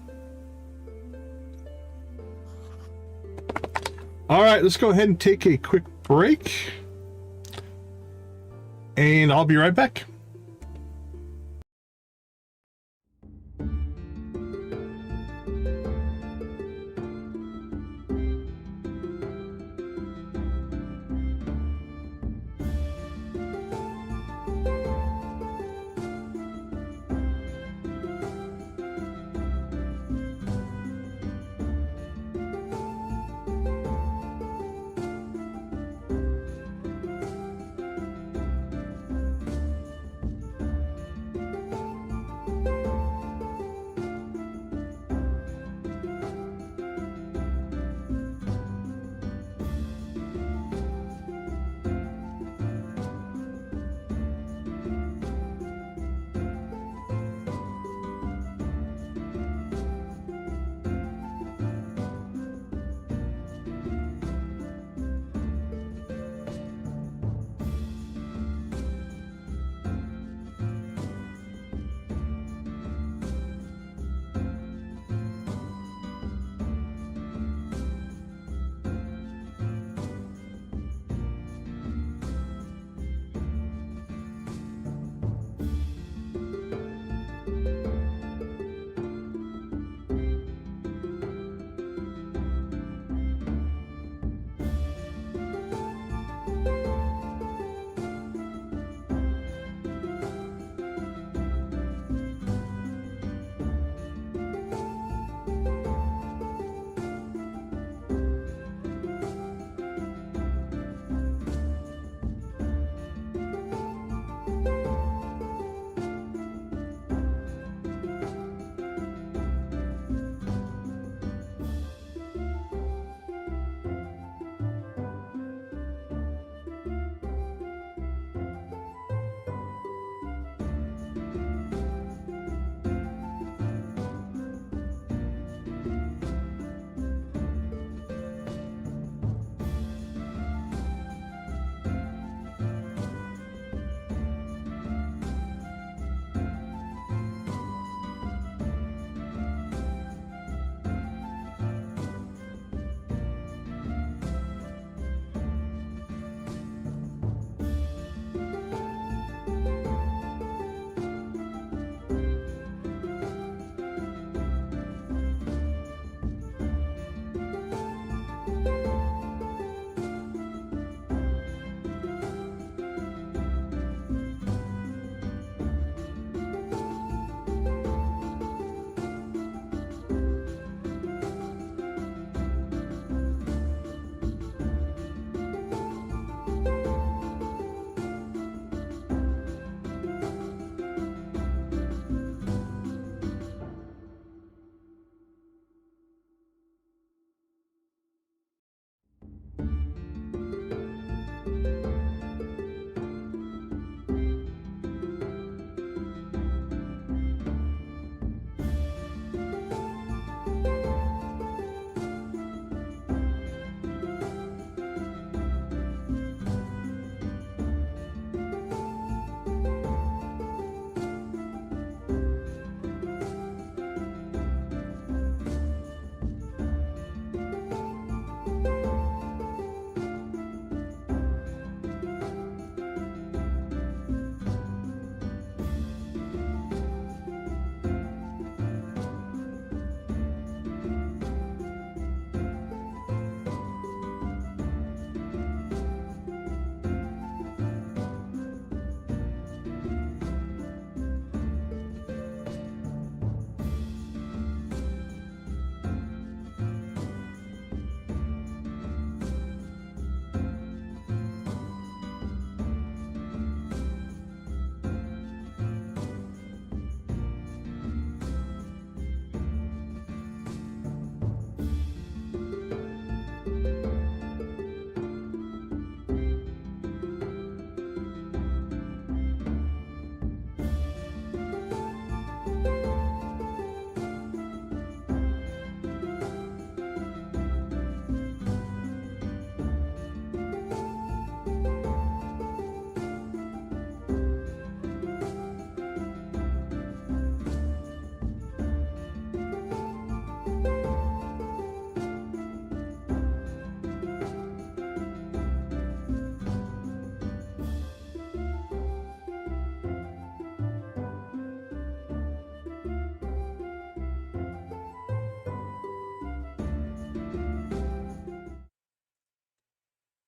Speaker 1: All right, let's go ahead and take a quick break. And I'll be right back.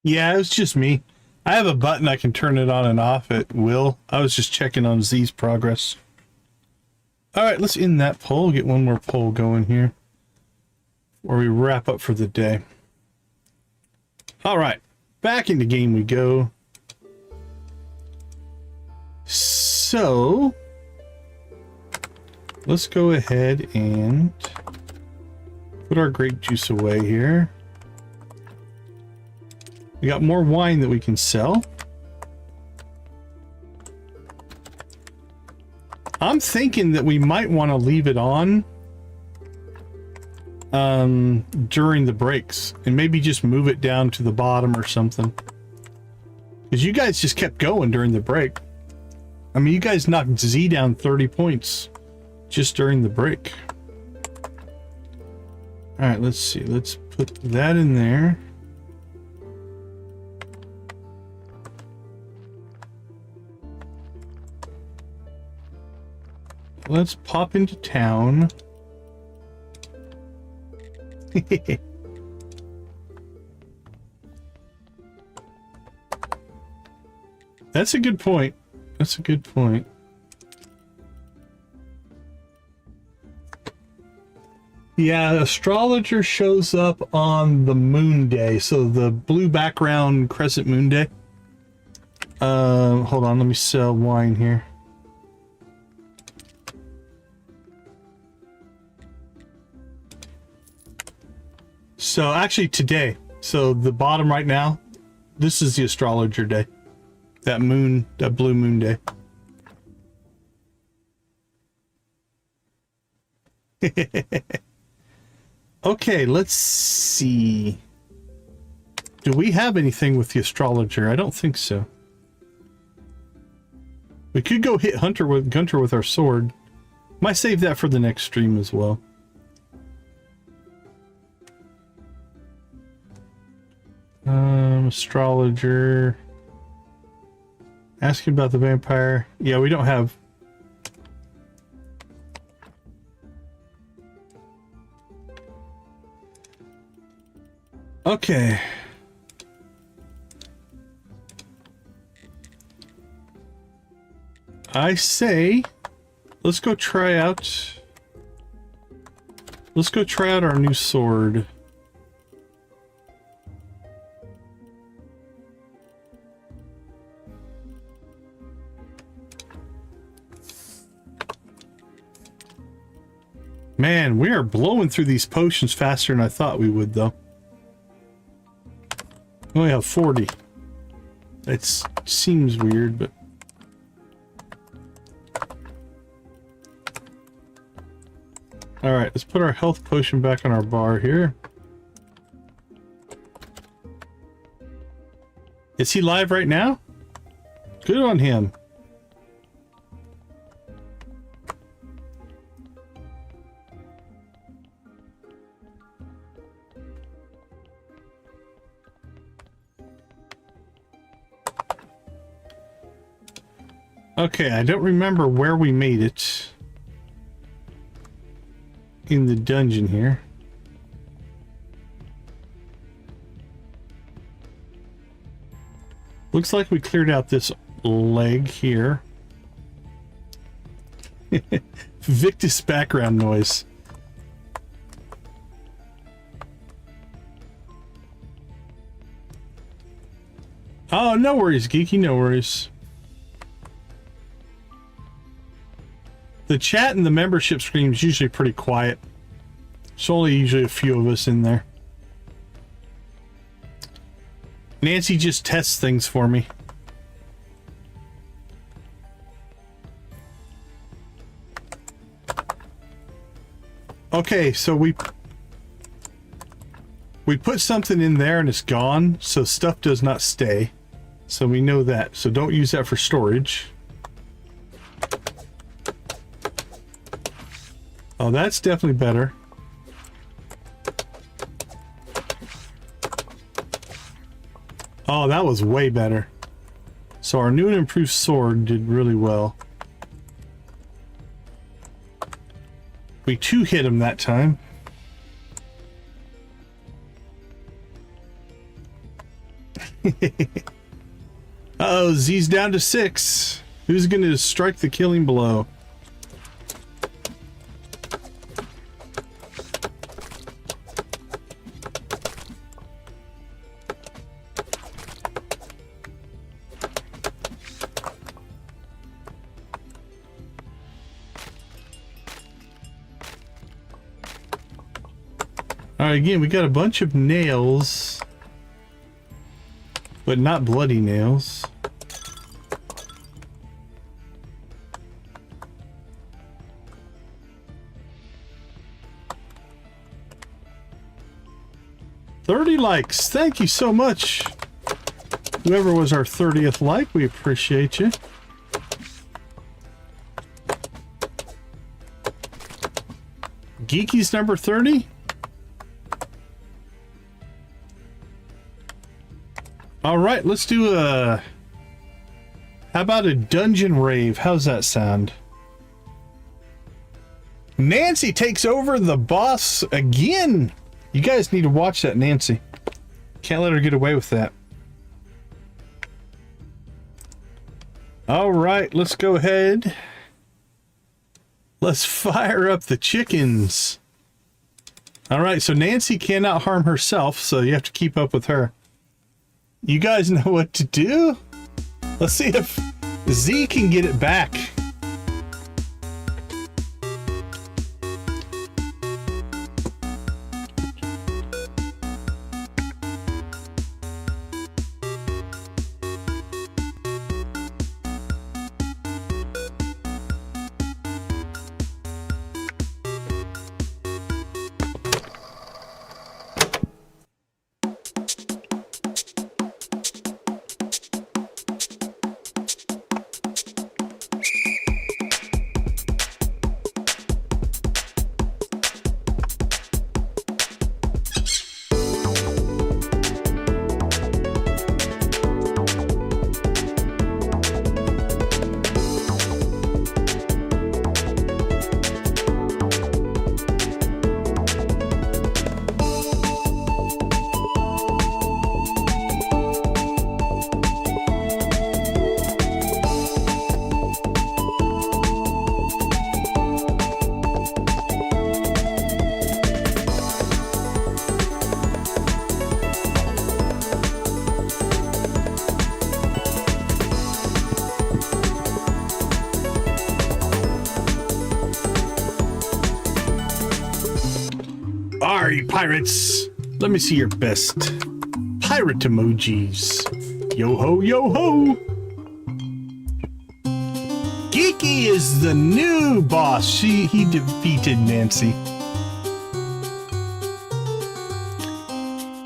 Speaker 1: Yeah, it was just me. I have a button I can turn it on and off at will. I was just checking on Z's progress. All right, let's end that poll. Get one more poll going here, or we wrap up for the day. All right, back into game we go. So let's go ahead and put our grape juice away here. We got more wine that we can sell. I'm thinking that we might want to leave it on during the breaks and maybe just move it down to the bottom or something. Because you guys just kept going during the break. I mean, you guys knocked Z down 30 points just during the break. All right, let's see. Let's put that in there. Let's pop into town. That's a good point. That's a good point. Yeah, astrologer shows up on the moon day, so the blue background crescent moon day. Hold on, let me sell wine here. So actually today, so the bottom right now, this is the astrologer day. That moon, that blue moon day. Okay, let's see. Do we have anything with the astrologer? I don't think so. We could go hit Gunter with our sword. Might save that for the next stream as well. Astrologer. Asking about the vampire. Yeah, we don't have. Okay. I say, let's go try out. Let's go try out our new sword. Man, we are blowing through these potions faster than I thought we would, though. We only have 40. It seems weird, but... Alright, let's put our health potion back on our bar here. Is he live right now? Good on him. Okay, I don't remember where we made it in the dungeon here. Looks like we cleared out this leg here. Victus background noise. Oh, no worries, Geeky, no worries. The chat and the membership screen is usually pretty quiet. There's only usually a few of us in there. Nancy just tests things for me. Okay, so we put something in there and it's gone, so stuff does not stay. So we know that. So don't use that for storage. Oh, that's definitely better. Oh, that was way better. So our new and improved sword did really well. We two-hit him that time. Uh-oh, Z's down to 6. Who's going to strike the killing blow? All right, again, we got a bunch of nails, but not bloody nails. $30 likes. Thank you so much. Whoever was our 30th like, we appreciate you. Geeky's number 30. All right, let's do a... How about a dungeon rave? How's that sound? Nancy takes over the boss again. You guys need to watch that, Nancy. Can't let her get away with that. All right, let's go ahead. Let's fire up the chickens. All right, so Nancy cannot harm herself, so you have to keep up with her. You guys know what to do? Let's see if Z can get it back. Are you pirates? Let me see your best pirate emojis. Yo ho, yo ho! Geeky is the new boss. He defeated Nancy.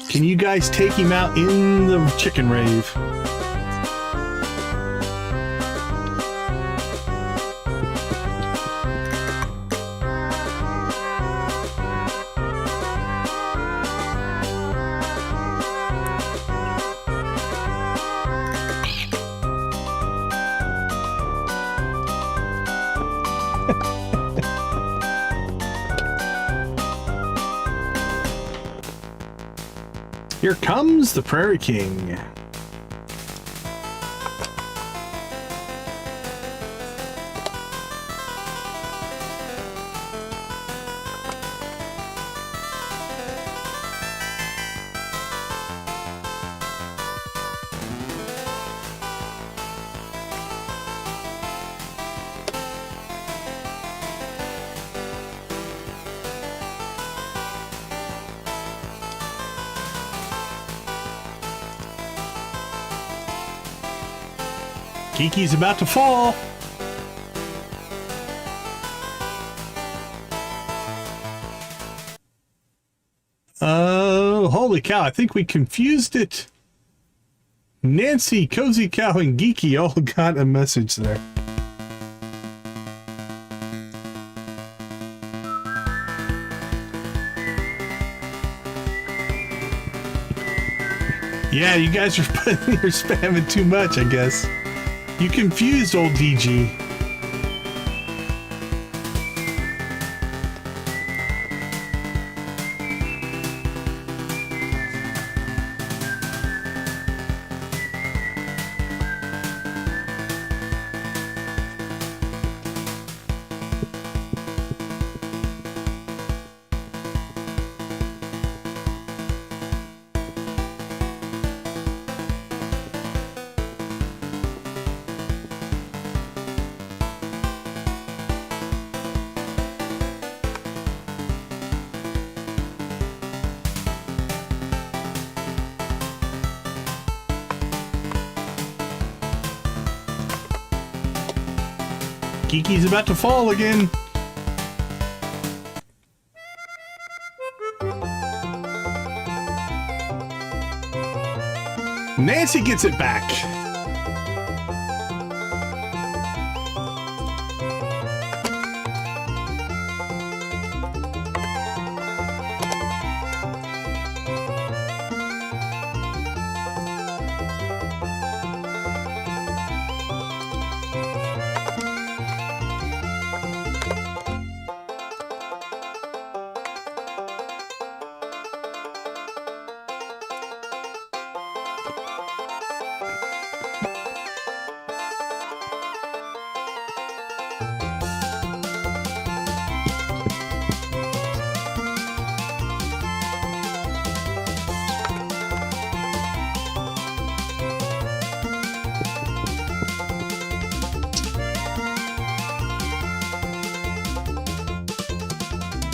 Speaker 1: Can you guys take him out in the chicken rave? Here comes the Prairie King. Kiki's about to fall. Oh, holy cow. I think we confused it. Nancy, Cozy Cow, and Geeky all got a message there. Yeah, you guys are you're spamming too much, I guess. You confused old DG. Geeky's about to fall again. Nancy gets it back.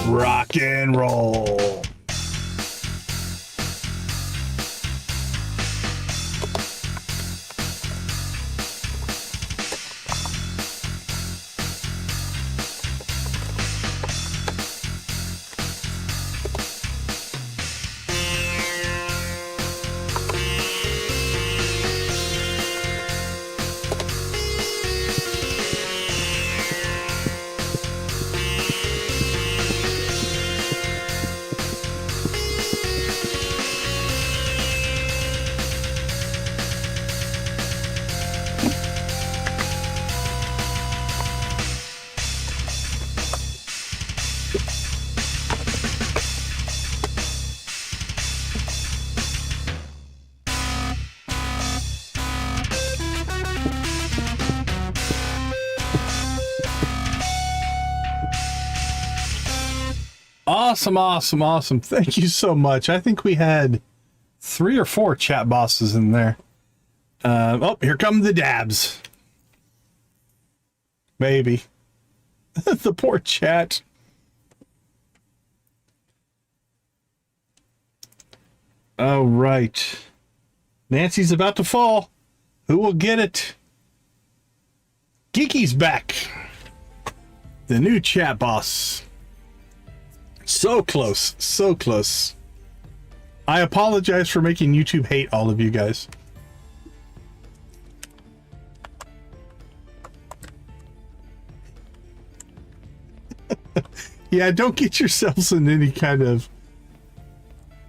Speaker 1: Rock and roll. Awesome, awesome, awesome. Thank you so much. I think we had 3 or 4 chat bosses in there. Oh, here come the dabs. Maybe. The poor chat. All right. Nancy's about to fall. Who will get it? Geeky's back. The new chat boss. So close, so close. I apologize for making YouTube hate all of you guys. Yeah, don't get yourselves in any kind of...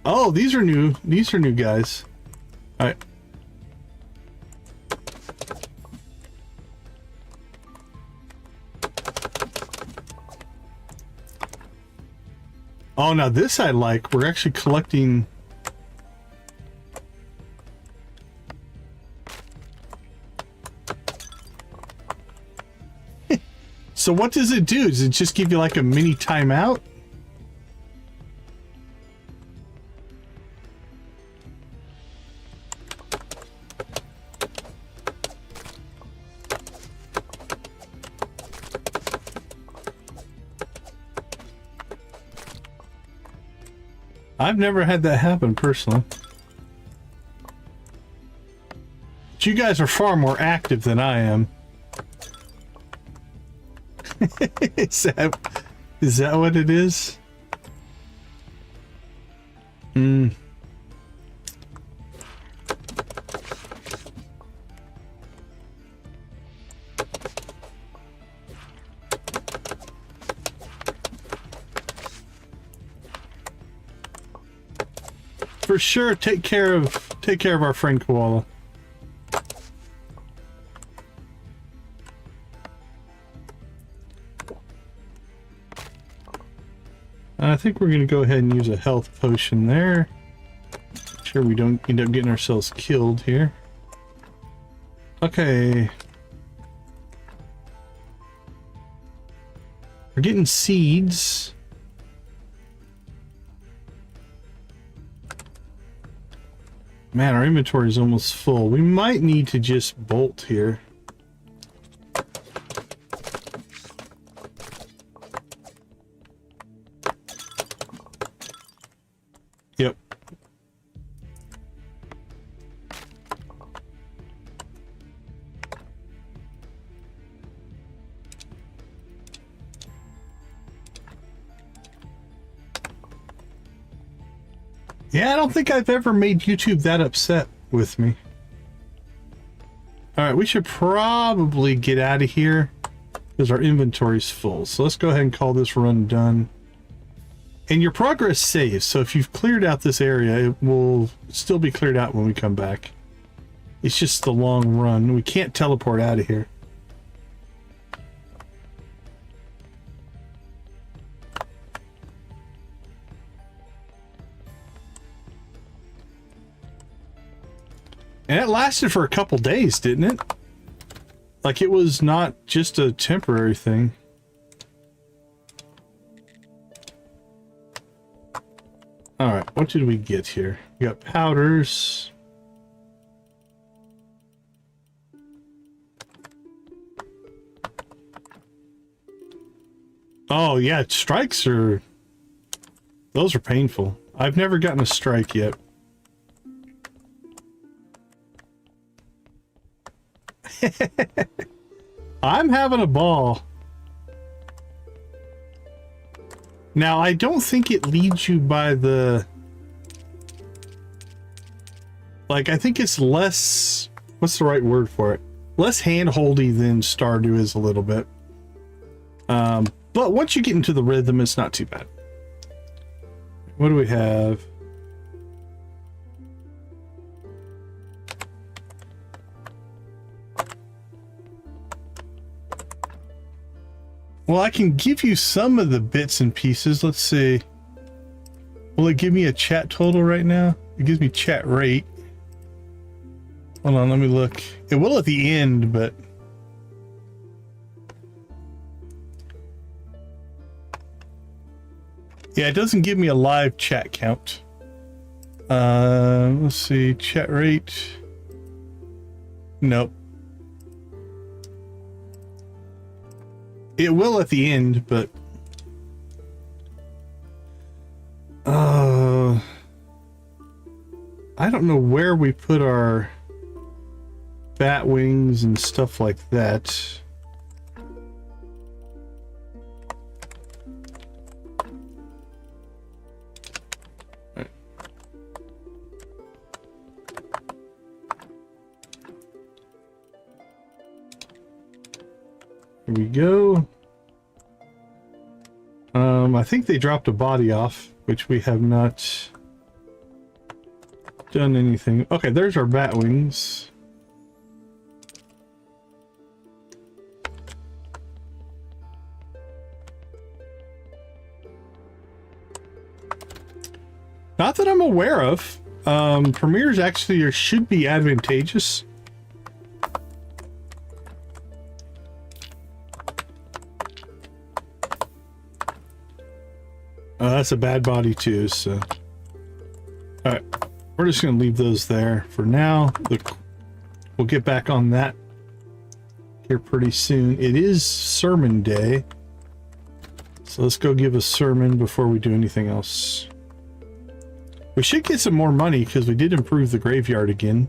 Speaker 1: Oh, these are new. These are new guys. All right. Oh, now this I like. We're actually collecting... So what does it do? Does it just give you like a mini timeout? I've never had that happen personally. But you guys are far more active than I am. Is that what it is? Hmm. For sure, take care of our friend Koala. I think we're going to go ahead and use a health potion there. Make sure we don't end up getting ourselves killed here. Okay. We're getting seeds. Man, our inventory is almost full. We might need to just bolt here. Yep. Yeah, I don't think I've ever made YouTube that upset with me. All right, we should probably get out of here because our inventory's full. So let's go ahead and call this run done. And your progress saves, so if you've cleared out this area, it will still be cleared out when we come back. It's just the long run. We can't teleport out of here. And it lasted for a couple days, didn't it? Like, it was not just a temporary thing. All right, what did we get here? We got powders. Oh, yeah, strikes are... Those are painful. I've never gotten a strike yet. I'm having a ball. Now, I don't think it leads you by the... Like, I think it's less... What's the right word for it? Less hand-holdy than Stardew is a little bit. But once you get into the rhythm, it's not too bad. What do we have? Well, I can give you some of the bits and pieces. Let's see. Will it give me a chat total right now? It gives me chat rate. Hold on, let me look. It will at the end, but... Yeah, it doesn't give me a live chat count. Let's see. Chat rate. Nope. It will at the end, but I don't know where we put our bat wings and stuff like that. Here we go. I think they dropped a body off, which we have not done anything. Okay, there's our bat wings. Not that I'm aware of. Premieres actually should be advantageous. That's a bad body too, so... Alright, we're just going to leave those there for now. We'll get back on that here pretty soon. It is sermon day, so let's go give a sermon before we do anything else. We should get some more money because we did improve the graveyard again.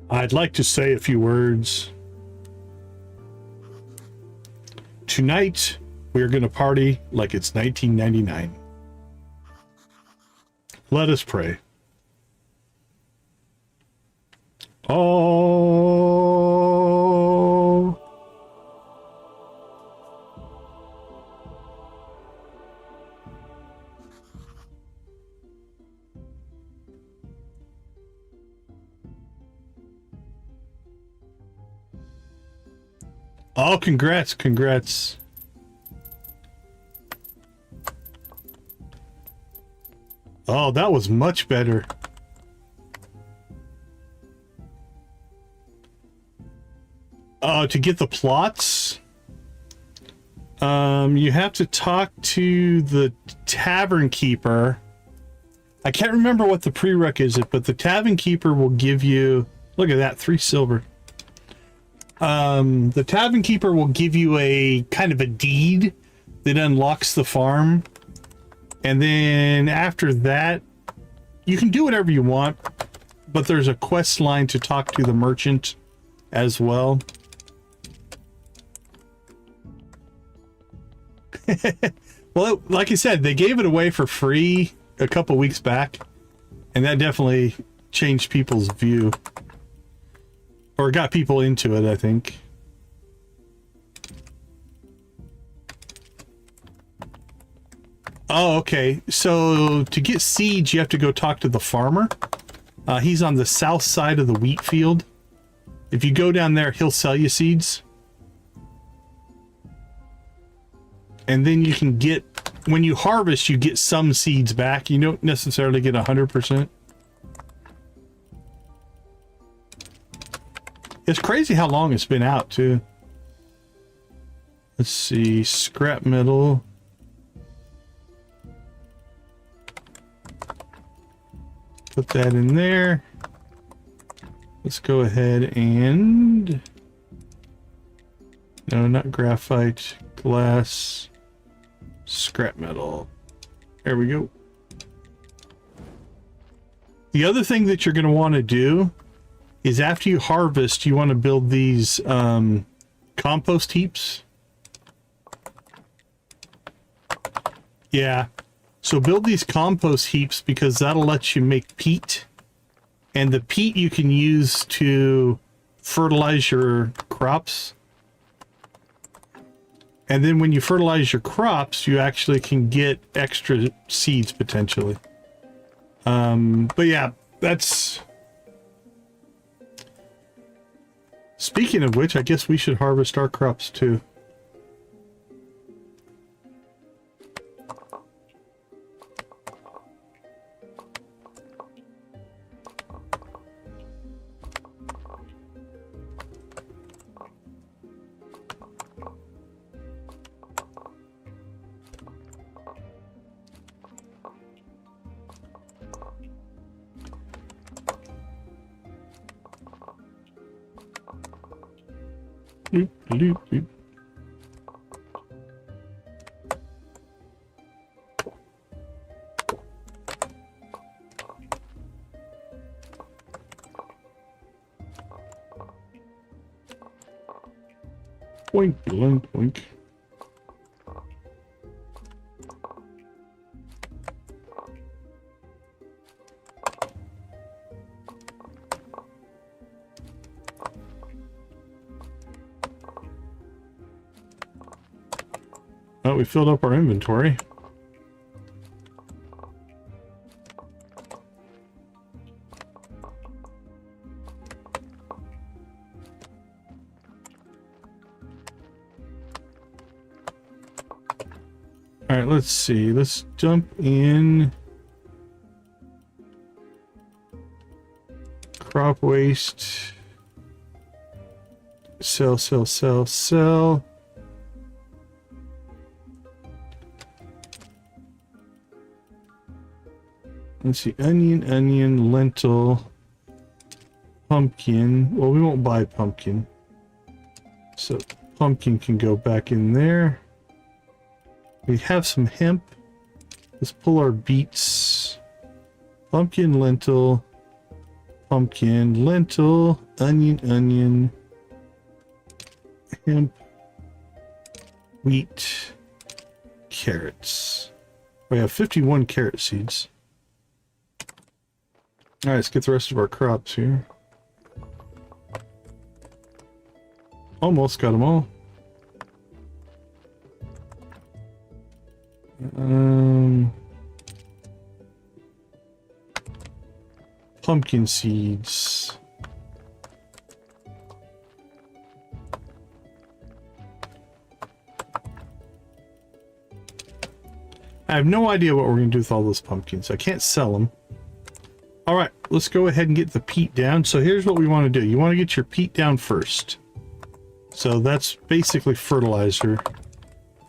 Speaker 1: I'd like to say a few words. Tonight, we're going to party like it's 1999. Let us pray. Oh. Oh, congrats, congrats. Oh, that was much better. To get the plots, you have to talk to the tavern keeper. I can't remember what the prereq is, but the tavern keeper will give you, look at that, 3 silver. The tavern keeper will give you a kind of a deed that unlocks the farm. And then after that, you can do whatever you want, but there's a quest line to talk to the merchant as well. Well, like I said, they gave it away for free a couple weeks back, and that definitely changed people's view, or got people into it, I think. Oh, okay. So to get seeds, you have to go talk to the farmer. He's on the south side of the wheat field. If you go down there, he'll sell you seeds. And then you can get, when you harvest, you get some seeds back. You don't necessarily get 100%. It's crazy how long it's been out, too. Let's see, scrap metal. Put that in there. Let's go ahead and... No, not graphite. Glass. Scrap metal. There we go. The other thing that you're going to want to do is after you harvest, you want to build these compost heaps. Yeah. So build these compost heaps because that'll let you make peat. And the peat you can use to fertilize your crops. And then when you fertilize your crops, you actually can get extra seeds potentially. But yeah, that's... Speaking of which, I guess we should harvest our crops too. Doop, doop, doop. Boink, boink, boink. Oh, we filled up our inventory. All right, let's see. Let's jump in. Crop waste. Sell, sell, sell, sell. Let's see, onion, lentil, pumpkin. Well, we won't buy pumpkin. So pumpkin can go back in there. We have some hemp. Let's pull our beets. Pumpkin, lentil, onion, hemp, wheat, carrots. We have 51 carrot seeds. All right, let's get the rest of our crops here. Almost got them all. Pumpkin seeds. I have no idea what we're going to do with all those pumpkins. I can't sell them. All right, let's go ahead and get the peat down. So here's what we want to do. You want to get your peat down first. So that's basically fertilizer.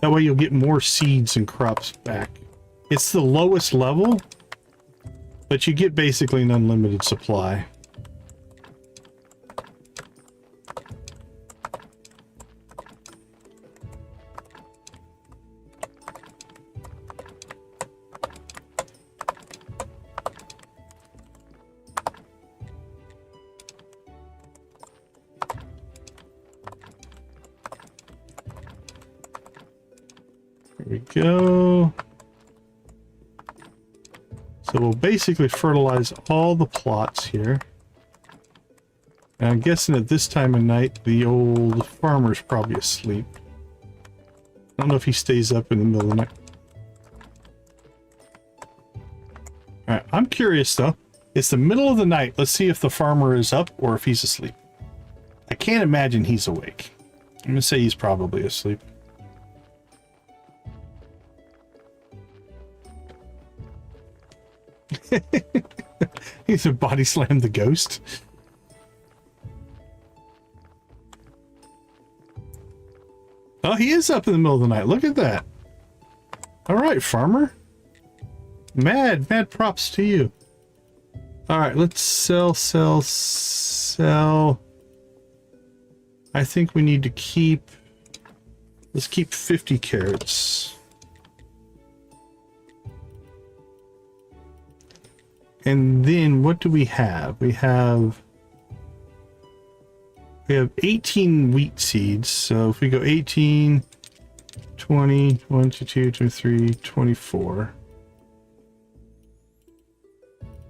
Speaker 1: That way you'll get more seeds and crops back. It's the lowest level, but you get basically an unlimited supply. we go. So we'll basically fertilize all the plots here. And I'm guessing at this time of night, the old farmer's probably asleep. I don't know if he stays up in the middle of the night. Alright, I'm curious though. It's the middle of the night. Let's see if the farmer is up or if he's asleep. I can't imagine he's awake. I'm gonna say he's probably asleep. He's a body slam the ghost. Oh, he is up in the middle of the night. Look at that. All right, farmer. Mad props to you. All right, let's sell. I think we need to keep, let's keep 50 carrots. And then what do we have? We have 18 wheat seeds. So if we go 18, 20, 1, 2, 2, 23, 24.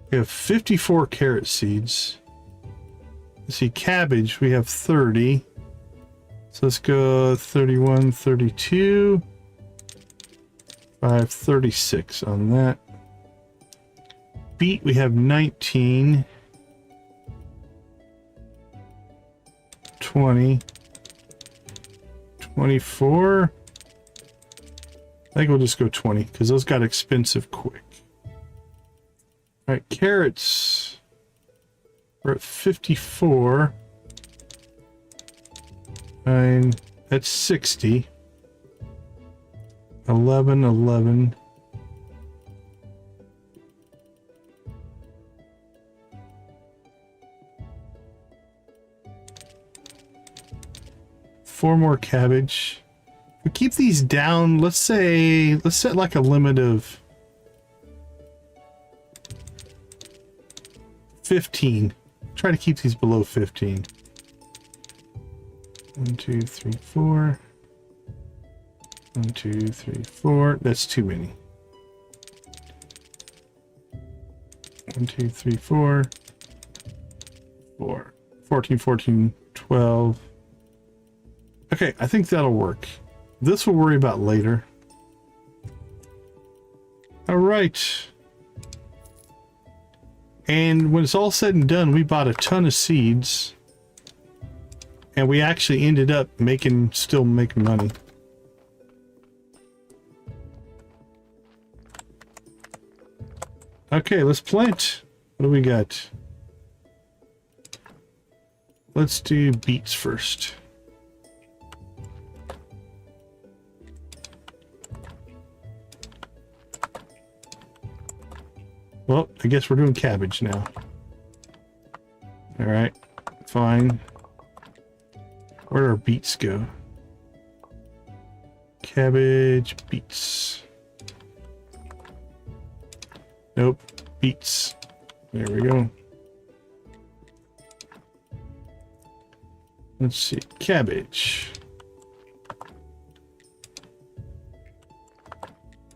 Speaker 1: We have 54 carrot seeds. Let's see, cabbage, we have 30. So let's go 31, 32. 5, 36 on that. Beet, we have 19. 20. 24. I think we'll just go 20 because those got expensive quick. All right, carrots. We're at 54. And that's 60. 11, 11. Four more cabbage. We keep these down. Let's say, let's set like a limit of 15. Try to keep these below 15. 1, 2, 3, 4. 1, 2, 3, 4. That's too many. 1, 2, 3, 4. 4. 14, 14, 12. Okay, I think that'll work. This we'll worry about later. All right. And when it's all said and done, we bought a ton of seeds. And we actually ended up still making money. Okay, let's plant. What do we got? Let's do beets first. Well, I guess we're doing cabbage now. All right, fine. Where do our beets go? Cabbage, beets. Nope, beets. There we go. Let's see, cabbage.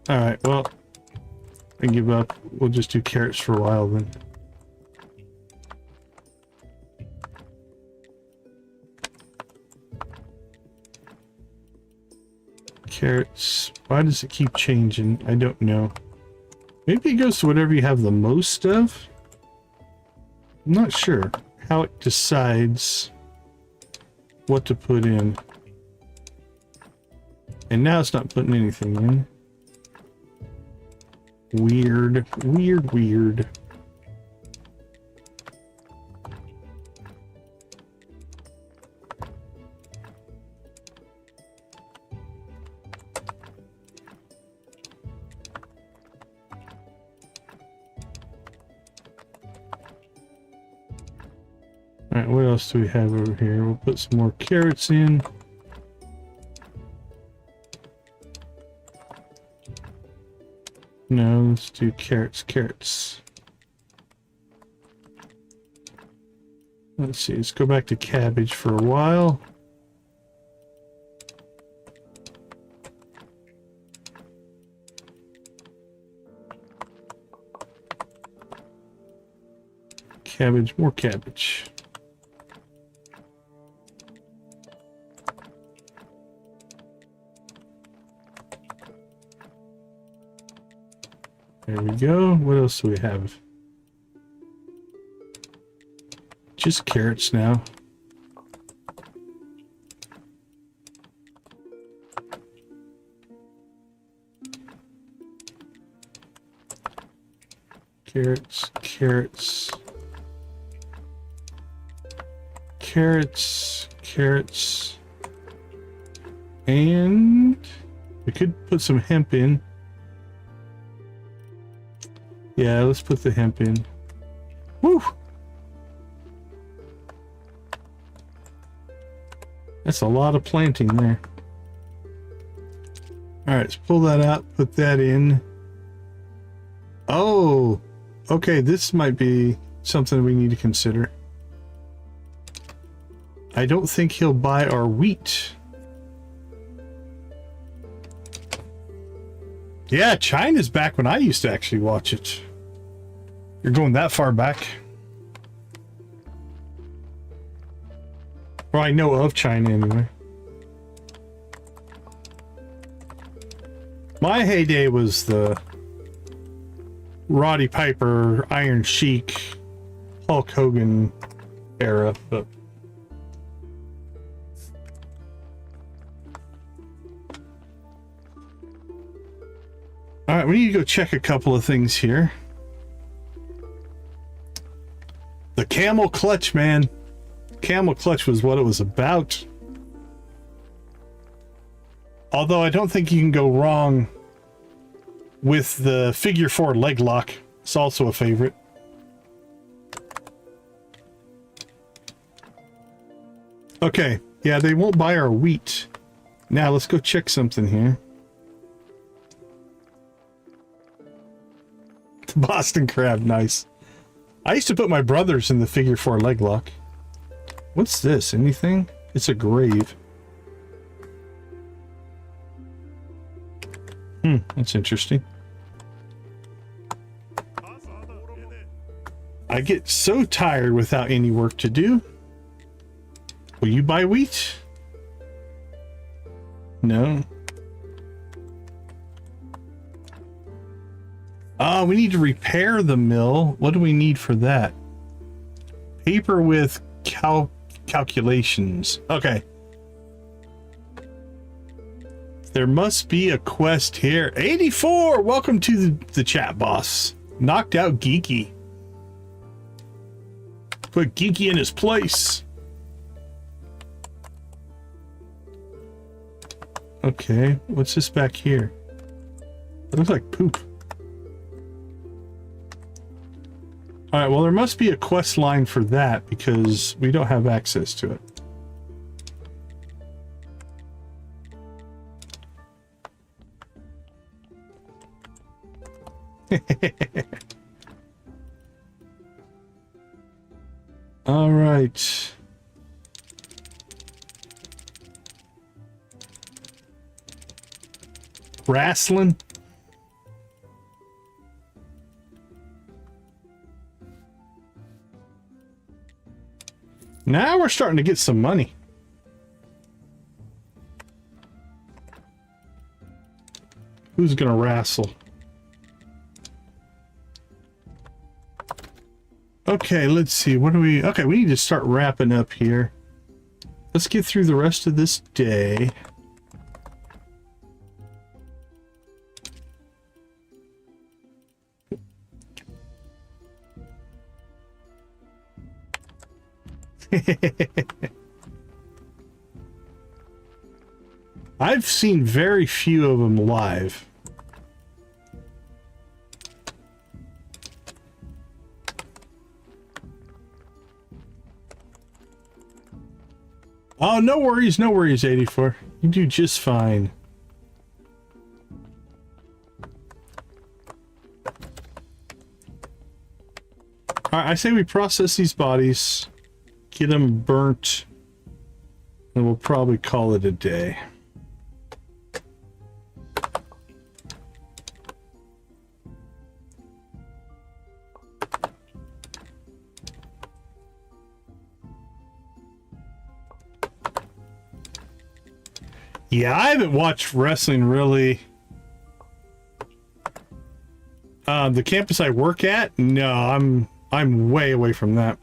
Speaker 1: All right, well, I give up. We'll just do carrots for a while then. Carrots. Why does it keep changing? I don't know. Maybe it goes to whatever you have the most of. I'm not sure how it decides what to put in. And now it's not putting anything in. Weird. Alright, what else do we have over here? We'll put some more carrots in. No, let's do carrots. Let's see, let's go back to cabbage for a while. cabbage, more cabbage. There we go. What else do we have? Just carrots now. Carrots, carrots. Carrots, carrots. And we could put some hemp in. Yeah, let's put the hemp in. Woo! That's a lot of planting there. All right, let's pull that out, put that in. Oh, okay, this might be something we need to consider. I don't think he'll buy our wheat. Yeah, China's back when I used to actually watch it. You're going that far back? Well, I know of China anyway. My heyday was the Roddy Piper, Iron Sheik, Hulk Hogan era, but all right, we need to go check a couple of things here. The camel clutch, man. Camel clutch was what it was about. Although I don't think you can go wrong with the figure 4 leg lock. It's also a favorite. Okay, yeah, they won't buy our wheat. Now let's go check something here. The Boston crab, nice. I used to put my brothers in the figure 4 leg lock. What's this? Anything? It's a grave. That's interesting. I get so tired without any work to do. Will you buy wheat? No. We need to repair the mill. What do we need for that? Paper with calculations. Okay. There must be a quest here. 84! Welcome to the chat, boss. Knocked out Geeky. Put Geeky in his place. Okay, what's this back here? It looks like poop. Alright, well there must be a quest line for that because we don't have access to it. Alright. Wrestling. Now we're starting to get some money. Who's gonna wrestle? Okay, let's see. What do we... Okay, we need to start wrapping up here. Let's get through the rest of this day. I've seen very few of them live. Oh, no worries, 84. You do just fine. Alright, I say we process these bodies, get them burnt, and we'll probably call it a day. Yeah, I haven't watched wrestling really. The campus I work at, no, I'm way away from that.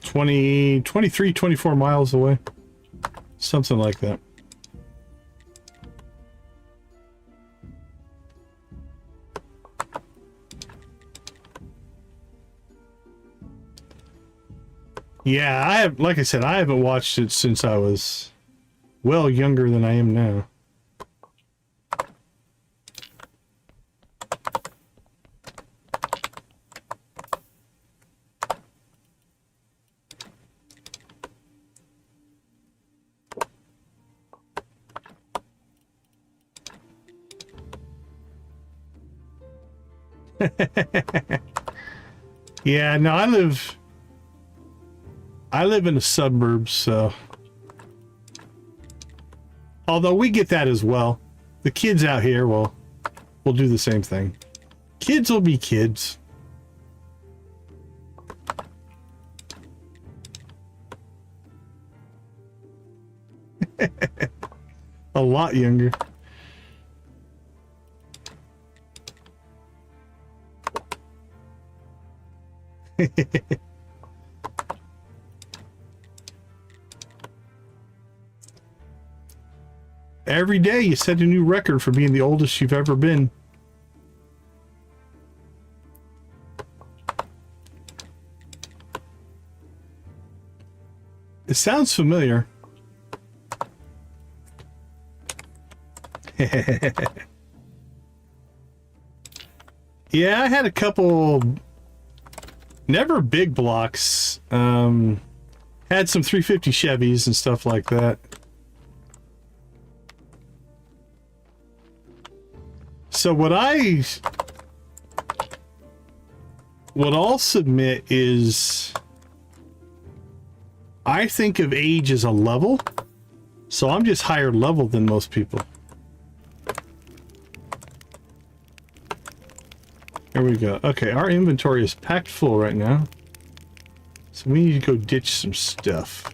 Speaker 1: $23, 24 miles away. Something like that. Yeah, I have, like I said, I haven't watched it since I was well younger than I am now. Yeah, no, I live in the suburbs, so although we get that as well. The kids out here will do the same thing. Kids will be kids. A lot younger. Every day you set a new record for being the oldest you've ever been. It sounds familiar. Yeah, I had a couple, never big blocks. Had some 350 Chevys and stuff like that. So what I'll submit is I think of age as a level. So I'm just higher level than most people. There we go. Okay, our inventory is packed full right now. So we need to go ditch some stuff.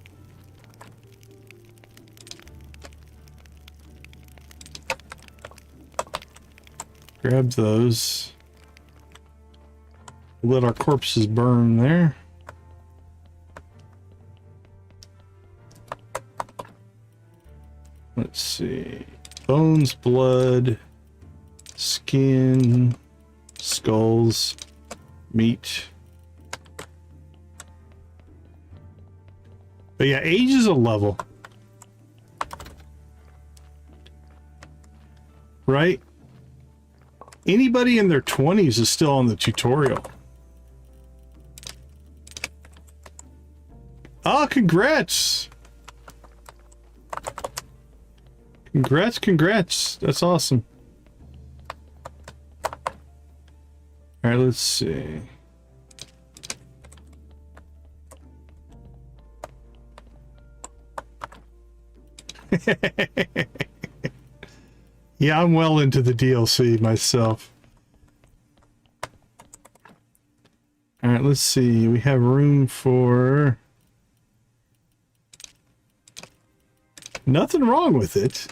Speaker 1: Grab those. Let our corpses burn there. Let's see. Bones, blood, skin, skulls, meat. But yeah, age is a level. Right? Anybody in their 20s is still on the tutorial. Oh, congrats! Congrats, congrats. That's awesome. Alright, let's see. Yeah, I'm well into the DLC myself. Alright, let's see. We have room for... nothing wrong with it.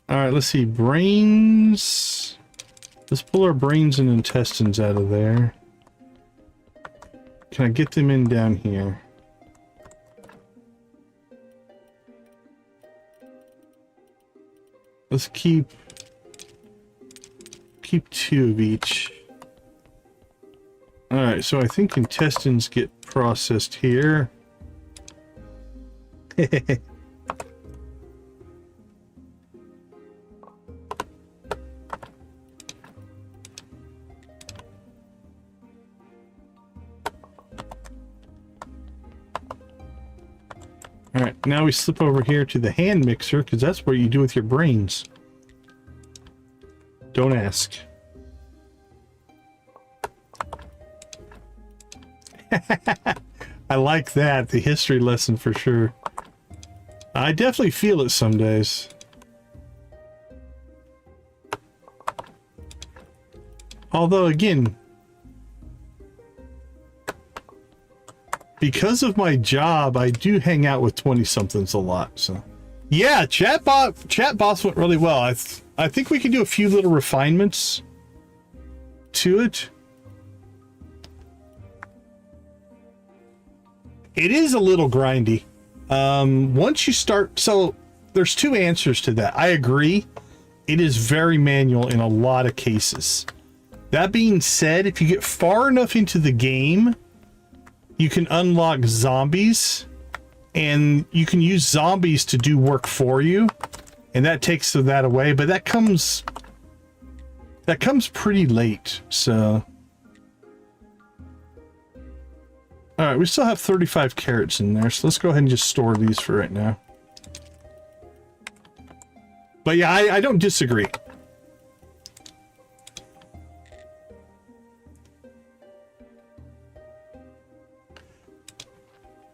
Speaker 1: Alright, let's see. Brains. Let's pull our brains and intestines out of there. Can I get them in down here? Let's keep 2 of each. Alright, so I think intestines get processed here. Alright, now we slip over here to the hand mixer, because that's what you do with your brains. Don't ask. I like that, the history lesson for sure. I definitely feel it some days. Although, again, because of my job, I do hang out with 20-somethings a lot. So, yeah, chat boss went really well. I think we can do a few little refinements to it. It is a little grindy. Once you start, so there's two answers to that. I agree. It is very manual in a lot of cases. That being said, if you get far enough into the game, you can unlock zombies, and you can use zombies to do work for you, and that takes that away. But that comes pretty late. So, all right, we still have 35 carrots in there, so let's go ahead and just store these for right now. But yeah, I don't disagree.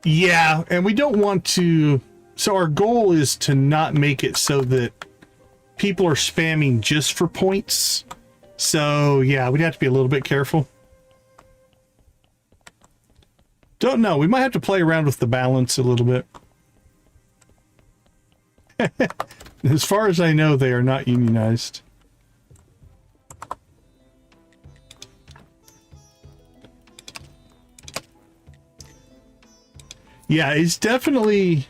Speaker 1: Yeah, and we don't want to... So our goal is to not make it so that people are spamming just for points. So yeah, we'd have to be a little bit careful. Don't know. We might have to play around with the balance a little bit. As far as I know, they are not unionized. Yeah, it's definitely...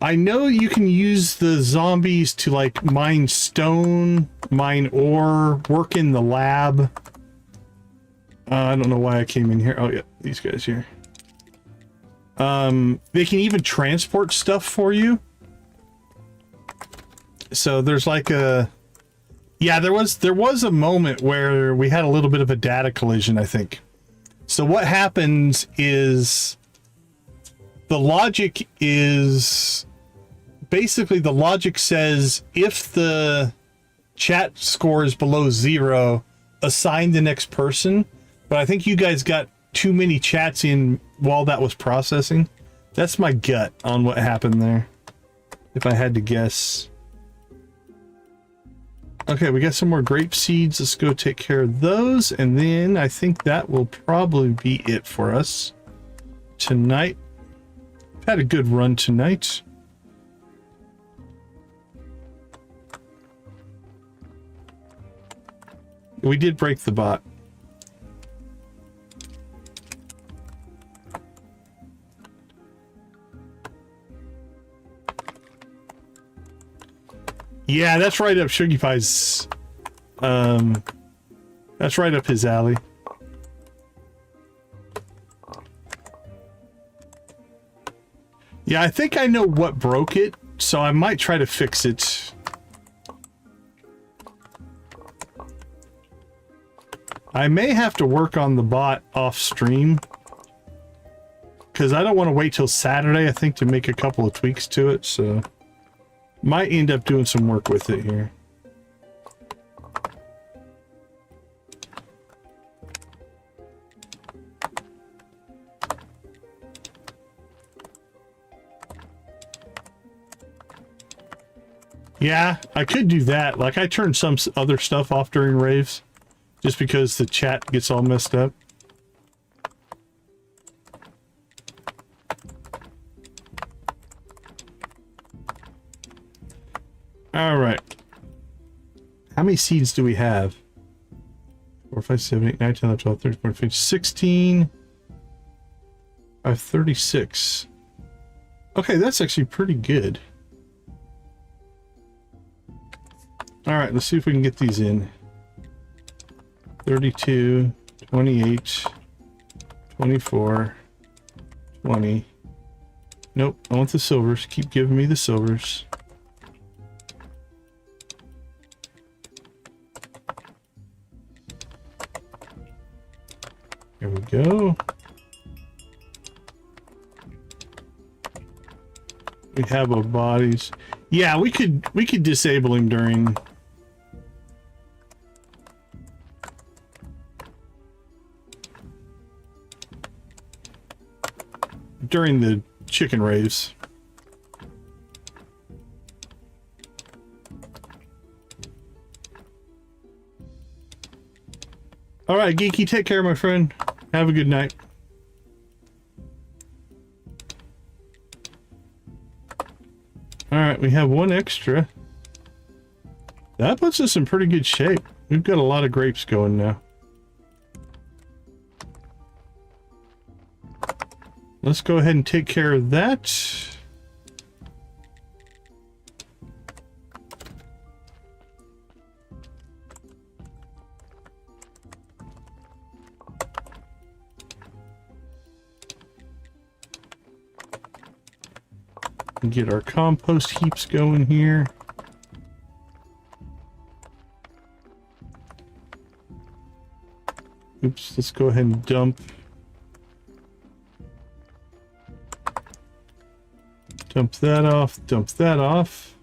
Speaker 1: I know you can use the zombies to, like, mine stone, mine ore, work in the lab. I don't know why I came in here. Oh, yeah, these guys here. They can even transport stuff for you. So there's like a... Yeah, there was a moment where we had a little bit of a data collision, I think. So what happens is... The logic is... Basically, the logic says if the chat score is below 0, assign the next person. But I think you guys got too many chats in while that was processing. That's my gut on what happened there, if I had to guess. Okay, we got some more grape seeds. Let's go take care of those. And then I think that will probably be it for us tonight. I've had a good run tonight. We did break the bot. Yeah, that's right up Sugar Pie's. That's right up his alley. Yeah, I think I know what broke it, so I might try to fix it. I may have to work on the bot off stream, because I don't want to wait till Saturday, I think, to make a couple of tweaks to it, so might end up doing some work with it here. Yeah, I could do that. Like, I turned some other stuff off during raves, just because the chat gets all messed up. All right. How many seeds do we have? 4, 5, 7, 8, 9, 10, 11, 12, 13, 14, 15, 16. I have 36. Okay, that's actually pretty good. All right, let's see if we can get these in. 32, 28, 24, 20. Nope, I want the silvers. Keep giving me the silvers. Here we go. We have our bodies. Yeah, we could disable him during the chicken raves. All right, Geeky, take care, my friend. Have a good night. All right, we have one extra. That puts us in pretty good shape. We've got a lot of grapes going now. Let's go ahead and take care of that. Get our compost heaps going here. Oops, let's go ahead and dump that off, dump that off,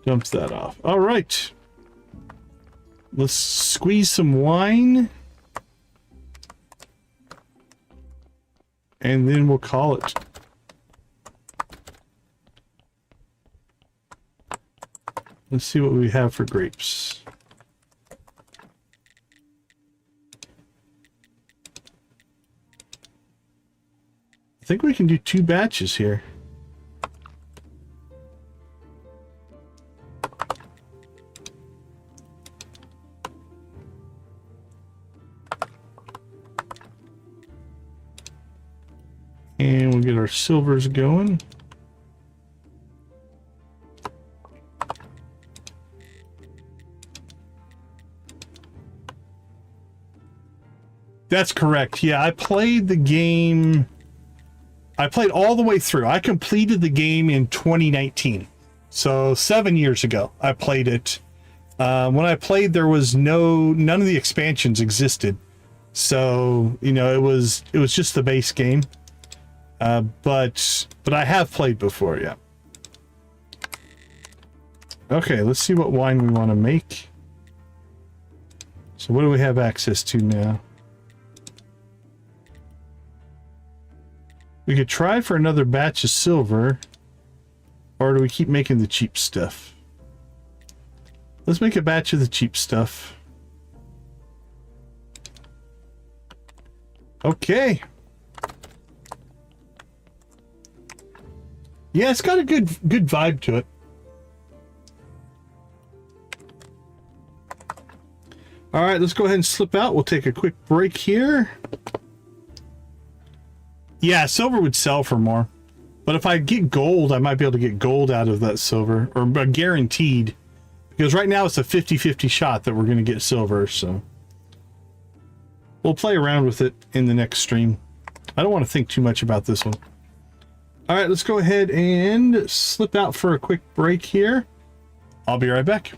Speaker 1: dump that off. All right. Let's squeeze some wine. And then we'll call it. Let's see what we have for grapes. I think we can do 2 batches here. And we'll get our silvers going. That's correct. Yeah, I played the game. I played all the way through. I completed the game in 2019. So 7 years ago, I played it. When I played, there was none of the expansions existed. So, you know, it was just the base game. But I have played before, yeah. Okay, let's see what wine we want to make. So what do we have access to now? We could try for another batch of silver, or do we keep making the cheap stuff? Let's make a batch of the cheap stuff. Okay. Yeah, it's got a good vibe to it. All right, let's go ahead and slip out. We'll take a quick break here. Yeah, silver would sell for more. But if I get gold, I might be able to get gold out of that silver, or guaranteed. Because right now it's a 50-50 shot that we're going to get silver, so. We'll play around with it in the next stream. I don't want to think too much about this one. All right, let's go ahead and slip out for a quick break here. I'll be right back.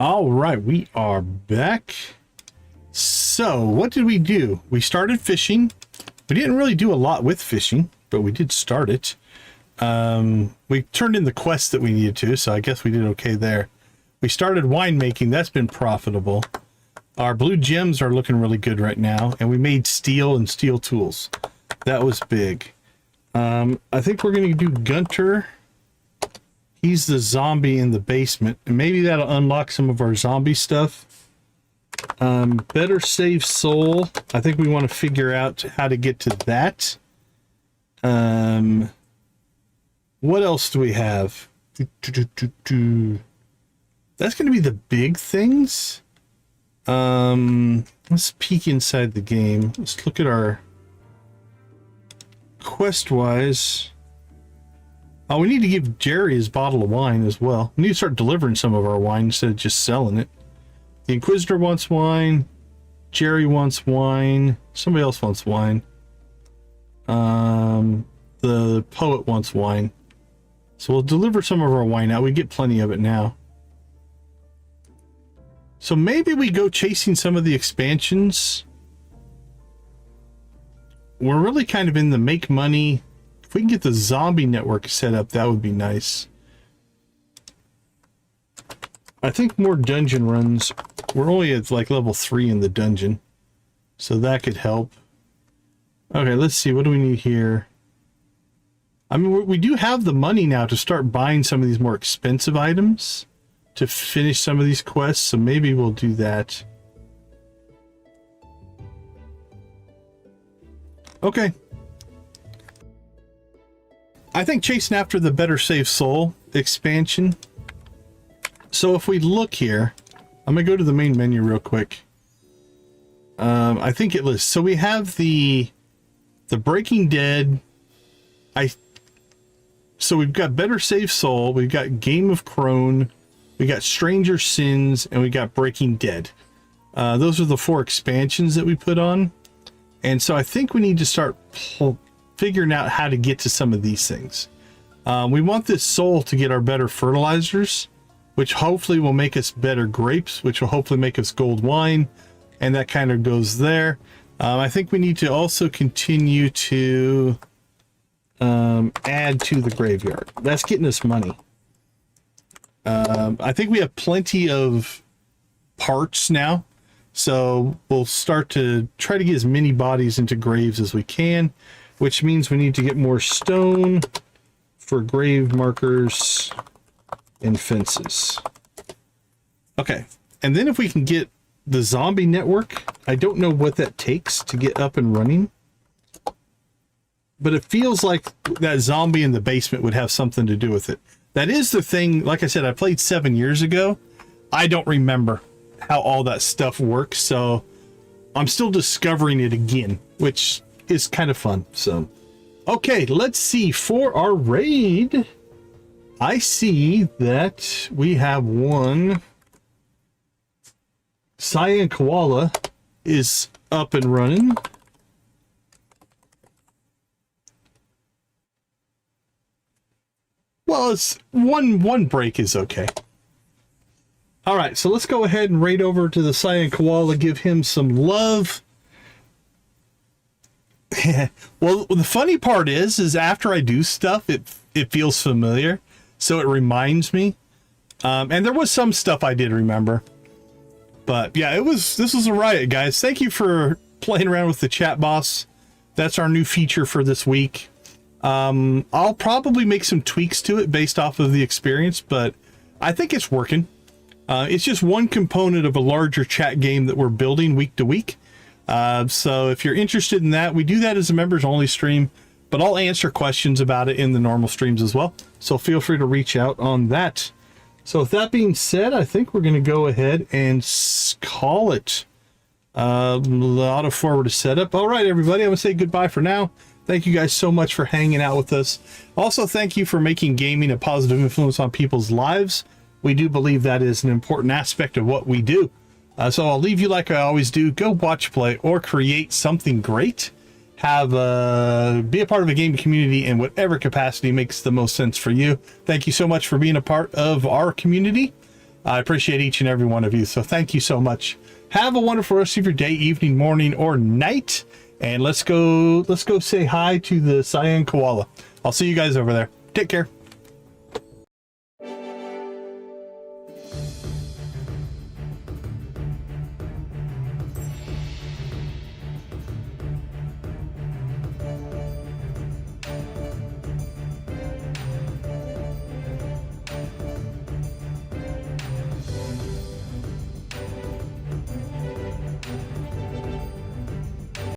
Speaker 1: All right, we are back. So what did we do? We started fishing. We didn't really do a lot with fishing, but we did start it. We turned in the quest that we needed to, so I guess we did okay there. We started winemaking. That's been profitable. Our blue gems are looking really good right now, and we made steel and steel tools. That was big. I think we're going to do Gunter. He's the zombie in the basement, and maybe that'll unlock some of our zombie stuff. Better save soul. I think we want to figure out how to get to that. What else do we have? That's going to be the big things. Let's peek inside the game. Let's look at our quest-wise. Oh, we need to give Jerry his bottle of wine as well. We need to start delivering some of our wine instead of just selling it. The Inquisitor wants wine. Jerry wants wine. Somebody else wants wine. The poet wants wine. So we'll deliver some of our wine out. We get plenty of it now. So maybe we go chasing some of the expansions. We're really kind of in the make money. If we can get the zombie network set up, that would be nice. I think more dungeon runs. We're only at like level 3 in the dungeon, so that could help. Okay, let's see. What do we need here? I mean, we do have the money now to start buying some of these more expensive items to finish some of these quests, so maybe we'll do that. Okay. I think chasing after the Better Save Soul expansion. So if we look here, I'm gonna go to the main menu real quick. I think it lists. So we have the Breaking Dead. So we've got Better Save Soul. We've got Game of Crone. We got Stranger Sins, and we got Breaking Dead. Those are the 4 expansions that we put on. And so I think we need to start figuring out how to get to some of these things. We want this soul to get our better fertilizers, which hopefully will make us better grapes, which will hopefully make us gold wine. And that kind of goes there. I think we need to also continue to add to the graveyard. That's getting us money. I think we have plenty of parts now. So we'll start to try to get as many bodies into graves as we can, which means we need to get more stone for grave markers and fences. Okay, and then if we can get the zombie network, I don't know what that takes to get up and running, but it feels like that zombie in the basement would have something to do with it. That is the thing. Like I said, I played 7 years ago. I don't remember how all that stuff works, so I'm still discovering it again, which is kind of fun. So okay, let's see. For our raid, I see that we have one. Cyan Koala is up and running. Well, it's one break is okay. All right, so let's go ahead and raid over to the Cyan Koala, give him some love. Well, the funny part is after I do stuff, it feels familiar, so it reminds me. And there was some stuff I did remember, but yeah, this was a riot, guys. Thank you for playing around with the chat boss. That's our new feature for this week. I'll probably make some tweaks to it based off of the experience, but I think it's working. It's just one component of a larger chat game that we're building week to week. So if you're interested in that, we do that as a members only stream, but I'll answer questions about it in the normal streams as well. So feel free to reach out on that. So with that being said, I think we're going to go ahead and call it. A lot of forward setup. All right, everybody, I'm going to say goodbye for now. Thank you guys so much for hanging out with us. Also, thank you for making gaming a positive influence on people's lives. We do believe that is an important aspect of what we do. So I'll leave you like I always do. Go watch, play, or create something great. Be a part of a gaming community in whatever capacity makes the most sense for you. Thank you so much for being a part of our community. I appreciate each and every one of you. So thank you so much. Have a wonderful rest of your day, evening, morning, or night. And let's go say hi to the cyan koala. I'll see you guys over there. Take care.